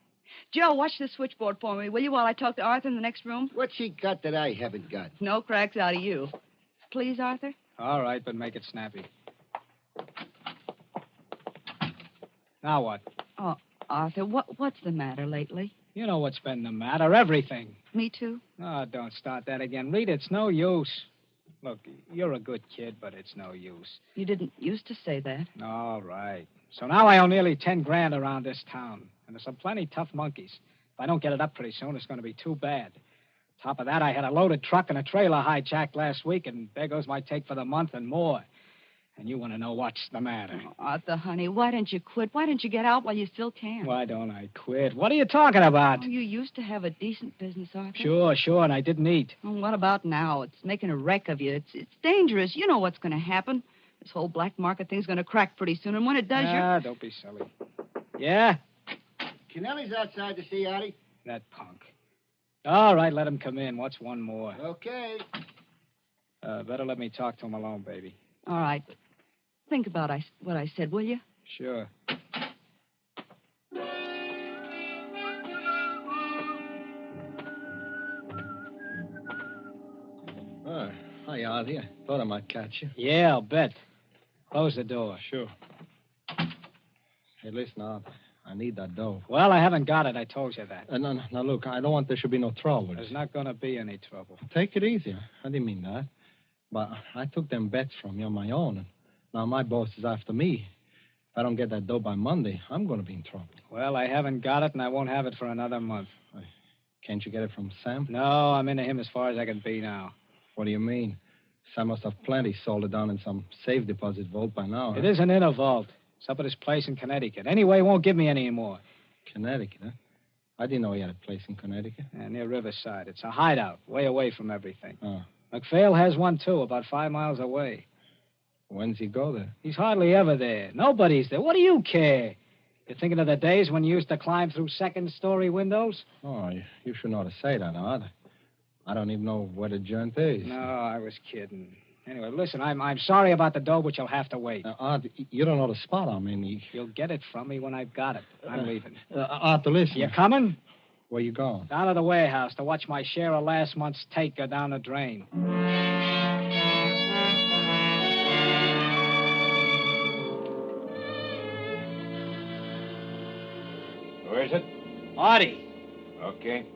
Joe, watch the switchboard for me, will you, while I talk to Arthur in the next room? What's he got that I haven't got? No cracks out of you. Please, Arthur? All right, but make it snappy. Now what? Oh, Arthur, what's the matter lately? You know what's been the matter. Everything. Me too? Oh, don't start that again. Read, it's no use. Look, you're a good kid, but it's no use. You didn't used to say that. All right. So now I owe nearly 10 grand around this town. And there's some plenty tough monkeys. If I don't get it up pretty soon, it's going to be too bad. Top of that, I had a loaded truck and a trailer hijacked last week, and there goes my take for the month and more. And you want to know what's the matter. Oh, Arthur, honey, why don't you quit? Why don't you get out while you still can? Why don't I quit? What are you talking about? Oh, you used to have a decent business, Arthur. Sure, and I didn't eat. Well, what about now? It's making a wreck of you. It's dangerous. You know what's going to happen. This whole black market thing's going to crack pretty soon, and when it does, don't be silly. Yeah? Kennelly's outside to see Artie. That punk. All right, let him come in. What's one more? Okay. Better let me talk to him alone, baby. All right, but think about what I said, will you? Sure. Hi, Artie. I thought I might catch you. Yeah, I'll bet. Close the door. Sure. Hey, listen, Art. I need that dough. Well, I haven't got it. I told you that. No, look, I don't want there should be no trouble. There's not going to be any trouble. Take it easy. I didn't mean that. But I took them bets from you on my own, and now my boss is after me. If I don't get that dough by Monday, I'm going to be in trouble. Well, I haven't got it, and I won't have it for another month. Can't you get it from Sam? No, I'm into him as far as I can be now. What do you mean? Sam must have plenty sold it down in some safe deposit vault by now. It isn't in a vault. It's up at his place in Connecticut. Anyway, he won't give me any more. Connecticut, huh? I didn't know he had a place in Connecticut. Near Riverside. It's a hideout, way away from everything. Oh. McPhail has one, too, about 5 miles away. When's he go there? He's hardly ever there. Nobody's there. What do you care? You're thinking of the days when you used to climb through second-story windows? Oh, you shouldn't ought to say that, Art. I don't even know where the joint is. No, I was kidding. Anyway, listen, I'm sorry about the dough, but you'll have to wait. Art, you don't know the spot I'm in. You'll get it from me when I've got it. I'm leaving. Art, listen. You coming? Where you going? Down to the warehouse to watch my share of last month's take go down the drain. Where is it? Artie. Okay.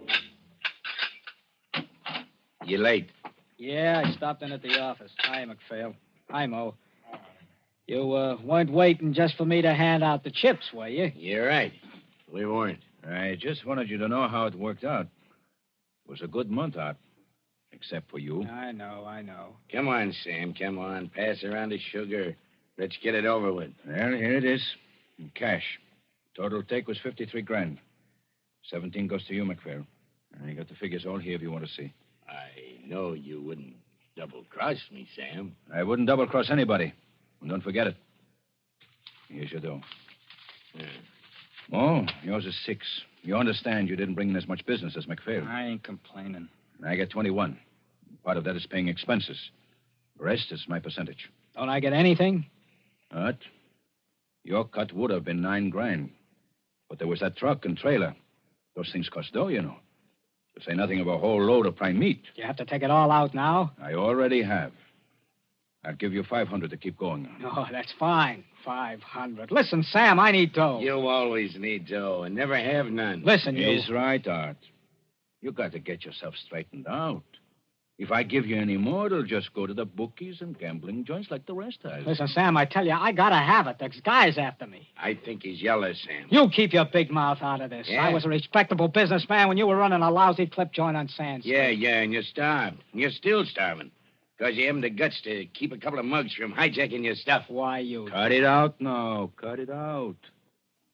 You late? Yeah, I stopped in at the office. Hi, McPhail. Hi, Mo. You weren't waiting just for me to hand out the chips, were you? You're right. We weren't. I just wanted you to know how it worked out. It was a good month, Art. Except for you. I know. Come on, Sam. Come on. Pass around the sugar. Let's get it over with. Well, here it is. In cash. Total take was 53 grand. 17 goes to you, McPhail. I got the figures all here if you want to see. I know you wouldn't double-cross me, Sam. I wouldn't double-cross anybody. And don't forget it. Here's your dough. Oh, yours is 6. You understand you didn't bring in as much business as McPhail. I ain't complaining. I get 21. Part of that is paying expenses. The rest is my percentage. Don't I get anything? What? Your cut would have been 9 grand. But there was that truck and trailer. Those things cost dough, you know. To say nothing of a whole load of prime meat. You have to take it all out now? I already have. I'll give you 500 to keep going on. Oh, that's fine. 500. Listen, Sam, I need dough. You always need dough and never have none. Listen, He's right, Art. You got to get yourself straightened out. If I give you any more, it'll just go to the bookies and gambling joints like the rest has. Listen, Sam, I tell you, I gotta have it. There's guys after me. I think he's yellow, Sam. You keep your big mouth out of this. Yeah? I was a respectable businessman when you were running a lousy clip joint on Sand Street. Yeah, and you're starved. And you're still starving. Because you haven't the guts to keep a couple of mugs from hijacking your stuff. Why, you... Cut it out now. Cut it out.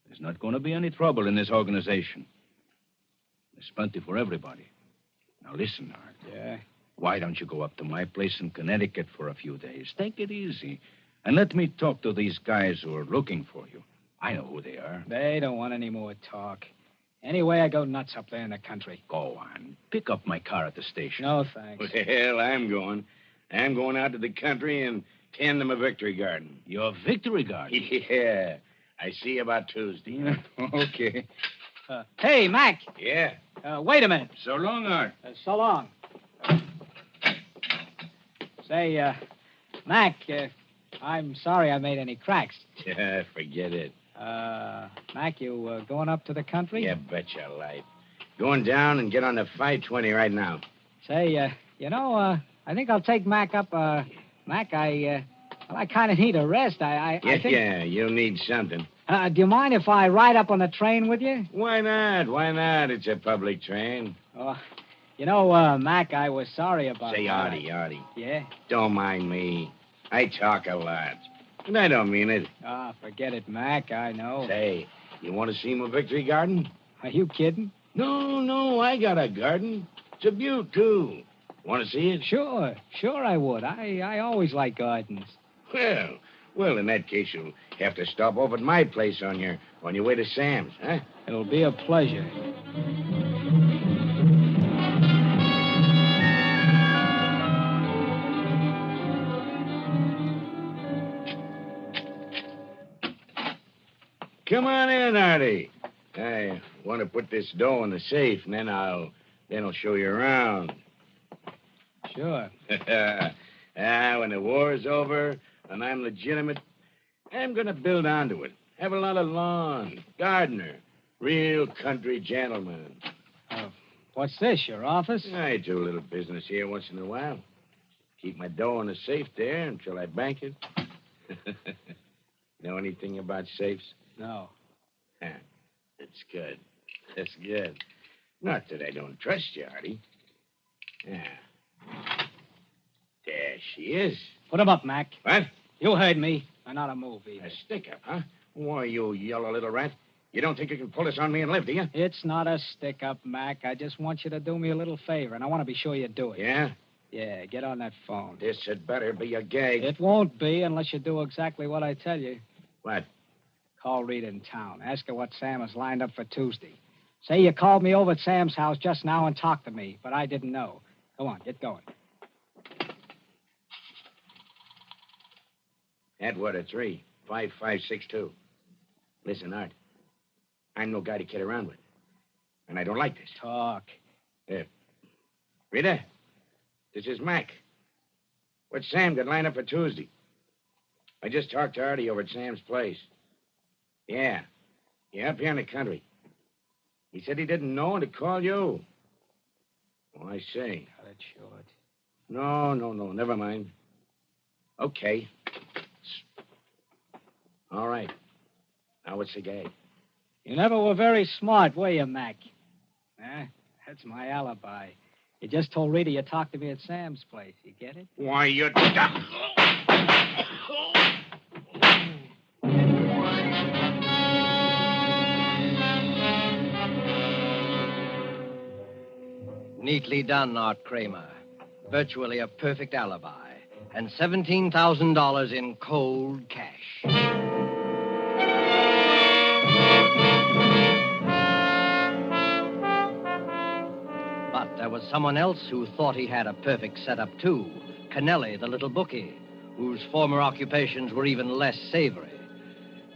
There's not going to be any trouble in this organization. There's plenty for everybody. Now listen, Art. Yeah? Why don't you go up to my place in Connecticut for a few days? Take it easy. And let me talk to these guys who are looking for you. I know who they are. They don't want any more talk. Anyway, I go nuts up there in the country. Go on. Pick up my car at the station. No, thanks. Well, I'm going. I'm going out to the country and tend them a victory garden. Your victory garden? Yeah. I see you about Tuesday. Okay. Hey, Mac. Yeah? Wait a minute. So long, Art. So long. Say, Mac, I'm sorry I made any cracks. Yeah, forget it. Mac, you going up to the country? Yeah, bet your life. Going down and get on the 520 right now. Say, I I think I'll take Mac up. Mac, I kind of need a rest. I think... Yeah, you'll need something. Do you mind if I ride up on the train with you? Why not? Why not? It's a public train. Oh, you know, Mac, I was sorry about Say, that. Artie. Yeah? Don't mind me. I talk a lot. And I don't mean it. Ah, forget it, Mac. I know. Say, you want to see my victory garden? Are you kidding? No, I got a garden. It's a beaut, too. Want to see it? Sure I would. I always like gardens. Well, in that case, you'll have to stop over at my place on your way to Sam's, huh? It'll be a pleasure. Come on in, Artie. I want to put this dough in the safe, and then I'll show you around. Sure. When the war's over and I'm legitimate, I'm going to build onto it. Have a lot of lawn, gardener, real country gentleman. What's this, your office? I do a little business here once in a while. Keep my dough in the safe there until I bank it. Know anything about safes? No. That's good. That's good. Not that I don't trust you, Artie. There she is. Put him up, Mac. What? You heard me. Not a move, either. A stick-up, huh? Why, you yellow little rat. You don't think you can pull this on me and live, do you? It's not a stick-up, Mac. I just want you to do me a little favor, and I want to be sure you do it. Yeah? Yeah, get on that phone. This had better be a gag. It won't be unless you do exactly what I tell you. What? Call Rita in town. Ask her what Sam has lined up for Tuesday. Say you called me over at Sam's house just now and talked to me, but I didn't know. Go on, get going. Atwater 35562. Listen, Art. I'm no guy to kid around with. And I don't like this. Talk. Rita, this is Mac. What's Sam got lined up for Tuesday? I just talked to Artie over at Sam's place. Yeah, up here in the country. He said he didn't know and to call you. Oh, I see. Cut it short. No, never mind. Okay. All right. Now what's the gag? You never were very smart, were you, Mac? That's my alibi. You just told Rita you talked to me at Sam's place. You get it? Why, you... Neatly done, Art Kramer. Virtually a perfect alibi. And $17,000 in cold cash. But there was someone else who thought he had a perfect setup, too. Kennelly, the little bookie, whose former occupations were even less savory.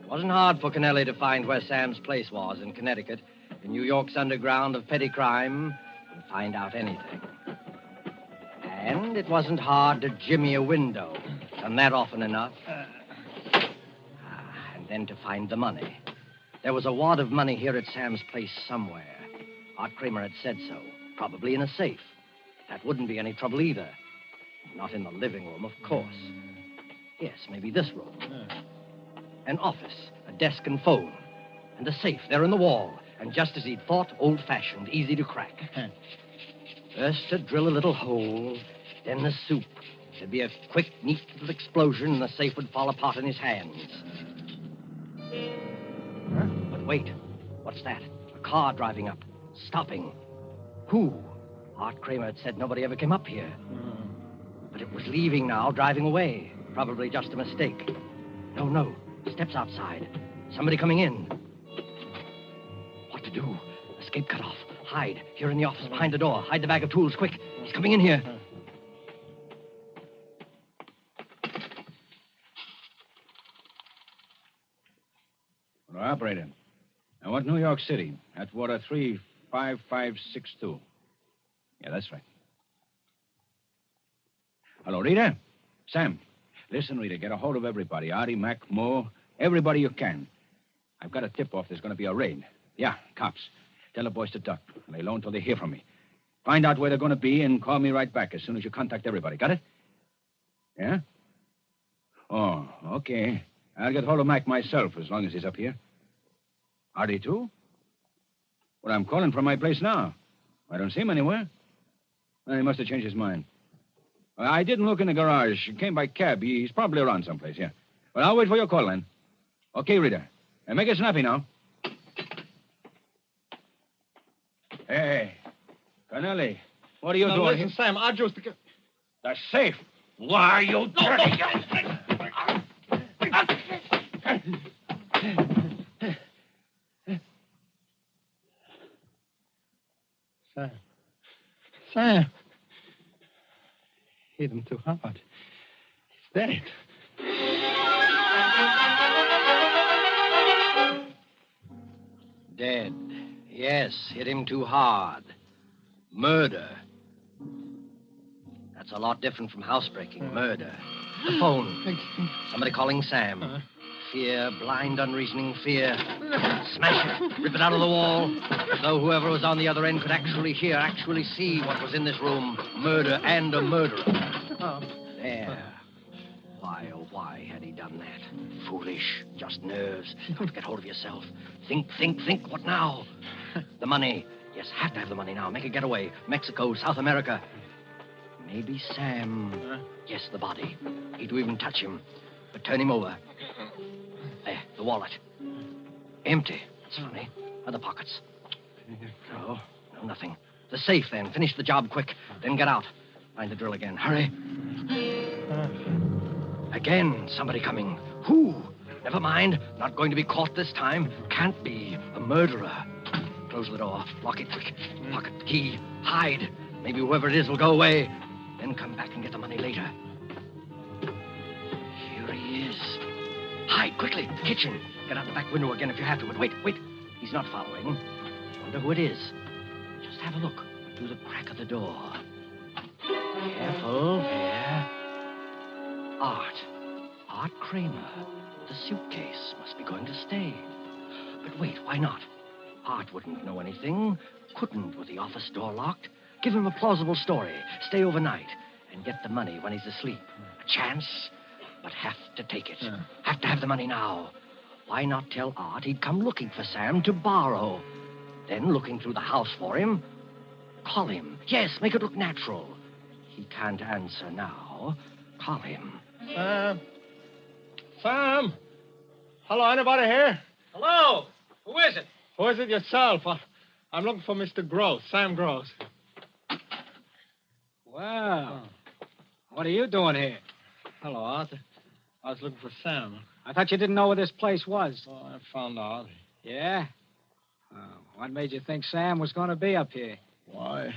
It wasn't hard for Kennelly to find where Sam's place was in Connecticut, in New York's underground of petty crime, and find out anything. And it wasn't hard to jimmy a window. Done that often enough. And then to find the money. There was a wad of money here at Sam's place somewhere. Art Kramer had said so. Probably in a safe. That wouldn't be any trouble either. Not in the living room, of course. Yes, maybe this room. An office, a desk and phone. And a safe there in the wall. And just as he'd thought, old-fashioned, easy to crack. First to drill a little hole, then the soup. There'd be a quick, neat little explosion, and the safe would fall apart in his hands. But wait, what's that? A car driving up, stopping. Who? Art Kramer had said nobody ever came up here. But it was leaving now, driving away. Probably just a mistake. No, steps outside. Somebody coming in. What to do? Escape cut off. Hide. Here in the office, behind the door. Hide the bag of tools, quick. He's coming in here. Well, operator. I want New York City. Atwater 35562. Yeah, that's right. Hello, Rita? Sam. Listen, Rita, get a hold of everybody. Artie, Mac, Moore, everybody you can. I've got a tip-off there's going to be a raid. Yeah, cops. Tell the boys to duck. Lay low until they hear from me. Find out where they're going to be and call me right back as soon as you contact everybody. Got it? Yeah? Oh, okay. I'll get hold of Mac myself as long as he's up here. Artie, too? Well, I'm calling from my place now. I don't see him anywhere. Well, he must have changed his mind. I didn't look in the garage. He came by cab. He's probably around someplace, yeah. Well, I'll wait for your call, then. Okay, Rita. And make it snappy now. Hey, Connelly, what are you doing? Listen, Sam, I just... The safe. Why, you dirty... Sam. Hit him too hard. He's dead. Dead. Yes, hit him too hard. Murder. That's a lot different from housebreaking. Murder. The phone. Somebody calling Sam. Fear, blind, unreasoning fear. Smash it. Rip it out of the wall. As though whoever was on the other end could actually hear, actually see what was in this room. Murder and a murderer. There. Why, oh, why had he done that? Foolish. Just nerves. Got to get hold of yourself. Think. What now? The money. Yes, have to have the money now. Make a getaway. Mexico, South America. Maybe Sam. Yes, the body. Hate to even touch him. But turn him over. There, the wallet. Empty. That's funny. Other pockets. No, nothing. The safe, then. Finish the job quick. Then get out. Find the drill again. Hurry. Again, somebody coming. Who? Never mind. Not going to be caught this time. Can't be. A murderer. Close the door. Lock it quick. Pocket the key. Hide. Maybe whoever it is will go away. Then come back and get the money later. Here he is. Hide quickly. The kitchen. Get out the back window again if you have to. But wait. He's not following. Wonder who it is. Just have a look through the crack of the door. Careful. There. Art Kramer. The suitcase must be going to stay. But wait, why not? Art wouldn't know anything. Couldn't with the office door locked. Give him a plausible story. Stay overnight. And get the money when he's asleep. A chance, but have to take it. Have to have the money now. Why not tell Art he'd come looking for Sam to borrow? Then, looking through the house for him, call him. Yes, make it look natural. He can't answer now. Call him. Sam? Hello, anybody here? Hello? Who is it? Who is it yourself? I'm looking for Mr. Gross, Sam Gross. Well, what are you doing here? Hello, Arthur. I was looking for Sam. I thought you didn't know where this place was. Oh, I found out. Yeah? What made you think Sam was going to be up here? Why,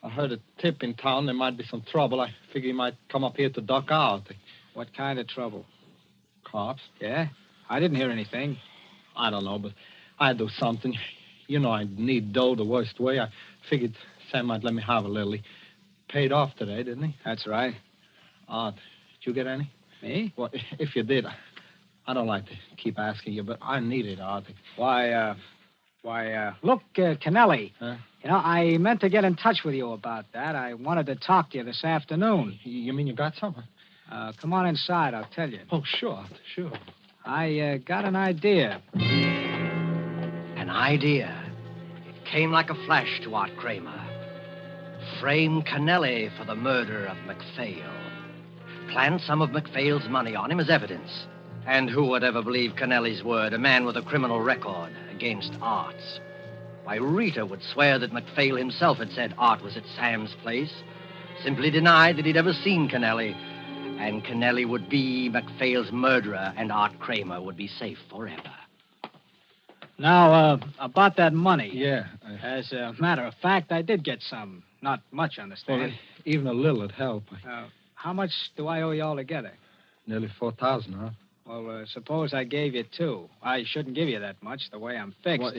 I heard a tip in town there might be some trouble. I figured he might come up here to duck out. What kind of trouble? Cops. Yeah? I didn't hear anything. I don't know, but I'd do something. You know, I need dough the worst way. I figured Sam might let me have a little. He paid off today, didn't he? That's right. Art, did you get any? Me? Well, if you did, I don't like to keep asking you, but I need it, Art. Look, Kennelly. Huh? You know, I meant to get in touch with you about that. I wanted to talk to you this afternoon. You mean you got something? Come on inside, I'll tell you. Oh, sure. I got an idea. An idea. It came like a flash to Art Kramer. Frame Kennelly for the murder of MacPhail. Plant some of MacPhail's money on him as evidence. And who would ever believe Kennelly's word, a man with a criminal record against Art's? Why, Rita would swear that MacPhail himself had said Art was at Sam's place. Simply denied that he'd ever seen Kennelly. And Kennelly would be MacPhail's murderer, and Art Kramer would be safe forever. Now, about that money. Yeah. As a matter of fact, I did get some. Not much, understand. Well, even a little would help. How much do I owe you altogether? Nearly 4,000, huh? Well, suppose I gave you 2. I shouldn't give you that much, the way I'm fixed. Well,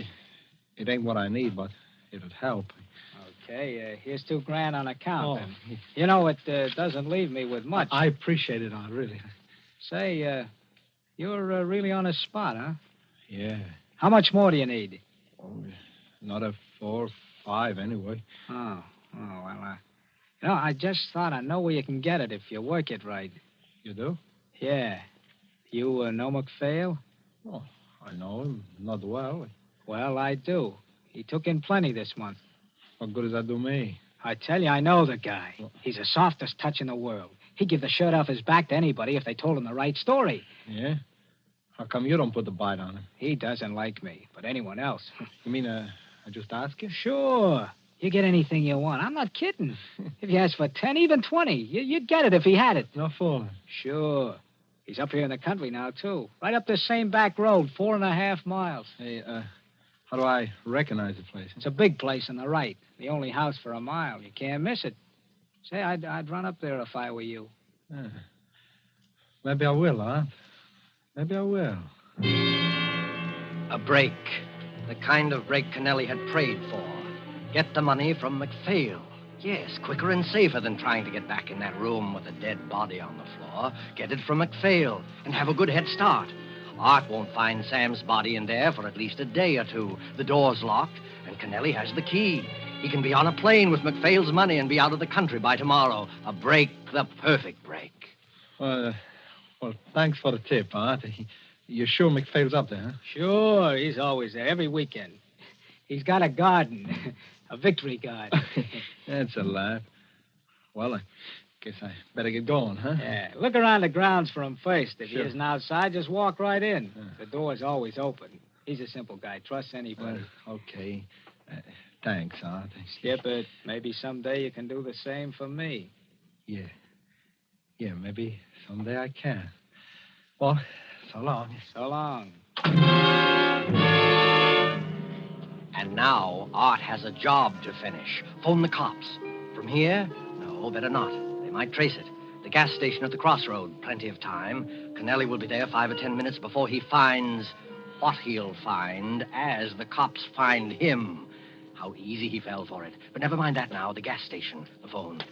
it ain't what I need, but it'd help. Okay, here's $2,000 on account. Oh. You know, it doesn't leave me with much. I appreciate it, Art, really. Say, you're really on a spot, huh? Yeah. How much more do you need? Another 4 or 5, anyway. Oh, Oh, well, I just thought I know where you can get it if you work it right. You do? Yeah. You know McPhail? Oh, I know him. Not well. Well, I do. He took in plenty this month. What good does that do me? I tell you, I know the guy. He's the softest touch in the world. He'd give the shirt off his back to anybody if they told him the right story. Yeah? How come you don't put the bite on him? He doesn't like me, but anyone else. You mean, I just ask you? Sure. You get anything you want. I'm not kidding. If you ask for 10, even 20, you'd get it if he had it. No fooling. Sure. He's up here in the country now, too. Right up this same back road, 4.5 miles. Hey, how do I recognize the place? It's a big place on the right. The only house for a mile. You can't miss it. Say, I'd run up there if I were you. Maybe I will, huh? Maybe I will. A break. The kind of break Kennelly had prayed for. Get the money from McPhail. Yes, quicker and safer than trying to get back in that room with a dead body on the floor. Get it from McPhail and have a good head start. Art won't find Sam's body in there for at least a day or two. The door's locked, and Kennelly has the key. He can be on a plane with McPhail's money and be out of the country by tomorrow. A break, the perfect break. Well, thanks for the tip, Art. You're sure McPhail's up there, huh? Sure, he's always there, every weekend. He's got a garden, a victory garden. That's a laugh. Well, I guess I better get going, huh? Yeah, look around the grounds for him first. If Sure. he isn't outside, just walk right in. The door's always open. He's a simple guy. Trusts anybody. Okay. Thanks, Art. Skip it. Maybe someday you can do the same for me. Yeah. Yeah, maybe someday I can. Well, so long. So long. And now, Art has a job to finish. Phone the cops. From here? No, better not. They might trace it. The gas station at the crossroad. Plenty of time. Kennelly will be there 5 or 10 minutes before he finds what he'll find as the cops find him. How easy he fell for it. But never mind that now. The gas station. The phone.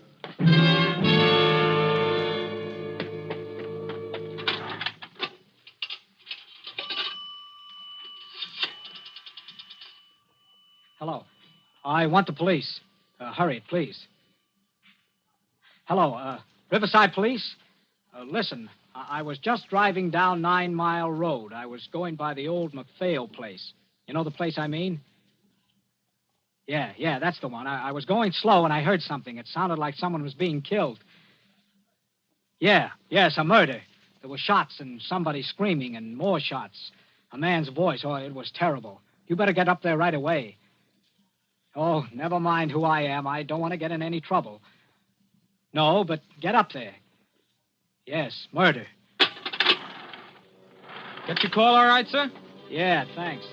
Hello. I want the police. Hurry it, please. Hello, Riverside Police? Listen, I was just driving down 9 Mile Road. I was going by the old McPhail place. You know the place I mean? Yeah, that's the one. I was going slow and I heard something. It sounded like someone was being killed. Yes, a murder. There were shots and somebody screaming and more shots. A man's voice. Oh, it was terrible. You better get up there right away. Oh, never mind who I am. I don't want to get in any trouble. No, but get up there. Yes, murder. Get your call all right, sir? Yeah, thanks.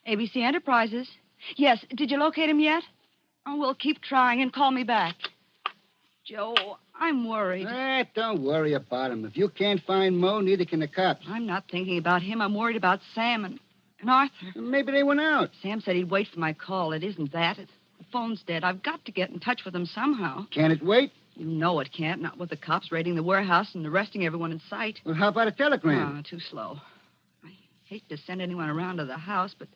ABC Enterprises. Yes, did you locate him yet? Oh, well, keep trying and call me back. Joe, I'm worried. Don't worry about him. If you can't find Mo, neither can the cops. I'm not thinking about him. I'm worried about Sam and Arthur. Maybe they went out. Sam said he'd wait for my call. It isn't that. The phone's dead. I've got to get in touch with them somehow. Can it wait? You know it can't. Not with the cops raiding the warehouse and arresting everyone in sight. Well, how about a telegram? Oh, too slow. I hate to send anyone around to the house, but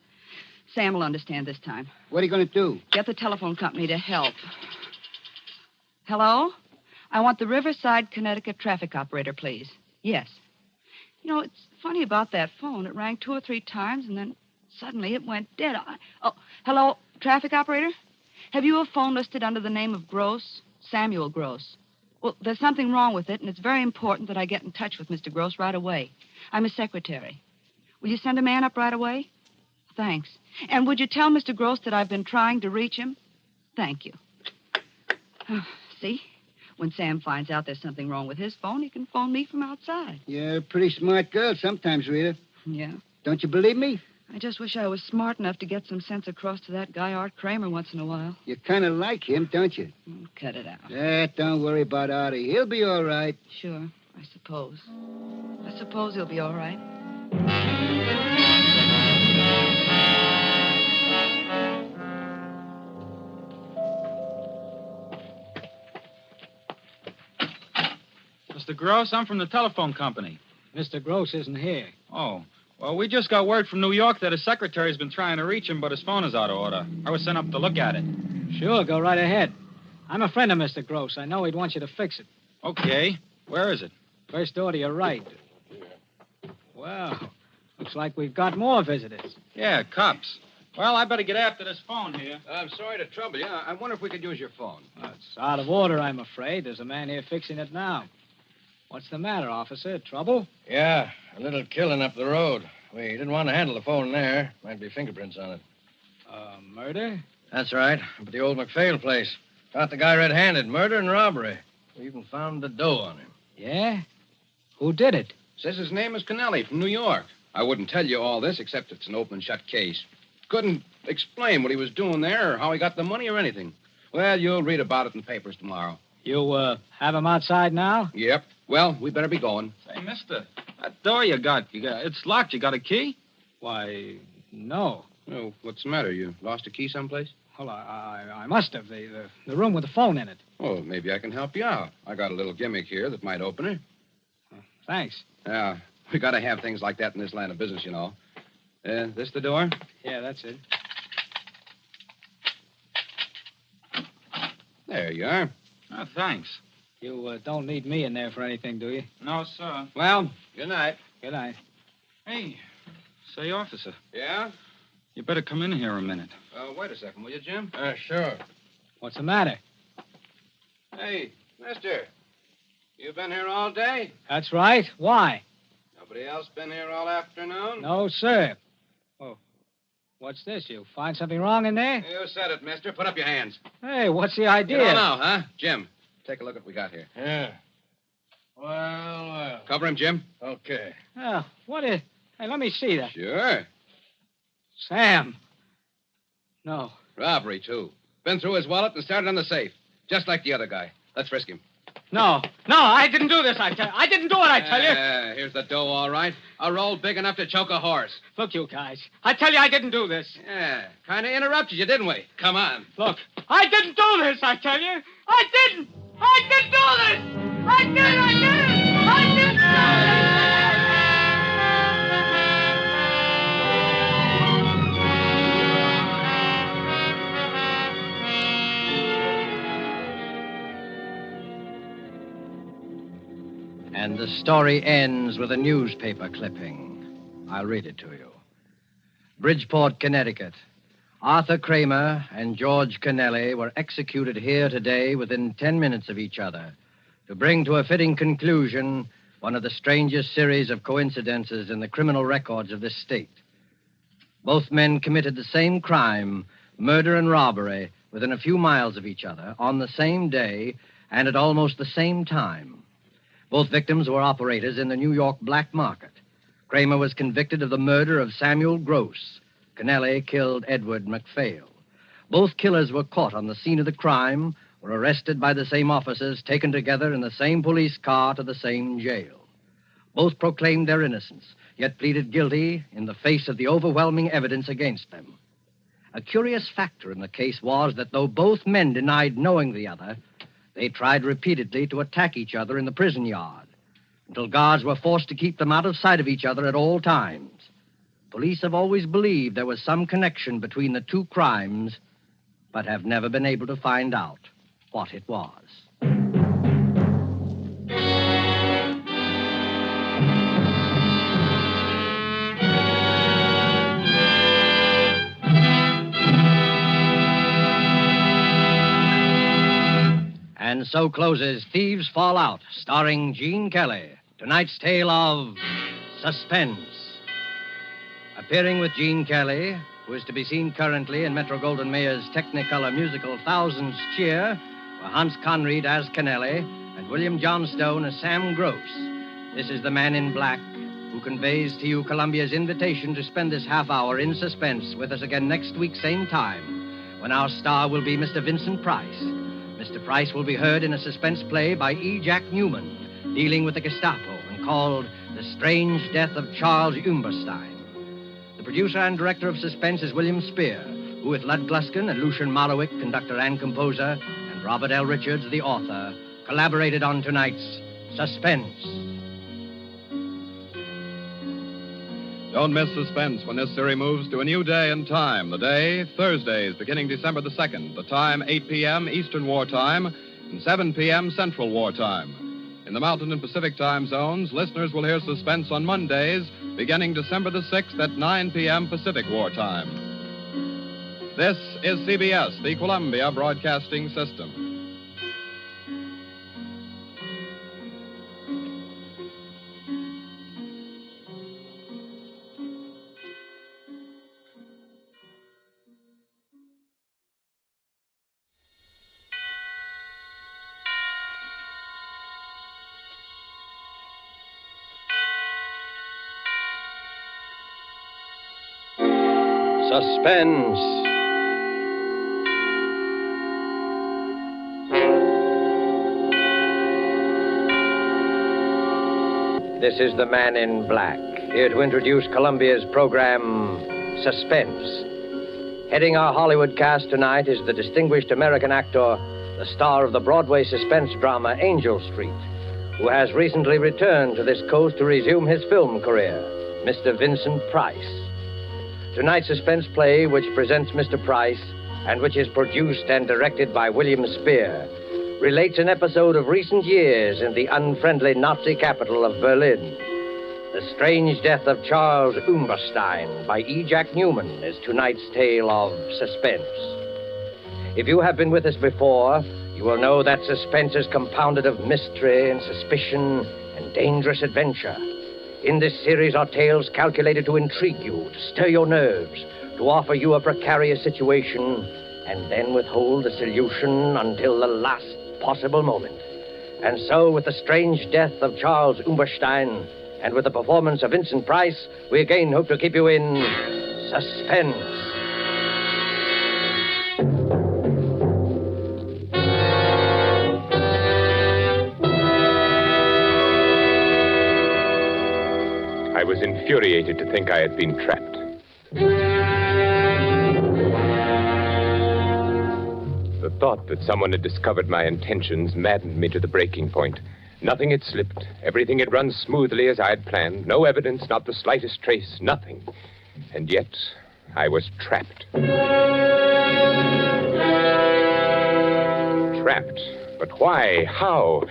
Sam will understand this time. What are you going to do? Get the telephone company to help. Hello? I want the Riverside, Connecticut traffic operator, please. Yes. You know, it's funny about that phone. It rang 2 or 3 times, and then suddenly it went dead. Hello, traffic operator? Have you a phone listed under the name of Gross? Samuel Gross. Well, there's something wrong with it, and it's very important that I get in touch with Mr. Gross right away. I'm his secretary. Will you send a man up right away? Thanks. And would you tell Mr. Gross that I've been trying to reach him? Thank you. See? When Sam finds out there's something wrong with his phone, he can phone me from outside. You're a pretty smart girl sometimes, Rita. Yeah. Don't you believe me? I just wish I was smart enough to get some sense across to that guy, Art Kramer, once in a while. You kind of like him, don't you? Cut it out. Don't worry about Artie. He'll be all right. Sure, I suppose. I suppose he'll be all right. Mr. Gross, I'm from the telephone company. Mr. Gross isn't here. Oh. Well, we just got word from New York that his secretary's been trying to reach him, but his phone is out of order. I was sent up to look at it. Sure, go right ahead. I'm a friend of Mr. Gross. I know he'd want you to fix it. Okay. Where is it? First door to your right. Well, looks like we've got more visitors. Yeah, cops. Well, I better get after this phone here. I'm sorry to trouble you. I wonder if we could use your phone. It's out of order, I'm afraid. There's a man here fixing it now. What's the matter, officer? Trouble? Yeah, a little killing up the road. We didn't want to handle the phone there. Might be fingerprints on it. Murder? That's right. Up at the old McPhail place. Caught the guy red-handed. Murder and robbery. We even found the dough on him. Yeah? Who did it? Says his name is Kennelly from New York. I wouldn't tell you all this except it's an open and shut case. Couldn't explain what he was doing there or how he got the money or anything. Well, you'll read about it in the papers tomorrow. You, have him outside now? Yep. Well, we better be going. Say, mister, that door you got, it's locked. You got a key? Why, no. Oh, what's the matter? You lost a key someplace? Well, I must have. The room with the phone in it. Oh, maybe I can help you out. I got a little gimmick here that might open it. Thanks. Yeah, we got to have things like that in this line of business, you know. This the door? Yeah, that's it. There you are. Oh, thanks. You don't need me in there for anything, do you? No, sir. Well, good night. Good night. Hey, say, officer. Yeah? You better come in here a minute. Wait a second, will you, Jim? Sure. What's the matter? Hey, mister. You been here all day? That's right. Why? Nobody else been here all afternoon? No, sir. Oh, what's this? You find something wrong in there? You said it, mister. Put up your hands. Hey, what's the idea? You don't know, huh? Jim, take a look at what we got here. Yeah. Well. Cover him, Jim. Okay. Oh, what is... Hey, let me see that. Sure. Sam. No. Robbery, too. Been through his wallet and started on the safe. Just like the other guy. Let's frisk him. No, I didn't do this, I tell you. I didn't do it, I tell you. Here's the dough, all right. A roll big enough to choke a horse. Look, you guys. I tell you, I didn't do this. Yeah, kind of interrupted you, didn't we? Come on. Look, I didn't do this, I tell you. I didn't do this. I didn't do this. And the story ends with a newspaper clipping. I'll read it to you. Bridgeport, Connecticut. Arthur Kramer and George Kennelly were executed here today within 10 minutes of each other to bring to a fitting conclusion one of the strangest series of coincidences in the criminal records of this state. Both men committed the same crime, murder and robbery, within a few miles of each other on the same day and at almost the same time. Both victims were operators in the New York black market. Kramer was convicted of the murder of Samuel Gross. Kennelly killed Edward McPhail. Both killers were caught on the scene of the crime, were arrested by the same officers, taken together in the same police car to the same jail. Both proclaimed their innocence, yet pleaded guilty in the face of the overwhelming evidence against them. A curious factor in the case was that though both men denied knowing the other, they tried repeatedly to attack each other in the prison yard until guards were forced to keep them out of sight of each other at all times. Police have always believed there was some connection between the two crimes, but have never been able to find out what it was. And so closes Thieves Fall Out, starring Gene Kelly. Tonight's tale of Suspense. Appearing with Gene Kelly, who is to be seen currently in Metro-Goldwyn-Mayer's Technicolor musical Thousands Cheer, were Hans Conried as Kennelly and William Johnstone as Sam Gross. This is the Man in Black, who conveys to you Columbia's invitation to spend this half hour in suspense with us again next week, same time, when our star will be Mr. Vincent Price. Mr. Price will be heard in a suspense play by E. Jack Newman, dealing with the Gestapo and called The Strange Death of Charles Umberstein. The producer and director of Suspense is William Spear, who with Lud Gluskin and Lucian Marlowick, conductor and composer, and Robert L. Richards, the author, collaborated on tonight's Suspense. Don't miss Suspense when this series moves to a new day and time. The day, Thursdays, beginning December the 2nd. The time, 8 p.m. Eastern War Time and 7 p.m. Central War Time. In the Mountain and Pacific time zones, listeners will hear Suspense on Mondays, beginning December the 6th at 9 p.m. Pacific War Time. This is CBS, the Columbia Broadcasting System. Suspense. This is the Man in Black, here to introduce Columbia's program, Suspense. Heading our Hollywood cast tonight is the distinguished American actor, the star of the Broadway suspense drama Angel Street, who has recently returned to this coast to resume his film career, Mr. Vincent Price. Tonight's suspense play, which presents Mr. Price, and which is produced and directed by William Spear, relates an episode of recent years in the unfriendly Nazi capital of Berlin. The strange death of Charles Umberstein by E. Jack Newman is tonight's tale of suspense. If you have been with us before, you will know that suspense is compounded of mystery and suspicion and dangerous adventure. In this series are tales calculated to intrigue you, to stir your nerves, to offer you a precarious situation, and then withhold the solution until the last possible moment. And so, with the strange death of Charles Umberstein, and with the performance of Vincent Price, we again hope to keep you in suspense. I was infuriated to think I had been trapped. The thought that someone had discovered my intentions maddened me to the breaking point. Nothing had slipped. Everything had run smoothly as I had planned. No evidence, not the slightest trace, nothing. And yet, I was trapped. Trapped. But why? How?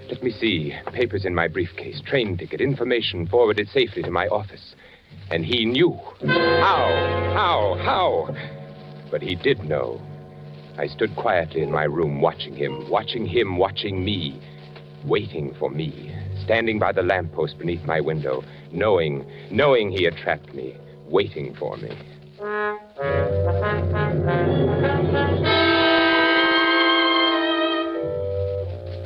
Let me see. Papers in my briefcase, train ticket, information forwarded safely to my office. And he knew. How? But he did know. I stood quietly in my room, watching him, watching me, waiting for me, standing by the lamppost beneath my window, knowing he had trapped me, waiting for me.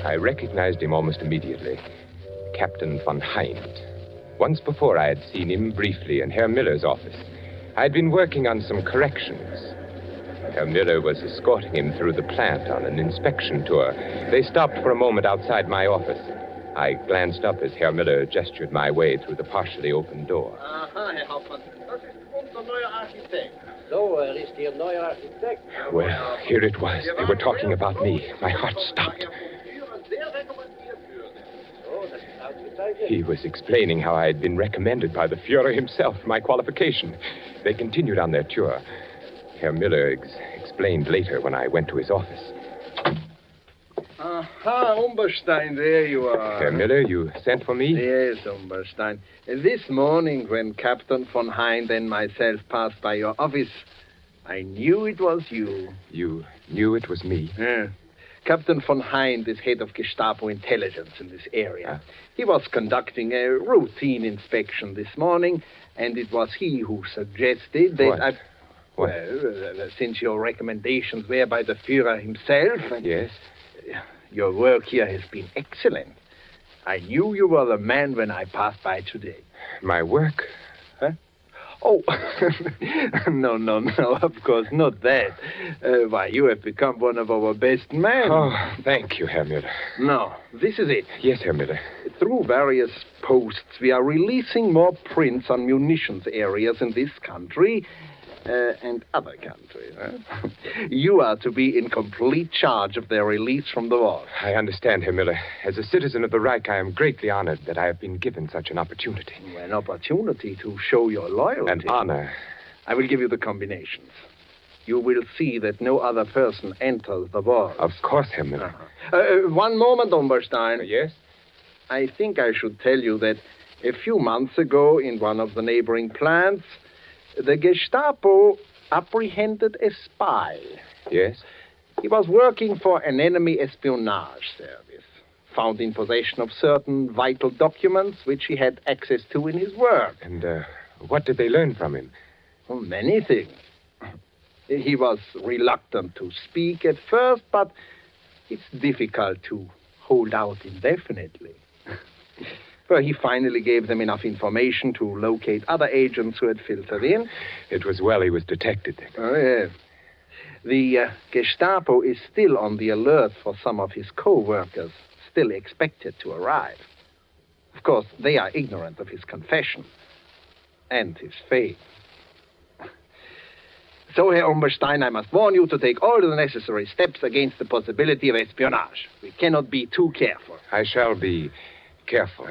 I recognized him almost immediately. Captain von Hind. Once before I had seen him briefly in Herr Miller's office. I had been working on some corrections. Herr Miller was escorting him through the plant on an inspection tour. They stopped for a moment outside my office. I glanced up as Herr Miller gestured my way through the partially open door. Aha, Herr Hauptmann. Das ist unser neuer Architekt. So, ist Ihr neuer Architekt. Well, here it was. They were talking about me. My heart stopped. He was explaining how I had been recommended by the Fuhrer himself, my qualification. They continued on their tour. Herr Miller explained later when I went to his office. Aha, Umberstein, there you are. Herr Miller, you sent for me? Yes, Umberstein. This morning, when Captain von Hind and myself passed by your office, I knew it was you. You knew it was me? Yeah. Captain von Hind is head of Gestapo intelligence in this area. He was conducting a routine inspection this morning, and it was he who suggested that Well, since your recommendations were by the Führer himself... Yes? Your work here has been excellent. I knew you were the man when I passed by today. My work? Huh? Oh, no, of course, not that. Why, you have become one of our best men. Oh, thank you, Herr Miller. No, this is it. Yes, Herr Miller. Through various posts, we are releasing more prints on munitions areas in this country, and other countries. Huh? You are to be in complete charge of their release from the wall. I understand, Herr Miller. As a citizen of the Reich, I am greatly honored that I have been given such an opportunity. An opportunity to show your loyalty. An honor. I will give you the combinations. You will see that no other person enters the wall. Of course, Herr Miller. One moment, Umberstein. Yes? I think I should tell you that a few months ago, in one of the neighboring plants, the Gestapo apprehended a spy. Yes? He was working for an enemy espionage service, found in possession of certain vital documents which he had access to in his work. And what did they learn from him? Oh, many things. He was reluctant to speak at first, but it's difficult to hold out indefinitely. Well, he finally gave them enough information to locate other agents who had filtered in. It was well he was detected. Oh, yes. The Gestapo is still on the alert for some of his co-workers, still expected to arrive. Of course, they are ignorant of his confession and his fate. So, Herr Umberstein, I must warn you to take all the necessary steps against the possibility of espionage. We cannot be too careful. I shall be careful.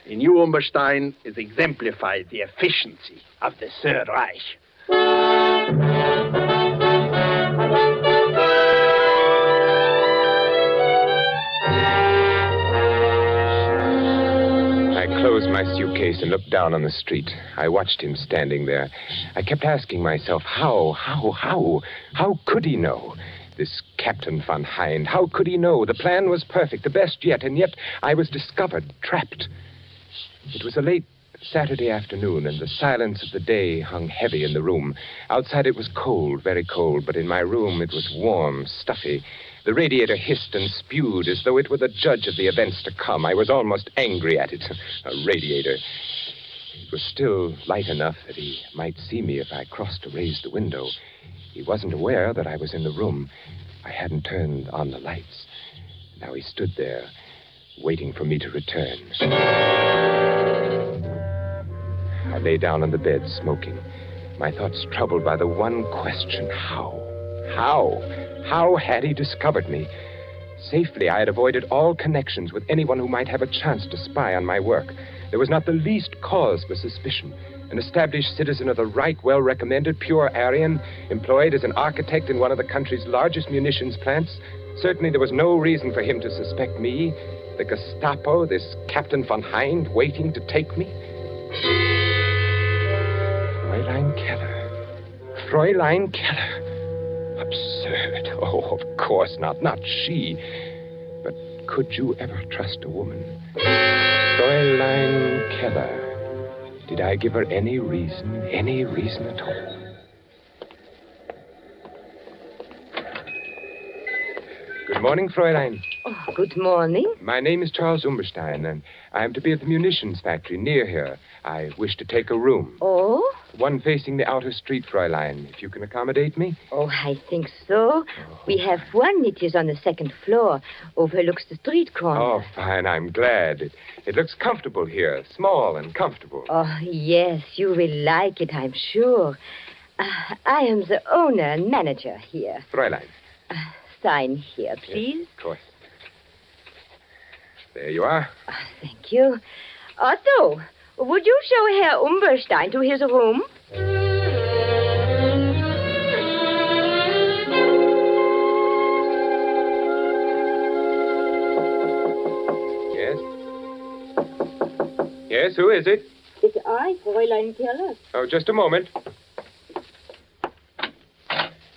In you, Umberstein, is exemplified the efficiency of the Third Reich. I closed my suitcase and looked down on the street. I watched him standing there. I kept asking myself, how could he know? This Captain von Hind, how could he know? The plan was perfect, the best yet, and yet I was discovered, trapped. It was a late Saturday afternoon, and the silence of the day hung heavy in the room. Outside it was cold, very cold, but in my room it was warm, stuffy. The radiator hissed and spewed as though it were the judge of the events to come. I was almost angry at it. A radiator. It was still light enough that he might see me if I crossed to raise the window. He wasn't aware that I was in the room. I hadn't turned on the lights. Now he stood there, waiting for me to return. I lay down on the bed, smoking, my thoughts troubled by the one question, how? How had he discovered me? Safely, I had avoided all connections with anyone who might have a chance to spy on my work. There was not the least cause for suspicion. An established citizen of the Reich, well-recommended, pure Aryan, employed as an architect in one of the country's largest munitions plants. Certainly there was no reason for him to suspect me, the Gestapo, this Captain von Hind, waiting to take me. Fräulein Keller. Absurd. Oh, of course not. Not she. But could you ever trust a woman? Fräulein Keller. Did I give her any reason at all? Good morning, Fräulein. Oh, good morning. My name is Charles Umberstein, and I am to be at the munitions factory near here. I wish to take a room. Oh? One facing the outer street, Fräulein, if you can accommodate me. Oh, I think so. We have one. It is on the second floor, overlooks the street corner. Oh, fine. I'm glad. It looks comfortable here, small and comfortable. Oh, yes, you will like it, I'm sure. I am the owner and manager here. Fräulein. Sign here, please. Yes, of course. There you are. Thank you. Otto, would you show Herr Umberstein to his room? Yes? Yes, who is it? It's I, Fräulein Keller. Oh, just a moment.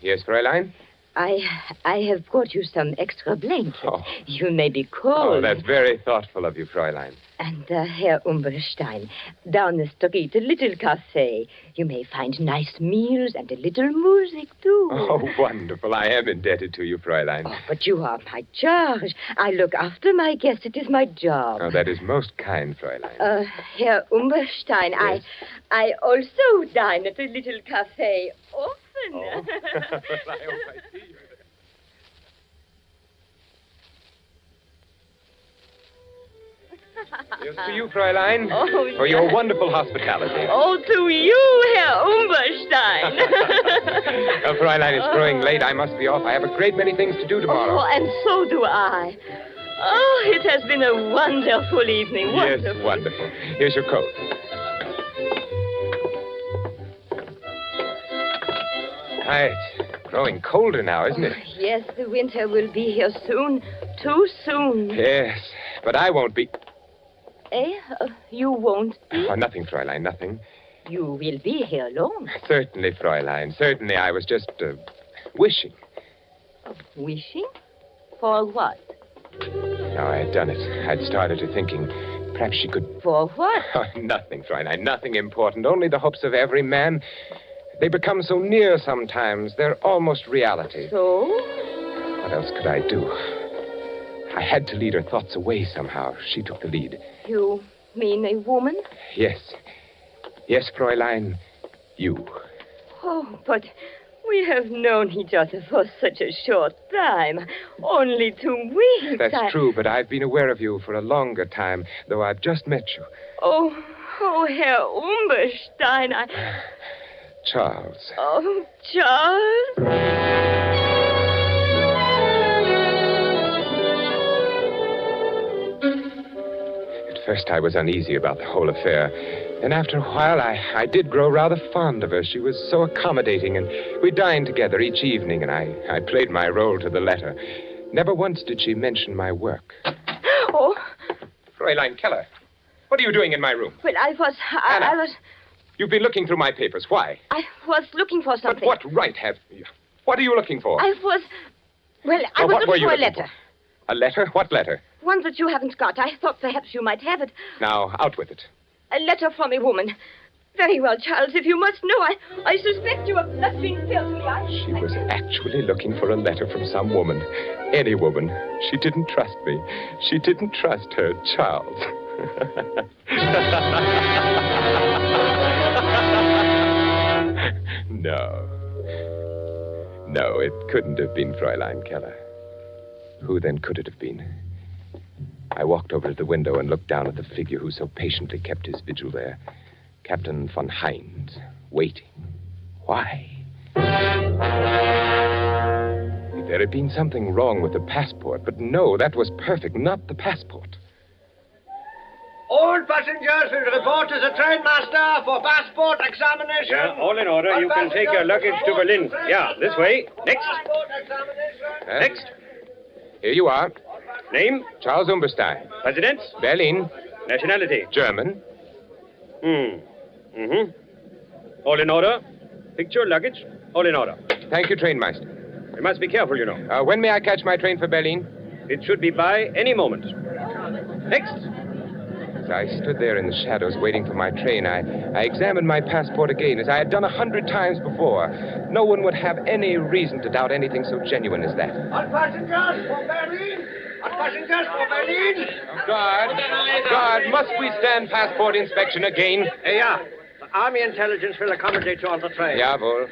Yes, Fräulein? I have brought you some extra blankets. Oh. You may be cold. Oh, that's very thoughtful of you, Fräulein. And Herr Umberstein, down the street, a little cafe. You may find nice meals and a little music, too. Oh, wonderful. I am indebted to you, Fräulein. Oh, but you are my charge. I look after my guests. It is my job. Oh, that is most kind, Fräulein. Herr Umberstein, yes? I also dine at a little cafe often. Oh. I hope I see you. Here's to you, Fräulein, Oh, for your wonderful hospitality. Oh, to you, Herr Umberstein. Fräulein, it's growing late. I must be off. I have a great many things to do tomorrow. Oh, and so do I. Oh, it has been a wonderful evening. Yes, Wonderful. wonderful. Here's your coat. It's growing colder now, isn't it? Yes, the winter will be here soon. Too soon. Yes, but I won't be. Eh? You won't be? Oh, nothing, Fräulein, nothing. You will be here long. Certainly, Fräulein, certainly. I was just wishing. Wishing? For what? No, I had done it. I'd started to thinking perhaps she could... For what? Oh, nothing, Fräulein, nothing important. Only the hopes of every man. They become so near sometimes. They're almost reality. So? What else could I do? I had to lead her thoughts away somehow. She took the lead. You mean a woman? Yes. Yes, Fräulein. You. Oh, but we have known each other for such a short time. Only 2 weeks. That's true, but I've been aware of you for a longer time, though I've just met you. Oh, Herr Umberstein, Charles. Oh, Charles. At first I was uneasy about the whole affair. Then after a while, I did grow rather fond of her. She was so accommodating, and we dined together each evening, and I played my role to the letter. Never once did she mention my work. Oh. Fräulein Keller, what are you doing in my room? Well, I was... You've been looking through my papers. Why? I was looking for something. But what right have you? What are you looking for? I was looking for a letter. A letter? What letter? One that you haven't got. I thought perhaps you might have it. Now, out with it. A letter from a woman. Very well, Charles, if you must know, I suspect you have not been filled to me. She was actually looking for a letter from some woman. Any woman. She didn't trust me. She didn't trust her Charles. No, it couldn't have been Fräulein Keller. Who then could it have been? I walked over to the window and looked down at the figure who so patiently kept his vigil there. Captain von Hind, waiting. Why? If there had been something wrong with the passport, but no, that was perfect, not the passport. All passengers will report to the trainmaster for passport examination. Yeah, all in order. You can take your luggage to Berlin. Yeah, this way. Next. Next. Here you are. Name? Charles Umberstein. Residence? Berlin. Nationality? German. All in order. Picture, luggage, all in order. Thank you, trainmaster. You must be careful, you know. When may I catch my train for Berlin? It should be by any moment. Next. As I stood there in the shadows waiting for my train, I examined my passport again, as I had done 100 times before. No one would have any reason to doubt anything so genuine as that. All passengers for Berlin. All passengers for Berlin. Guard, must we stand passport inspection again? Yeah. The Army intelligence will accommodate you on the train. Jawohl.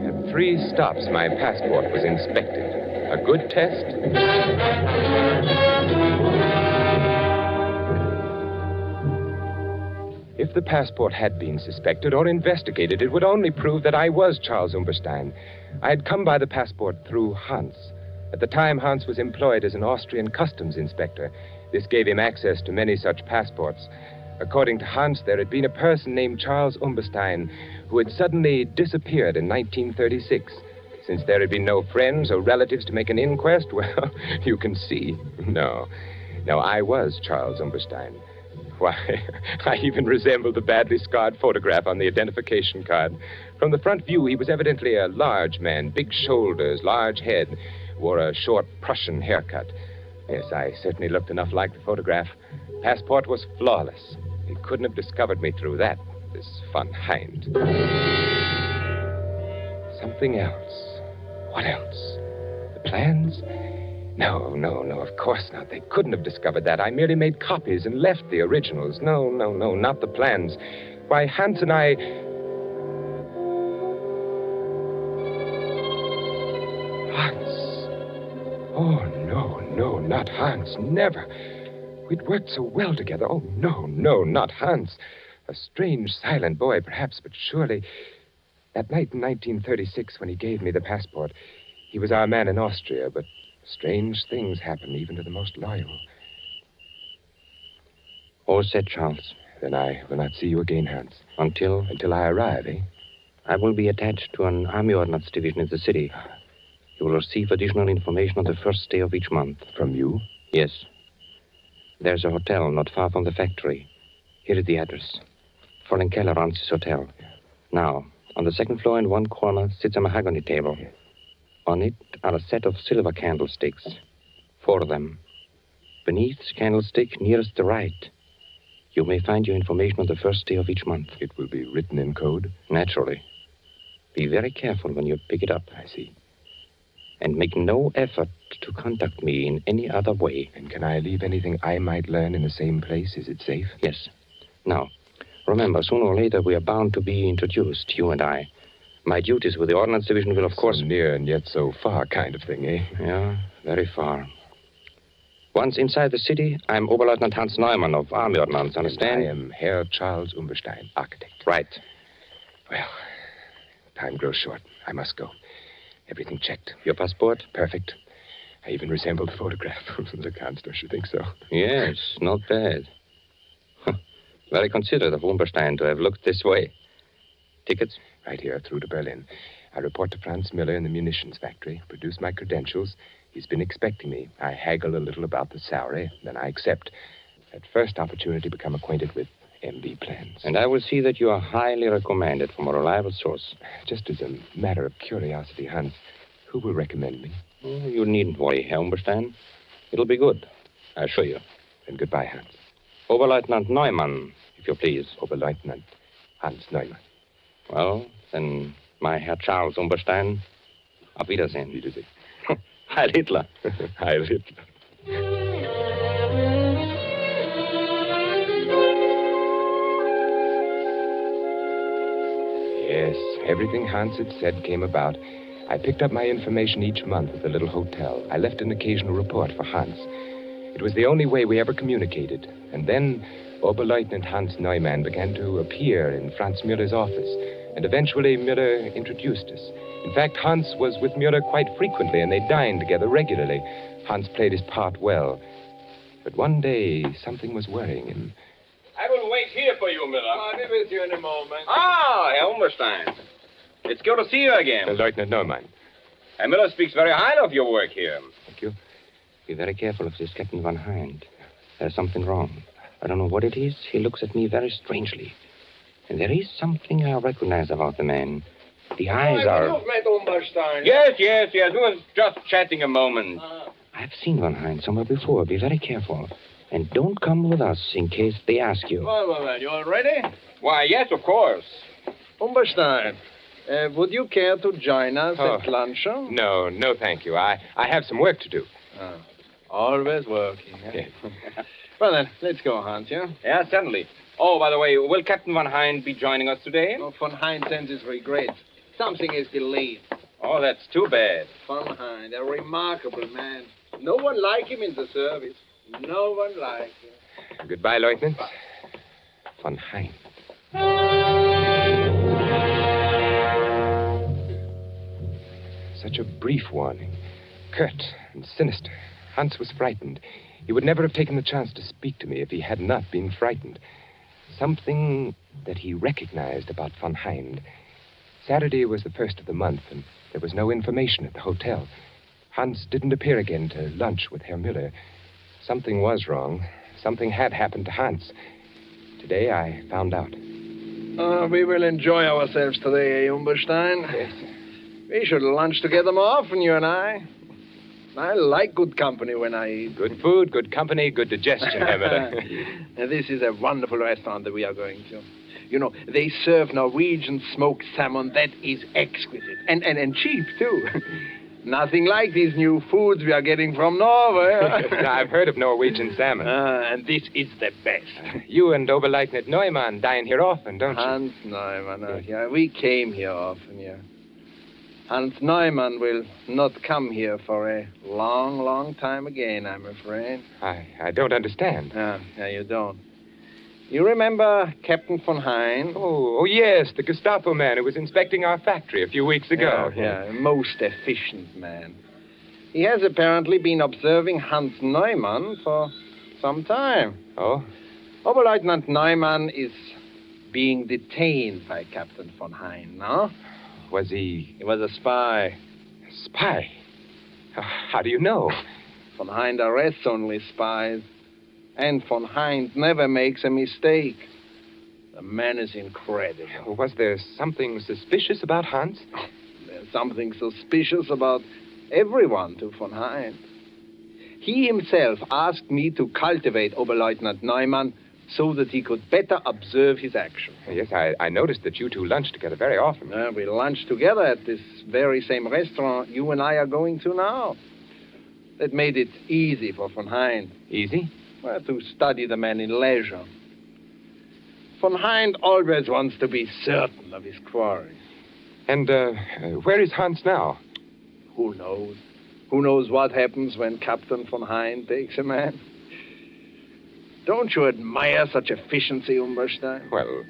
At 3 stops, my passport was inspected. A good test? If the passport had been suspected or investigated, it would only prove that I was Charles Umberstein. I had come by the passport through Hans. At the time, Hans was employed as an Austrian customs inspector. This gave him access to many such passports. According to Hans, there had been a person named Charles Umberstein who had suddenly disappeared in 1936. Since there had been no friends or relatives to make an inquest, well, you can see. No, I was Charles Umberstein. Why, I even resembled the badly scarred photograph on the identification card. From the front view, he was evidently a large man, big shoulders, large head, wore a short Prussian haircut. Yes, I certainly looked enough like the photograph. Passport was flawless. He couldn't have discovered me through that, this von Hind. Something else. What else? The plans? No, of course not. They couldn't have discovered that. I merely made copies and left the originals. No, not the plans. Why, Hans and I... Oh, no, not Hans. Never. We'd worked so well together. Oh, no, not Hans. A strange, silent boy, perhaps, but surely. That night in 1936, when he gave me the passport, he was our man in Austria, but strange things happen even to the most loyal. All set, Charles. Then I will not see you again, Hans. Until I arrive, eh? I will be attached to an Army Ordnance Division in the city. You will receive additional information on the first day of each month. From you? Yes. There's a hotel not far from the factory. Here is the address. Fräulein Keller runs this hotel. Now, on the second floor in one corner sits a mahogany table. On it are a set of silver candlesticks. 4 of them. Beneath the candlestick nearest the right, you may find your information on the first day of each month. It will be written in code? Naturally. Be very careful when you pick it up. I see. And make no effort to contact me in any other way. And can I leave anything I might learn in the same place? Is it safe? Yes. Now, remember, sooner or later we are bound to be introduced, you and I. My duties with the Ordnance Division will, of course... So near and yet so far kind of thing, eh? Yeah, very far. Once inside the city, I'm Oberleutnant Hans Neumann of Army Ordnance, understand? I am Herr Charles Umberstein, architect. Right. Well, time grows short. I must go. Everything checked. Your passport? Perfect. I even resemble the photograph. Look, Hans, don't you think so? Yes, not bad. Very considerate of Umberstein to have looked this way. Tickets? Right here, through to Berlin. I report to Franz Miller in the munitions factory, produce my credentials. He's been expecting me. I haggle a little about the salary, then I accept. At first opportunity, become acquainted with MB plans. And I will see that you are highly recommended from a reliable source. Just as a matter of curiosity, Hans, who will recommend me? Oh, you needn't worry, Herr Umberstein. It'll be good, I assure you. Then goodbye, Hans. Oberleutnant Neumann, if you please. Oberleutnant Hans Neumann. Well, then, my Herr Charles Umberstein, auf Wiedersehen. Wiedersehen. Heil Hitler. Heil Hitler. Yes, everything Hans had said came about. I picked up my information each month at the little hotel. I left an occasional report for Hans. It was the only way we ever communicated. And then Oberleutnant Hans Neumann began to appear in Franz Müller's office. And eventually Müller introduced us. In fact, Hans was with Müller quite frequently, and they dined together regularly. Hans played his part well. But one day, something was worrying him. I will wait here for you, Miller. I'll be with you in a moment. Ah, Herr Umberstein. It's good to see you again. Lieutenant Neumann. Herr Miller speaks very highly of your work here. Thank you. Be very careful of this Captain Van Hind. There's something wrong. I don't know what it is. He looks at me very strangely. And there is something I recognize about the man. The eyes are... You've met Umberstein. Yes. We was just chatting a moment. I've seen Van Hind somewhere before. Be very careful. And don't come with us in case they ask you. Well, you all ready? Why, yes, of course. Umberstein, would you care to join us at luncheon? No, thank you. I have some work to do. Always working. Yes. Well, then, let's go, Hans, yeah? Yeah, certainly. Oh, by the way, will Captain Van Hind be joining us today? Oh, Van Hind sends his regrets. Something is delayed. Oh, that's too bad. Van Hind, a remarkable man. No one like him in the service. No one like him. Goodbye, Lieutenant. Von Hind. Such a brief warning. Curt and sinister. Hans was frightened. He would never have taken the chance to speak to me if he had not been frightened. Something that he recognized about Von Hind. Saturday was the first of the month, and there was no information at the hotel. Hans didn't appear again to lunch with Herr Müller. Something was wrong. Something had happened to Hans. Today I found out. We will enjoy ourselves today, eh, Umberstein? Yes. We should lunch together more often, you and I. I like good company when I eat. Good food, good company, good digestion, Herr Müller. Now, this is a wonderful restaurant that we are going to. You know, they serve Norwegian smoked salmon that is exquisite. And cheap, too. Nothing like these new foods we are getting from Norway. I've heard of Norwegian salmon. And this is the best. You and Oberleutnant Neumann dine here often, don't you? Hans Neumann, yeah. We came here often, yeah. Hans Neumann will not come here for a long, long time again, I'm afraid. I don't understand. Yeah, you don't. You remember Captain von Hein? Oh, yes, the Gestapo man who was inspecting our factory a few weeks ago. Yeah, a most efficient man. He has apparently been observing Hans Neumann for some time. Oh? Oberleutnant Neumann is being detained by Captain von Hein, no? Was he... He was a spy. Spy? How do you know? Von Hein arrests only spies. And von Hein never makes a mistake. The man is incredible. Was there something suspicious about Hans? There's something suspicious about everyone to von Hein. He himself asked me to cultivate Oberleutnant Neumann so that he could better observe his action. Yes, I noticed that you two lunch together very often. We lunch together at this very same restaurant you and I are going to now. That made it easy for von Hein. Easy? Well, to study the man in leisure. Von Hein always wants to be certain of his quarry. And where is Hans now? Who knows? Who knows what happens when Captain von Hein takes a man? Don't you admire such efficiency, Umberstein? Well,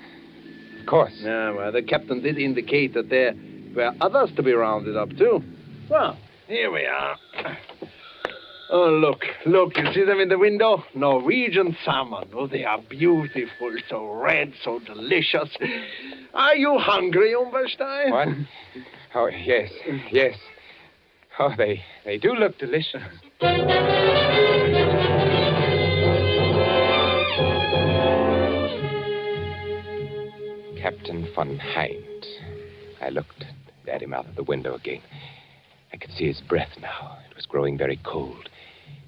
of course. Yeah, well, the captain did indicate that there were others to be rounded up, too. Well, here we are. Oh, look, you see them in the window? Norwegian salmon. Oh, they are beautiful, so red, so delicious. Are you hungry, Umberstein? What? Oh, yes. Oh, they do look delicious. Captain von Hein. I looked at him out of the window again. I could see his breath now. It was growing very cold.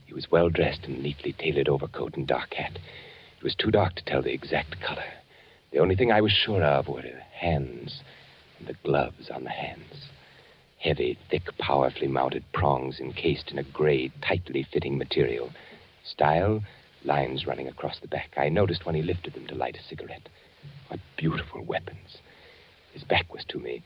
He was well dressed in a neatly tailored overcoat and dark hat. It was too dark to tell the exact color. The only thing I was sure of were the hands and the gloves on the hands. Heavy, thick, powerfully mounted prongs encased in a gray, tightly fitting material. Style, lines running across the back. I noticed when he lifted them to light a cigarette. What beautiful weapons. His back was to me.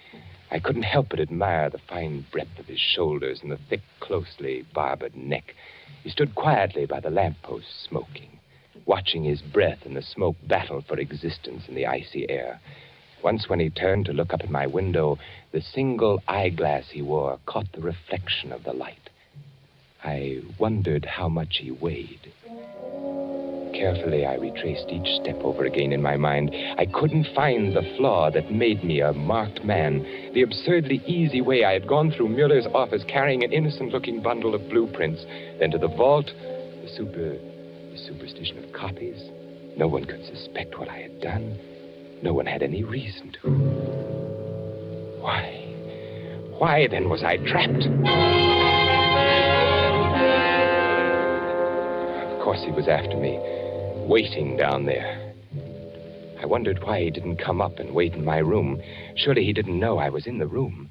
I couldn't help but admire the fine breadth of his shoulders and the thick, closely barbered neck. He stood quietly by the lamppost, smoking, watching his breath and the smoke battle for existence in the icy air. Once when he turned to look up at my window, the single eyeglass he wore caught the reflection of the light. I wondered how much he weighed. Carefully, I retraced each step over again in my mind. I couldn't find the flaw that made me a marked man. The absurdly easy way I had gone through Mueller's office carrying an innocent-looking bundle of blueprints, then to the vault, the superstition of copies. No one could suspect what I had done. No one had any reason to. Why then was I trapped? Of course he was after me, waiting down there. I wondered why he didn't come up and wait in my room. Surely he didn't know I was in the room.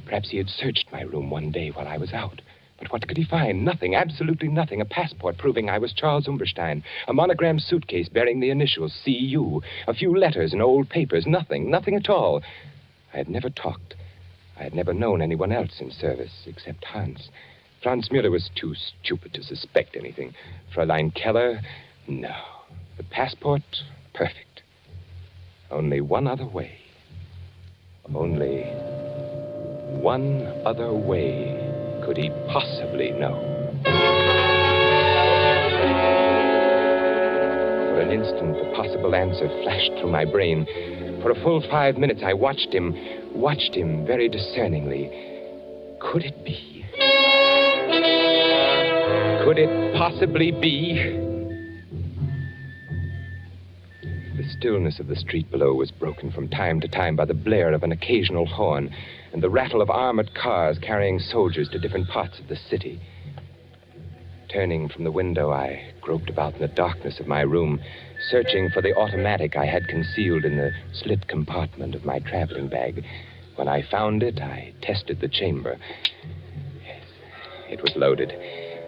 Perhaps he had searched my room one day while I was out. But what could he find? Nothing, absolutely nothing. A passport proving I was Charles Umberstein. A monogrammed suitcase bearing the initials C.U. A few letters and old papers. Nothing at all. I had never talked. I had never known anyone else in service except Hans. Franz Mueller was too stupid to suspect anything. Fräulein Keller, no. The passport, perfect. Only one other way. Only one other way could he possibly know. For an instant, the possible answer flashed through my brain. For a full 5 minutes, I watched him very discerningly. Could it be? Could it possibly be? The stillness of the street below was broken from time to time by the blare of an occasional horn and the rattle of armored cars carrying soldiers to different parts of the city. Turning from the window, I groped about in the darkness of my room, searching for the automatic I had concealed in the slit compartment of my traveling bag. When I found it, I tested the chamber. Yes, it was loaded.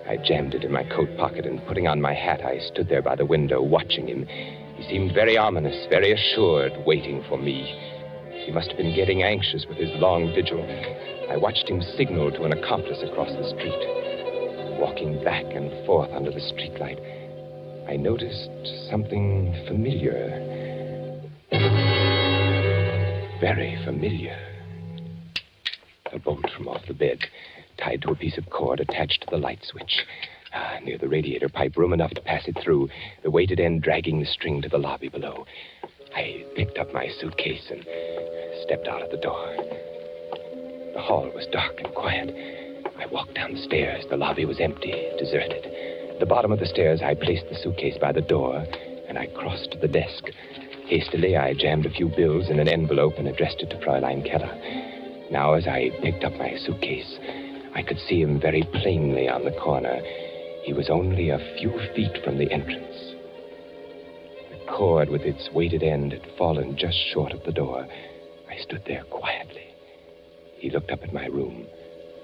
I jammed it in my coat pocket, and putting on my hat, I stood there by the window, watching him. He seemed very ominous, very assured, waiting for me. He must have been getting anxious with his long vigil. I watched him signal to an accomplice across the street. Walking back and forth under the streetlight, I noticed something familiar. Very familiar. A bolt from off the bed, tied to a piece of cord attached to the light switch. Near the radiator pipe, room enough to pass it through, the weighted end dragging the string to the lobby below. I picked up my suitcase and stepped out of the door. The hall was dark and quiet. I walked down the stairs. The lobby was empty, deserted. At the bottom of the stairs, I placed the suitcase by the door, and I crossed to the desk. Hastily, I jammed a few bills in an envelope and addressed it to Fräulein Keller. Now, as I picked up my suitcase, I could see him very plainly on the corner. He was only a few feet from the entrance. The cord with its weighted end had fallen just short of the door. I stood there quietly. He looked up at my room.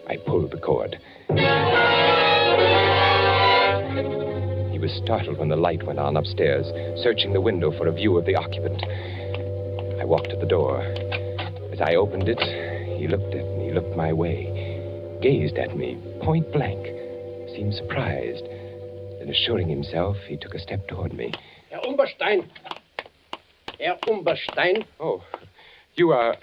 I pulled the cord. He was startled when the light went on upstairs, searching the window for a view of the occupant. I walked to the door. As I opened it, he looked at me, looked my way, gazed at me, point blank, seemed surprised. Then, assuring himself, he took a step toward me. Herr Umberstein. Herr Umberstein. Oh, you are...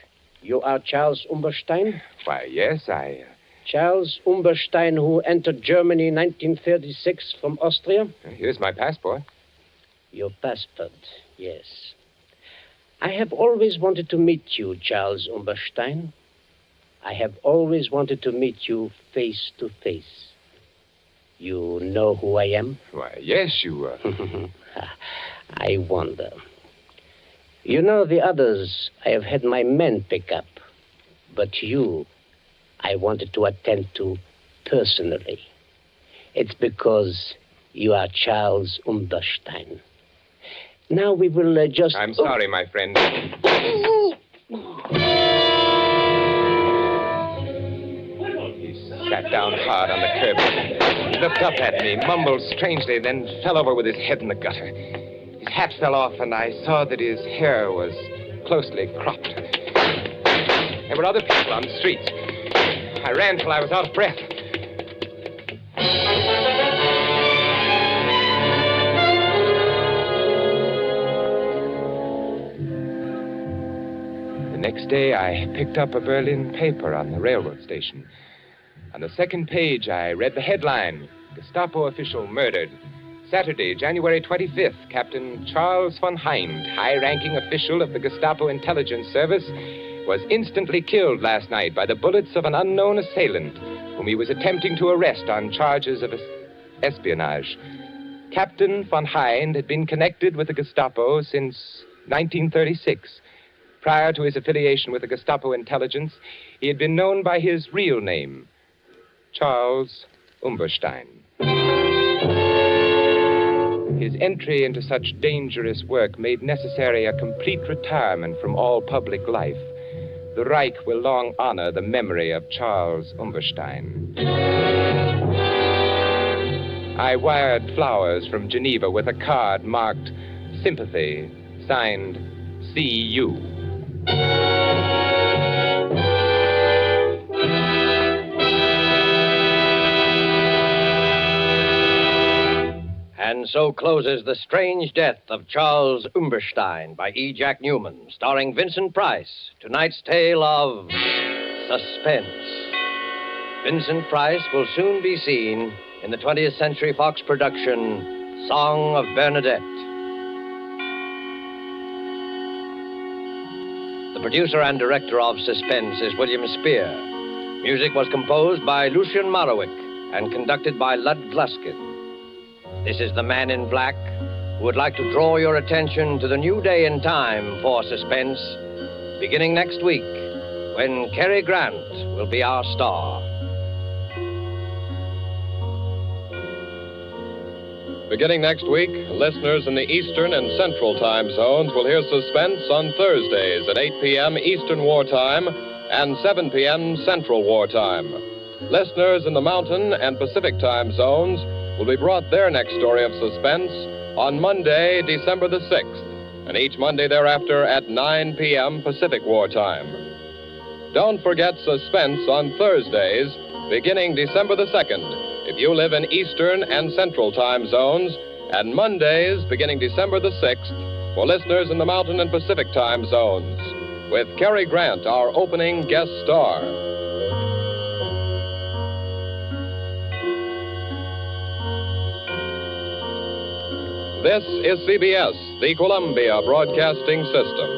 You are Charles Umberstein? Why, yes, I... Charles Umberstein, who entered Germany in 1936 from Austria? Here's my passport. Your passport, yes. I have always wanted to meet you, Charles Umberstein. I have always wanted to meet you face to face. You know who I am? Why, yes, you... I wonder. You know, the others I have had my men pick up. But you, I wanted to attend to personally. It's because you are Charles Umberstein. Now we will just... I'm sorry, my friend. He sat down hard on the curb. He looked up at me, mumbled strangely, then fell over with his head in the gutter. His hat fell off, and I saw that his hair was closely cropped. There were other people on the streets. I ran till I was out of breath. The next day, I picked up a Berlin paper on the railroad station. On the second page, I read the headline, Gestapo official murdered. Saturday, January 25th, Captain Charles von Hind, high-ranking official of the Gestapo Intelligence Service, was instantly killed last night by the bullets of an unknown assailant whom he was attempting to arrest on charges of espionage. Captain von Hind had been connected with the Gestapo since 1936. Prior to his affiliation with the Gestapo Intelligence, he had been known by his real name, Charles Umberstein. His entry into such dangerous work made necessary a complete retirement from all public life. The Reich will long honor the memory of Charles Umberstein. I wired flowers from Geneva with a card marked Sympathy, signed C.U. And so closes The Strange Death of Charles Umberstein by E. Jack Newman, starring Vincent Price. Tonight's tale of suspense. Vincent Price will soon be seen in the 20th Century Fox production, Song of Bernadette. The producer and director of Suspense is William Spear. Music was composed by Lucien Morawick and conducted by Lud Gluskin. This is the Man in Black, who would like to draw your attention to the new day and time for Suspense, beginning next week, when Cary Grant will be our star. Beginning next week, listeners in the Eastern and Central time zones will hear Suspense on Thursdays at 8 p.m. Eastern Wartime and 7 p.m. Central Wartime. Listeners in the Mountain and Pacific time zones will be brought their next story of suspense on Monday, December the 6th. and each Monday thereafter at 9 p.m. Pacific War Time. Don't forget Suspense on Thursdays, beginning December the 2nd, if you live in Eastern and Central time zones, and Mondays, beginning December the 6th, for listeners in the Mountain and Pacific time zones, with Cary Grant, our opening guest star. This is CBS, the Columbia Broadcasting System.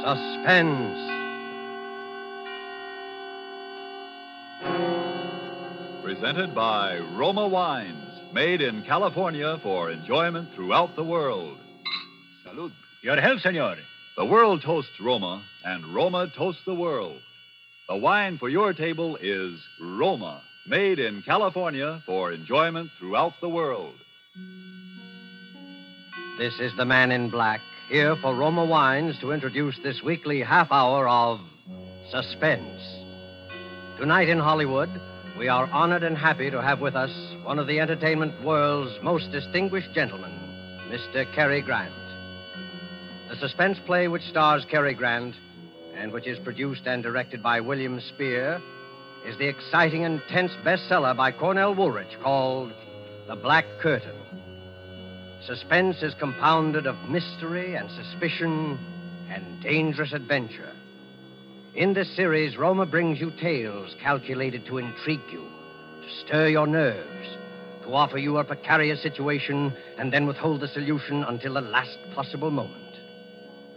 Suspense. Presented by Roma Wines, made in California for enjoyment throughout the world. Salud. Your health, senor. The world toasts Roma, and Roma toasts the world. The wine for your table is Roma, made in California for enjoyment throughout the world. This is the man in black, here for Roma Wines to introduce this weekly half hour of Suspense. Tonight in Hollywood, we are honored and happy to have with us one of the entertainment world's most distinguished gentlemen, Mr. Cary Grant. The suspense play which stars Cary Grant and which is produced and directed by William Spear is the exciting and tense bestseller by Cornell Woolrich called The Black Curtain. Suspense is compounded of mystery and suspicion and dangerous adventure. In this series, Roma brings you tales calculated to intrigue you, to stir your nerves, to offer you a precarious situation and then withhold the solution until the last possible moment.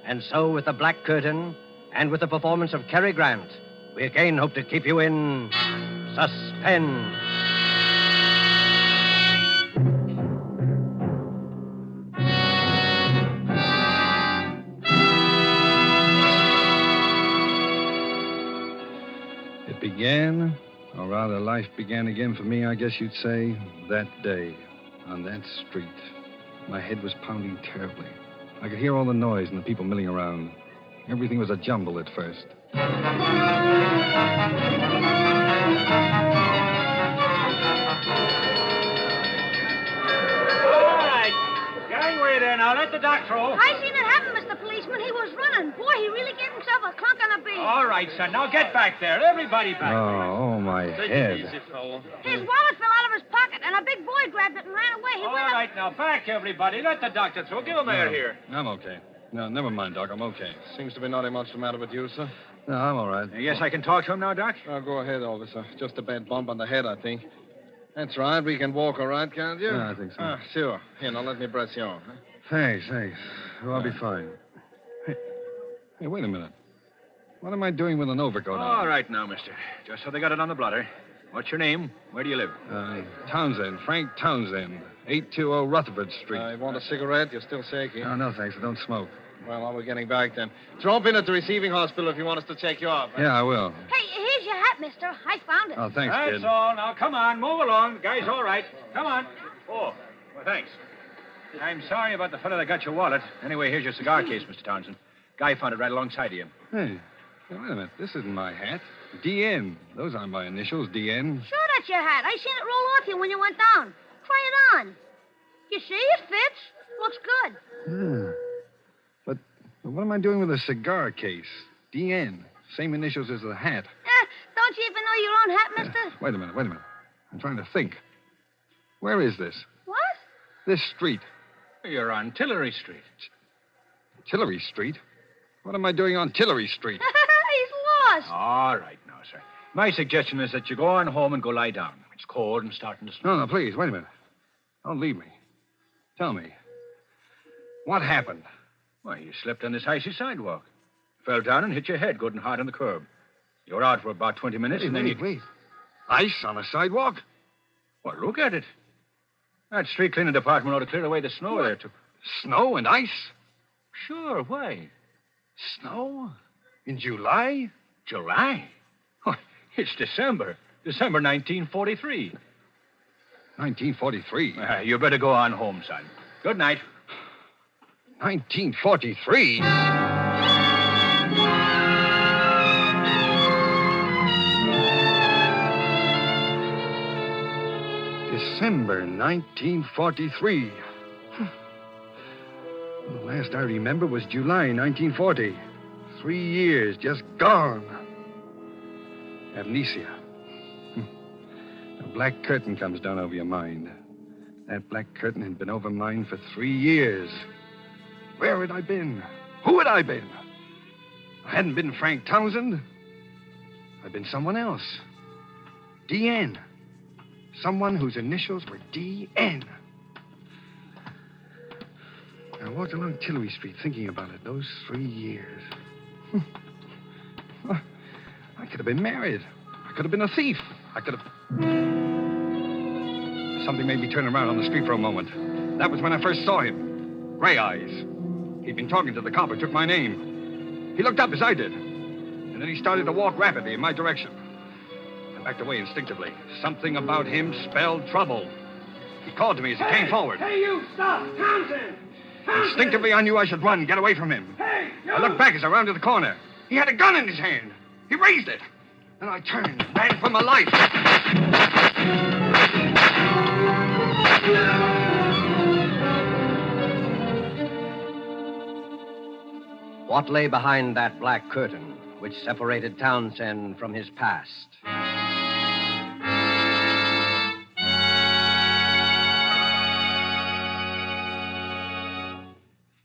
And so, with The Black Curtain and with the performance of Cary Grant, we again hope to keep you in suspense. It began, or rather life began again for me, I guess you'd say, that day, on that street. My head was pounding terribly. I could hear all the noise and the people milling around. Everything was a jumble at first. All right. Gangway there now. Let the dock through. I seen it happen, Mr. Policeman. He was running. Boy, he really gave himself a clunk on the bean. All right, son. Now get back there. Everybody back. Oh, my head. His wallet fell out of his pocket, and a big boy grabbed it and ran away. He All went right, now back, everybody. Let the doctor through. Give him air here. I'm okay. No, never mind, Doc. I'm okay. Seems to be nothing much the matter with you, sir. No, I'm all right. Yes, I can talk to him now, Doc? Oh, go ahead, officer. Just a bad bump on the head, I think. That's right. We can walk all right, can't you? Yeah, I think so. Sure. Here, now let me press you on. Huh? Thanks. Oh, I'll be fine. Hey, wait a minute. What am I doing with an overcoat on? All right now, mister. Just so they got it on the blotter. What's your name? Where do you live? Townsend. Frank Townsend. 820 Rutherford Street. You want a cigarette? You're still shaky. Oh, no, thanks. I don't smoke. Well, while we're getting back then. Drop in at the receiving hospital if you want us to check you off. Huh? Yeah, I will. Hey, here's your hat, mister. I found it. Oh, thanks, That's kid. all. Now, come on. Move along. The guy's all right. Come on. Oh, well, thanks. I'm sorry about the fellow that got your wallet. Anyway, here's your cigar case, Mr. Townsend. Guy found it right alongside of you. Hey, wait a minute. This isn't my hat. DN. Those aren't my initials, DN. Sure, that's your hat. I seen it roll off you when you went down. Try it on. You see, it fits. Looks good. But what am I doing with a cigar case? DN. Same initials as the hat. Don't you even know your own hat, mister? Wait a minute. I'm trying to think. Where is this? What? This street. You're on Tillery Street. Tillery Street? What am I doing on Tillery Street? He's lost. All right now, sir. My suggestion is that you go on home and go lie down. It's cold and starting to snow. No, please, wait a minute. Don't leave me. Tell me. What happened? Why, you slipped on this icy sidewalk. Fell down and hit your head good and hard on the curb. You were out for about 20 minutes and then Wait. Ice on a sidewalk? Well, look at it. That street cleaning department ought to clear away the snow there, too. Snow and ice? Sure, why? Snow? In July? July? Oh, it's December. December 1943. 1943? You better go on home, son. Good night. 1943? December 1943. The last I remember was July 1940. 3 years just gone. Amnesia. A black curtain comes down over your mind. That black curtain had been over mine for 3 years. Where had I been? Who had I been? I hadn't been Frank Townsend. I'd been someone else. D.N. Someone whose initials were D.N. I walked along Tillery Street thinking about it those 3 years. I could have been married. I could have been a thief. I could have... Something made me turn around on the street for a moment. That was when I first saw him. Gray Eyes. He'd been talking to the cop who took my name. He looked up as I did. And then he started to walk rapidly in my direction. I backed away instinctively. Something about him spelled trouble. He called to me as he came forward. Hey, you, stop! Townsend! Instinctively, I knew I should run, get away from him. Hey, you! I looked back as I rounded the corner. He had a gun in his hand. He raised it. And I turned, ran for my life. What lay behind that black curtain which separated Townsend from his past?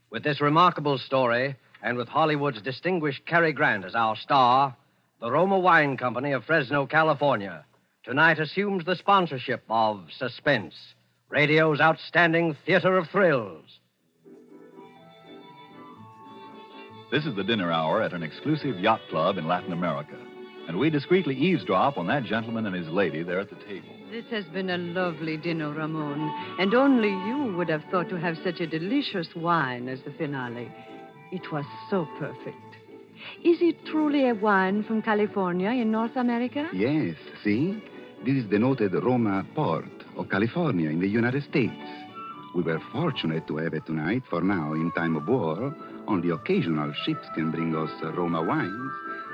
With this remarkable story, and with Hollywood's distinguished Cary Grant as our star, the Roma Wine Company of Fresno, California, tonight assumes the sponsorship of Suspense, radio's outstanding theater of thrills. This is the dinner hour at an exclusive yacht club in Latin America, and we discreetly eavesdrop on that gentleman and his lady there at the table. This has been a lovely dinner, Ramon, and only you would have thought to have such a delicious wine as the finale. It was so perfect. Is it truly a wine from California in North America? Yes, see? This is the noted Roma port of California in the United States. We were fortunate to have it tonight, for now, in time of war, only occasional ships can bring us Roma wines.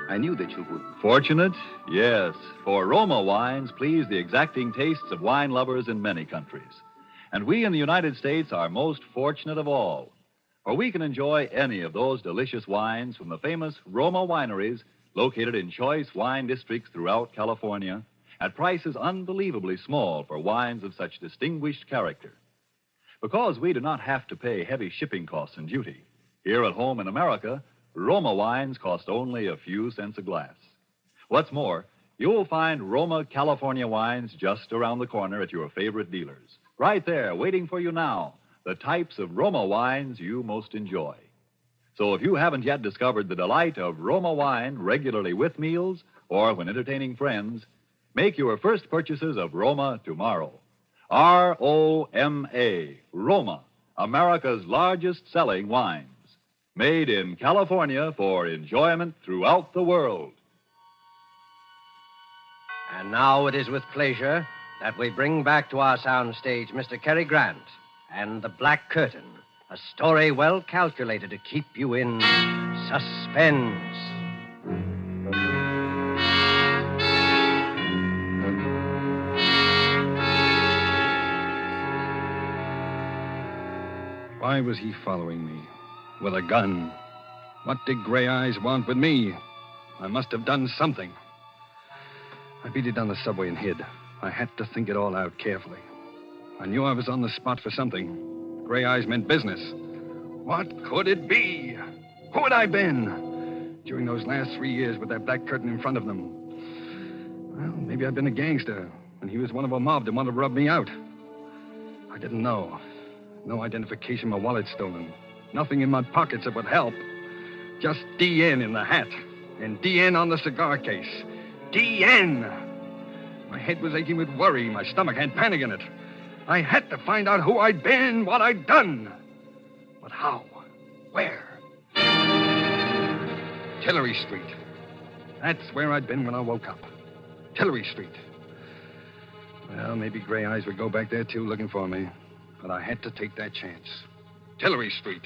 I knew that you would. Fortunate? Yes, for Roma wines please the exacting tastes of wine lovers in many countries. And we in the United States are most fortunate of all, for we can enjoy any of those delicious wines from the famous Roma wineries located in choice wine districts throughout California at prices unbelievably small for wines of such distinguished character. Because we do not have to pay heavy shipping costs and duty, here at home in America, Roma wines cost only a few cents a glass. What's more, you'll find Roma California wines just around the corner at your favorite dealers. Right there, waiting for you now, the types of Roma wines you most enjoy. So if you haven't yet discovered the delight of Roma wine regularly with meals or when entertaining friends, make your first purchases of Roma tomorrow. R-O-M-A, Roma, America's largest selling wines. Made in California for enjoyment throughout the world. And now it is with pleasure that we bring back to our soundstage Mr. Cary Grant and The Black Curtain, a story well calculated to keep you in suspense. Why was he following me? With a gun. What did Gray Eyes want with me? I must have done something. I beat it down the subway and hid. I had to think it all out carefully. I knew I was on the spot for something. Gray Eyes meant business. What could it be? Who had I been? During those last 3 years with that black curtain in front of them. Well, maybe I'd been a gangster, and he was one of a mob that wanted to rub me out. I didn't know. No identification, my wallet stolen. Nothing in my pockets that would help. Just D.N. in the hat. And D.N. on the cigar case. D.N. My head was aching with worry. My stomach had panic in it. I had to find out who I'd been, what I'd done. But how? Where? Tillery Street. That's where I'd been when I woke up. Tillery Street. Well, maybe Gray Eyes would go back there, too, looking for me. But I had to take that chance. Tillery Street.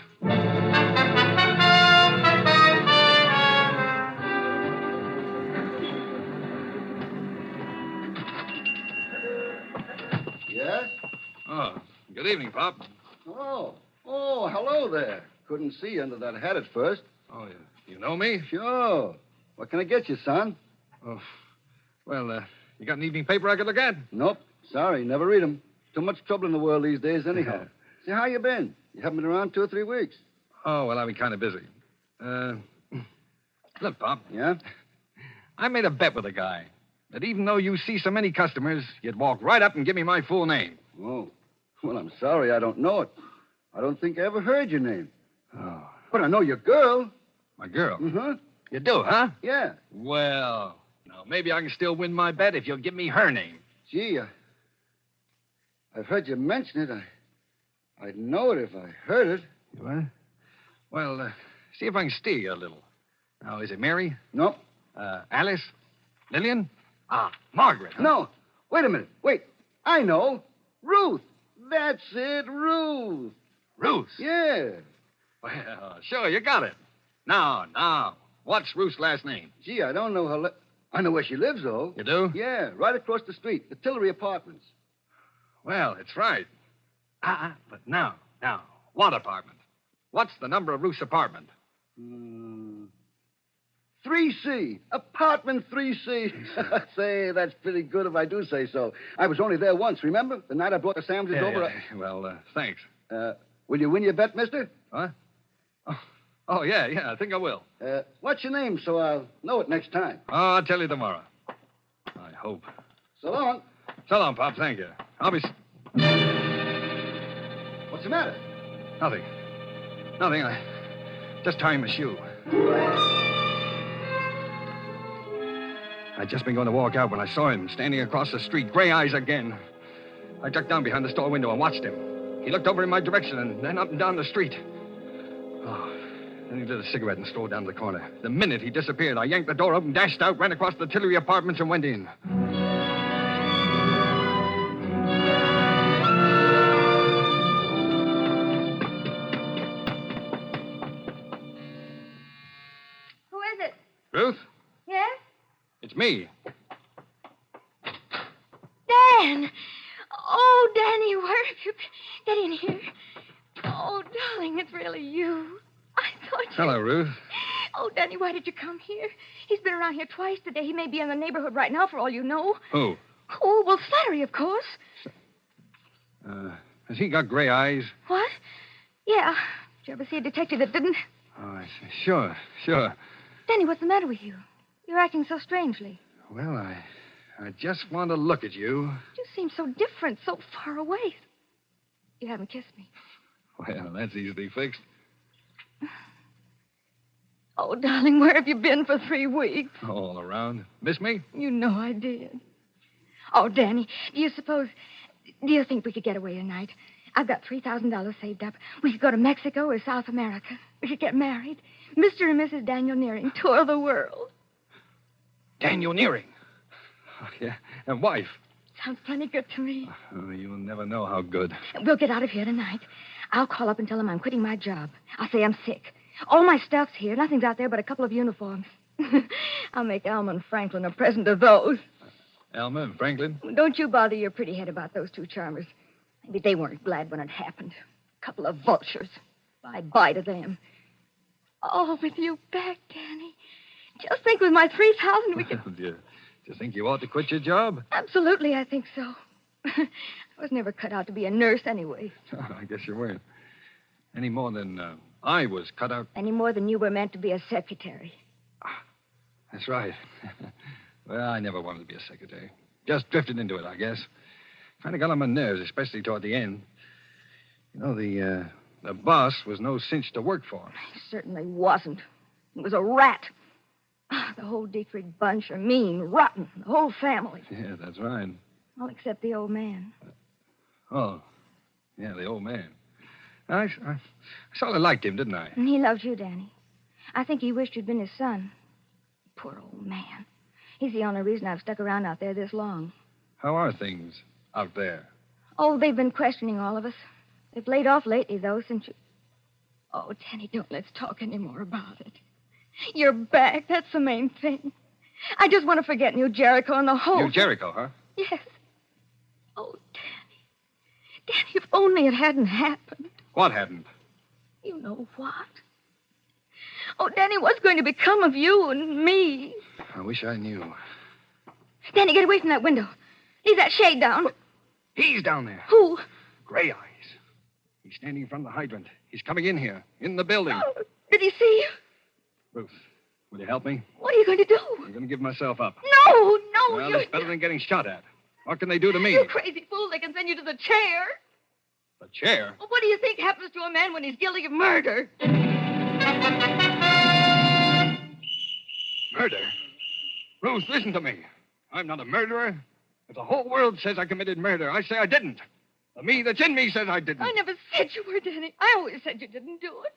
Yes? Oh, good evening, Pop. Oh, hello there. Couldn't see you under that hat at first. Oh, you know me? Sure. What can I get you, son? Oh, well, you got an evening paper I could look at? Nope. Sorry, never read 'em. Too much trouble in the world these days, anyhow. See, how you been? You haven't been around 2 or 3 weeks. Oh, well, I've been kind of busy. Look, Pop. Yeah? I made a bet with a guy that even though you see so many customers, you'd walk right up and give me my full name. Oh. Well, I'm sorry, I don't know it. I don't think I ever heard your name. Oh. But I know your girl. My girl? Uh-huh. You do, huh? Yeah. Well, now, maybe I can still win my bet if you'll give me her name. Gee, I've heard you mention it. I'd know it if I heard it. You what? Well, see if I can steer you a little. Now, is it Mary? No. Alice? Lillian? Margaret. Huh? No. Wait a minute. Wait. I know. Ruth. That's it, Ruth. Ruth? Yeah. Well, sure, you got it. Now, what's Ruth's last name? Gee, I don't know her. I know where she lives, though. You do? Yeah, right across the street, the Tillery Apartments. Well, it's right. But now, what apartment? What's the number of Ruth's apartment? 3C. Apartment 3C. Say, that's pretty good if I do say so. I was only there once, remember? The night I brought the sandwiches over. Yeah. Well, thanks. Will you win your bet, mister? What? Oh, yeah, I think I will. What's your name so I'll know it next time? Oh, I'll tell you tomorrow. I hope. So long. So long, Pop. Thank you. I'll be... What's the matter? Nothing. I just tying my shoe. I'd just been going to walk out when I saw him standing across the street, gray eyes again. I ducked down behind the store window and watched him. He looked over in my direction and then up and down the street. Oh, then he lit a cigarette and strolled down to the corner. The minute he disappeared, I yanked the door open, dashed out, ran across the Tillery Apartments, and went in. Who is it? Ruth? Yes? It's me. Dan! Oh, Danny, where have you been? Get in here. Oh, darling, it's really you. I thought you... Hello, Ruth. Oh, Danny, why did you come here? He's been around here twice today. He may be in the neighborhood right now, for all you know. Who? Oh, well, Slattery, of course. Has he got gray eyes? What? Yeah. Did you ever see a detective that didn't? Oh, I see. Sure. Danny, what's the matter with you? You're acting so strangely. Well, I just want to look at you. You seem so different, so far away. You haven't kissed me. Well, that's easily fixed. Oh, darling, where have you been for 3 weeks? All around. Miss me? You know I did. Oh, Danny, do you think we could get away tonight? I've got $3,000 saved up. We could go to Mexico or South America. We could get married. Mr. and Mrs. Daniel Nearing tour the world. Daniel Nearing? Oh, yeah. And wife? Sounds plenty good to me. Oh, you'll never know how good. We'll get out of here tonight. I'll call up and tell them I'm quitting my job. I'll say I'm sick. All my stuff's here. Nothing's out there but a couple of uniforms. I'll make Alma and Franklin a present of those. Alma and Franklin? Don't you bother your pretty head about those 2 charmers. Maybe they weren't glad when it happened. A couple of vultures. Bye-bye to them. Oh, with you back, Danny. Just think with my $3,000 we could... Do you think you ought to quit your job? Absolutely, I think so. I was never cut out to be a nurse anyway. I guess you weren't. Any more than I was cut out. Any more than you were meant to be a secretary. That's right. Well, I never wanted to be a secretary. Just drifted into it, I guess. Kind of got on my nerves, especially toward the end. You know, the boss was no cinch to work for. He certainly wasn't. He was a rat. The whole Dietrich bunch are mean, rotten. The whole family. Yeah, that's right. All except the old man. Oh, yeah, the old man. I sort of liked him, didn't I? And he loved you, Danny. I think he wished you'd been his son. Poor old man. He's the only reason I've stuck around out there this long. How are things out there? Oh, they've been questioning all of us. They've laid off lately, though, since you... Oh, Danny, don't let's talk any more about it. You're back. That's the main thing. I just want to forget New Jericho and the whole... New Jericho, huh? Yes. Oh, Danny. Danny, if only it hadn't happened. What hadn't? You know what? Oh, Danny, what's going to become of you and me? I wish I knew. Danny, get away from that window. Leave that shade down. He's down there. Who? Gray Eyes. He's standing in front of the hydrant. He's coming in here, in the building. Oh, did he see you? Ruth, will you help me? What are you going to do? I'm going to give myself up. No, Well, you... it's better than getting shot at. What can they do to me? You crazy fool. They can send you to the chair. The chair? Well, what do you think happens to a man when he's guilty of murder? Murder? Ruth, listen to me. I'm not a murderer. If the whole world says I committed murder, I say I didn't. The me that's in me says I didn't. I never said you were, Danny. I always said you didn't do it.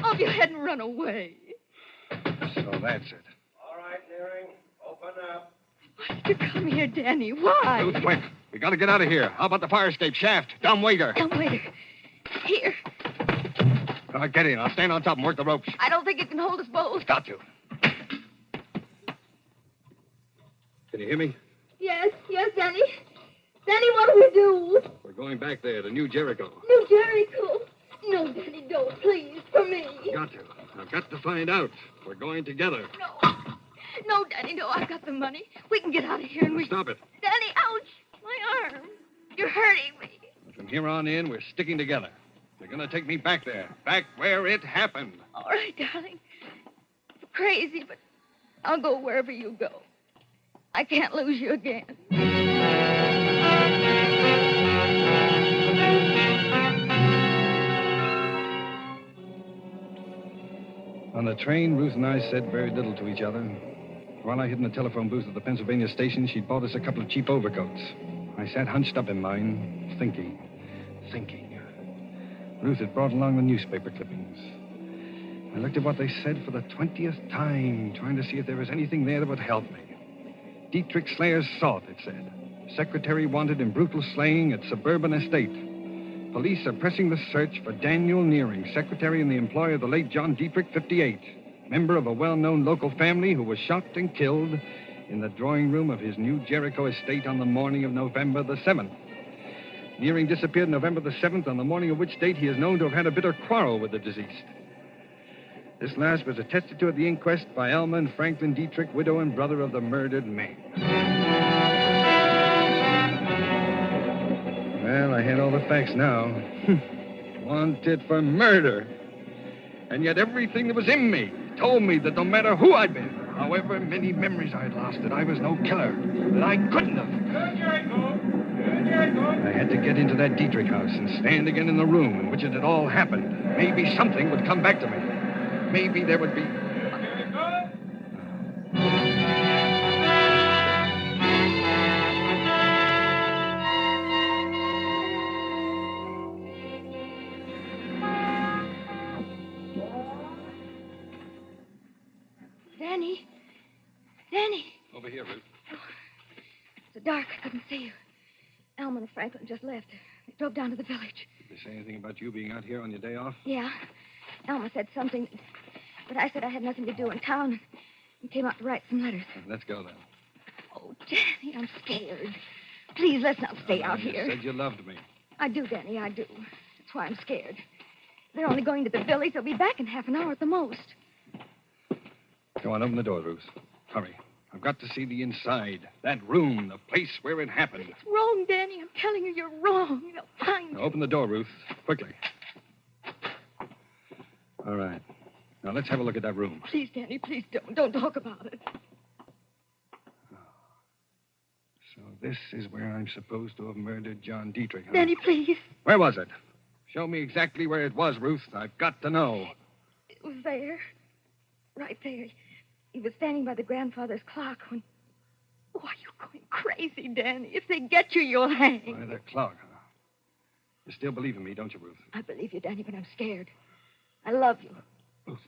Oh, if you hadn't run away. So that's it. All right, Nearing. Open up. Why did you come here, Danny? Why? Ruth, quick. We got to get out of here. How about the fire escape shaft? Dumb waiter. Dumb waiter. Here. All right, get in. I'll stand on top and work the ropes. I don't think it can hold us both. Got to. Can you hear me? Yes, Danny. Danny, what do we do? We're going back there to New Jericho. New Jericho? No, Danny, don't, please, for me. Got to. I've got to find out. We're going together. No, Danny, no, I've got the money. We can get out of here and we... Stop it. Danny, ouch! My arm. You're hurting me. From here on in, we're sticking together. They're going to take me back there. Back where it happened. All right, darling. It's crazy, but I'll go wherever you go. I can't lose you again. On the train, Ruth and I said very little to each other. While I hid in the telephone booth at the Pennsylvania station, she'd bought us a couple of cheap overcoats. I sat hunched up in mine, thinking. Ruth had brought along the newspaper clippings. I looked at what they said for the 20th time, trying to see if there was anything there that would help me. Dietrich Slayer's sought, it said. Secretary wanted in brutal slaying at suburban estate. Police are pressing the search for Daniel Nearing, secretary in the employ of the late John Dietrich, 58, member of a well-known local family who was shot and killed in the drawing room of his New Jericho estate on the morning of November the 7th. Nearing disappeared November the 7th, on the morning of which date he is known to have had a bitter quarrel with the deceased. This last was attested to at the inquest by Alma and Franklin Dietrich, widow and brother of the murdered man. Well, I had all the facts now. Wanted for murder. And yet everything that was in me told me that no matter who I'd been, however many memories I'd lost, that I was no killer, that I couldn't have. I had to get into that Dietrich house and stand again in the room in which it had all happened. Maybe something would come back to me. Maybe there would be... Danny. Over here, Ruth. It's dark. I couldn't see you. Alma and Franklin just left. They drove down to the village. Did they say anything about you being out here on your day off? Yeah. Alma said something, but I said I had nothing to do in town and came out to write some letters. Let's go, then. Oh, Danny, I'm scared. Please, let's not stay out You here. said you loved me. I do, Danny, I do. That's why I'm scared. They're only going to the village. They'll be back in half an hour at the most. Go on, open the door, Ruth. Hurry. I've got to see the inside. That room, the place where it happened. It's wrong, Danny. I'm telling you, you're wrong. They'll find Now, open the door, Ruth. Quickly. All right. Now, let's have a look at that room. Please, Danny, please don't. Don't talk about it. So this is where I'm supposed to have murdered John Dietrich, huh? Danny, please. Where was it? Show me exactly where it was, Ruth. I've got to know. It was there. Right there. He was standing by the grandfather's clock when... Oh, are you going crazy, Danny? If they get you, you'll hang. By the clock, huh? You still believe in me, don't you, Ruth? I believe you, Danny, but I'm scared. I love you. Ruth,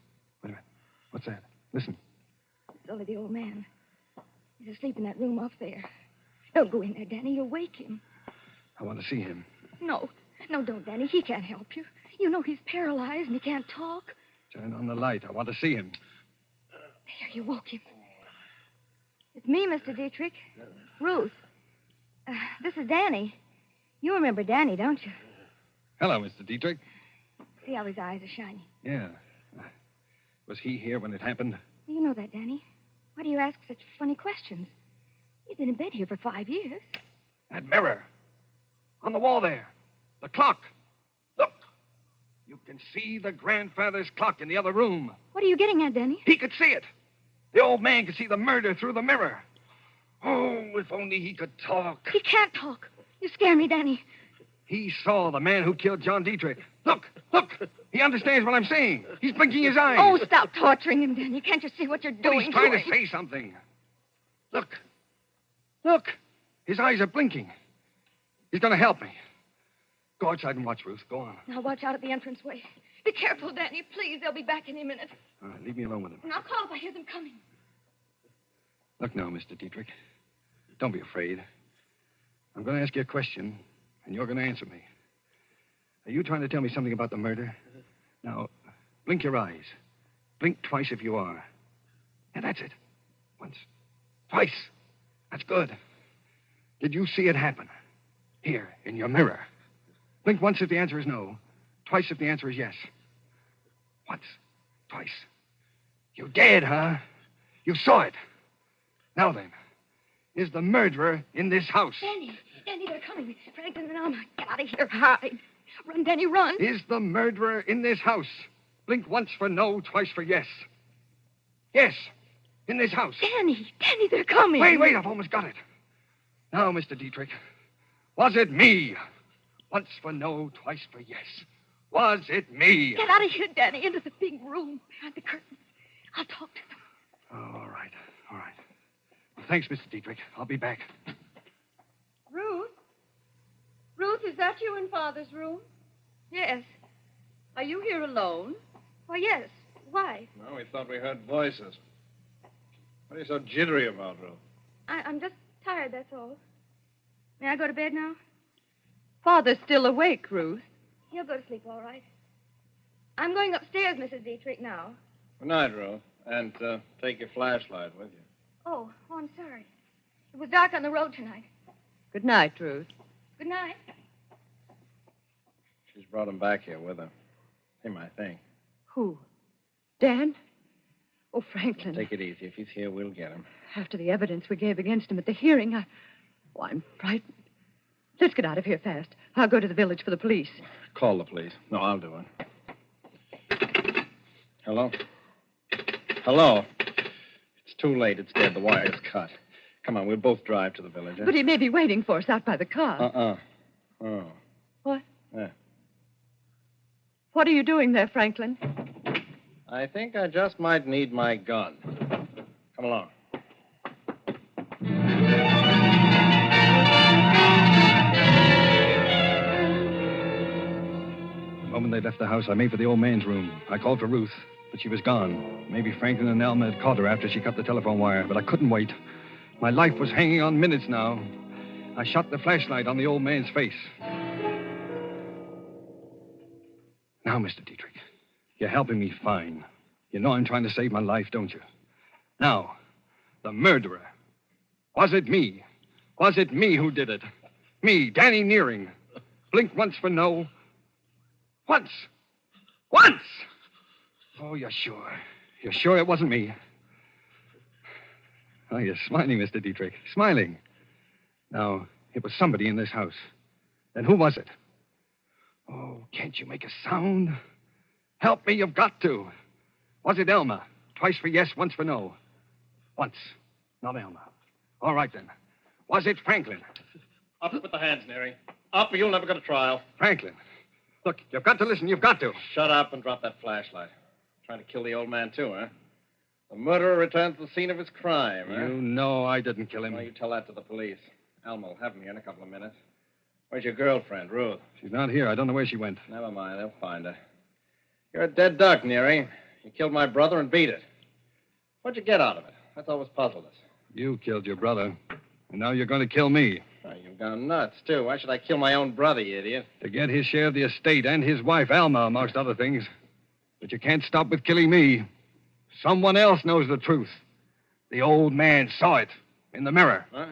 wait a minute. What's that? Listen. It's only the old man. He's asleep in that room off there. Don't go in there, Danny. You'll wake him. I want to see him. No. No, don't, Danny. He can't help you. You know he's paralyzed and he can't talk. Turn on the light. I want to see him. There, you woke him. It's me, Mr. Dietrich. Ruth. This is Danny. You remember Danny, don't you? Hello, Mr. Dietrich. See how his eyes are shining. Yeah. Was he here when it happened? You know that, Danny. Why do you ask such funny questions? He's been in bed here for 5 years. That mirror. On the wall there. The clock. Look. You can see the grandfather's clock in the other room. What are you getting at, Danny? He could see it. The old man could see the murder through the mirror. Oh, if only he could talk. He can't talk. You scare me, Danny. He saw the man who killed John Dietrich. Look, look. He understands what I'm saying. He's blinking his eyes. Oh, stop torturing him, Danny. Can't you see what you're But doing? he's trying to to him? say something. Look. Look. His eyes are blinking. He's going to help me. Go outside and watch, Ruth. Go on. Now watch out at the entranceway. Be careful, Danny. Please, they'll be back any minute. All right, leave me alone with him. And I'll call if I hear them coming. Look now, Mr. Dietrich. Don't be afraid. I'm going to ask you a question, and you're going to answer me. Are you trying to tell me something about the murder? Now, blink your eyes. Blink twice if you are. Yeah, that's it. Once. Twice. That's good. Did you see it happen? Here, in your mirror. Blink once if the answer is no. Twice if the answer is yes. Once. Twice. You did, huh? You saw it. Now then, is the murderer in this house? Danny, they're coming. Franklin and Alma, get out of here. Hide. Run, Danny, run. Is the murderer in this house? Blink once for no, twice for yes. Yes, in this house. Danny, they're coming. Wait, I've almost got it. Now, Mr. Dietrich, was it me? Once for no, twice for yes. Was it me? Get out of here, Danny, into the big room behind the curtains. I'll talk to them. Oh, all right. Well, thanks, Mr. Dietrich. I'll be back. Ruth? Ruth, is that you in Father's room? Yes. Are you here alone? Why, yes. Why? Well, we thought we heard voices. What are you so jittery about, Ruth? I'm just tired, that's all. May I go to bed now? Father's still awake, Ruth. He'll go to sleep, all right. I'm going upstairs, Mrs. Dietrich, now. Good night, Ruth. And take your flashlight with you. Oh, I'm sorry. It was dark on the road tonight. Good night, Ruth. Good night. She's brought him back here with her. Him, I think. Who? Dan? Oh, Franklin. Take it easy. If he's here, we'll get him. After the evidence we gave against him at the hearing, I'm frightened. Let's get out of here fast. I'll go to the village for the police. Call the police. No, I'll do it. Hello? Hello? It's too late. It's dead. The wire's cut. Come on, we'll both drive to the village. But he may be waiting for us out by the car. Oh. What? Yeah. What are you doing there, Franklin? I think I just might need my gun. Come along. The moment they left the house, I made for the old man's room. I called for Ruth, but she was gone. Maybe Franklin and Alma had caught her after she cut the telephone wire, but I couldn't wait. My life was hanging on minutes now. I shot the flashlight on the old man's face. Now, Mr. Dietrich, you're helping me fine. You know I'm trying to save my life, don't you? Now, the murderer. Was it me? Was it me who did it? Me, Danny Nearing. Blink once for no. Once. Once! Oh, you're sure? You're sure it wasn't me? Oh, you're smiling, Mr. Dietrich. Smiling. Now, it was somebody in this house. Then who was it? Oh, can't you make a sound? Help me, you've got to. Was it Elma? Twice for yes, once for no. Once. Not Elma. All right, then. Was it Franklin? Up with the hands, Neary. Up or you'll never go to trial. Franklin. Look, you've got to listen. You've got to. Shut up and drop that flashlight. Trying to kill the old man, too, huh? The murderer returns to the scene of his crime, huh? You know I didn't kill him. Well, you tell that to the police. Alma will have him here in a couple of minutes. Where's your girlfriend, Ruth? She's not here. I don't know where she went. Never mind. They'll find her. You're a dead duck, Neary. You killed my brother and beat it. What'd you get out of it? That's always puzzled us. You killed your brother, and now you're going to kill me. Oh, you've gone nuts, too. Why should I kill my own brother, you idiot? To get his share of the estate and his wife, Alma, amongst other things. But you can't stop with killing me. Someone else knows the truth. The old man saw it in the mirror. Huh?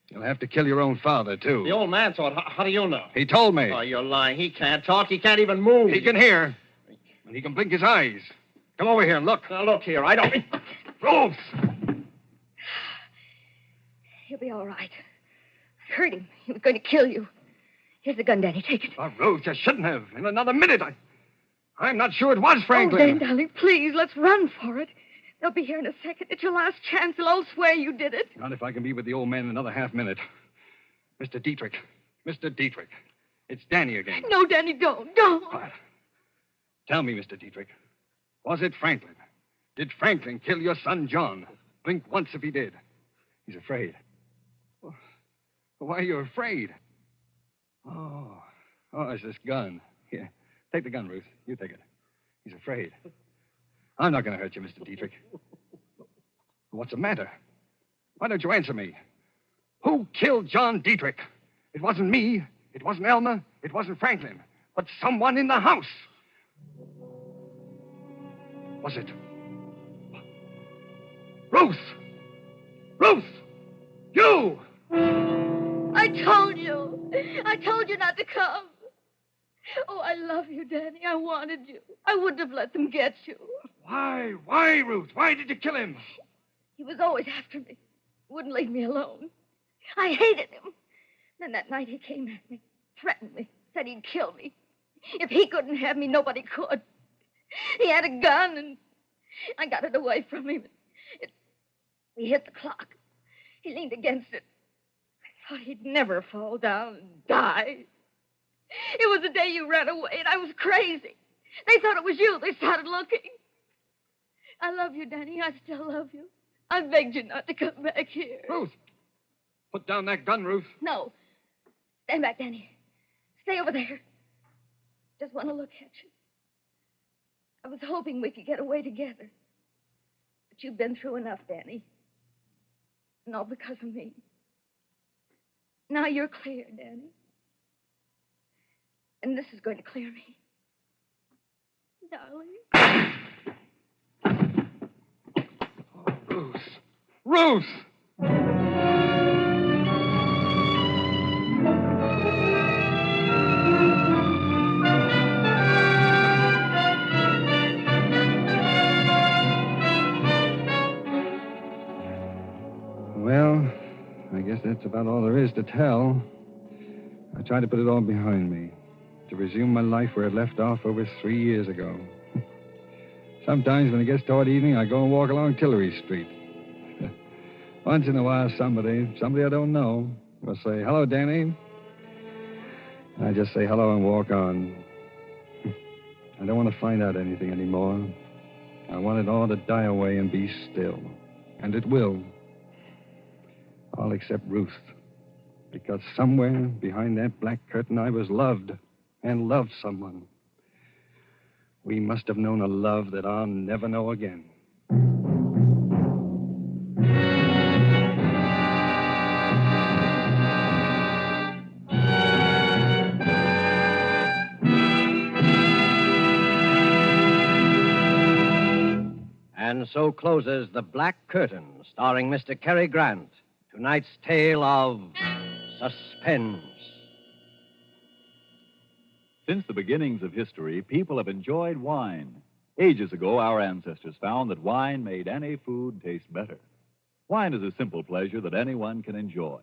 You'll have to kill your own father, too. The old man saw it. How do you know? He told me. Oh, you're lying. He can't talk. He can't even move. He can hear. And he can blink his eyes. Come over here and look. Now, look here. I don't... Ruth! He'll be all right. I heard him. He was going to kill you. Here's the gun, Danny. Take it. Oh, Ruth, you shouldn't have. In another minute, I'm not sure it was Oh, Franklin. Dan, darling, please, let's run for it. They'll be here in a second. It's your last chance. They'll all swear you did it. Not if I can be with the old man in another half minute. Mr. Dietrich. Mr. Dietrich. It's Danny again. No, Danny, don't. Don't. Tell me, Mr. Dietrich. Was it Franklin? Did Franklin kill your son, John? Blink once if he did. He's afraid. Why are you afraid? Oh, it's this gun. Here, take the gun, Ruth. You take it. He's afraid. I'm not going to hurt you, Mr. Dietrich. What's the matter? Why don't you answer me? Who killed John Dietrich? It wasn't me. It wasn't Elmer. It wasn't Franklin. But someone in the house. Was it? Ruth! Ruth! You! I told you. I told you not to come. Oh, I love you, Danny. I wanted you. I wouldn't have let them get you. Why? Why, Ruth? Why did you kill him? He was always after me. Wouldn't leave me alone. I hated him. Then that night he came at me, threatened me, said he'd kill me. If he couldn't have me, nobody could. He had a gun, and I got it away from him. We hit the clock. He leaned against it. I thought he'd never fall down and die. It was the day you ran away, and I was crazy. They thought it was you. They started looking. I love you, Danny. I still love you. I begged you not to come back here. Ruth! Put down that gun, Ruth. No. Stand back, Danny. Stay over there. Just want to look at you. I was hoping we could get away together. But you've been through enough, Danny. And all because of me. Now you're clear, Danny. And this is going to clear me. Darling. Ruth! Ruth! Well, I guess that's about all there is to tell. I tried to put it all behind me, to resume my life where it left off over 3 years ago. Sometimes when it gets toward evening, I go and walk along Tillery Street. Once in a while, somebody I don't know, will say, "Hello, Danny." I just say hello and walk on. I don't want to find out anything anymore. I want it all to die away and be still. And it will. All except Ruth. Because somewhere behind that black curtain I was loved and loved someone. We must have known a love that I'll never know again. And so closes The Black Curtain, starring Mr. Cary Grant. Tonight's tale of Suspense. Since the beginnings of history, people have enjoyed wine. Ages ago, our ancestors found that wine made any food taste better. Wine is a simple pleasure that anyone can enjoy.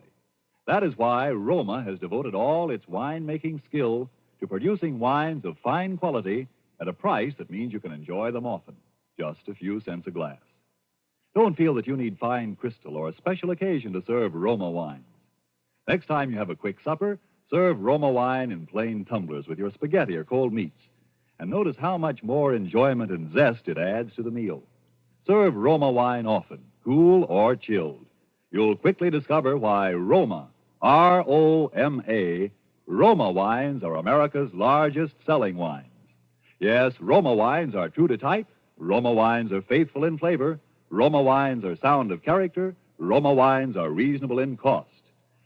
That is why Roma has devoted all its wine-making skill to producing wines of fine quality at a price that means you can enjoy them often, just a few cents a glass. Don't feel that you need fine crystal or a special occasion to serve Roma wines. Next time you have a quick supper, serve Roma wine in plain tumblers with your spaghetti or cold meats. And notice how much more enjoyment and zest it adds to the meal. Serve Roma wine often, cool or chilled. You'll quickly discover why Roma, R-O-M-A, Roma wines are America's largest selling wines. Yes, Roma wines are true to type. Roma wines are faithful in flavor. Roma wines are sound of character. Roma wines are reasonable in cost.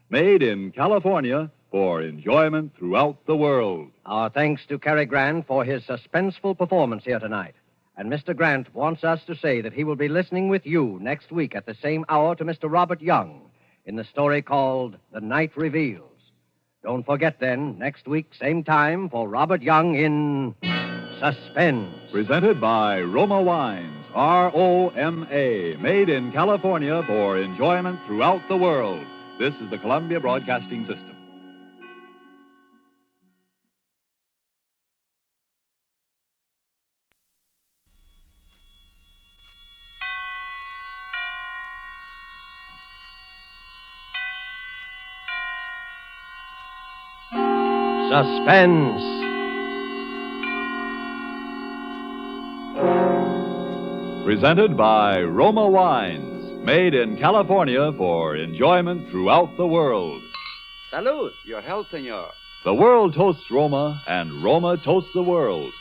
Made in California for enjoyment throughout the world. Our thanks to Cary Grant for his suspenseful performance here tonight. And Mr. Grant wants us to say that he will be listening with you next week at the same hour to Mr. Robert Young in the story called The Night Reveals. Don't forget then, next week, same time, for Robert Young in Suspense. Presented by Roma Wines, R-O-M-A, made in California for enjoyment throughout the world. This is the Columbia Broadcasting System. Suspense. Presented by Roma Wines, made in California for enjoyment throughout the world. Salud. Your health, senor. The world toasts Roma, and Roma toasts the world.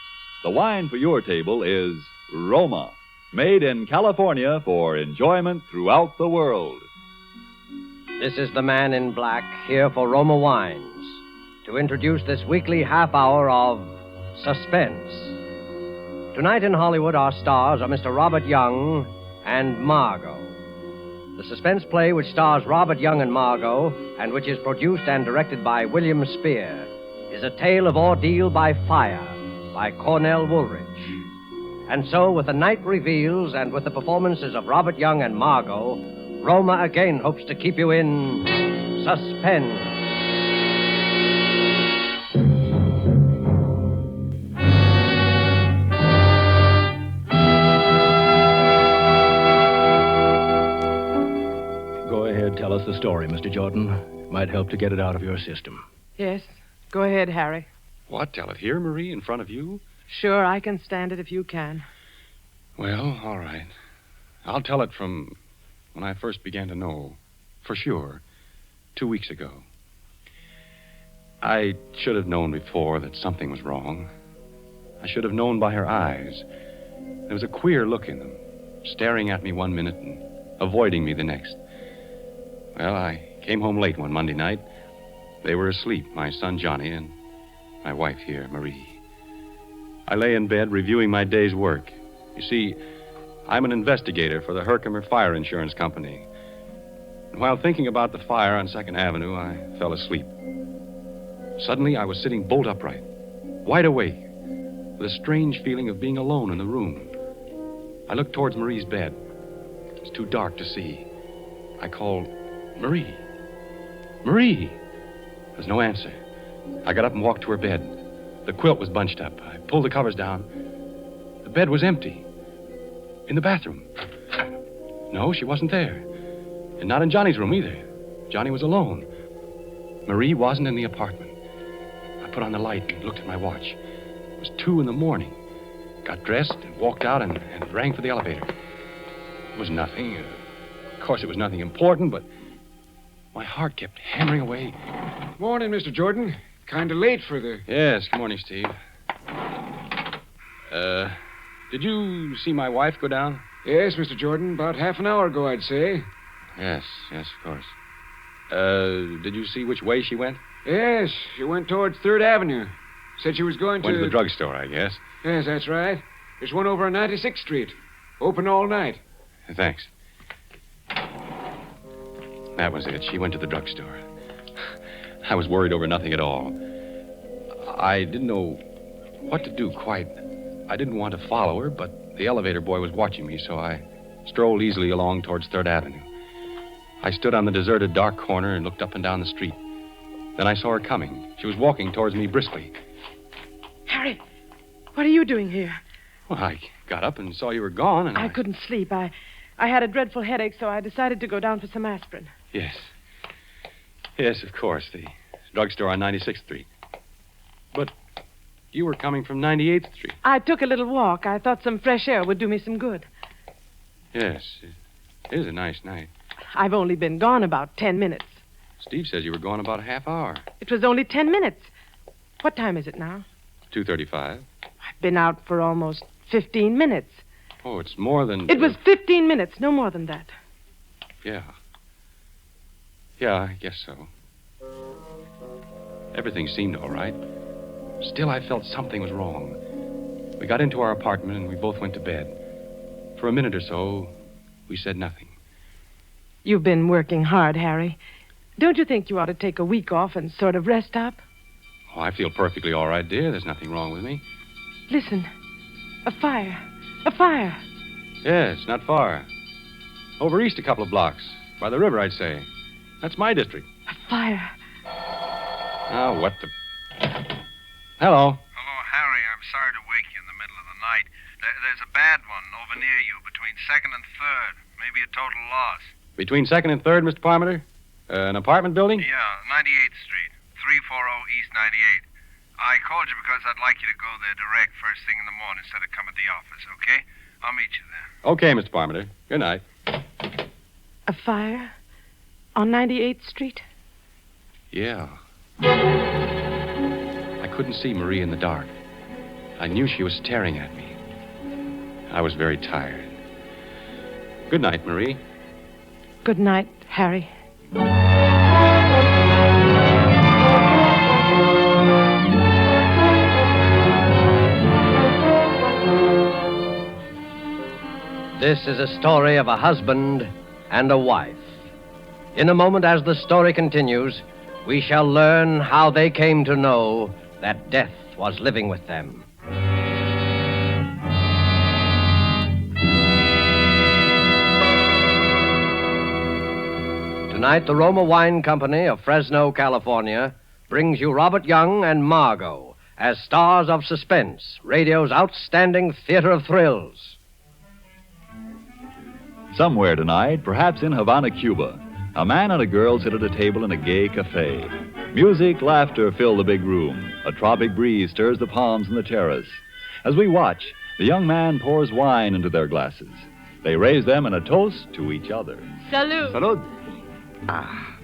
The wine for your table is Roma, made in California for enjoyment throughout the world. This is the man in black here for Roma Wines to introduce this weekly half hour of Suspense. Tonight in Hollywood, our stars are Mr. Robert Young and Margot. The suspense play which stars Robert Young and Margot, and which is produced and directed by William Spear, is A Tale of Ordeal by Fire by Cornell Woolrich. And so, with The Night Reveals and with the performances of Robert Young and Margot, Roma again hopes to keep you in suspense. Tell us the story, Mr. Jordan. Might help to get it out of your system. Yes. Go ahead, Harry. What? Tell it here, Marie, in front of you? Sure, I can stand it if you can. Well, all right. I'll tell it from when I first began to know, for sure, 2 weeks ago. I should have known before that something was wrong. I should have known by her eyes. There was a queer look in them, staring at me one minute and avoiding me the next. Well, I came home late one Monday night. They were asleep, my son Johnny and my wife here, Marie. I lay in bed reviewing my day's work. You see, I'm an investigator for the Herkimer Fire Insurance Company. And while thinking about the fire on 2nd Avenue, I fell asleep. Suddenly, I was sitting bolt upright, wide awake, with a strange feeling of being alone in the room. I looked towards Marie's bed. It was too dark to see. I called, Marie. Marie! There was no answer. I got up and walked to her bed. The quilt was bunched up. I pulled the covers down. The bed was empty. In the bathroom. No, she wasn't there. And not in Johnny's room either. Johnny was alone. Marie wasn't in the apartment. I put on the light and looked at my watch. It was 2 a.m. Got dressed and walked out and rang for the elevator. It was nothing. Of course, it was nothing important, but my heart kept hammering away. Morning, Mr. Jordan. Kind of late for the... Yes, good morning, Steve. Did you see my wife go down? Yes, Mr. Jordan. About half an hour ago, I'd say. Yes, of course. Did you see which way she went? Yes, she went towards 3rd Avenue. Said she was going Went to the drugstore, I guess. Yes, that's right. There's one over on 96th Street. Open all night. Thanks. That was it. She went to the drugstore. I was worried over nothing at all. I didn't know what to do quite. I didn't want to follow her, but the elevator boy was watching me, so I strolled easily along towards 3rd Avenue. I stood on the deserted dark corner and looked up and down the street. Then I saw her coming. She was walking towards me briskly. Harry, what are you doing here? Well, I got up and saw you were gone, and I couldn't sleep. I had a dreadful headache, so I decided to go down for some aspirin. Yes. Yes, of course. The drugstore on 96th Street. But you were coming from 98th Street. I took a little walk. I thought some fresh air would do me some good. Yes. It is a nice night. I've only been gone about 10 minutes. Steve says you were gone about a half hour. It was only 10 minutes. What time is it now? 2:35. I've been out for almost 15 minutes. Oh, it's more than... It was 15 minutes, no more than that. Yeah. Yeah, I guess so. Everything seemed all right. Still, I felt something was wrong. We got into our apartment and we both went to bed. For a minute or so, we said nothing. You've been working hard, Harry. Don't you think you ought to take a week off and sort of rest up? Oh, I feel perfectly all right, dear. There's nothing wrong with me. Listen. A fire. A fire. Yes, not far. Over east a couple of blocks. By the river, I'd say. That's my district. A fire. Oh, what the... Hello. Hello, Harry. I'm sorry to wake you in the middle of the night. There's a bad one over near you between 2nd and 3rd. Maybe a total loss. Between 2nd and 3rd, Mr. Parmenter? An apartment building? Yeah, 98th Street, 340 East 98. I called you because I'd like you to go there direct first thing in the morning instead of come at the office, okay? I'll meet you there. Okay, Mr. Parmenter. Good night. A fire? On 98th Street? Yeah. I couldn't see Marie in the dark. I knew she was staring at me. I was very tired. Good night, Marie. Good night, Harry. This is a story of a husband and a wife. In a moment, as the story continues, we shall learn how they came to know that death was living with them. Tonight, the Roma Wine Company of Fresno, California, brings you Robert Young and Margot as stars of Suspense, radio's outstanding theater of thrills. Somewhere tonight, perhaps in Havana, Cuba, a man and a girl sit at a table in a gay cafe. Music, laughter fill the big room. A tropic breeze stirs the palms in the terrace. As we watch, the young man pours wine into their glasses. They raise them in a toast to each other. Salud. Salud. Ah,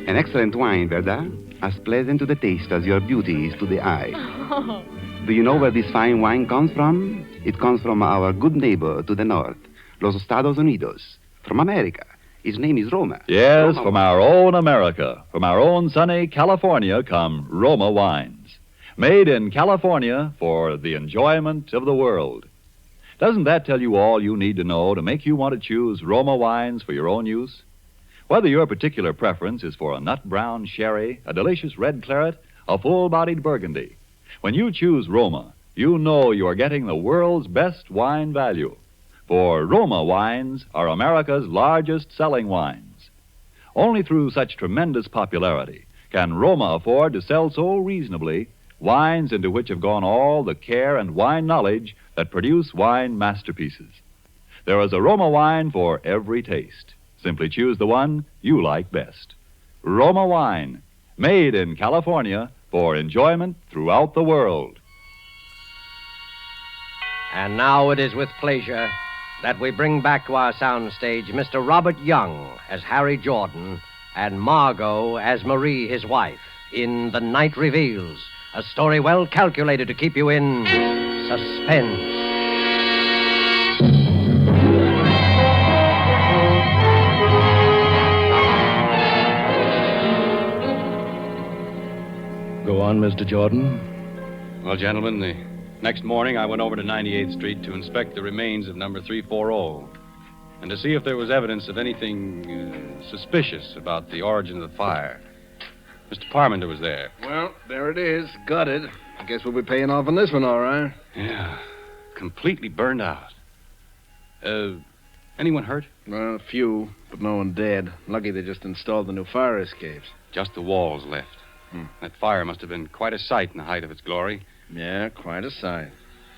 an excellent wine, Verda. As pleasant to the taste as your beauty is to the eye. Oh. Do you know where this fine wine comes from? It comes from our good neighbor to the north, Los Estados Unidos, from America. His name is Roma. Yes, Roma from our own America, from our own sunny California come Roma wines. Made in California for the enjoyment of the world. Doesn't that tell you all you need to know to make you want to choose Roma wines for your own use? Whether your particular preference is for a nut brown sherry, a delicious red claret, a full-bodied burgundy, when you choose Roma, you know you are getting the world's best wine value. For Roma wines are America's largest selling wines. Only through such tremendous popularity can Roma afford to sell so reasonably wines into which have gone all the care and wine knowledge that produce wine masterpieces. There is a Roma wine for every taste. Simply choose the one you like best. Roma wine, made in California for enjoyment throughout the world. And now it is with pleasure that we bring back to our soundstage Mr. Robert Young as Harry Jordan and Margot as Marie, his wife, in The Night Reveals, a story well calculated to keep you in suspense. Go on, Mr. Jordan. Well, gentlemen, the next morning I went over to 98th Street to inspect the remains of number 340 and to see if there was evidence of anything suspicious about the origin of the fire. Mr. Parmenter was there. Well, there it is. Gutted. I guess we'll be paying off on this one, all right. Yeah, completely burned out. Anyone hurt? Well, a few, but no one dead. Lucky they just installed the new fire escapes. Just the walls left. That fire must have been quite a sight in the height of its glory. Yeah, quite a sight.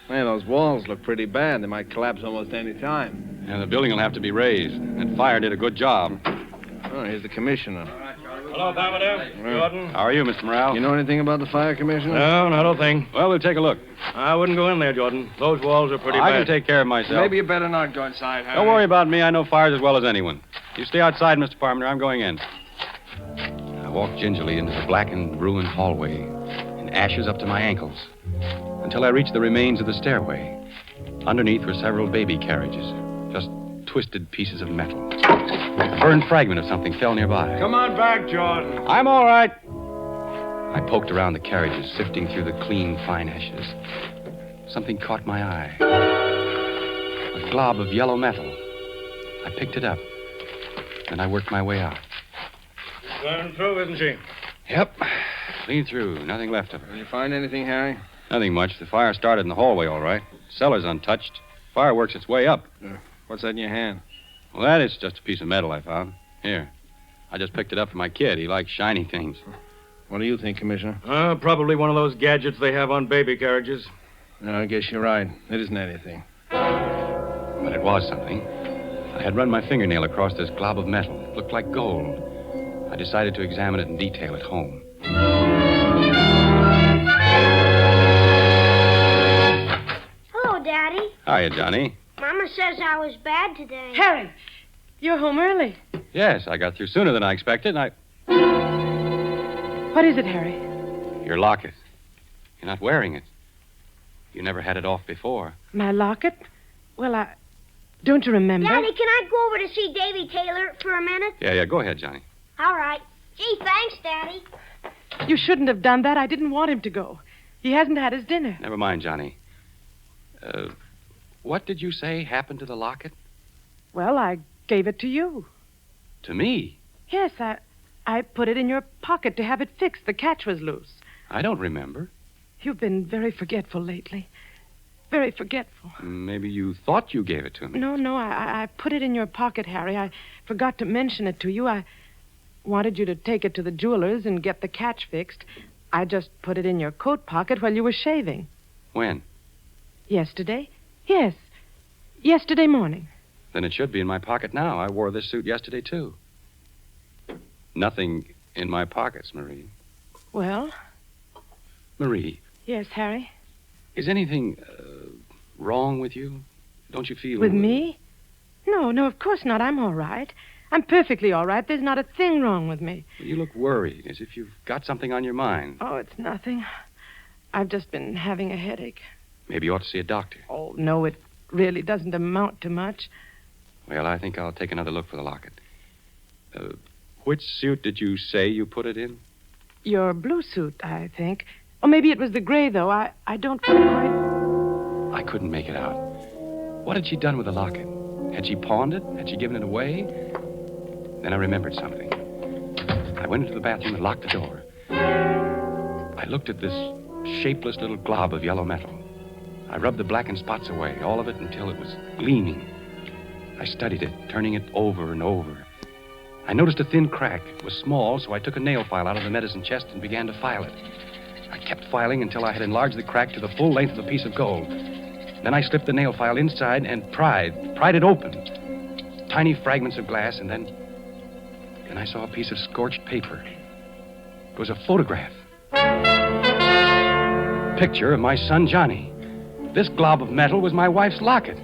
Hey, those walls look pretty bad. They might collapse almost any time. Yeah, the building will have to be raised. That fire did a good job. Oh, here's the commissioner. Hello, Parmenter. Jordan. How are you, Mr. Morale? You know anything about the fire, Commissioner? No, not a thing. Well, we'll take a look. I wouldn't go in there, Jordan. Those walls are pretty bad. I can take care of myself. Maybe you better not go inside, Harry. Don't worry about me. I know fires as well as anyone. You stay outside, Mr. Parmenter. I'm going in. walked gingerly into the blackened, ruined hallway, in ashes up to my ankles, until I reached the remains of the stairway. Underneath were several baby carriages, just twisted pieces of metal. A burned fragment of something fell nearby. Come on back, Jordan. I'm all right. I poked around the carriages, sifting through the clean, fine ashes. Something caught my eye. A glob of yellow metal. I picked it up. Then I worked my way out. Going through, isn't she? Yep. Clean through. Nothing left of her. Did you find anything, Harry? Nothing much. The fire started in the hallway, all right. Cellar's untouched. Fire works its way up. What's that in your hand? Well, that is just a piece of metal I found. Here. I just picked it up for my kid. He likes shiny things. What do you think, Commissioner? Probably one of those gadgets they have on baby carriages. No, I guess you're right. It isn't anything. But it was something. I had run my fingernail across this glob of metal. It looked like gold. I decided to examine it in detail at home. Hello, Daddy. Hiya, Johnny. Mama says I was bad today. Harry, you're home early. Yes, I got through sooner than I expected, and What is it, Harry? Your locket. You're not wearing it. You never had it off before. My locket? Well, don't you remember? Daddy, can I go over to see Davy Taylor for a minute? Yeah, go ahead, Johnny. All right. Gee, thanks, Daddy. You shouldn't have done that. I didn't want him to go. He hasn't had his dinner. Never mind, Johnny. What did you say happened to the locket? Well, I gave it to you. To me? Yes, I put it in your pocket to have it fixed. The catch was loose. I don't remember. You've been very forgetful lately. Very forgetful. Maybe you thought you gave it to me. No, I put it in your pocket, Harry. I forgot to mention it to you. I wanted you to take it to the jeweler's and get the catch fixed. I just put it in your coat pocket while you were shaving. When? Yesterday? Yes. Yesterday morning. Then it should be in my pocket now. I wore this suit yesterday, too. Nothing in my pockets, Marie. Well? Marie. Yes, Harry? Is anything wrong with you? Don't you feel... With me? No, of course not. I'm all right. I'm perfectly all right. There's not a thing wrong with me. You look worried, as if you've got something on your mind. Oh, it's nothing. I've just been having a headache. Maybe you ought to see a doctor. Oh, no, it really doesn't amount to much. Well, I think I'll take another look for the locket. Which suit did you say you put it in? Your blue suit, I think. Or maybe it was the gray, though. I don't quite... I couldn't make it out. What had she done with the locket? Had she pawned it? Had she given it away? Then I remembered something. I went into the bathroom and locked the door. I looked at this shapeless little glob of yellow metal. I rubbed the blackened spots away, all of it, until it was gleaming. I studied it, turning it over and over. I noticed a thin crack. It was small, so I took a nail file out of the medicine chest and began to file it. I kept filing until I had enlarged the crack to the full length of a piece of gold. Then I slipped the nail file inside and pried it open. Tiny fragments of glass, and then I saw a piece of scorched paper. It was a photograph. Picture of my son, Johnny. This glob of metal was my wife's locket.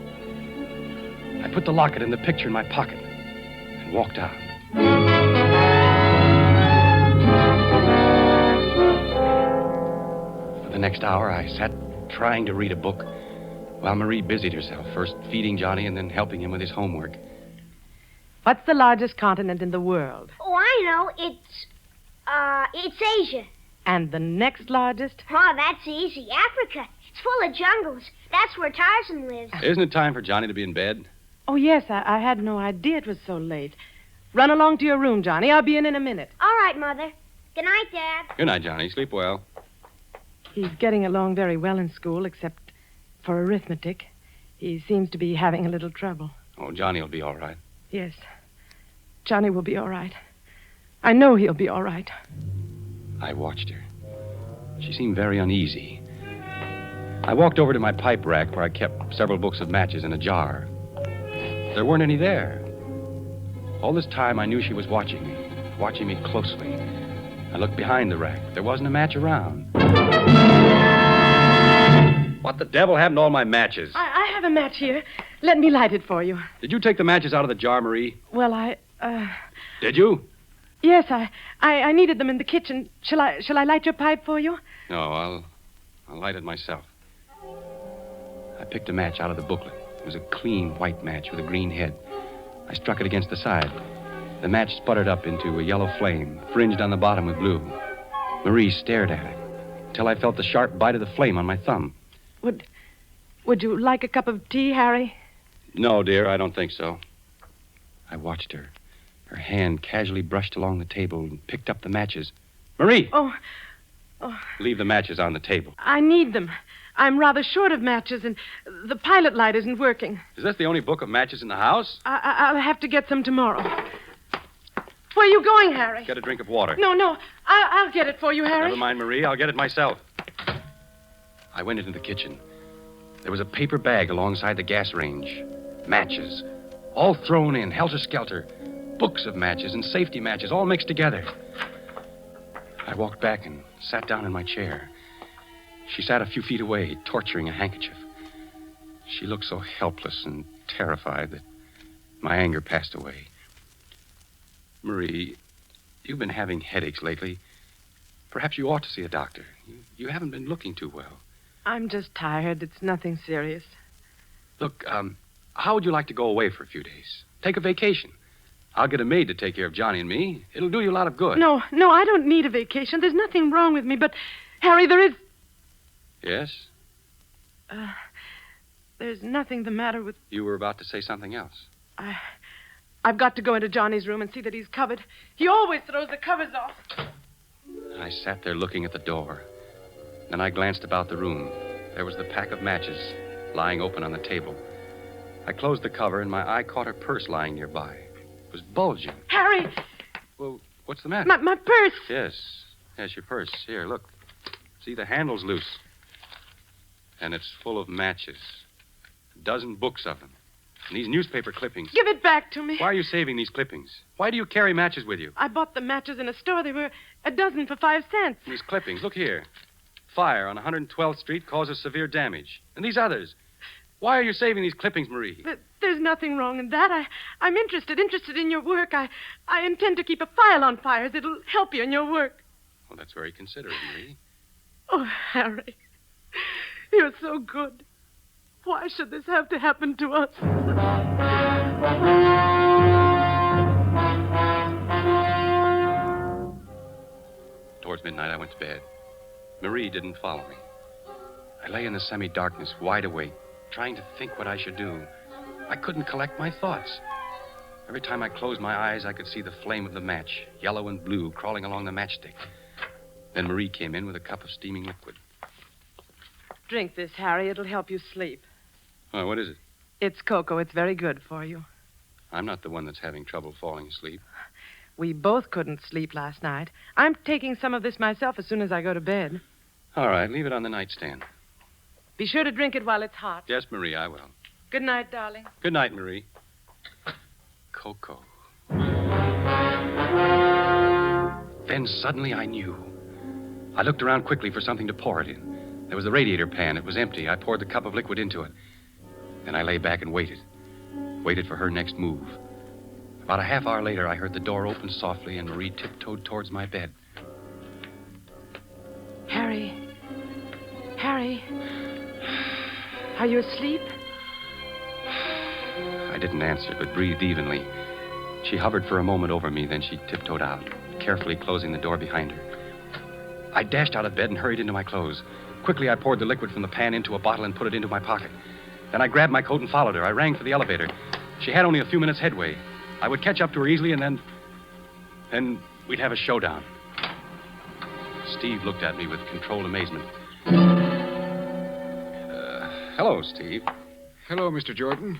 I put the locket and the picture in my pocket and walked out. For the next hour, I sat trying to read a book while Marie busied herself, first feeding Johnny and then helping him with his homework. What's the largest continent in the world? Oh, I know. It's Asia. And the next largest? Oh, that's easy. Africa. It's full of jungles. That's where Tarzan lives. Isn't it time for Johnny to be in bed? Oh, yes, I had no idea it was so late. Run along to your room, Johnny. I'll be in a minute. All right, Mother. Good night, Dad. Good night, Johnny. Sleep well. He's getting along very well in school, except for arithmetic. He seems to be having a little trouble. Oh, Johnny will be all right. Yes. Johnny will be all right. I know he'll be all right. I watched her. She seemed very uneasy. I walked over to my pipe rack where I kept several books of matches in a jar. There weren't any there. All this time, I knew she was watching me closely. I looked behind the rack. There wasn't a match around. What the devil happened to all my matches? I have a match here. Let me light it for you. Did you take the matches out of the jar, Marie? Well, Did you? Yes, I needed them in the kitchen. Shall I light your pipe for you? No, I'll light it myself. I picked a match out of the booklet. It was a clean white match with a green head. I struck it against the side. The match sputtered up into a yellow flame, fringed on the bottom with blue. Marie stared at it until I felt the sharp bite of the flame on my thumb. Would you like a cup of tea, Harry? No, dear, I don't think so. I watched her. Her hand casually brushed along the table and picked up the matches. Marie! Oh. Leave the matches on the table. I need them. I'm rather short of matches, and the pilot light isn't working. Is this the only book of matches in the house? I'll have to get some tomorrow. Where are you going, Harry? Get a drink of water. No. I'll get it for you, Harry. Never mind, Marie. I'll get it myself. I went into the kitchen. There was a paper bag alongside the gas range. Matches. All thrown in, helter-skelter. Books of matches and safety matches, all mixed together. I walked back and sat down in my chair. She sat a few feet away, torturing a handkerchief. She looked so helpless and terrified that my anger passed away. Marie, you've been having headaches lately. Perhaps you ought to see a doctor. You haven't been looking too well. I'm just tired. It's nothing serious. Look, how would you like to go away for a few days? Take a vacation. I'll get a maid to take care of Johnny and me. It'll do you a lot of good. No, I don't need a vacation. There's nothing wrong with me, but, Harry, there is... Yes? There's nothing the matter with... You were about to say something else. I've got to go into Johnny's room and see that he's covered. He always throws the covers off. I sat there looking at the door. Then I glanced about the room. There was the pack of matches lying open on the table. I closed the cover, and my eye caught her purse lying nearby. It was bulging. Harry! Well, what's the matter? My purse! Yes, your purse. Here, look. See, the handle's loose. And it's full of matches. A dozen books of them. And these newspaper clippings. Give it back to me. Why are you saving these clippings? Why do you carry matches with you? I bought the matches in a store. They were a dozen for 5 cents. And these clippings, look here. Fire on 112th Street causes severe damage. And these others. Why are you saving these clippings, Marie? There's nothing wrong in that. I'm interested in your work. I intend to keep a file on fires. It'll help you in your work. Well, that's very considerate, Marie. Oh, Harry, you're so good. Why should this have to happen to us? Towards midnight, I went to bed. Marie didn't follow me. I lay in the semi-darkness, wide awake, trying to think what I should do. I couldn't collect my thoughts. Every time I closed my eyes, I could see the flame of the match, yellow and blue, crawling along the matchstick. Then Marie came in with a cup of steaming liquid. Drink this, Harry. It'll help you sleep. Oh, what is it? It's cocoa. It's very good for you. I'm not the one that's having trouble falling asleep. We both couldn't sleep last night. I'm taking some of this myself as soon as I go to bed. All right, leave it on the nightstand. Be sure to drink it while it's hot. Yes, Marie, I will. Good night, darling. Good night, Marie. Cocoa. Then suddenly I knew. I looked around quickly for something to pour it in. There was the radiator pan. It was empty. I poured the cup of liquid into it. Then I lay back and waited. Waited for her next move. About a half hour later, I heard the door open softly and Marie tiptoed towards my bed. Harry. Harry. Are you asleep? I didn't answer, but breathed evenly. She hovered for a moment over me, then she tiptoed out, carefully closing the door behind her. I dashed out of bed and hurried into my clothes. Quickly, I poured the liquid from the pan into a bottle and put it into my pocket. Then I grabbed my coat and followed her. I rang for the elevator. She had only a few minutes headway. I would catch up to her easily, and then we'd have a showdown. Steve looked at me with controlled amazement. Hello, Steve. Hello, Mr. Jordan.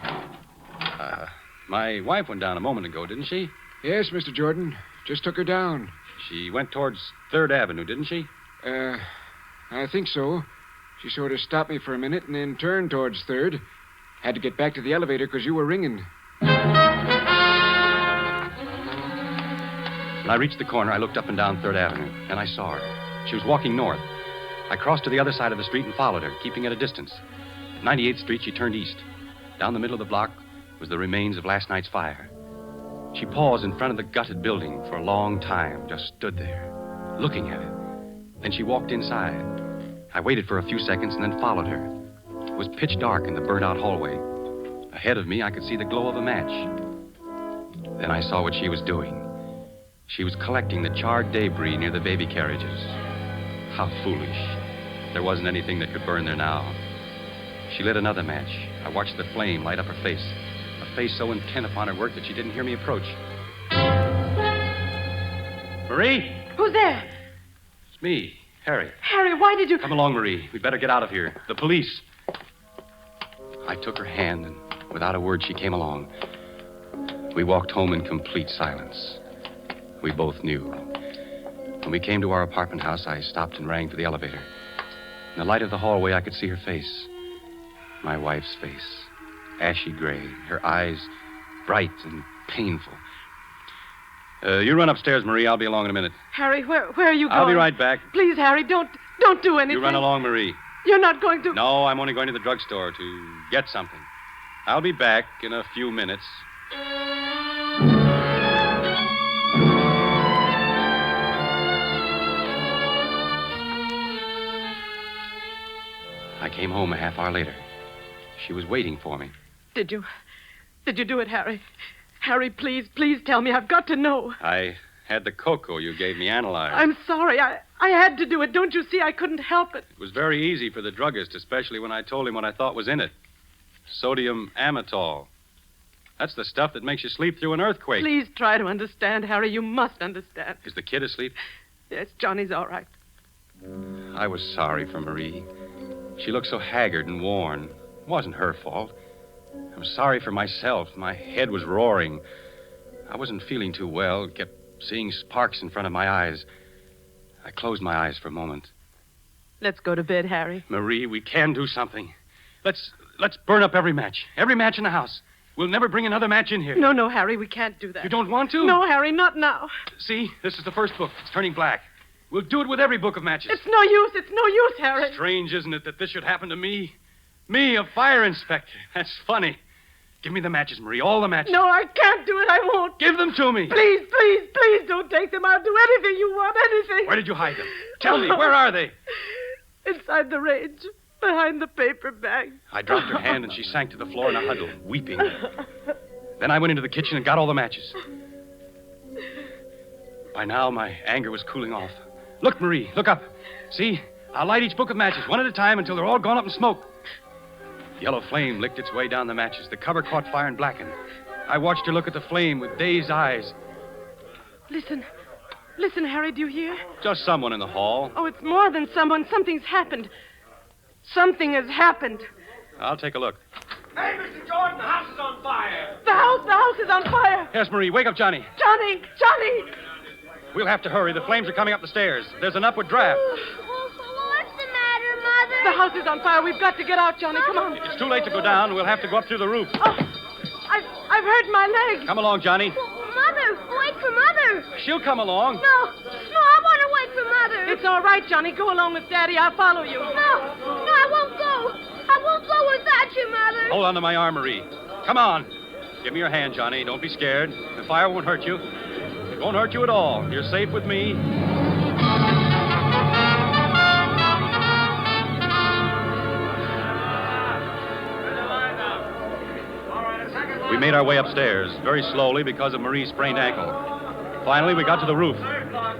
My wife went down a moment ago, didn't she? Yes, Mr. Jordan. Just took her down. She went towards 3rd Avenue, didn't she? I think so. She sort of stopped me for a minute and then turned towards 3rd. Had to get back to the elevator because you were ringing. When I reached the corner, I looked up and down 3rd Avenue, and I saw her. She was walking north. I crossed to the other side of the street and followed her, keeping at a distance. At 98th Street, she turned east. Down the middle of the block was the remains of last night's fire. She paused in front of the gutted building for a long time, just stood there, looking at it. Then she walked inside. I waited for a few seconds and then followed her. It was pitch dark in the burnt-out hallway. Ahead of me, I could see the glow of a match. Then I saw what she was doing. She was collecting the charred debris near the baby carriages. How foolish. There wasn't anything that could burn there now. She lit another match. I watched the flame light up her face, a face so intent upon her work that she didn't hear me approach. Marie? Who's there? It's me, Harry. Harry, why did you... Come along, Marie. We'd better get out of here. The police. I took her hand, and without a word, she came along. We walked home in complete silence. We both knew. When we came to our apartment house, I stopped and rang for the elevator. In the light of the hallway, I could see her face. My wife's face. Ashy gray. Her eyes bright and painful. You run upstairs, Marie. I'll be along in a minute. Harry, where are you going? I'll be right back. Please, Harry, don't do anything. You run along, Marie. You're not going to... No, I'm only going to the drugstore to get something. I'll be back in a few minutes. I came home a half hour later. She was waiting for me. Did you do it, Harry? Harry, please tell me. I've got to know. I had the cocoa you gave me analyzed. I'm sorry. I had to do it. Don't you see? I couldn't help it. It was very easy for the druggist, especially when I told him what I thought was in it. Sodium amytal. That's the stuff that makes you sleep through an earthquake. Please try to understand, Harry. You must understand. Is the kid asleep? Yes, Johnny's all right. I was sorry for Marie. She looked so haggard and worn. It wasn't her fault. I was sorry for myself. My head was roaring. I wasn't feeling too well. Kept seeing sparks in front of my eyes. I closed my eyes for a moment. Let's go to bed, Harry. Marie, we can do something. Let's burn up every match. Every match in the house. We'll never bring another match in here. No, Harry, we can't do that. You don't want to? No, Harry, not now. See, this is the first book. It's turning black. We'll do it with every book of matches. It's no use. It's no use, Harry. Strange, isn't it, that this should happen to me? Me, a fire inspector. That's funny. Give me the matches, Marie. All the matches. No, I can't do it. I won't. Give them to me. Please don't take them. I'll do anything you want, anything. Where did you hide them? Tell me, where are they? Inside the range, behind the paper bag. I dropped her hand and she sank to the floor in a huddle, weeping. Then I went into the kitchen and got all the matches. By now, my anger was cooling off. Look, Marie, look up. See? I'll light each book of matches, one at a time, until they're all gone up in smoke. Yellow flame licked its way down the matches. The cover caught fire and blackened. I watched her look at the flame with dazed eyes. Listen, Harry, do you hear? Just someone in the hall. Oh, it's more than someone. Something's happened. Something has happened. I'll take a look. Hey, Mr. Jordan, the house is on fire. The house is on fire. Yes, Marie, wake up Johnny. Johnny! We'll have to hurry. The flames are coming up the stairs. There's an upward draft. What's the matter, Mother? The house is on fire. We've got to get out, Johnny. Come on. It's too late to go down. We'll have to go up through the roof. Oh, I've hurt my leg. Come along, Johnny. Mother, wait for Mother. She'll come along. No, I want to wait for Mother. It's all right, Johnny. Go along with Daddy. I'll follow you. No, I won't go. I won't go without you, Mother. Hold on to my arm, Marie. Come on. Give me your hand, Johnny. Don't be scared. The fire won't hurt you. It won't hurt you at all. You're safe with me. We made our way upstairs, very slowly because of Marie's sprained ankle. Finally, we got to the roof.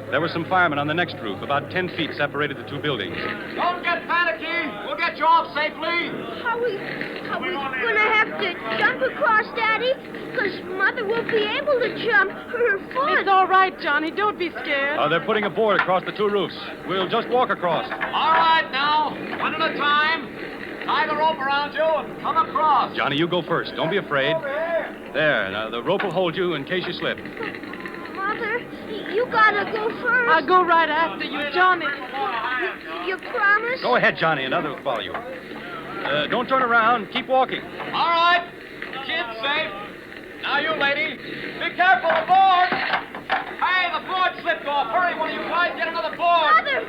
There were some firemen on the next roof. About 10 feet separated the two buildings. Don't get panicky. We'll get you off safely. Are we gonna have to jump across, Daddy? Because Mother won't be able to jump. Her foot. It's all right, Johnny. Don't be scared. They're putting a board across the two roofs. We'll just walk across. All right, now. One at a time. Tie the rope around you and come across. Johnny, you go first. Don't be afraid. There. Now, the rope will hold you in case you slip. Mother, you gotta go first. I'll go right after you, Johnny. You promise? Go ahead, Johnny, and others will follow you. Don't turn around. Keep walking. All right. The kid's safe. Now you, lady. Be careful, the board. Hey, the board slipped off. Hurry, one of you guys, get another board. Mother!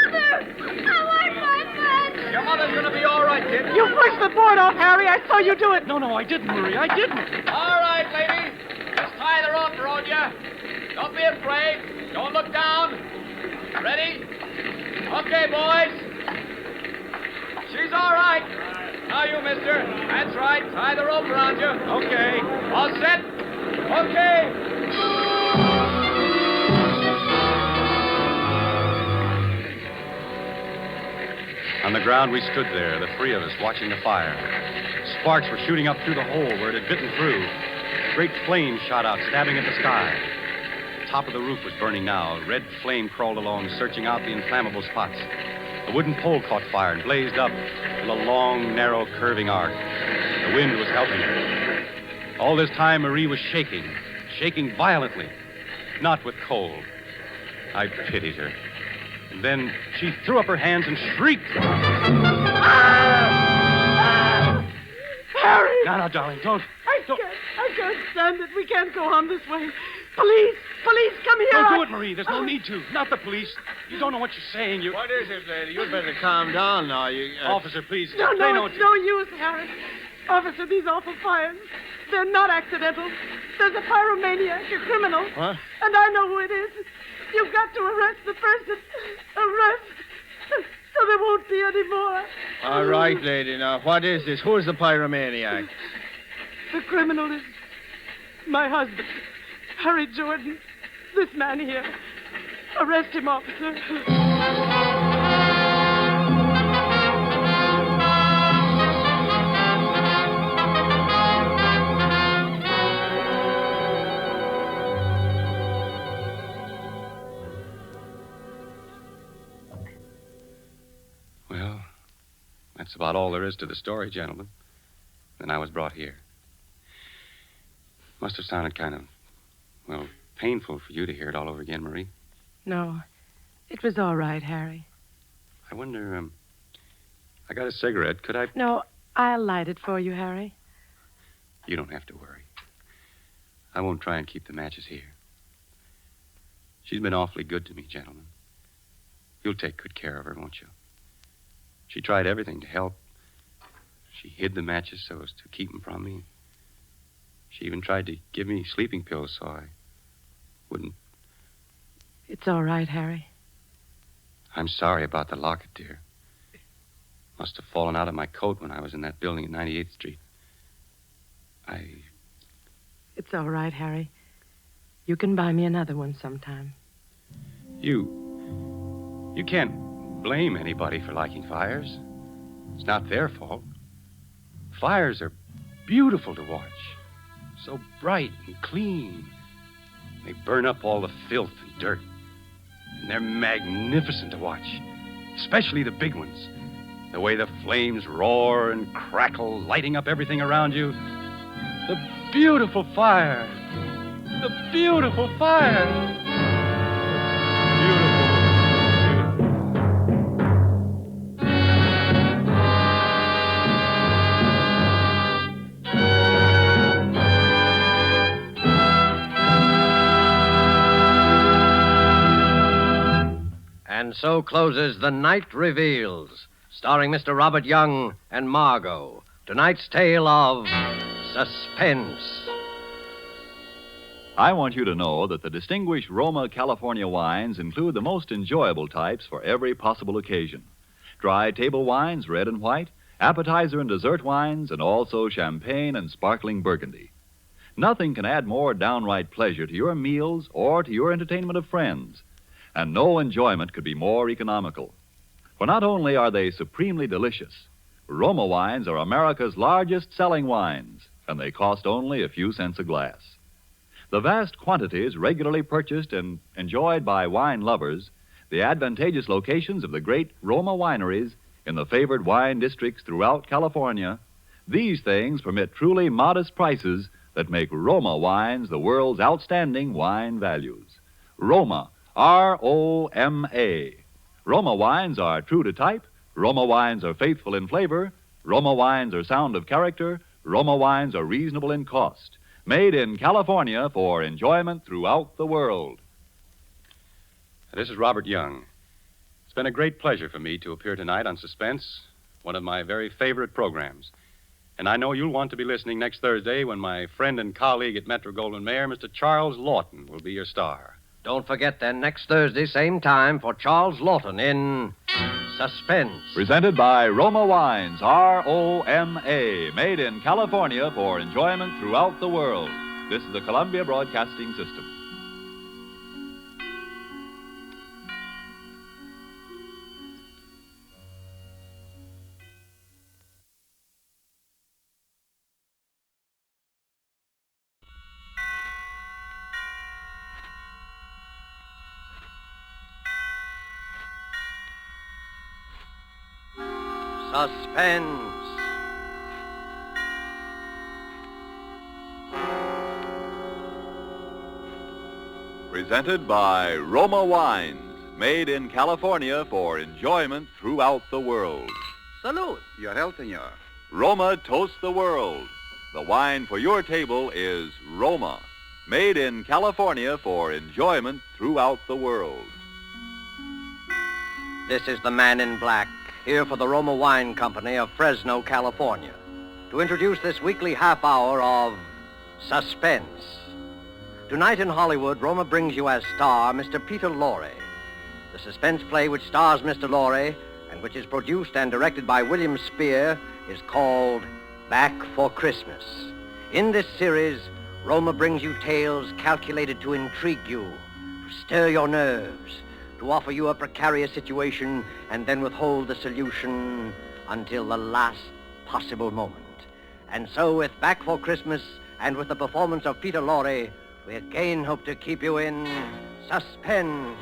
I want my friend. Your mother's going to be all right, kid. You pushed the board off, Harry. I saw you do it. No, I didn't, Marie. I didn't. All right, lady. Just tie tie the rope around you. Don't be afraid. Don't look down. Ready? Okay, boys. She's all right. Now you, mister. That's right. Tie the rope around you. Okay. All set? Okay. On the ground, we stood there, the three of us, watching the fire. Sparks were shooting up through the hole where it had bitten through. Great flames shot out, stabbing at the sky. The top of the roof was burning now. Red flame crawled along, searching out the inflammable spots. The wooden pole caught fire and blazed up in a long, narrow, curving arc. The wind was helping her. All this time, Marie was shaking violently, not with cold. I pitied her. And then she threw up her hands and shrieked. Harry! No, darling, don't. I can't stand it. We can't go on this way. Police, come here. Don't do it, Marie. There's no need to. Not the police. You don't know what you're saying. What is it, lady? You'd better calm down now. Officer, please. No, it's no use, Harry. Officer, these awful fires, they're not accidental. There's a pyromaniac, a criminal. What? And I know who it is. You've got to arrest the person. Arrest. So there won't be any more. All right, lady. Now, what is this? Who's the pyromaniac? The criminal is my husband, Harry Jordan. This man here. Arrest him, officer. Well, that's about all there is to the story, gentlemen. Then I was brought here. Must have sounded kind of, painful for you to hear it all over again, Marie. No, it was all right, Harry. I wonder, I got a cigarette. Could I... No, I'll light it for you, Harry. You don't have to worry. I won't try and keep the matches here. She's been awfully good to me, gentlemen. You'll take good care of her, won't you? She tried everything to help. She hid the matches so as to keep them from me. She even tried to give me sleeping pills so I wouldn't... It's all right, Harry. I'm sorry about the locket, dear. Must have fallen out of my coat when I was in that building at 98th Street. It's all right, Harry. You can buy me another one sometime. You can't blame anybody for liking fires. It's not their fault. Fires are beautiful to watch. So bright and clean. They burn up all the filth and dirt. And they're magnificent to watch. Especially the big ones. The way the flames roar and crackle, lighting up everything around you. The beautiful fire. The beautiful fire. And so closes The Night Reveals, starring Mr. Robert Young and Margot. Tonight's tale of Suspense. I want you to know that the distinguished Roma California wines include the most enjoyable types for every possible occasion. Dry table wines, red and white, appetizer and dessert wines, and also champagne and sparkling Burgundy. Nothing can add more downright pleasure to your meals or to your entertainment of friends. And no enjoyment could be more economical. For not only are they supremely delicious, Roma wines are America's largest selling wines, and they cost only a few cents a glass. The vast quantities regularly purchased and enjoyed by wine lovers, the advantageous locations of the great Roma wineries in the favored wine districts throughout California, these things permit truly modest prices that make Roma wines the world's outstanding wine values. Roma, R-O-M-A. Roma wines are true to type. Roma wines are faithful in flavor. Roma wines are sound of character. Roma wines are reasonable in cost. Made in California for enjoyment throughout the world. This is Robert Young. It's been a great pleasure for me to appear tonight on Suspense, one of my very favorite programs. And I know you'll want to be listening next Thursday when my friend and colleague at Metro-Goldwyn-Mayer, Mr. Charles Lawton, will be your star. Don't forget then, next Thursday, same time, for Charles Lawton in Suspense. Presented by Roma Wines, R-O-M-A, made in California for enjoyment throughout the world. This is the Columbia Broadcasting System. Suspense. Presented by Roma Wines, made in California for enjoyment throughout the world. Salute. Your health, senor. Roma toasts the world. The wine for your table is Roma, made in California for enjoyment throughout the world. This is the Man in Black, here for the Roma Wine Company of Fresno, California, to introduce this weekly half hour of Suspense. Tonight in Hollywood, Roma brings you as star Mr. Peter Lorre. The suspense play which stars Mr. Lorre and which is produced and directed by William Spear is called Back for Christmas. In this series, Roma brings you tales calculated to intrigue you, to stir your nerves, to offer you a precarious situation and then withhold the solution until the last possible moment. And so, with Back for Christmas and with the performance of Peter Lorre, we again hope to keep you in suspense.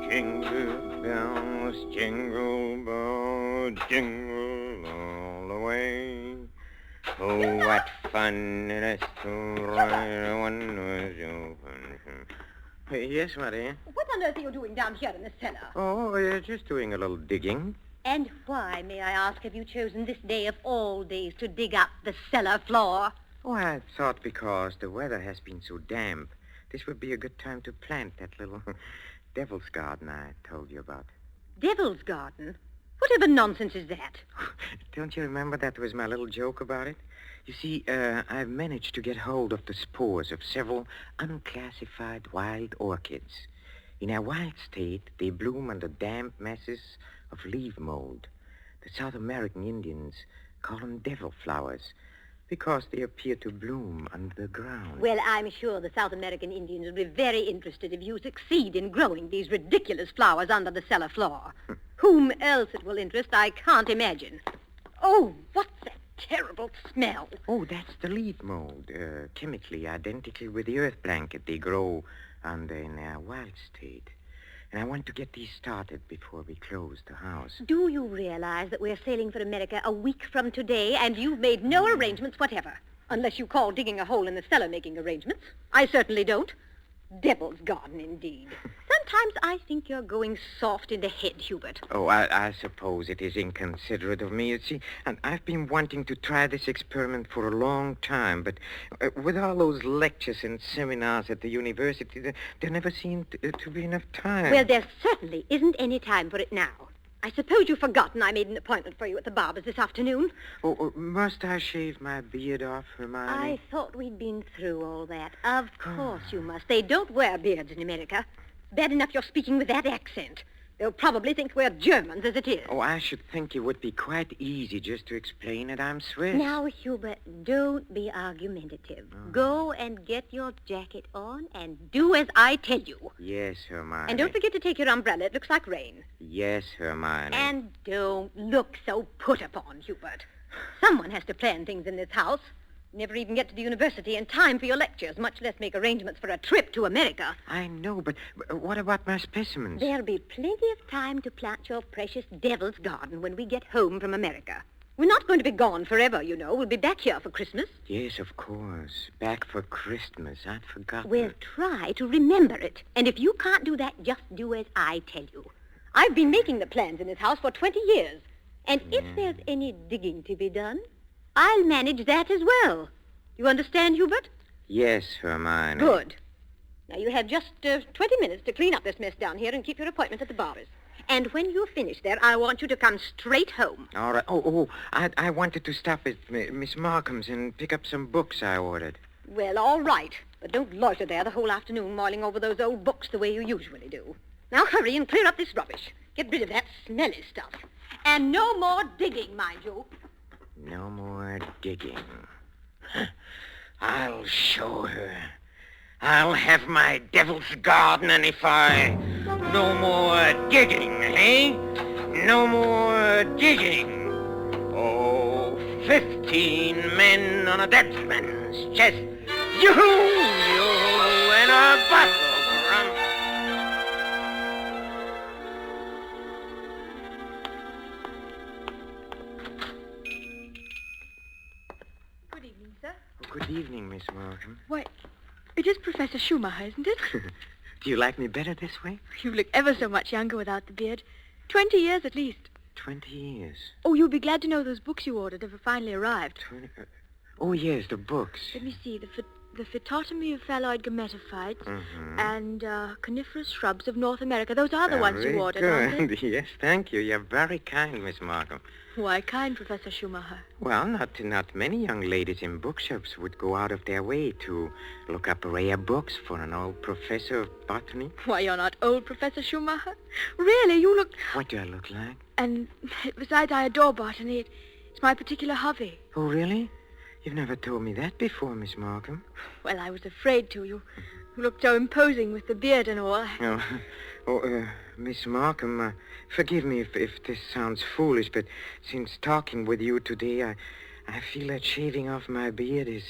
Jingle bells, jingle bells, jingle all the way. Oh, what fun it is to ride one was open. Yes, Marie? What on earth are you doing down here in the cellar? Oh, just doing a little digging. And why, may I ask, have you chosen this day of all days to dig up the cellar floor? Oh, I thought because the weather has been so damp, this would be a good time to plant that little devil's garden I told you about. Devil's garden? Whatever nonsense is that? Don't you remember that was my little joke about it? You see, I've managed to get hold of the spores of several unclassified wild orchids. In our wild state, they bloom under damp masses of leaf mold. The South American Indians call them devil flowers because they appear to bloom under the ground. Well, I'm sure the South American Indians will be very interested if you succeed in growing these ridiculous flowers under the cellar floor. Whom else it will interest, I can't imagine. Oh, what's that terrible smell? Oh, that's the leaf mold, chemically identical with the earth blanket they grow under in our wild state. And I want to get these started before we close the house. Do you realize that we're sailing for America a week from today, and you've made no arrangements whatever? Unless you call digging a hole in the cellar making arrangements. I certainly don't. Devil's garden, indeed. Sometimes I think you're going soft in the head, Hubert. Oh, I suppose it is inconsiderate of me. You see, and I've been wanting to try this experiment for a long time, but with all those lectures and seminars at the university, there never seemed to be enough time. Well, there certainly isn't any time for it now. I suppose you've forgotten I made an appointment for you at the barber's this afternoon. Oh, must I shave my beard off, Hermione? I thought we'd been through all that. Of course you must. They don't wear beards in America. Bad enough you're speaking with that accent. They'll probably think we're Germans as it is. Oh, I should think it would be quite easy just to explain that I'm Swiss. Now, Hubert, don't be argumentative. Go and get your jacket on and do as I tell you. Yes, Hermione. And don't forget to take your umbrella. It looks like rain. Yes, Hermione. And don't look so put upon, Hubert. Someone has to plan things in this house. Never even get to the university in time for your lectures, much less make arrangements for a trip to America. I know, but what about my specimens? There'll be plenty of time to plant your precious devil's garden when we get home from America. We're not going to be gone forever, you know. We'll be back here for Christmas. Yes, of course. Back for Christmas. I'd forgotten. Well, try to remember it. And if you can't do that, just do as I tell you. I've been making the plans in this house for 20 years. And if there's any digging to be done, I'll manage that as well. You understand, Hubert? Yes, Hermione. Good. Now, you have just 20 minutes to clean up this mess down here and keep your appointment at the barber's. And when you finish there, I want you to come straight home. All right. I wanted to stop at Miss Markham's and pick up some books I ordered. Well, all right. But don't loiter there the whole afternoon mulling over those old books the way you usually do. Now hurry and clear up this rubbish. Get rid of that smelly stuff. And no more digging, mind you. No more digging. I'll show her. I'll have my devil's garden, and if I... No more digging, eh? No more digging. Oh, 15 men on a dead man's chest. Yoo-hoo, and a bottle of rum. Good evening, sir. Good evening, Miss Markham. Why, it is Professor Schumacher, isn't it? Do you like me better this way? You look ever so much younger without the beard. 20 years at least. 20 years. Oh, you'll be glad to know those books you ordered have finally arrived. Oh, yes, the books. Let me see. The Phytotomy of Phalloid Gametophytes Mm-hmm. and Coniferous Shrubs of North America. Those are the ones you ordered, aren't they? Yes, thank you. You're very kind, Miss Markham. Why kind, Professor Schumacher? Well, not many young ladies in bookshops would go out of their way to look up rare books for an old professor of botany. Why, you're not old, Professor Schumacher. Really, you look... What do I look like? And besides, I adore botany. It's my particular hobby. Oh, really? You've never told me that before, Miss Markham. Well, I was afraid to. You looked so imposing with the beard and all. Miss Markham, forgive me if this sounds foolish, but since talking with you today, I feel that shaving off my beard is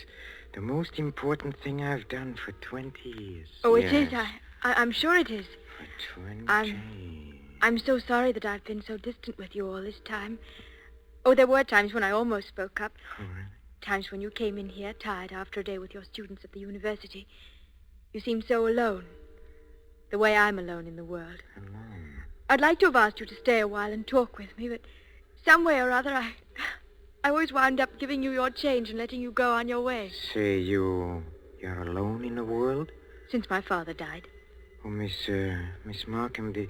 the most important thing I've done for 20 years. Oh, yes. It is? I'm sure it is. For 20. I'm so sorry that I've been so distant with you all this time. Oh, there were times when I almost spoke up. Oh, really? Times when you came in here tired after a day with your students at the university. You seemed so alone. The way I'm alone in the world. Alone? I'd like to have asked you to stay a while and talk with me, but some way or other I always wound up giving you your change and letting you go on your way. Say you're alone in the world? Since my father died. Oh, Miss Markham, did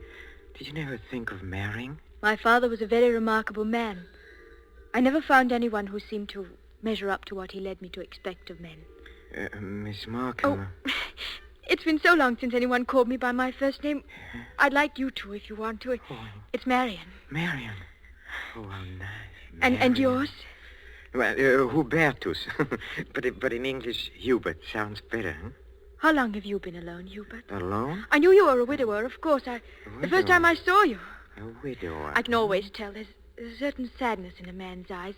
you never think of marrying? My father was a very remarkable man. I never found anyone who seemed to measure up to what he led me to expect of men. Miss Markham... Oh, it's been so long since anyone called me by my first name. I'd like you to, if you want to. It's Marion. Marion? Oh, how nice. And yours? Well, Hubertus. but in English, Hubert sounds better, huh? How long have you been alone, Hubert? Alone? I knew you were a widower, of course. The first time I saw you. A widower? I can always tell. There's a certain sadness in a man's eyes.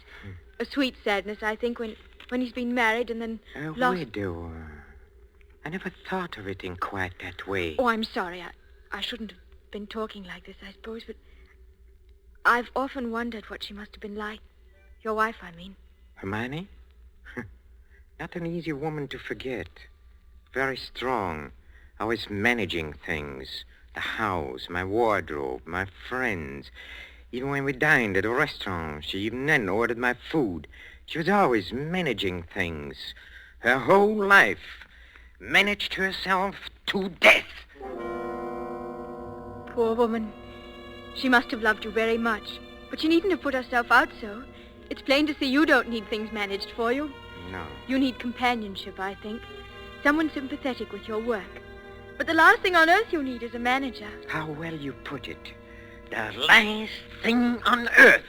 A sweet sadness, I think, when he's been married and then lost... A widower. I never thought of it in quite that way. Oh, I'm sorry. I shouldn't have been talking like this, I suppose, but I've often wondered what she must have been like. Your wife, I mean. Hermione? Not an easy woman to forget. Very strong. Always managing things. The house, my wardrobe, my friends. Even when we dined at a restaurant, she even then ordered my food. She was always managing things. Her whole life. Managed herself to death. Poor woman. She must have loved you very much. But she needn't have put herself out so. It's plain to see you don't need things managed for you. No. You need companionship, I think. Someone sympathetic with your work. But the last thing on earth you need is a manager. How well you put it. The last thing on earth.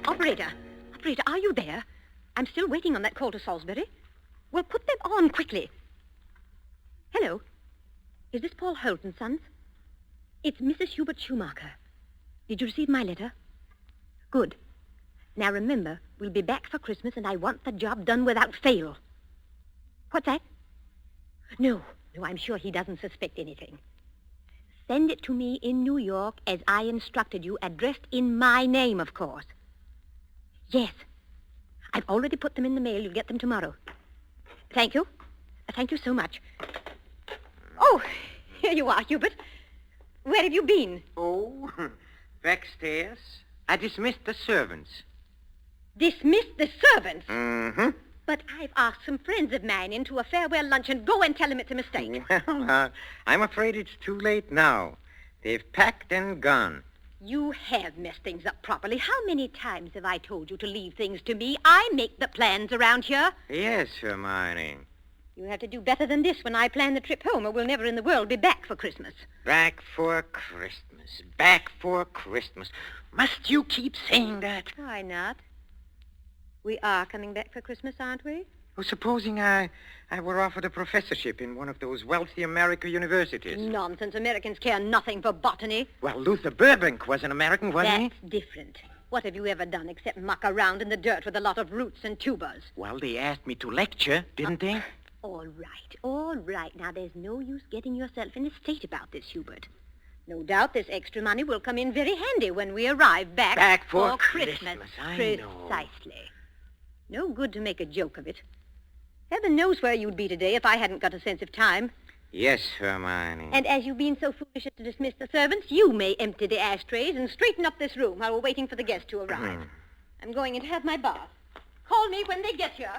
Operator, are you there? I'm still waiting on that call to Salisbury. Well, put them on quickly. Hello. Is this Paul Holt and Sons? It's Mrs. Hubert Schumacher. Did you receive my letter? Good. Now remember, we'll be back for Christmas and I want the job done without fail. What's that? No, I'm sure he doesn't suspect anything. Send it to me in New York as I instructed you, addressed in my name, of course. Yes. I've already put them in the mail. You'll get them tomorrow. Thank you. Thank you so much. Oh, here you are, Hubert. Where have you been? Oh, Backstairs. I dismissed the servants. Dismissed the servants? Mm-hmm. But I've asked some friends of mine into a farewell luncheon. Go and tell them it's a mistake. Well, I'm afraid it's too late now. They've packed and gone. You have messed things up properly. How many times have I told you to leave things to me? I make the plans around here. Yes, Hermione. You have to do better than this when I plan the trip home, or we'll never in the world be back for Christmas. Back for Christmas. Back for Christmas. Must you keep saying that? Why not? We are coming back for Christmas, aren't we? Well, supposing I were offered a professorship in one of those wealthy American universities. Nonsense. Americans care nothing for botany. Well, Luther Burbank was an American, wasn't he? That's different. What have you ever done except muck around in the dirt with a lot of roots and tubers? Well, they asked me to lecture, didn't they? All right. Now, there's no use getting yourself in a state about this, Hubert. No doubt this extra money will come in very handy when we arrive back for Christmas. I know. Precisely. No good to make a joke of it. Heaven knows where you'd be today if I hadn't got a sense of time. Yes, Hermione. And as you've been so foolish as to dismiss the servants, you may empty the ashtrays and straighten up this room while we're waiting for the guests to arrive. I'm going in to have my bath. Call me when they get here.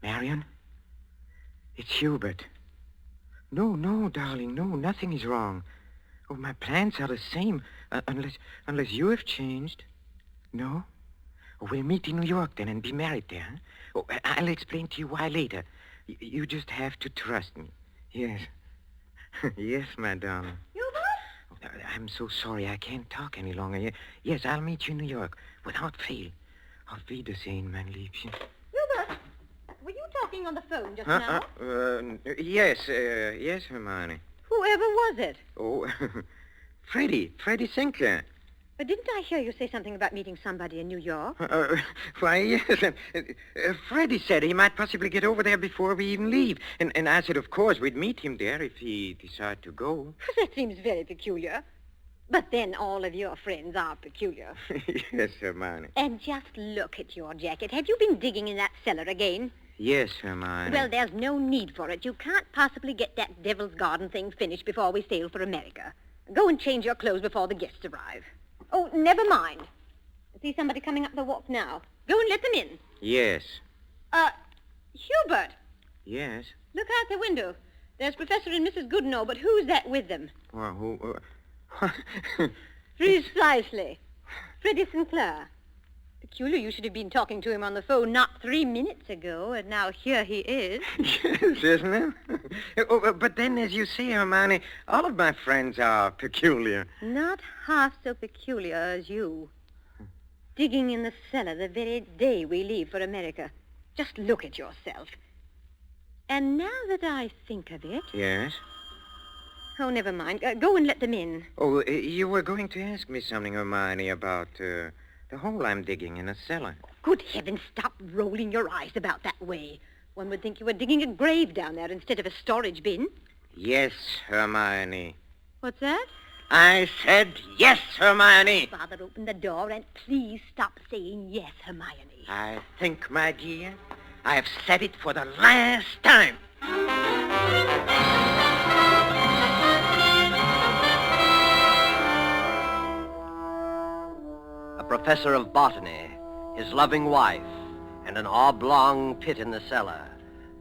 Marion? It's Hubert. No, darling, no, nothing is wrong. Oh, my plans are the same, unless you have changed. No? Oh, we'll meet in New York then and be married there. Huh? Oh, I'll explain to you why later. You just have to trust me. Yes. Yes, my darling. Hubert? Oh, I'm so sorry I can't talk any longer. Yes, I'll meet you in New York, without fail. Auf Wiedersehen, mein Liebchen. Hubert, were you talking on the phone just now? Yes, Hermione. Whoever was it? Oh, Freddie Sinclair. But didn't I hear you say something about meeting somebody in New York? Why, yes. Freddie said he might possibly get over there before we even leave. And I said, of course, we'd meet him there if he decided to go. That seems very peculiar. But then all of your friends are peculiar. Yes, Hermione. And just look at your jacket. Have you been digging in that cellar again? Yes, Hermione. Well, there's no need for it. You can't possibly get that Devil's Garden thing finished before we sail for America. Go and change your clothes before the guests arrive. Oh, never mind. I see somebody coming up the walk now. Go and let them in. Yes. Hubert. Yes? Look out the window. There's Professor and Mrs. Goodenough, but who's that with them? Well, who... Precisely. Freddie Sinclair. Peculiar you should have been talking to him on the phone not 3 minutes ago, and now here he is. Yes, isn't it? But then, as you say, Hermione, all of my friends are peculiar. Not half so peculiar as you. Digging in the cellar the very day we leave for America. Just look at yourself. And now that I think of it... Yes? Oh, never mind. Go and let them in. Oh, you were going to ask me something, Hermione, about the hole I'm digging in a cellar. Good heavens, stop rolling your eyes about that way. One would think you were digging a grave down there instead of a storage bin. Yes, Hermione. What's that? I said yes, Hermione. Father, open the door and please stop saying yes, Hermione. I think, my dear, I have said it for the last time. A professor of botany, his loving wife, and an oblong pit in the cellar.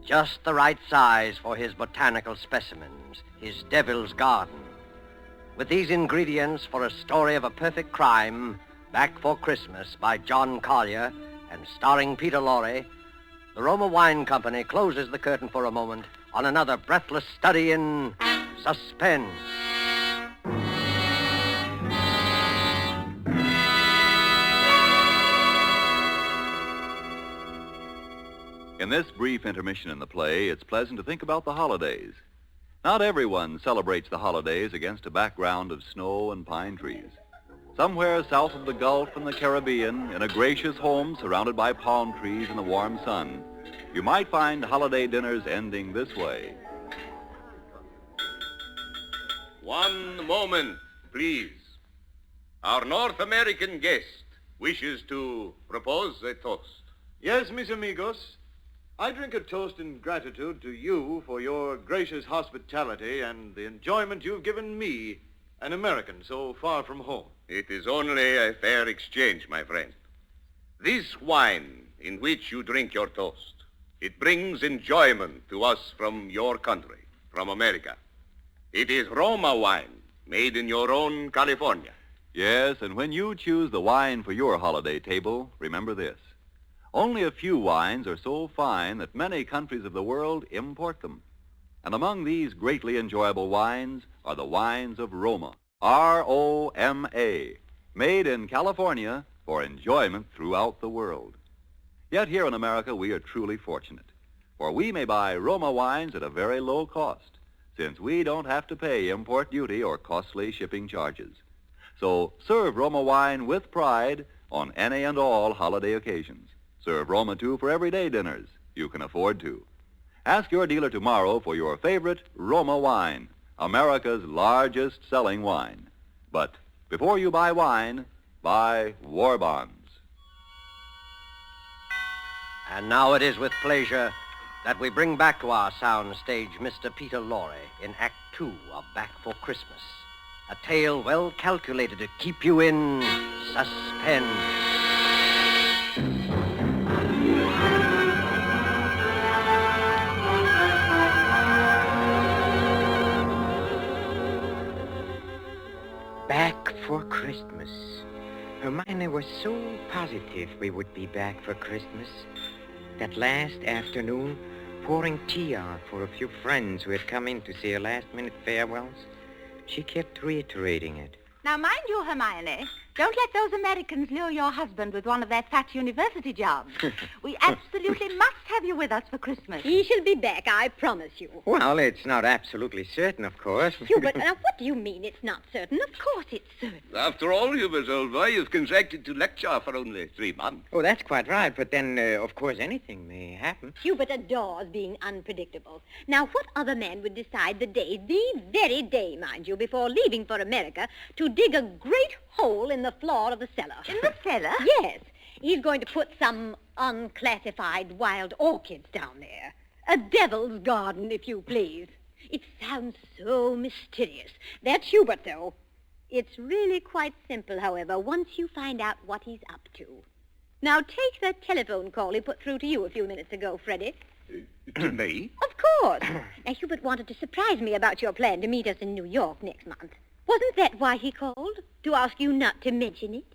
Just the right size for his botanical specimens, his Devil's Garden. With these ingredients for a story of a perfect crime, Back for Christmas by John Collier and starring Peter Lorre, the Roma Wine Company closes the curtain for a moment on another breathless study in suspense. In this brief intermission in the play, it's pleasant to think about the holidays. Not everyone celebrates the holidays against a background of snow and pine trees. Somewhere south of the Gulf and the Caribbean, in a gracious home surrounded by palm trees in the warm sun, you might find holiday dinners ending this way. One moment, please. Our North American guest wishes to propose a toast. Yes, mis amigos. I drink a toast in gratitude to you for your gracious hospitality and the enjoyment you've given me, an American so far from home. It is only a fair exchange, my friend. This wine in which you drink your toast, it brings enjoyment to us from your country, from America. It is Roma wine, made in your own California. Yes, and when you choose the wine for your holiday table, remember this. Only a few wines are so fine that many countries of the world import them. And among these greatly enjoyable wines are the wines of Roma, R-O-M-A, made in California for enjoyment throughout the world. Yet here in America, we are truly fortunate, for we may buy Roma wines at a very low cost, since we don't have to pay import duty or costly shipping charges. So serve Roma wine with pride on any and all holiday occasions. Serve Roma, too, for everyday dinners you can afford to. Ask your dealer tomorrow for your favorite Roma wine, America's largest selling wine. But before you buy wine, buy war bonds. And now it is with pleasure that we bring back to our sound stage Mr. Peter Lorre in Act 2 of Back for Christmas. A tale well calculated to keep you in suspense. Back for Christmas. Hermione was so positive we would be back for Christmas. That last afternoon, pouring tea out for a few friends who had come in to say her last-minute farewells, she kept reiterating it. Now, mind you, Hermione, don't let those Americans lure your husband with one of their fat university jobs. We absolutely must have you with us for Christmas. He shall be back, I promise you. Well, it's not absolutely certain, of course. Hubert, now what do you mean it's not certain? Of course it's certain. After all, Hubert, old boy, you've contracted to lecture for only 3 months. Oh, that's quite right, but then, of course, anything may happen. Hubert adores being unpredictable. Now, what other man would decide the very day, mind you, before leaving for America, to dig a great hole in the floor of the cellar? In the cellar? Yes. He's going to put some unclassified wild orchids down there. A devil's garden, if you please. It sounds so mysterious. That's Hubert, though. It's really quite simple, however, once you find out what he's up to. Now, take that telephone call he put through to you a few minutes ago, Freddie. To me? Of course. Now, Hubert wanted to surprise me about your plan to meet us in New York next month. Wasn't that why he called? To ask you not to mention it?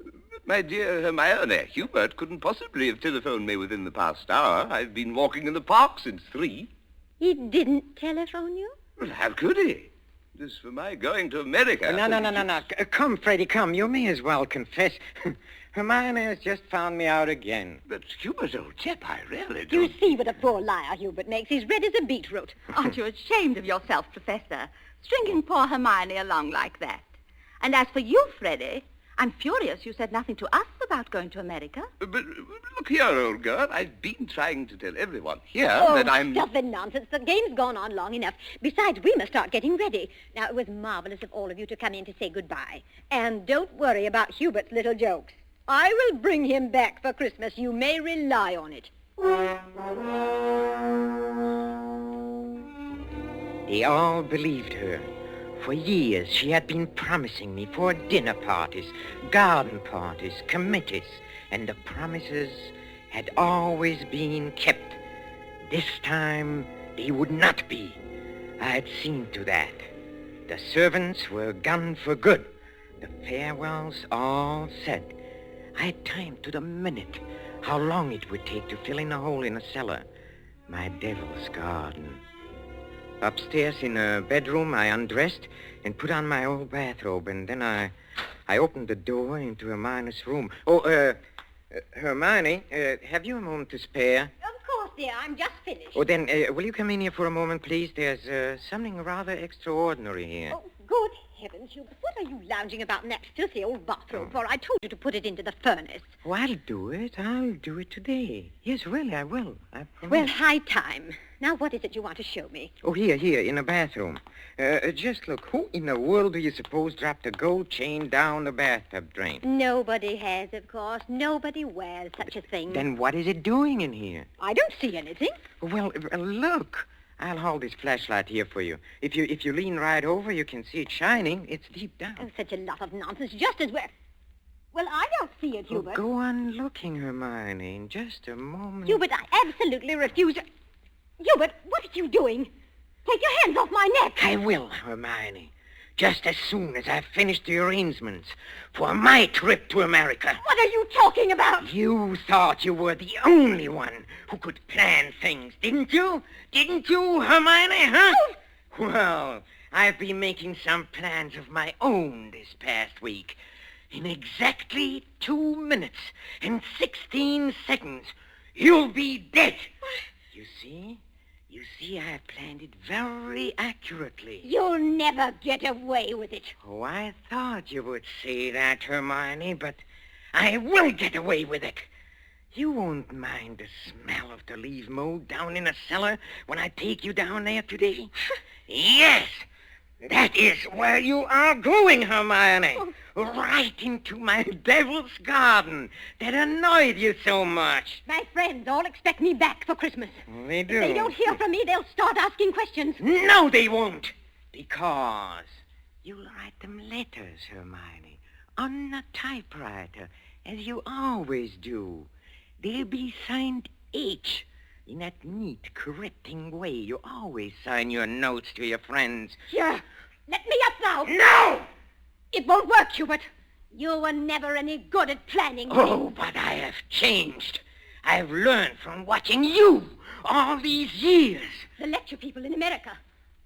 My dear Hermione, Hubert couldn't possibly have telephoned me within the past hour. I've been walking in the park since 3. He didn't telephone you? Well, how could he? As for my going to America... No. Come, Freddie, come. You may as well confess. Hermione has just found me out again. But, Hubert, old chap, I really don't... You see what a poor liar Hubert makes. He's red as a beetroot. Aren't you ashamed of yourself, Professor? Stringing poor Hermione along like that. And as for you, Freddie, I'm furious you said nothing to us about going to America. But look here, old girl. I've been trying to tell everyone here Oh, that I'm... stuff and nonsense. The game's gone on long enough. Besides, we must start getting ready. Now, it was marvelous of all of you to come in to say goodbye. And don't worry about Hubert's little jokes. I will bring him back for Christmas. You may rely on it. They all believed her. For years, she had been promising me 4 dinner parties, garden parties, committees, and the promises had always been kept. This time, they would not be. I had seen to that. The servants were gone for good. The farewells all said. I had timed to the minute how long it would take to fill in a hole in a cellar. My devil's garden. Upstairs in a bedroom, I undressed and put on my old bathrobe, and then I opened the door into Hermione's room. Hermione, have you a moment to spare? Of course, dear. I'm just finished. Oh, then, will you come in here for a moment, please? There's something rather extraordinary here. Oh, good heavens, Hubert, what are you lounging about in that filthy old bathrobe for? I told you to put it into the furnace. Oh, I'll do it. I'll do it today. Yes, really, I will. I promise. Well, high time. Now, what is it you want to show me? Oh, here, in the bathroom. Just look. Who in the world do you suppose dropped a gold chain down the bathtub drain? Nobody has, of course. Nobody wears such a thing. Then what is it doing in here? I don't see anything. Well, look. I'll hold this flashlight here for you. If you lean right over, you can see it shining. It's deep down. Oh, such a lot of nonsense. Just as well. Well, I don't see it, Hubert. Go on looking, Hermione, in just a moment. Hubert, I absolutely refuse. Hubert, what are you doing? Take your hands off my neck. I will, Hermione. Just as soon as I've finished the arrangements for my trip to America. What are you talking about? You thought you were the only one who could plan things, didn't you? Didn't you, Hermione, huh? Well, I've been making some plans of my own this past week. In exactly 2 minutes and 16 seconds, you'll be dead. You see, I've planned it very accurately. You'll never get away with it. Oh, I thought you would say that, Hermione, but I will get away with it. You won't mind the smell of the leaf mold down in the cellar when I take you down there today? Yes, that is where you are going, Hermione. Right into my devil's garden that annoyed you so much. My friends all expect me back for Christmas. They do. If they don't hear from me, they'll start asking questions. No, they won't. Because you'll write them letters, Hermione, on a typewriter, as you always do. They'll be signed H, in that neat, correcting way you always sign your notes to your friends. Here, let me up now. No! It won't work, Hubert. You were never any good at planning. Oh, but I have changed. I've learned from watching you all these years. The lecture people in America.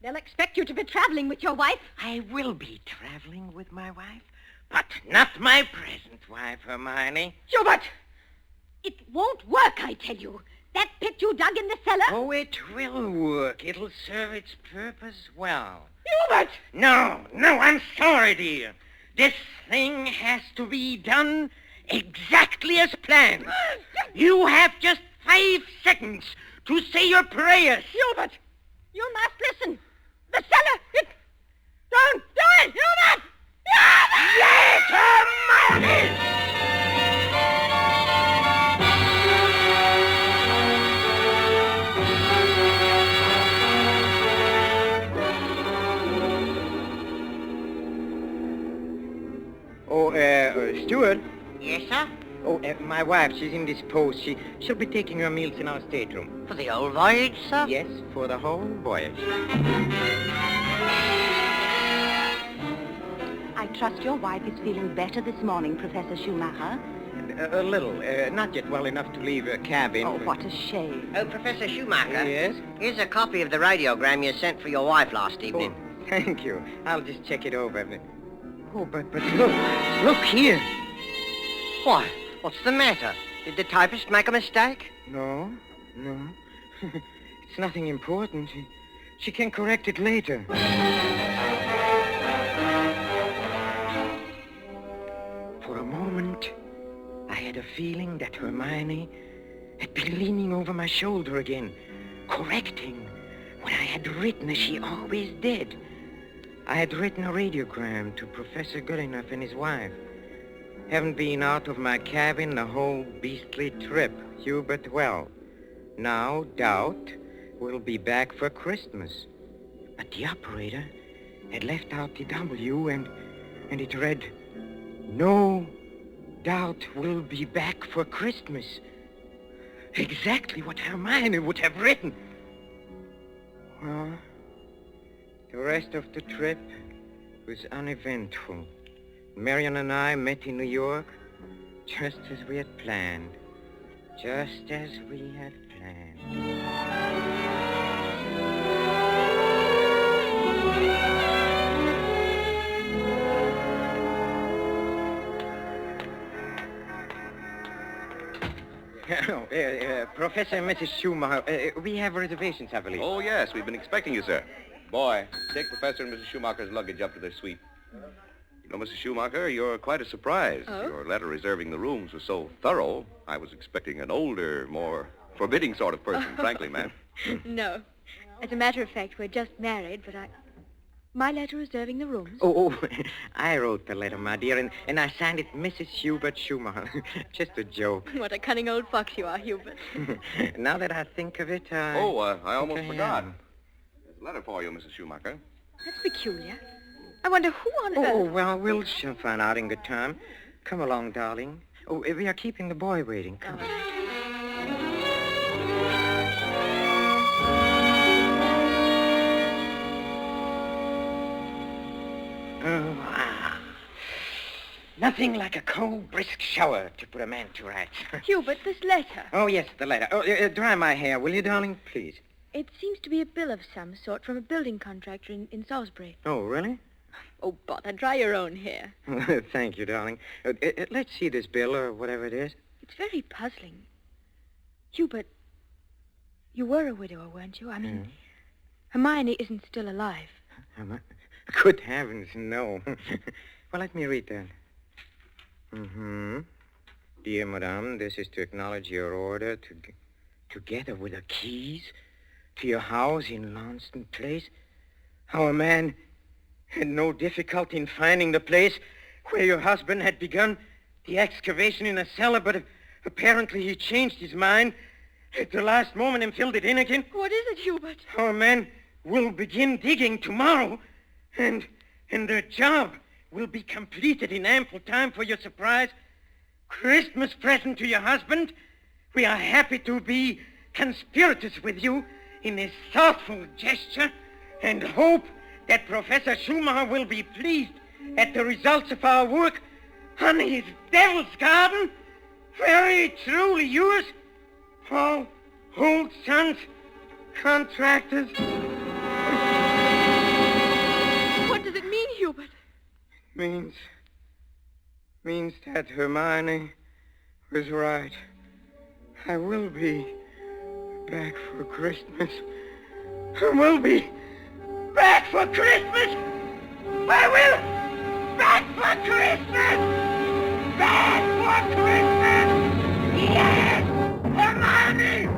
They'll expect you to be traveling with your wife. I will be traveling with my wife, but not my present wife, Hermione. Hubert! It won't work, I tell you. That pit you dug in the cellar? Oh, it will work. It'll serve its purpose well. Hubert! No, I'm sorry, dear. This thing has to be done exactly as planned. You have just 5 seconds to say your prayers. Hubert, you must listen. The cellar, Don't do it, Hubert! Yes, Hermione! Oh, Steward? Yes, sir? Oh, my wife, she's indisposed. She'll be taking her meals in our stateroom. For the old voyage, sir? Yes, for the whole voyage. I trust your wife is feeling better this morning, Professor Schumacher. A little. Not yet well enough to leave her cabin. Oh, what a shame. Oh, Professor Schumacher. Yes? Here's a copy of the radiogram you sent for your wife last evening. Oh, thank you. I'll just check it over. Oh, but look here. Why? What's the matter? Did the typist make a mistake? No. It's nothing important. She can correct it later. For a moment, I had a feeling that Hermione had been leaning over my shoulder again, correcting what I had written as she always did. I had written a radiogram to Professor Goodenough and his wife. Haven't been out of my cabin the whole beastly trip, Hubert. Well, no doubt we'll be back for Christmas. But the operator had left out the W, and it read, "No doubt we'll be back for Christmas." Exactly what Hermione would have written. Well, the rest of the trip was uneventful. Marion and I met in New York just as we had planned. Just as we had planned. Professor and Mrs. Schumacher, we have reservations, I believe. Oh, yes, we've been expecting you, sir. Boy, take Professor and Mrs. Schumacher's luggage up to their suite. You know, Mrs. Schumacher, you're quite a surprise. Oh? Your letter reserving the rooms was so thorough, I was expecting an older, more forbidding sort of person, frankly, ma'am. No. As a matter of fact, we're just married, but my letter reserving the rooms. Oh, I wrote the letter, my dear, and I signed it Mrs. Hubert Schumacher. Just a joke. What a cunning old fox you are, Hubert. Now that I think of it, I almost forgot. There's a letter for you, Mrs. Schumacher. That's peculiar. I wonder who on earth... Oh, well, we'll soon find out in good time. Come along, darling. Oh, we are keeping the boy waiting. Come on. Nothing like a cold, brisk shower to put a man to rights. Hubert, this letter. Oh, yes, the letter. Oh, dry my hair, will you, darling? Please. It seems to be a bill of some sort from a building contractor in Salisbury. Oh, really? Oh, bother, dry your own hair. Thank you, darling. Let's see this bill, or whatever it is. It's very puzzling. Hubert, you were a widower, weren't you? I mean, Hermione isn't still alive. Good heavens, no. Well, let me read that. Dear Madame, this is to acknowledge your order together with the keys to your house in Launceston Place. Our man had no difficulty in finding the place where your husband had begun the excavation in the cellar, but apparently he changed his mind at the last moment and filled it in again. What is it, Hubert? Our man will begin digging tomorrow, and the job will be completed in ample time for your surprise Christmas present to your husband. We are happy to be conspirators with you in this thoughtful gesture and hope that Professor Schumacher will be pleased at the results of our work on his Devil's Garden. Very truly yours, Paul Holt Sons, Contractors. What does it mean, Hubert? Means that Hermione was right. I will be back for Christmas. I will be back for Christmas. I will back for Christmas. Back for Christmas. Yes, Hermione.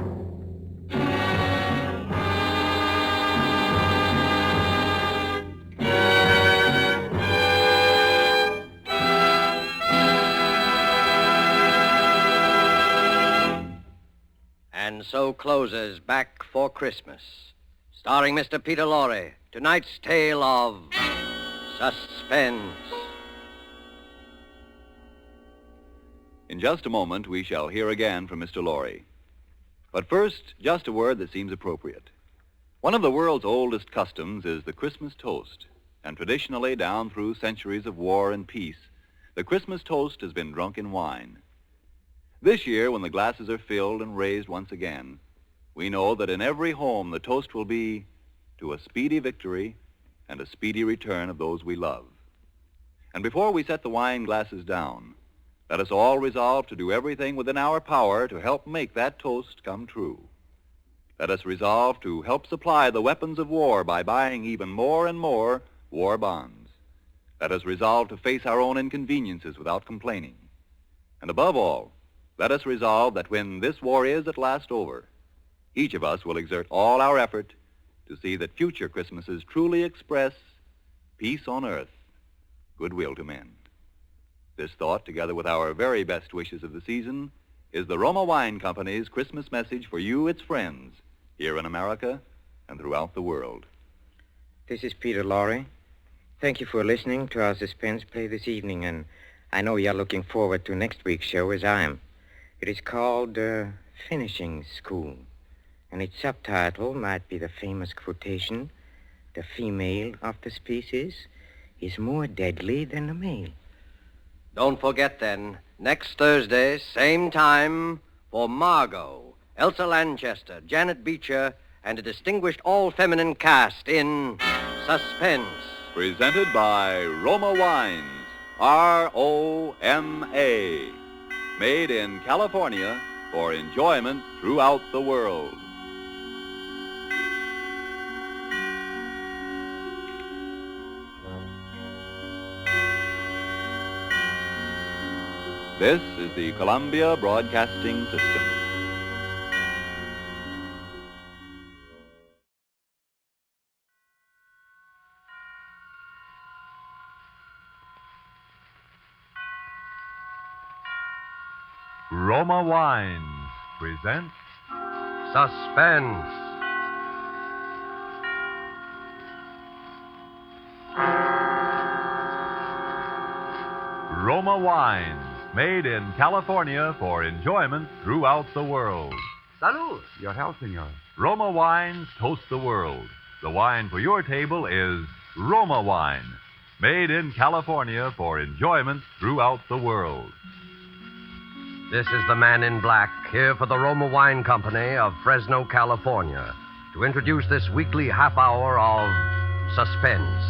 And so closes Back for Christmas, starring Mr. Peter Lorre, tonight's tale of Suspense. In just a moment, we shall hear again from Mr. Lorre. But first, just a word that seems appropriate. One of the world's oldest customs is the Christmas toast, and traditionally, down through centuries of war and peace, the Christmas toast has been drunk in wine. This year, when the glasses are filled and raised once again, we know that in every home the toast will be to a speedy victory and a speedy return of those we love. And before we set the wine glasses down, let us all resolve to do everything within our power to help make that toast come true. Let us resolve to help supply the weapons of war by buying even more and more war bonds. Let us resolve to face our own inconveniences without complaining. And above all, let us resolve that when this war is at last over, each of us will exert all our effort to see that future Christmases truly express peace on earth, goodwill to men. This thought, together with our very best wishes of the season, is the Roma Wine Company's Christmas message for you, its friends, here in America and throughout the world. This is Peter Lorre. Thank you for listening to our suspense play this evening, and I know you're looking forward to next week's show, as I am. It is called Finishing School, and its subtitle might be the famous quotation, "The female of the species is more deadly than the male." Don't forget, then, next Thursday, same time, for Margot, Elsa Lanchester, Janet Beecher, and a distinguished all-feminine cast in Suspense. Presented by Roma Wines, R-O-M-A. Made in California for enjoyment throughout the world. This is the Columbia Broadcasting System. Roma Wines present Suspense. Roma Wines, made in California for enjoyment throughout the world. Salud. Your health, senor. Roma Wines toast the world. The wine for your table is Roma Wine, made in California for enjoyment throughout the world. This is the man in black, here for the Roma Wine Company of Fresno, California, to introduce this weekly half hour of Suspense.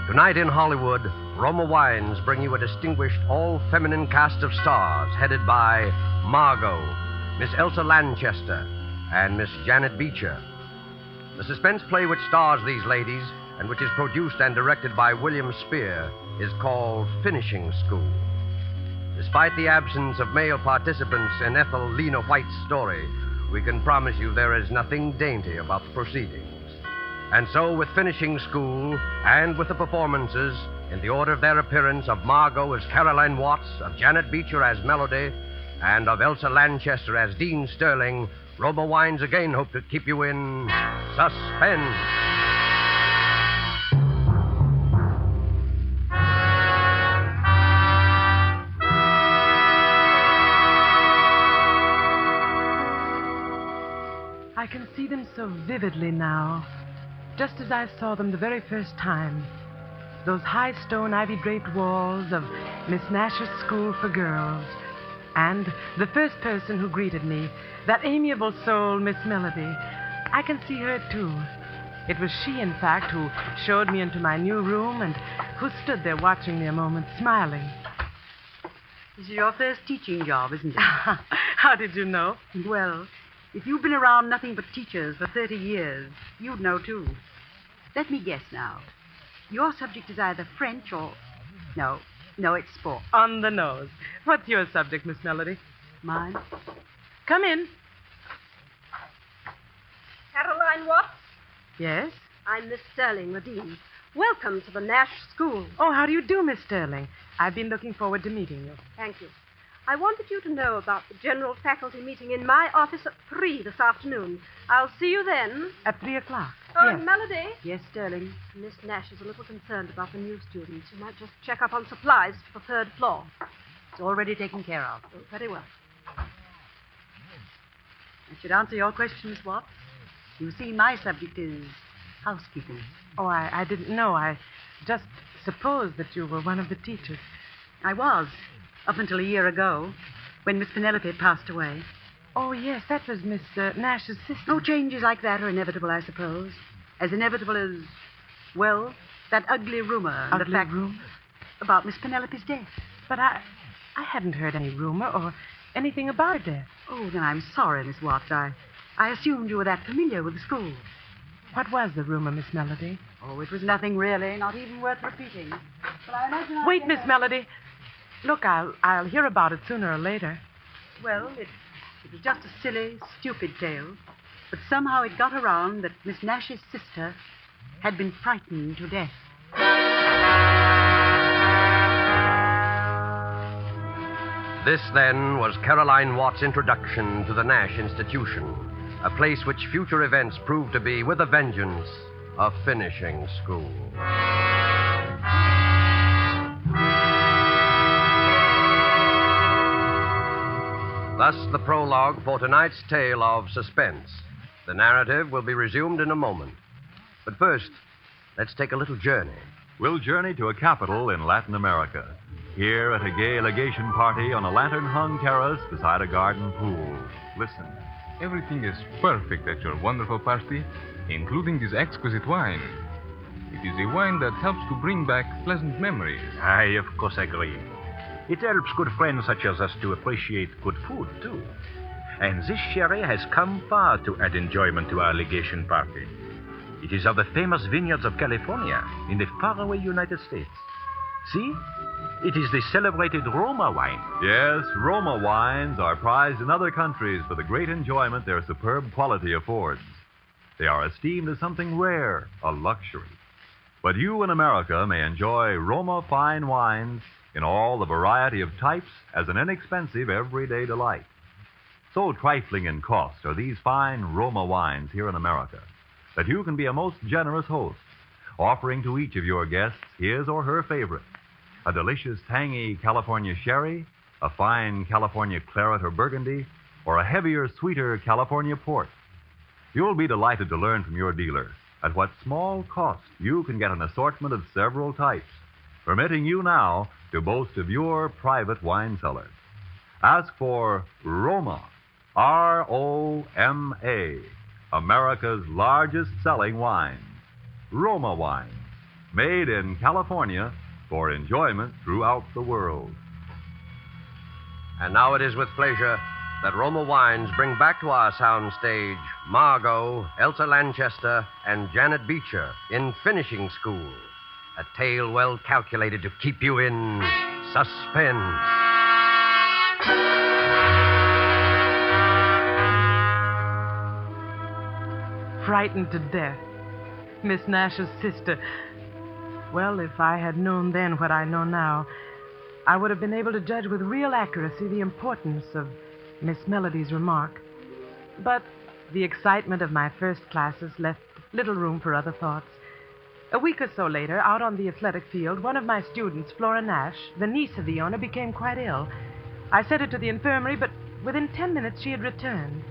Tonight in Hollywood, Roma Wines bring you a distinguished all-feminine cast of stars headed by Margot, Miss Elsa Lanchester, and Miss Janet Beecher. The suspense play which stars these ladies, and which is produced and directed by William Spear, is called Finishing School. Despite the absence of male participants in Ethel Lena White's story, we can promise you there is nothing dainty about the proceedings. And so, with Finishing School, and with the performances, in the order of their appearance, of Margot as Caroline Watts, of Janet Beecher as Melody, and of Elsa Lanchester as Dean Sterling, Roma Wines again hope to keep you in suspense. I can see them so vividly now, just as I saw them the very first time. Those high stone ivy-draped walls of Miss Nash's School for Girls. And the first person who greeted me, that amiable soul, Miss Melody. I can see her, too. It was she, in fact, who showed me into my new room and who stood there watching me a moment, smiling. This is your first teaching job, isn't it? How did you know? Well, if you've been around nothing but teachers for 30 years, you'd know, too. Let me guess now. Your subject is either French or... No, it's sport. On the nose. What's your subject, Miss Melody? Mine? Come in. Caroline Watts? Yes? I'm Miss Sterling, the dean. Welcome to the Nash School. Oh, how do you do, Miss Sterling? I've been looking forward to meeting you. Thank you. I wanted you to know about the general faculty meeting in my office at 3 this afternoon. I'll see you then. At 3 o'clock? Oh, Yes. Melody? Yes, Sterling. Miss Nash is a little concerned about the new students. You might just check up on supplies for the 3rd floor. It's already taken care of. Oh, very well. I should answer your question, Miss Watts. You see, my subject is housekeeping. Oh, I didn't know. I just supposed that you were one of the teachers. I was, up until a year ago, when Miss Penelope passed away. Oh, yes, that was Miss Nash's sister. No changes like that are inevitable, I suppose. As inevitable as, well, that ugly rumor. and the fact rumor? About Miss Penelope's death. But I hadn't heard any rumor or anything about her death. Oh, then I'm sorry, Miss Watts. I assumed you were that familiar with the school. What was the rumor, Miss Melody? Oh, it was nothing really, not even worth repeating. But I imagine Wait, Miss Melody. Look, I'll hear about it sooner or later. Well, it was just a silly, stupid tale. But somehow it got around that Miss Nash's sister had been frightened to death. This, then, was Caroline Watts' introduction to the Nash Institution, a place which future events proved to be, with a vengeance, a finishing school. Thus, the prologue for tonight's tale of Suspense. The narrative will be resumed in a moment. But first, let's take a little journey. We'll journey to a capital in Latin America. Here at a gay legation party on a lantern-hung terrace beside a garden pool. Listen. Everything is perfect at your wonderful party, including this exquisite wine. It is a wine that helps to bring back pleasant memories. I, of course, agree. It helps good friends such as us to appreciate good food, too. And this sherry has come far to add enjoyment to our legation party. It is of the famous vineyards of California in the faraway United States. See? It is the celebrated Roma wine. Yes, Roma wines are prized in other countries for the great enjoyment their superb quality affords. They are esteemed as something rare, a luxury. But you in America may enjoy Roma fine wines in all the variety of types as an inexpensive everyday delight. So trifling in cost are these fine Roma wines here in America that you can be a most generous host, offering to each of your guests his or her favorite, a delicious tangy California sherry, a fine California claret or burgundy, or a heavier, sweeter California port. You'll be delighted to learn from your dealer at what small cost you can get an assortment of several types, permitting you now to boast of your private wine cellar. Ask for Roma, R-O-M-A, America's largest selling wines. Roma wines, made in California for enjoyment throughout the world. And now it is with pleasure that Roma Wines bring back to our soundstage Margot, Elsa Lanchester, and Janet Beecher in Finishing School, a tale well calculated to keep you in suspense. Frightened to death. Miss Nash's sister. Well, if I had known then what I know now, I would have been able to judge with real accuracy the importance of Miss Melody's remark. But the excitement of my first classes left little room for other thoughts. A week or so later, out on the athletic field, one of my students, Flora Nash, the niece of the owner, became quite ill. I sent her to the infirmary, but within 10 minutes she had returned.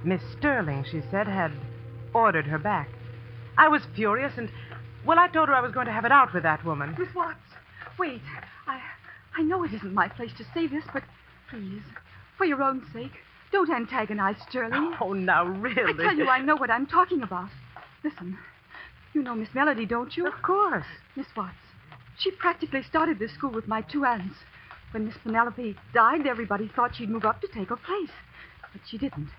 Miss Sterling, she said, had ordered her back. I was furious, and, well, I told her I was going to have it out with that woman. Miss Watts, wait. I know it isn't my place to say this, but please, for your own sake, don't antagonize Sterling. Oh, now, really? I tell you, I know what I'm talking about. Listen, you know Miss Melody, don't you? Of course. Miss Watts, she practically started this school with my two aunts. When Miss Penelope died, everybody thought she'd move up to take her place. But she didn't.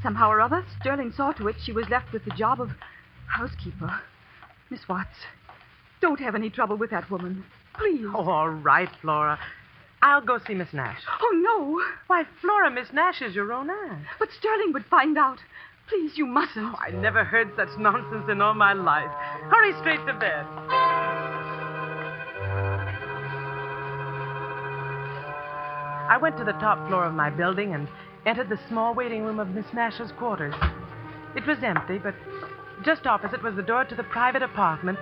Somehow or other, Sterling saw to it she was left with the job of housekeeper. Miss Watts, don't have any trouble with that woman. Please. Oh, all right, Flora. I'll go see Miss Nash. Oh, no. Why, Flora, Miss Nash is your own aunt. But Sterling would find out. Please, you mustn't. Oh, I never heard such nonsense in all my life. Hurry straight to bed. I went to the top floor of my building and entered the small waiting room of Miss Nash's quarters. It was empty, but just opposite was the door to the private apartment,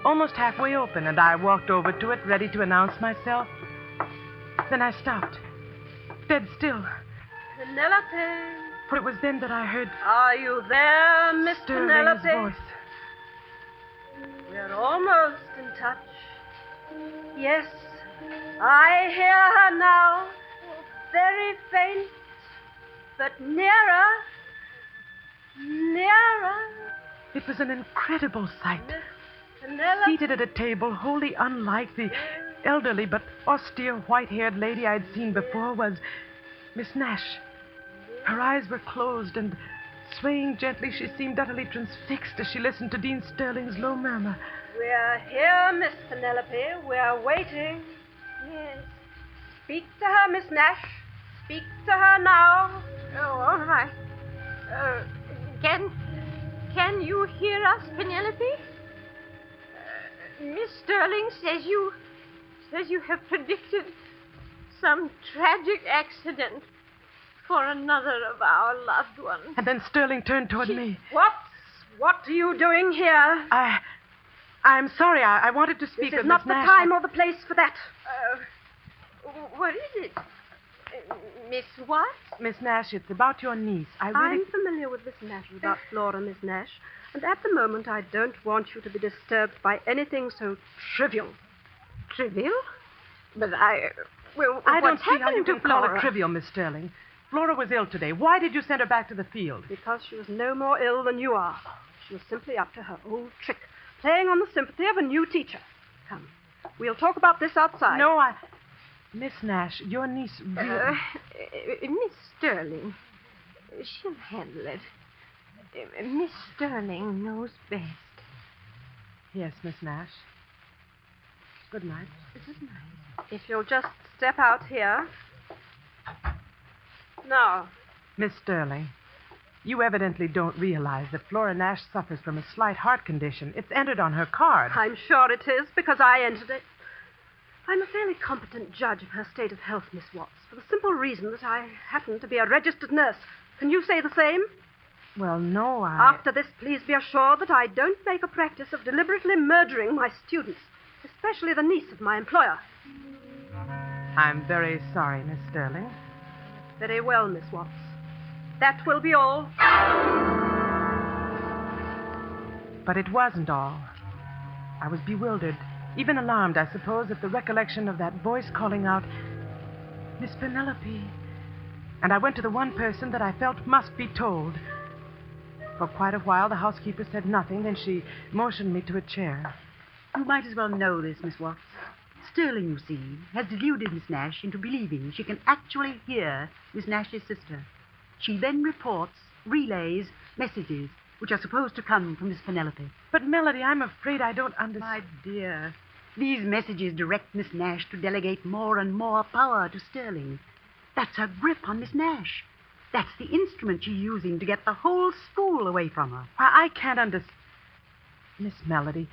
almost halfway open, and I walked over to it, ready to announce myself. Then I stopped, dead still. Penelope. For it was then that I heard... Are you there, Miss Sterling's Penelope? voice. We're almost in touch. Yes, I hear her now. Very faint, but nearer. Nearer. It was an incredible sight. Penelope. Seated at a table wholly unlike the elderly but austere white-haired lady I'd seen before was Miss Nash. Her eyes were closed, and swaying gently, she seemed utterly transfixed as she listened to Dean Sterling's low murmur. We're here, Miss Penelope. We're waiting. Yes. Speak to her, Miss Nash. Speak to her now. Oh, all right. Can you hear us, Penelope? Miss Sterling says you have predicted some tragic accident for another of our loved ones. And then Sterling turned toward me. What are you doing here? I'm sorry. I wanted to speak This with is not Miss the Nash. time or the place for that. What is it? Miss what? Miss Nash, it's about your niece. I'm familiar with this matter about Flora, Miss Nash, and at the moment I don't want you to be disturbed by anything so trivial. Trivial? But I don't see how you can call it trivial, Miss Sterling. Flora was ill today. Why did you send her back to the field? Because she was no more ill than you are. She was simply up to her old trick, playing on the sympathy of a new teacher. Come, we'll talk about this outside. No, Miss Nash, your niece really... Miss Sterling, she'll handle it. Miss Sterling knows best. Yes, Miss Nash. Good night. Good night. If you'll just step out here. Now. Miss Sterling, you evidently don't realize that Flora Nash suffers from a slight heart condition. It's entered on her card. I'm sure it is, because I entered it. I'm a fairly competent judge of her state of health, Miss Watts, for the simple reason that I happen to be a registered nurse. Can you say the same? Well, no, After this, please be assured that I don't make a practice of deliberately murdering my students, especially the niece of my employer. I'm very sorry, Miss Sterling. Very well, Miss Watts. That will be all. But it wasn't all. I was bewildered, even alarmed, I suppose, at the recollection of that voice calling out, Miss Penelope. And I went to the one person that I felt must be told. For quite a while, the housekeeper said nothing, then she motioned me to a chair. You might as well know this, Miss Watts. Sterling, you see, has deluded Miss Nash into believing she can actually hear Miss Nash's sister. She then reports, relays, messages, which are supposed to come from Miss Penelope. But, Melody, I'm afraid I don't understand. My dear, these messages direct Miss Nash to delegate more and more power to Sterling. That's her grip on Miss Nash. That's the instrument she's using to get the whole school away from her. Why, I can't understand. Miss Melody,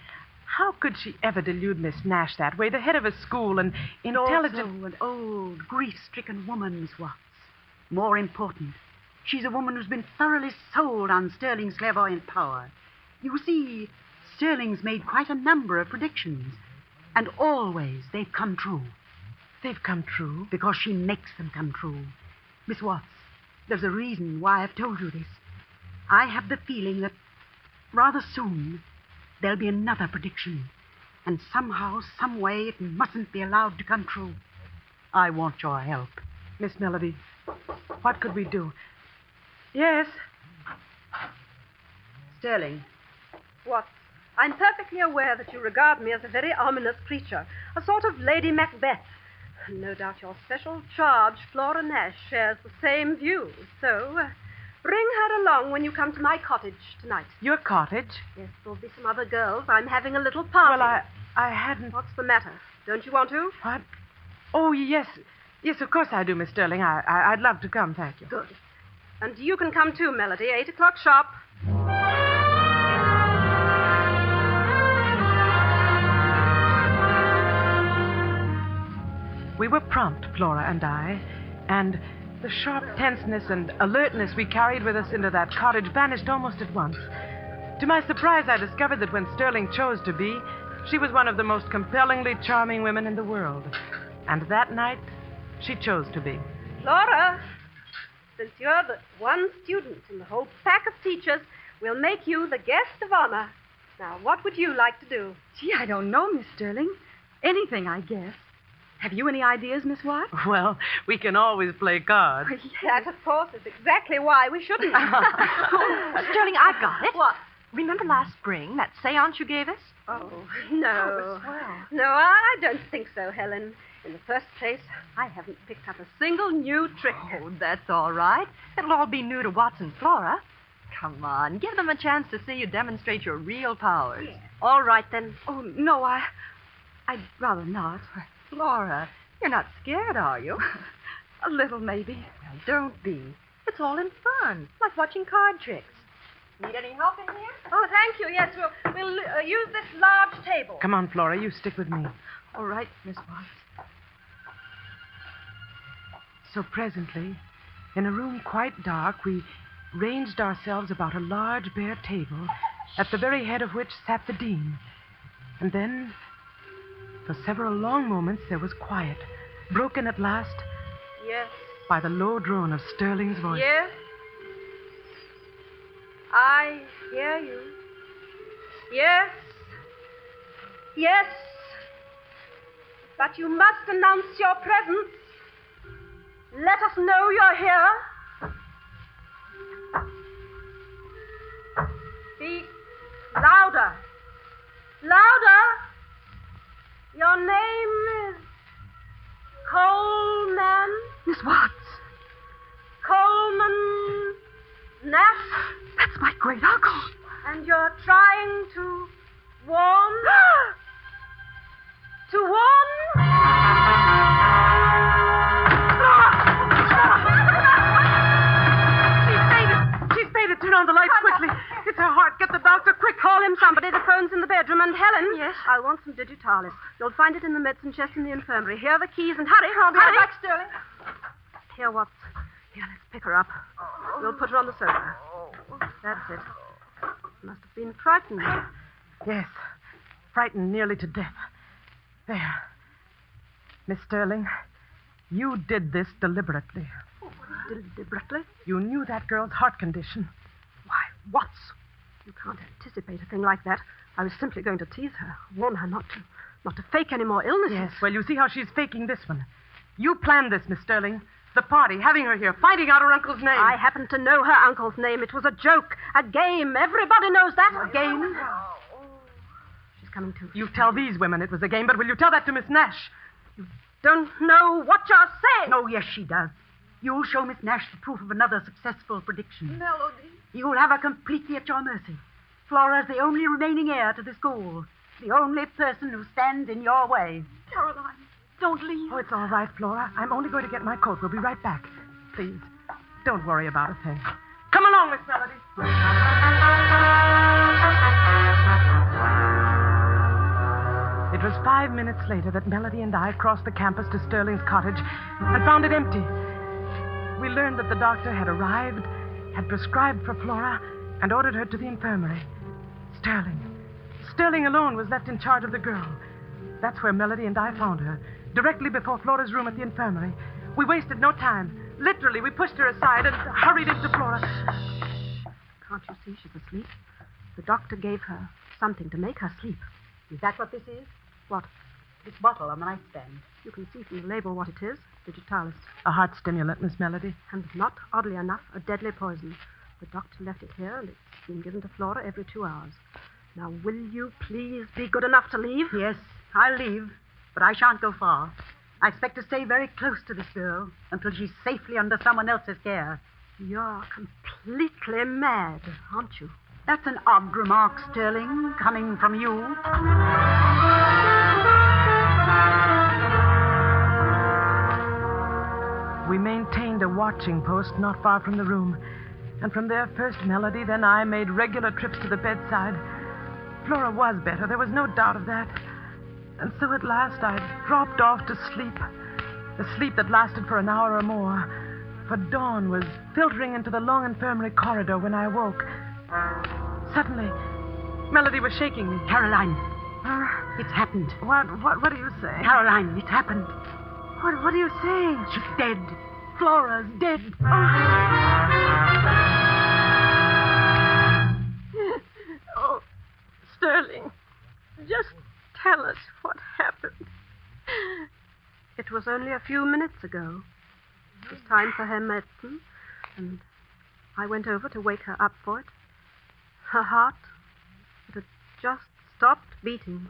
how could she ever delude Miss Nash that way? The head of a school, an intelligent... Also an old, grief-stricken woman, Miss Watts. More important, she's a woman who's been thoroughly sold on Sterling's clairvoyant power. You see, Sterling's made quite a number of predictions, and always they've come true. They've come true? Because she makes them come true. Miss Watts, there's a reason why I've told you this. I have the feeling that rather soon there'll be another prediction, and somehow, some way, it mustn't be allowed to come true. I want your help. Miss Melody, what could we do? Yes. Sterling. What? I'm perfectly aware that you regard me as a very ominous creature, a sort of Lady Macbeth. No doubt your special charge, Flora Nash, shares the same view. So, bring her along when you come to my cottage tonight. Your cottage? Yes, there'll be some other girls. I'm having a little party. Well, I hadn't... What's the matter? Don't you want to? What? Oh, yes. Yes, of course I do, Miss Sterling. I'd love to come, thank you. Good. And you can come too, Melody. 8 o'clock sharp. We were prompt, Flora and I, and the sharp tenseness and alertness we carried with us into that cottage vanished almost at once. To my surprise, I discovered that when Sterling chose to be, she was one of the most compellingly charming women in the world. And that night, she chose to be. Flora, since you're the one student in the whole pack of teachers, we'll make you the guest of honor. Now, what would you like to do? Gee, I don't know, Miss Sterling. Anything, I guess. Have you any ideas, Miss Watts? Well, we can always play cards. That, of course, is exactly why we shouldn't. Sterling, I've got it. What? Remember last spring, that seance you gave us? Oh, no. Oh, swell. No, I don't think so, Helen. In the first place, I haven't picked up a single new trick. Oh, that's all right. It'll all be new to Watts and Flora. Come on, give them a chance to see you demonstrate your real powers. Yeah. All right, then. Oh, no, I'd rather not. Flora, you're not scared, are you? A little, maybe. Well, don't be. It's all in fun, like watching card tricks. Need any help in here? Oh, thank you. Yes, we'll use this large table. Come on, Flora, you stick with me. All right, Miss Watts. So presently, in a room quite dark, we ranged ourselves about a large bare table, at the very head of which sat the dean. And then, for several long moments, there was quiet, broken at last Yes. by the low drone of Sterling's voice. Yes. I hear you. Yes. Yes. But you must announce your presence. Let us know you're here. Speak louder. Louder. Your name is Coleman. Miss Watts. Coleman Nash. That's my great uncle. And you're trying to warn? to 1. She's faded. Turn on the lights quickly. It's her heart. Get the doctor quick. Call him somebody. The phone's in the bedroom. And Helen. Yes? I'll want some digitalis. You'll find it in the medicine chest in the infirmary. Here are the keys and hurry. I'll be Hurry back, Sterling. Here, Watts. Here, let's pick her up. We'll put her on the sofa. That's it. Must have been frightened. Yes. Frightened nearly to death. There. Miss Sterling, you did this deliberately. Deliberately? You knew that girl's heart condition. Why, Watts, you can't anticipate a thing like that. I was simply going to tease her, warn her not to fake any more illnesses. Yes, well, you see how she's faking this one. You planned this, Miss Sterling. The party, having her here, finding out her uncle's name. I happen to know her uncle's name. It was a joke, a game. Everybody knows that. A game? She's coming to. You tell these women it was a game, but will you tell that to Miss Nash? Don't know what you're saying. Oh, yes, she does. You'll show Miss Nash the proof of another successful prediction. Melody. You'll have her completely at your mercy. Flora's the only remaining heir to the school. The only person who stands in your way. Caroline, don't leave. Oh, it's all right, Flora. I'm only going to get my coat. We'll be right back. Please, don't worry about a thing. Come along, Miss Melody. It was 5 minutes later that Melody and I crossed the campus to Sterling's cottage and found it empty. We learned that the doctor had arrived, had prescribed for Flora, and ordered her to the infirmary. Sterling alone was left in charge of the girl. That's where Melody and I found her, directly before Flora's room at the infirmary. We wasted no time. Literally, we pushed her aside and hurried into Flora. Can't you see she's asleep? The doctor gave her something to make her sleep. Is that what this is? What? This bottle on the nightstand. You can see from the label what it is. Digitalis. A heart stimulant, Miss Melody. And not, oddly enough, a deadly poison. The doctor left it here, and it's been given to Flora every 2 hours. Now, will you please be good enough to leave? Yes, I'll leave, but I shan't go far. I expect to stay very close to this girl until she's safely under someone else's care. You're completely mad, aren't you? That's an odd remark, Sterling, coming from you. We maintained a watching post not far from the room. And from there, first Melody, then I made regular trips to the bedside. Flora was better, there was no doubt of that. And so at last I dropped off to sleep. A sleep that lasted for an hour or more. For dawn was filtering into the long infirmary corridor when I awoke. Suddenly, Melody was shaking me. Caroline, it's happened. What are you saying? Caroline, it's happened. What are you saying? She's dead. Flora's dead. Oh, Sterling, just tell us what happened. It was only a few minutes ago. It was time for her medicine, and I went over to wake her up for it. Her heart, it had just stopped beating.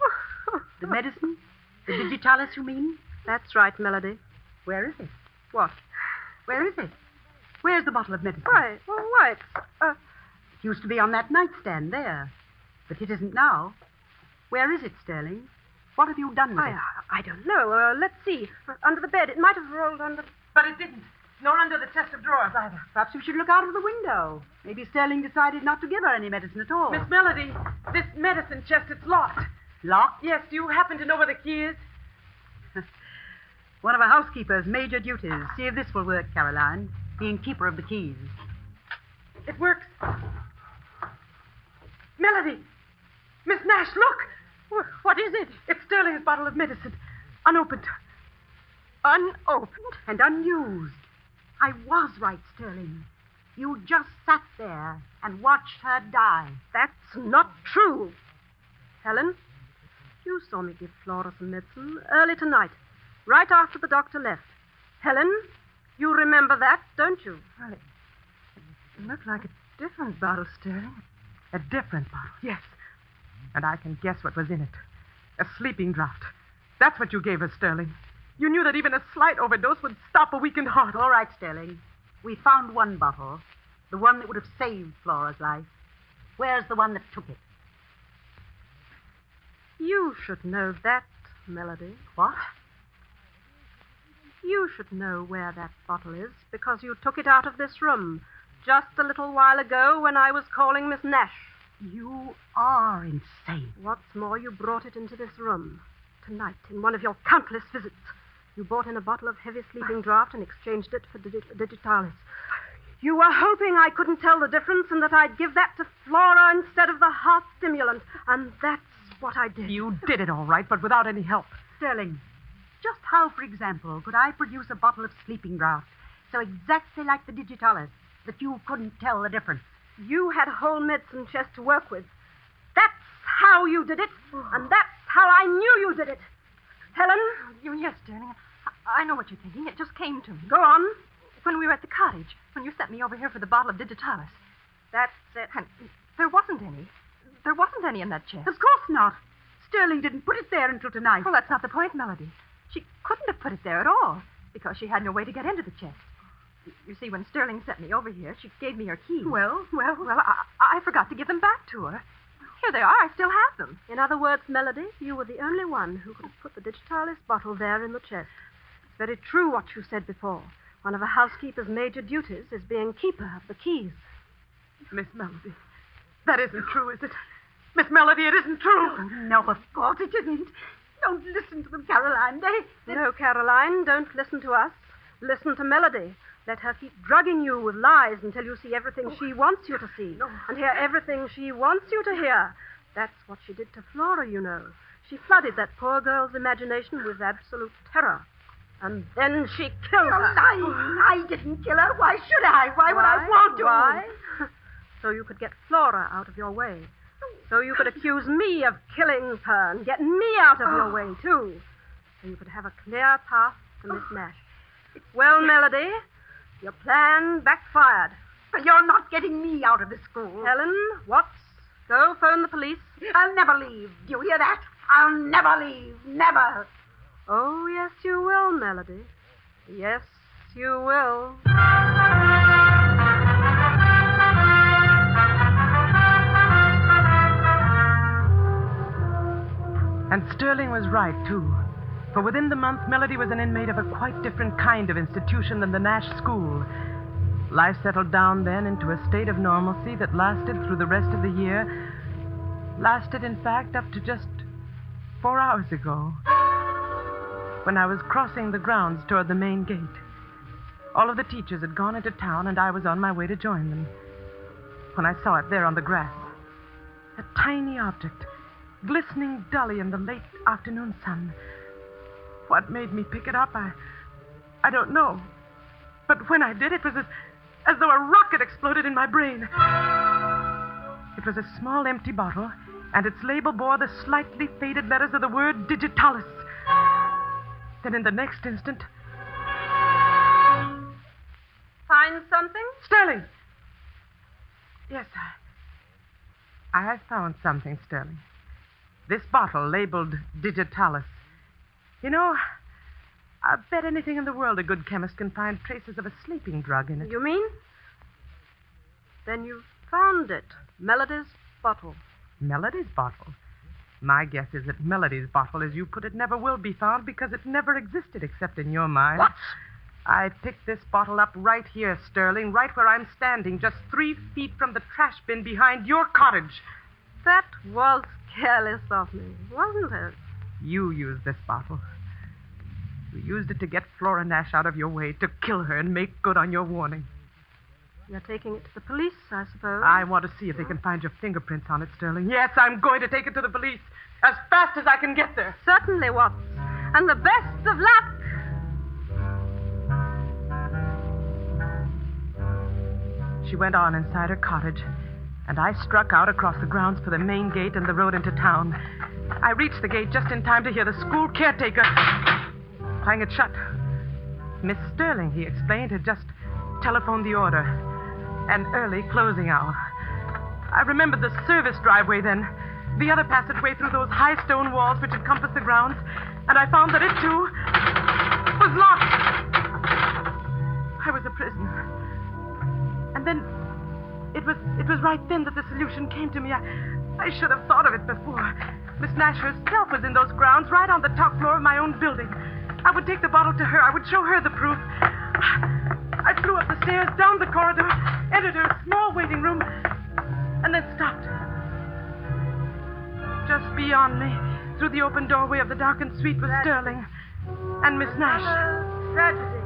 The medicine? The digitalis, you mean? That's right, Melody. Where is it? What? Where is it? Where's the bottle of medicine? Why, it's... It used to be on that nightstand there. But it isn't now. Where is it, Sterling? What have you done with it? I don't know. Let's see. Under the bed. It might have rolled under... But it didn't. Nor under the chest of drawers, either. Perhaps we should look out of the window. Maybe Sterling decided not to give her any medicine at all. Miss Melody, this medicine chest, it's locked. Locked? Yes, do you happen to know where the key is? One of a housekeeper's major duties. See if this will work, Caroline. Being keeper of the keys. It works. Melody! Miss Nash, look! What is it? It's Sterling's bottle of medicine. Unopened. Unopened? And unused. I was right, Sterling. You just sat there and watched her die. That's not true. Helen, you saw me give Flora some medicine early tonight, right after the doctor left. Helen, you remember that, don't you? Well, it looked like a different bottle, Sterling. A different bottle, yes. And I can guess what was in it. A sleeping draught. That's what you gave her, Sterling. You knew that even a slight overdose would stop a weakened heart. All right, Sterling. We found one bottle. The one that would have saved Flora's life. Where's the one that took it? You should know that Melody. What? You should know where that bottle is, because you took it out of this room just a little while ago when I was calling Miss Nash. You are insane. What's more, you brought it into this room tonight in one of your countless visits. You brought in a bottle of heavy sleeping draught and exchanged it for digitalis. You were hoping I couldn't tell the difference and that I'd give that to Flora instead of the heart stimulant, and that's what I did. You did it all right, but without any help. Sterling, just how, for example, could I produce a bottle of sleeping draught so exactly like the digitalis that you couldn't tell the difference? You had a whole medicine chest to work with. That's how you did it, and that's how I knew you did it. Helen? Yes, Sterling. I know what you're thinking. It just came to me. Go on. When we were at the cottage, when you sent me over here for the bottle of digitalis. That's it. And there wasn't any. There wasn't any in that chest. Of course not. Sterling didn't put it there until tonight. Well, that's not the point, Melody. She couldn't have put it there at all, because she had no way to get into the chest. You see, when Sterling sent me over here, she gave me her keys. Well, I forgot to give them back to her. Here they are. I still have them. In other words, Melody, you were the only one who could have put the digitalis bottle there in the chest. It's very true what you said before. One of a housekeeper's major duties is being keeper of the keys. Miss Melody, that isn't true, is it? Miss Melody, it isn't true. Oh, no, of course it isn't. Don't listen to them, Caroline. No, Caroline, don't listen to us. Listen to Melody. Let her keep drugging you with lies until you see everything she wants you to see and hear everything she wants you to hear. That's what she did to Flora, you know. She flooded that poor girl's imagination with absolute terror. And then she killed her. I didn't kill her. Why should I? Why would I want to? Why? So you could get Flora out of your way. So you could accuse me of killing her and get me out of your way, too. So you could have a clear path to Miss Nash. Well, Melody, your plan backfired. But you're not getting me out of the school. Helen, Watts, go phone the police. I'll never leave. Do you hear that? I'll never leave. Never. Oh, yes, you will, Melody. Yes, you will. And Sterling was right, too. For within the month, Melody was an inmate of a quite different kind of institution than the Nash School. Life settled down then into a state of normalcy that lasted through the rest of the year. Lasted, in fact, up to just 4 hours ago, when I was crossing the grounds toward the main gate. All of the teachers had gone into town, and I was on my way to join them, when I saw it there on the grass. A tiny object, glistening dully in the late afternoon sun. What made me pick it up, I don't know. But when I did, it was as though a rocket exploded in my brain. It was a small empty bottle, and its label bore the slightly faded letters of the word digitalis. Then in the next instant... Find something? Sterling! Yes, I found something, Sterling. This bottle labeled digitalis. You know, I bet anything in the world a good chemist can find traces of a sleeping drug in it. You mean? Then you found it. Melody's bottle. Melody's bottle? My guess is that Melody's bottle, as you put it, never will be found because it never existed except in your mind. What? I picked this bottle up right here, Sterling, right where I'm standing, just 3 feet from the trash bin behind your cottage. That was careless of me, wasn't it? You used this bottle. You used it to get Flora Nash out of your way, to kill her and make good on your warning. You're taking it to the police, I suppose? I want to see if they can find your fingerprints on it, Sterling. Yes, I'm going to take it to the police as fast as I can get there. Certainly, Watts. And the best of luck. She went on inside her cottage, and I struck out across the grounds for the main gate and the road into town. I reached the gate just in time to hear the school caretaker clang it shut. Miss Sterling, he explained, had just telephoned the order. An early closing hour. I remembered the service driveway then, the other passageway through those high stone walls which encompass the grounds, and I found that it, too, was locked. I was a prisoner. And then it was right then that the solution came to me. I should have thought of it before. Miss Nash herself was in those grounds right on the top floor of my own building. I would take the bottle to her. I would show her the proof. I flew up the stairs, down the corridor, entered her small waiting room, and then stopped. Just beyond me, through the open doorway of the darkened suite was Sterling and Miss Nash. Tragedy.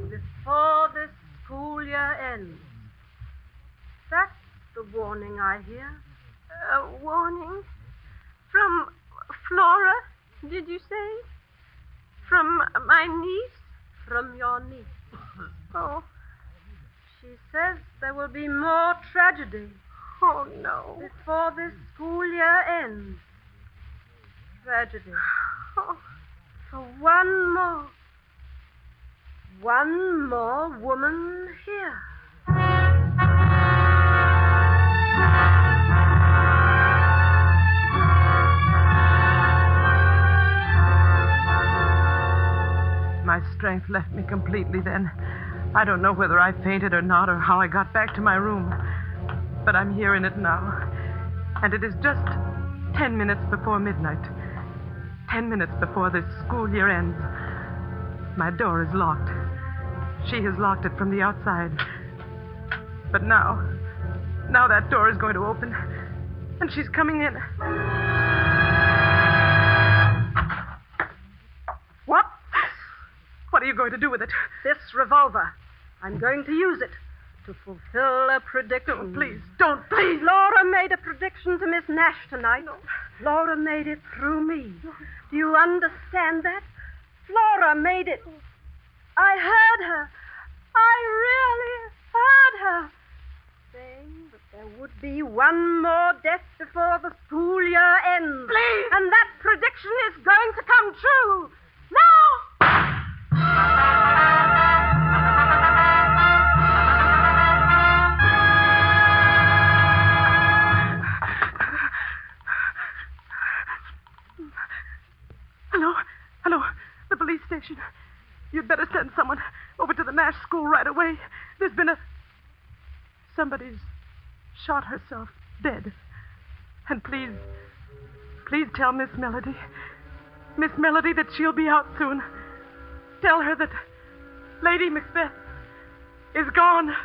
Before this school year ends. That's the warning I hear. A warning? From Flora, did you say? From my niece? From your niece. Oh. She says there will be more tragedy. Oh, no. Before this school year ends. Tragedy. Oh. For one more woman here. My strength left me completely then. I don't know whether I fainted or not, or how I got back to my room. But I'm here in it now. And it is just 10 minutes before midnight. 10 minutes before this school year ends. My door is locked. She has locked it from the outside. But now that door is going to open. And she's coming in. What? What are you going to do with it? This revolver. I'm going to use it to fulfill a prediction. Please, don't, please. Laura made a prediction to Miss Nash tonight. No. Laura made it through me. No. Do you understand that? Flora made it. I heard her. I really heard her. Saying that there would be one more death before the school year ends. Please! And that prediction is going to come true. Now! Hello, the police station. You'd better send someone over to the Nash school right away. There's been somebody's shot herself dead. And please tell Miss Melody that she'll be out soon. Tell her that Lady Macbeth is gone.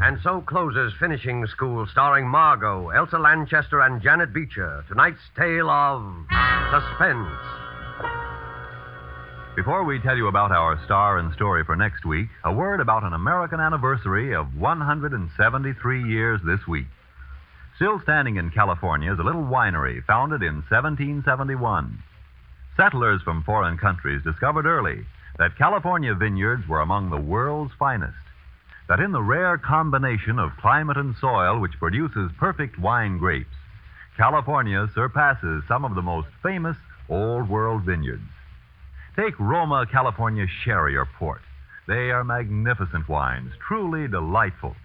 And so closes Finishing School, starring Margot, Elsa Lanchester, and Janet Beecher. Tonight's tale of Suspense. Before we tell you about our star and story for next week, a word about an American anniversary of 173 years this week. Still standing in California is a little winery founded in 1771. Settlers from foreign countries discovered early that California vineyards were among the world's finest. That in the rare combination of climate and soil which produces perfect wine grapes, California surpasses some of the most famous Old World vineyards. Take Roma California Sherry or Port. They are magnificent wines, truly delightful.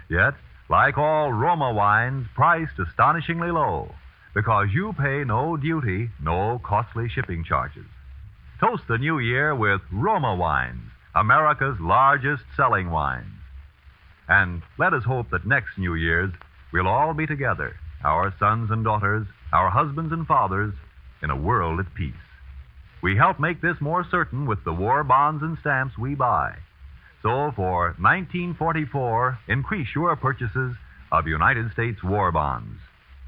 Yet, like all Roma wines, priced astonishingly low, because you pay no duty, no costly shipping charges. Toast the new year with Roma wines, America's largest selling wines. And let us hope that next New Year's we'll all be together, our sons and daughters, our husbands and fathers, in a world at peace. We help make this more certain with the war bonds and stamps we buy. So for 1944, increase your purchases of United States war bonds.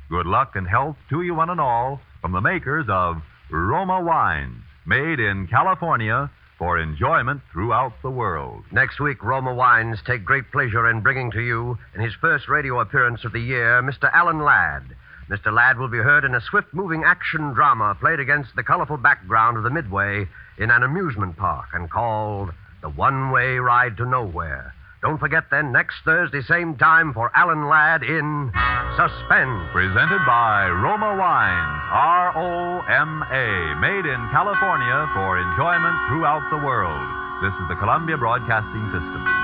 Good luck and health to you one and all from the makers of Roma wines, made in California for enjoyment throughout the world. Next week, Roma Wines take great pleasure in bringing to you, in his first radio appearance of the year, Mr. Alan Ladd. Mr. Ladd will be heard in a swift-moving action drama played against the colorful background of the Midway in an amusement park and called The One-Way Ride to Nowhere. Don't forget then, next Thursday, same time, for Alan Ladd in Suspense. Presented by Roma Wines, R-O-M-A, made in California for enjoyment throughout the world. This is the Columbia Broadcasting System.